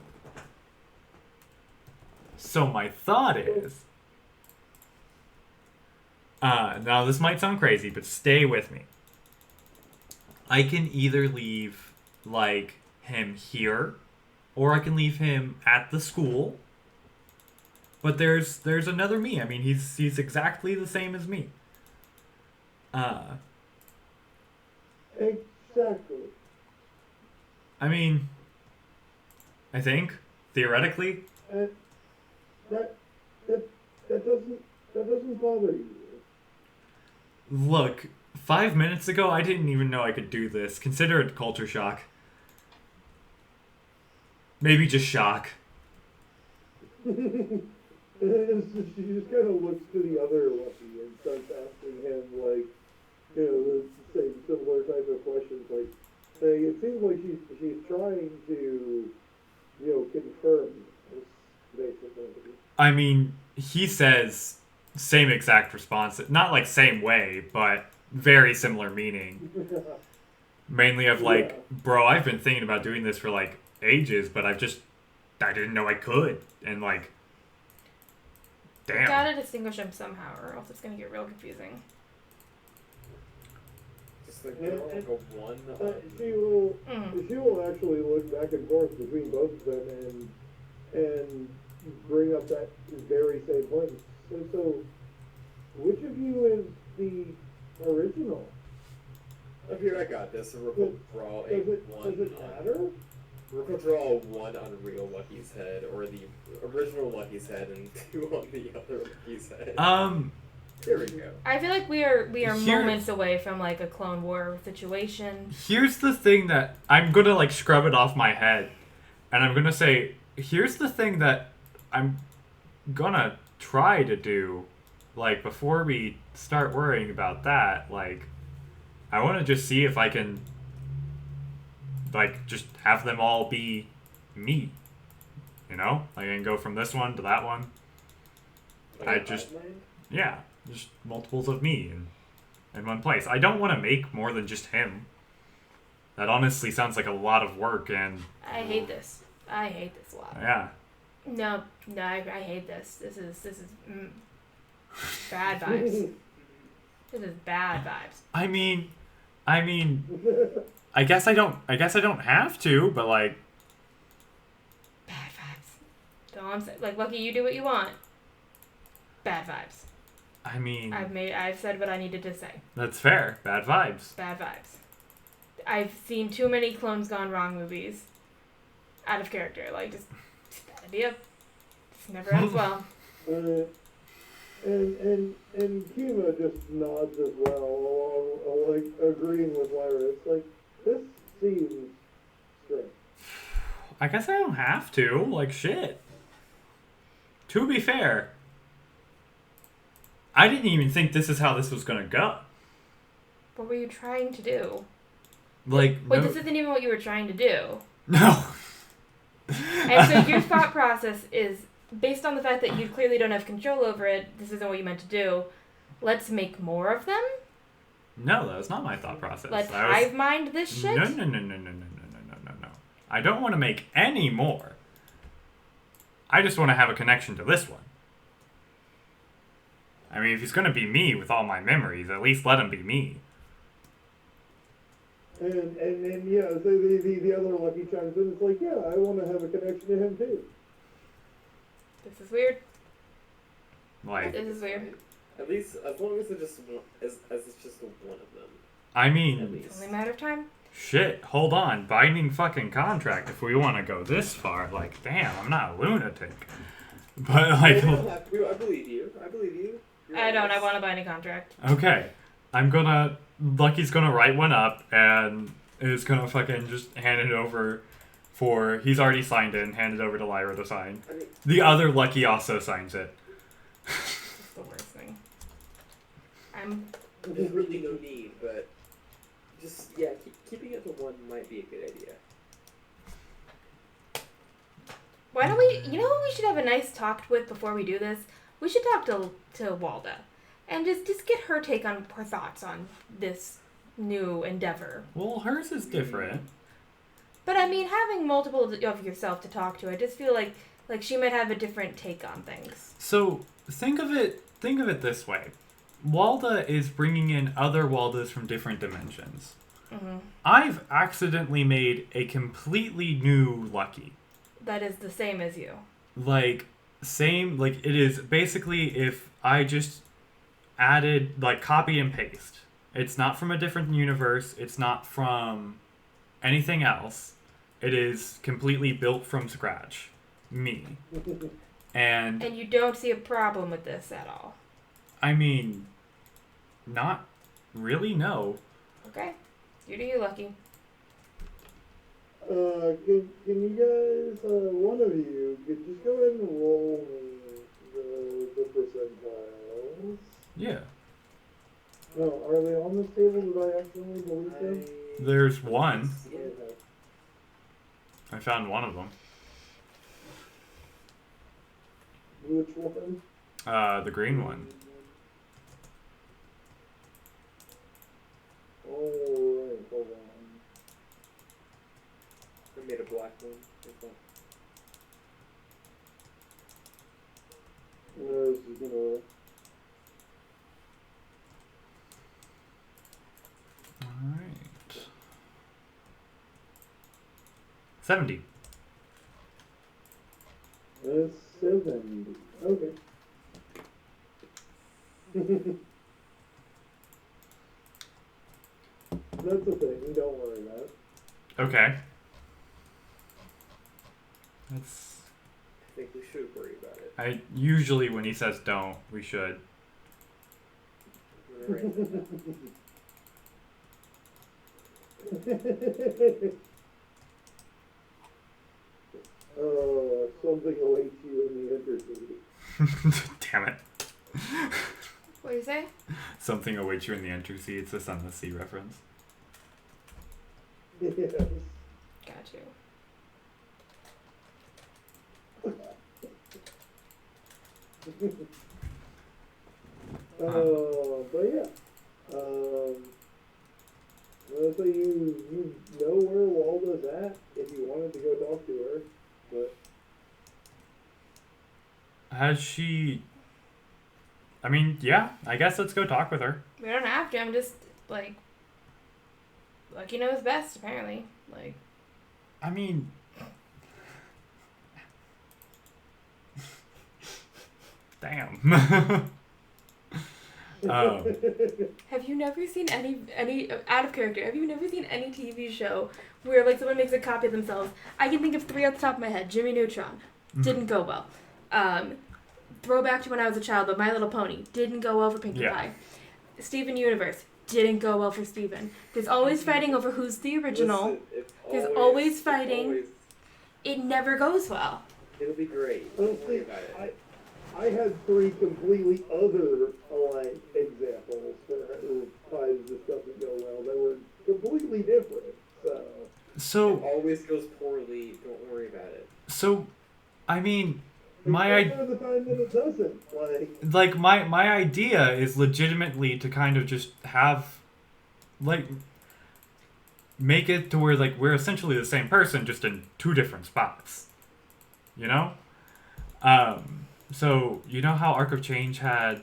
So my thought is... now this might sound crazy, but stay with me. I can either leave, like, him here, or I can leave him at the school. But there's another me. I mean, he's exactly the same as me. Exactly. I mean, I think theoretically. That doesn't bother you. Look, 5 minutes ago, I didn't even know I could do this. Consider it culture shock. Maybe just shock. And so she just kind of looks to the other Lucky and starts asking him, like, the same similar type of questions. Like, it seems like she's trying to, confirm this, basically. I mean, he says same exact response. Not like same way, but very similar meaning. Mainly of like, bro, I've been thinking about doing this for like ages, but I didn't know I could. And like, damn. Gotta distinguish them somehow, or else it's gonna get real confusing. Just like, like a one. She will actually look back and forth between both of them and bring up that very same point. So which of you is the original? Up here, I got this. We're going to draw a one. Does it matter? We're going to draw a one on real Lucky's head, or the original Lucky's head, and two on the other Lucky's head. There we go. I feel like we are Here- moments away from like a Clone War situation. Here's the thing that I'm gonna like scrub it off my head, and I'm gonna say, here's the thing that I'm gonna try to do, like before we start worrying about that. Like, I want to just see if I can, like, just have them all be me. You know, like I can go from this one to that one. I just, yeah, just multiples of me in one place. I don't want to make more than just him. That honestly sounds like a lot of work, and I hate this. I hate this a lot. yeah. No, I hate this. This is bad vibes. This is bad vibes. I mean, I guess I don't have to, but like, Bad vibes. Don't I'm saying. Like, Lucky, you do what you want. Bad vibes. I mean, I've said what I needed to say. that's fair. Bad vibes. Bad vibes. I've seen too many Clones Gone Wrong movies. Out of character. Like, just bad idea. Just never ends well. And Kiva just nods as well, along, like agreeing with Lyra. It's like, this seems strange. I guess I don't have to. Like, shit. To be fair, I didn't even think this is how this was gonna go. What were you trying to do? Like, Wait, no, this isn't even what you were trying to do. no. And so your thought process is, based on the fact that you clearly don't have control over it, this isn't what you meant to do, let's make more of them? No, that was not my thought process. Let's I was- hive mind this shit? No. I don't want to make any more. I just want to have a connection to this one. I mean, if he's going to be me with all my memories, at least let him be me. And yeah, so the other Lucky chimes in. It's like, yeah, I want to have a connection to him too. This is weird. Like, This is weird. At least as long as it's just one, as it's just one of them. I At mean, It's least. only a matter of time. shit, hold on. Binding fucking contract if we want to go this far. Like, damn, I'm not a lunatic. But, like, You don't have to. I believe you. I believe you. You're I don't. I honest. want to bind a contract. okay. Lucky's gonna write one up and is gonna fucking just hand it over for, he's already signed it and hand it over to Lyra to sign. I mean, The other Lucky also signs it. It's the worst thing. there's really no need, but just keeping it to one might be a good idea. Why don't we? You know who we should have a nice talk with before we do this? We should talk to Walda, and just get her take on her thoughts on this new endeavor. Well, hers is different. But I mean, having multiple of yourself to talk to, I just feel like she might have a different take on things. So think of it this way. Walda is bringing in other Waldas from different dimensions. Mm-hmm. I've accidentally made a completely new Lucky. That is the same as you. Like, it is basically if I just added, like, copy and paste. It's not from a different universe. It's not from anything else. It is completely built from scratch. Me. And, And you don't see a problem with this at all. I mean, not really, no. Okay? You do you, Lucky. Can you guys, one of you, could just go ahead and roll me the percentiles? Yeah. No, are they on this table? Did I accidentally delete them? There's one. Yeah. Okay. I found one of them. Which one? The green one. Alright, hold on. I made a black one. This is gonna... Alright. 70. That's 70. Okay. That's the thing, don't worry about it. Okay. That's... I think we should worry about it. Usually when he says don't, we should. Oh, something awaits you in the intercity. Damn it. What do you say? Something awaits you in the entry sea. It's a Sunless Sea reference. Yes. Got you. But yeah. So you know where Walda's at if you wanted to go talk to her, but Has she... I mean, yeah, I guess let's go talk with her. We don't have to. I'm just like, Lucky knows best. Apparently, like. I mean... Damn. Have you never seen any out of character? Have you never seen any TV show where like someone makes a copy of themselves? I can think of 3 off the top of my head. Jimmy Neutron didn't go well. Throwback to when I was a child, but My Little Pony didn't go well for Pinkie Pie. Steven Universe didn't go well for Steven. There's always fighting over who's the original. There's always fighting. It never goes well. It'll be great. Don't worry about it. I had 3 completely other like examples for why this doesn't go well. They were completely different. So it always goes poorly. Don't worry about it. So, I mean, the time that it doesn't. Like my idea is legitimately to kind of just have, like, make it to where like we're essentially the same person, just in 2 different spots. You know? So, you know how Arc of Change had,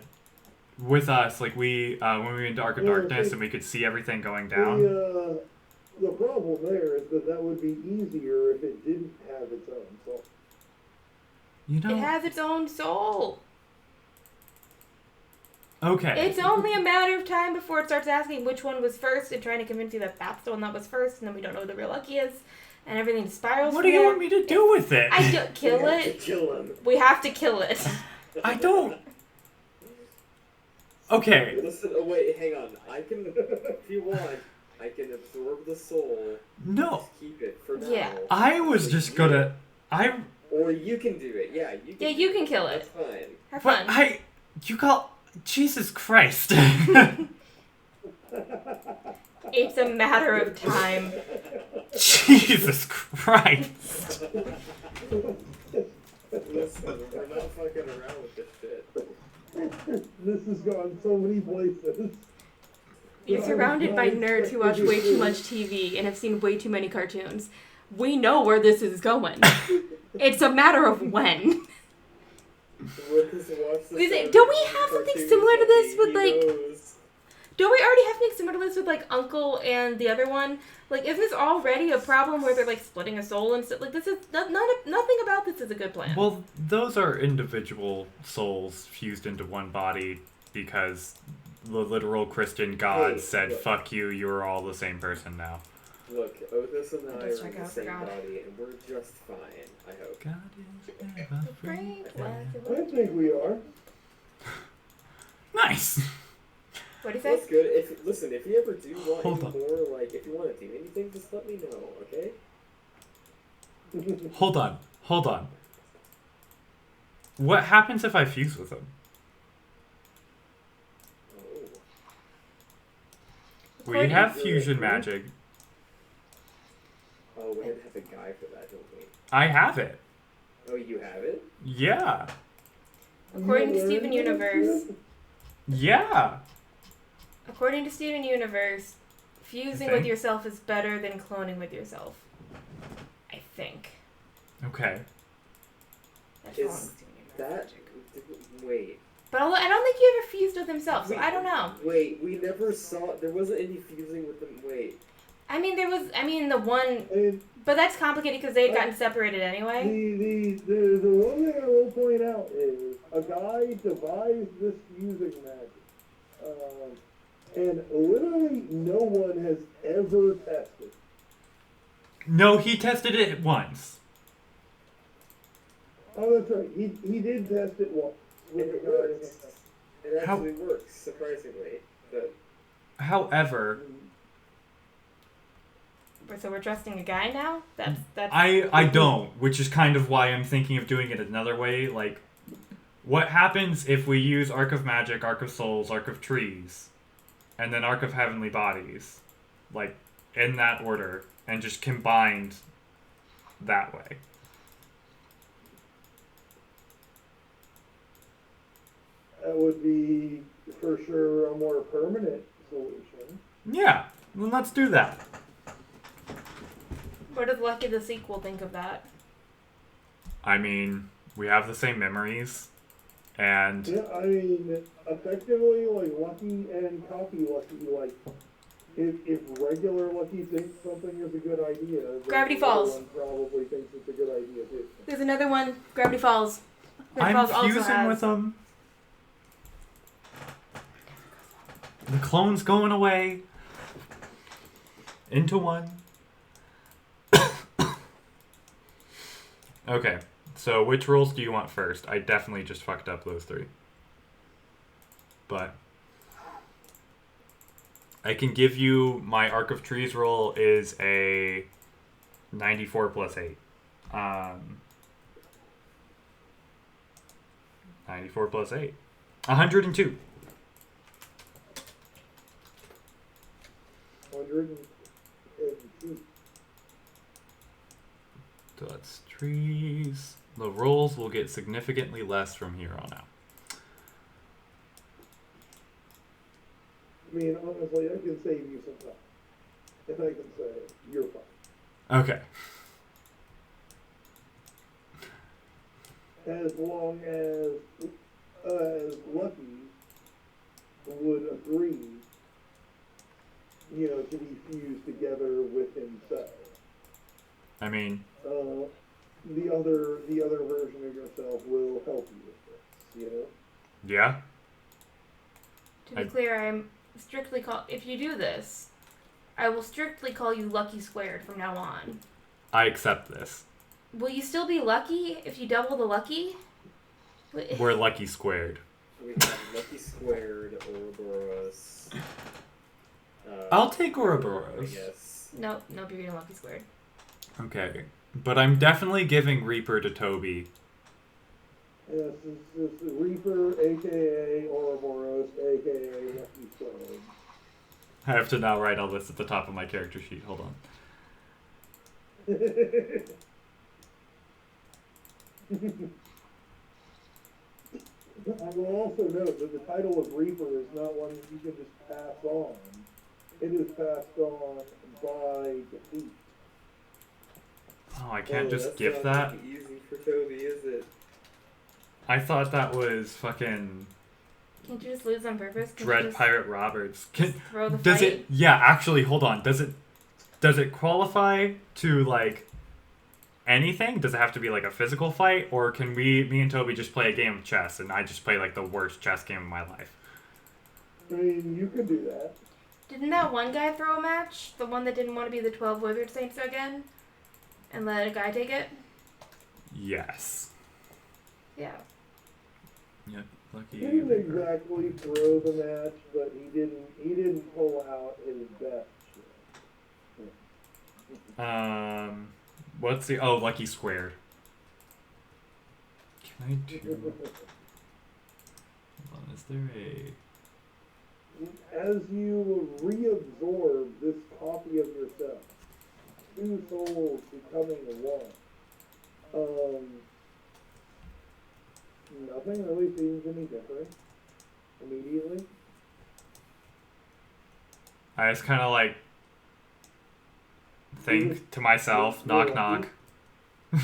with us, like we, when we went into Arc of Darkness and we could see everything going down? The problem there is that would be easier if it didn't have its own soul. You know? It has its own soul. Okay. It's only a matter of time before it starts asking which one was first and trying to convince you that that's the one that was first, and then we don't know who the real Lucky is. And everything spirals. What do you want me to do with it? I don't kill it. Kill him. We have to kill it. I don't. Okay. Listen. Oh wait, hang on. I can, if you want, I can absorb the soul. No. Just keep it for now. Yeah. I was just gonna. Or you can do it. Yeah, you can. Yeah, you can kill it. That's fine. Have But fun. you call. Jesus Christ. It's a matter of time. Jesus Christ. Listen, we're not fucking around with this shit. This has gone so many places. You're surrounded by nerds who watch way too much TV and have seen way too many cartoons. We know where this is going. It's a matter of when. Don't we have something similar to this with like... Don't we already have something similar to this with like Uncle and the other one? Like, isn't this already a problem where they're like splitting a soul and stuff? Like, this is nothing about this is a good plan. Well, those are individual souls fused into one body because the literal Christian God said, "Fuck you, you're all the same person now." Look, Othis and I Just are in check the out same for God. body, and we're just fine, I hope. God is never free. I think we are. Nice. What do you say? That's good. If you ever do want Hold any on. more, like, if you want to do anything, just let me know, okay? Hold on. What happens if I fuse with him? Oh. We have fusion magic. Oh, we have to have a guy for that, don't we? I have it. Oh, you have it? Yeah. According to Steven Universe, Yeah. fusing Okay. with yourself is better than cloning with yourself. I think. Okay. That's Is wrong with Steven Universe that... magic. Wait. But I don't think he ever fused with himself, so I don't know. Wait, we never saw... There wasn't any fusing with them. Wait. The one... And But that's complicated because they had gotten separated anyway. the one thing I will point out is a guy devised this fusing magic. And literally no one has ever tested. No, he tested it once. Oh, that's right. He did test it once. And it works. It How- actually works, surprisingly. That However, So we're trusting a guy now? That's I don't, which is kind of why I'm thinking of doing it another way. Like, what happens if we use Arc of Magic, Arc of Souls, Arc of Trees, and then Arc of Heavenly Bodies, like, in that order, and just combined that way? That would be for sure a more permanent solution. Yeah, then let's do that. What does Lucky the sequel think of that? I mean, we have the same memories, and Yeah, I mean, effectively, like, Lucky and Copy Lucky, like, if regular Lucky thinks something is a good idea, then Gravity the other Falls. one probably thinks it's a good idea too. There's another one, Gravity Falls. Gravity I'm Falls also fusing has- with them. The clone's going away into one. Okay, so which rolls do you want first? I definitely just fucked up those three. But I can give you my Arc of Trees roll is a 94 plus 8. 94 plus 8. 102. 102. So that's trees. The rolls will get significantly less from here on out. I mean, honestly, I can save you some time. And I can say, you're fine. Okay. As long as Lucky would agree, you know, to be fused together with himself. I mean, The other version of yourself will help you with this, you know? yeah. To be clear, I'm strictly if you do this, I will strictly call you Lucky Squared from now on. I accept this. Will you still be lucky if you double the lucky? We're lucky squared. we have Lucky Squared, Ouroboros. I'll take I Ouroboros. guess. Nope, you're getting Lucky Squared. Okay. But I'm definitely giving Reaper to Toby. Yes, it's Reaper, aka Ouroboros, aka Lucky Squared. I have to now write all this at the top of my character sheet. Hold on. I will also note that the title of Reaper is not one that you can just pass on. It is passed on by defeat. Oh, I can't just that's give not that? gonna be easy for Toby, is it? I thought that was fucking Can't you just lose on purpose? Can't you Dread just Pirate Roberts. throw the Does fight? it? Yeah, actually, hold on. Does it qualify to like anything? Does it have to be like a physical fight, or can me and Toby just play a game of chess and I just play like the worst chess game of my life? I mean, you could do that. Didn't that one guy throw a match? The one that didn't want to be the 12 Wizard Saints again? And let a guy take it? Yes. Yeah. Yep. Lucky. He didn't exactly throw the match, but he didn't pull out his best shit. What's the Lucky Squared? Can I do? Hold on. Is there a? As you reabsorb this copy of yourself, two souls becoming one, nothing really seems any different immediately. I just kind of like think to myself, knock knock. Oh,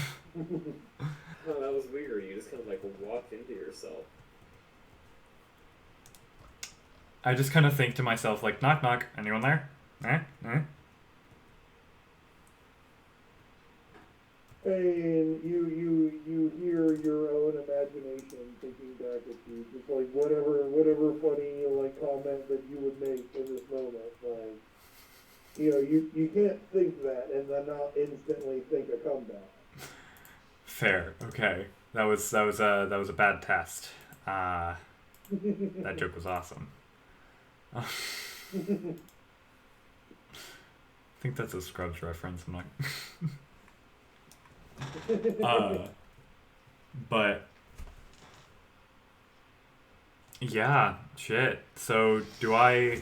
that was weird. You just kind of like walked into yourself. I just kind of think to myself, like, knock knock. Anyone there? Eh? Eh? And you hear your own imagination thinking back at you, just like whatever funny like comment that you would make in this moment, like you can't think that and then not instantly think a comeback. Fair. Okay. That was a, that was a bad test. That joke was awesome. I think that's a Scrubs reference. I'm not. But yeah, shit. So do I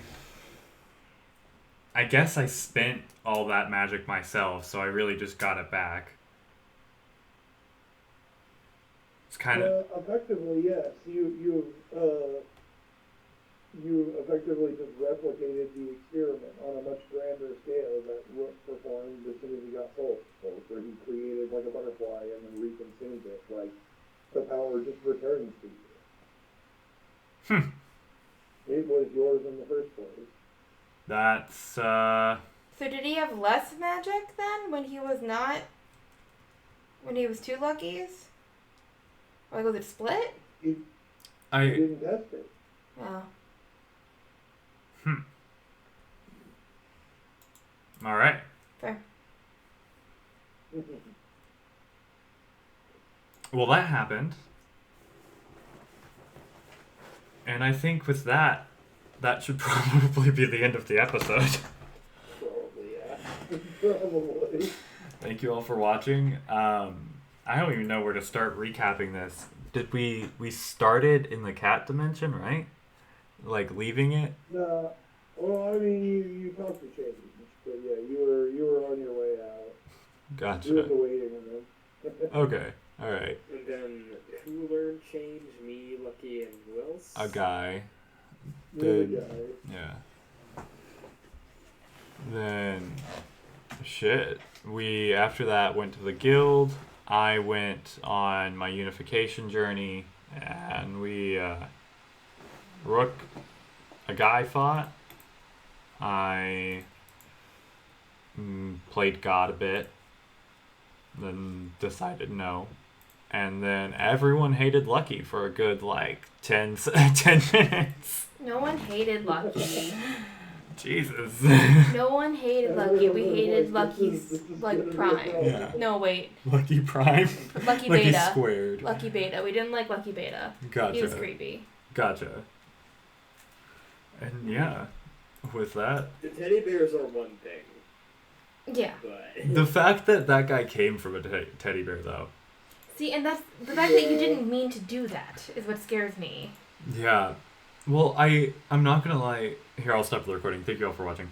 guess I spent all that magic myself, so I really just got it back. It's kind of Effectively, yes. You effectively just replicated the experiment on a much grander scale that Rook performed as soon as he got Pulse, where he created like a butterfly and then reconsumed it. Like the power just returns to you. It was yours in the first place. that's So did he have less magic then when he was not? When he was 2 Luckies? Or was it split? He I didn't test it. Oh. all right. Fair. Well, that happened. And I think with that should probably be the end of the episode. Probably, yeah. Probably. Thank you all for watching. I don't even know where to start recapping this. Did we started in the cat dimension, right? Like leaving it? No. Well, I mean, you talked to Change, but yeah, you were on your way out. Gotcha. You were in the waiting room. Okay. All right. And then who learned change? Me, Lucky, and who else? A guy. Really, Did guys. yeah. Then shit. We after that went to the guild. I went on my unification journey, and we Rook, a guy fought. I played God a bit, then decided no. And then everyone hated Lucky for a good, 10 minutes. No one hated Lucky. Jesus. No one hated Lucky. We hated Lucky's, prime. Yeah. No, wait. Lucky Prime? Lucky Lucky Beta. Squared. Lucky Beta. We didn't like Lucky Beta. Gotcha. He was creepy. Gotcha. And yeah, with that, The teddy bears are one thing, Yeah. but the fact that guy came from a teddy bear, though. See, and that's the fact that you didn't mean to do that is what scares me. Yeah. Well, I'm not gonna lie. Here, I'll stop the recording. Thank you all for watching.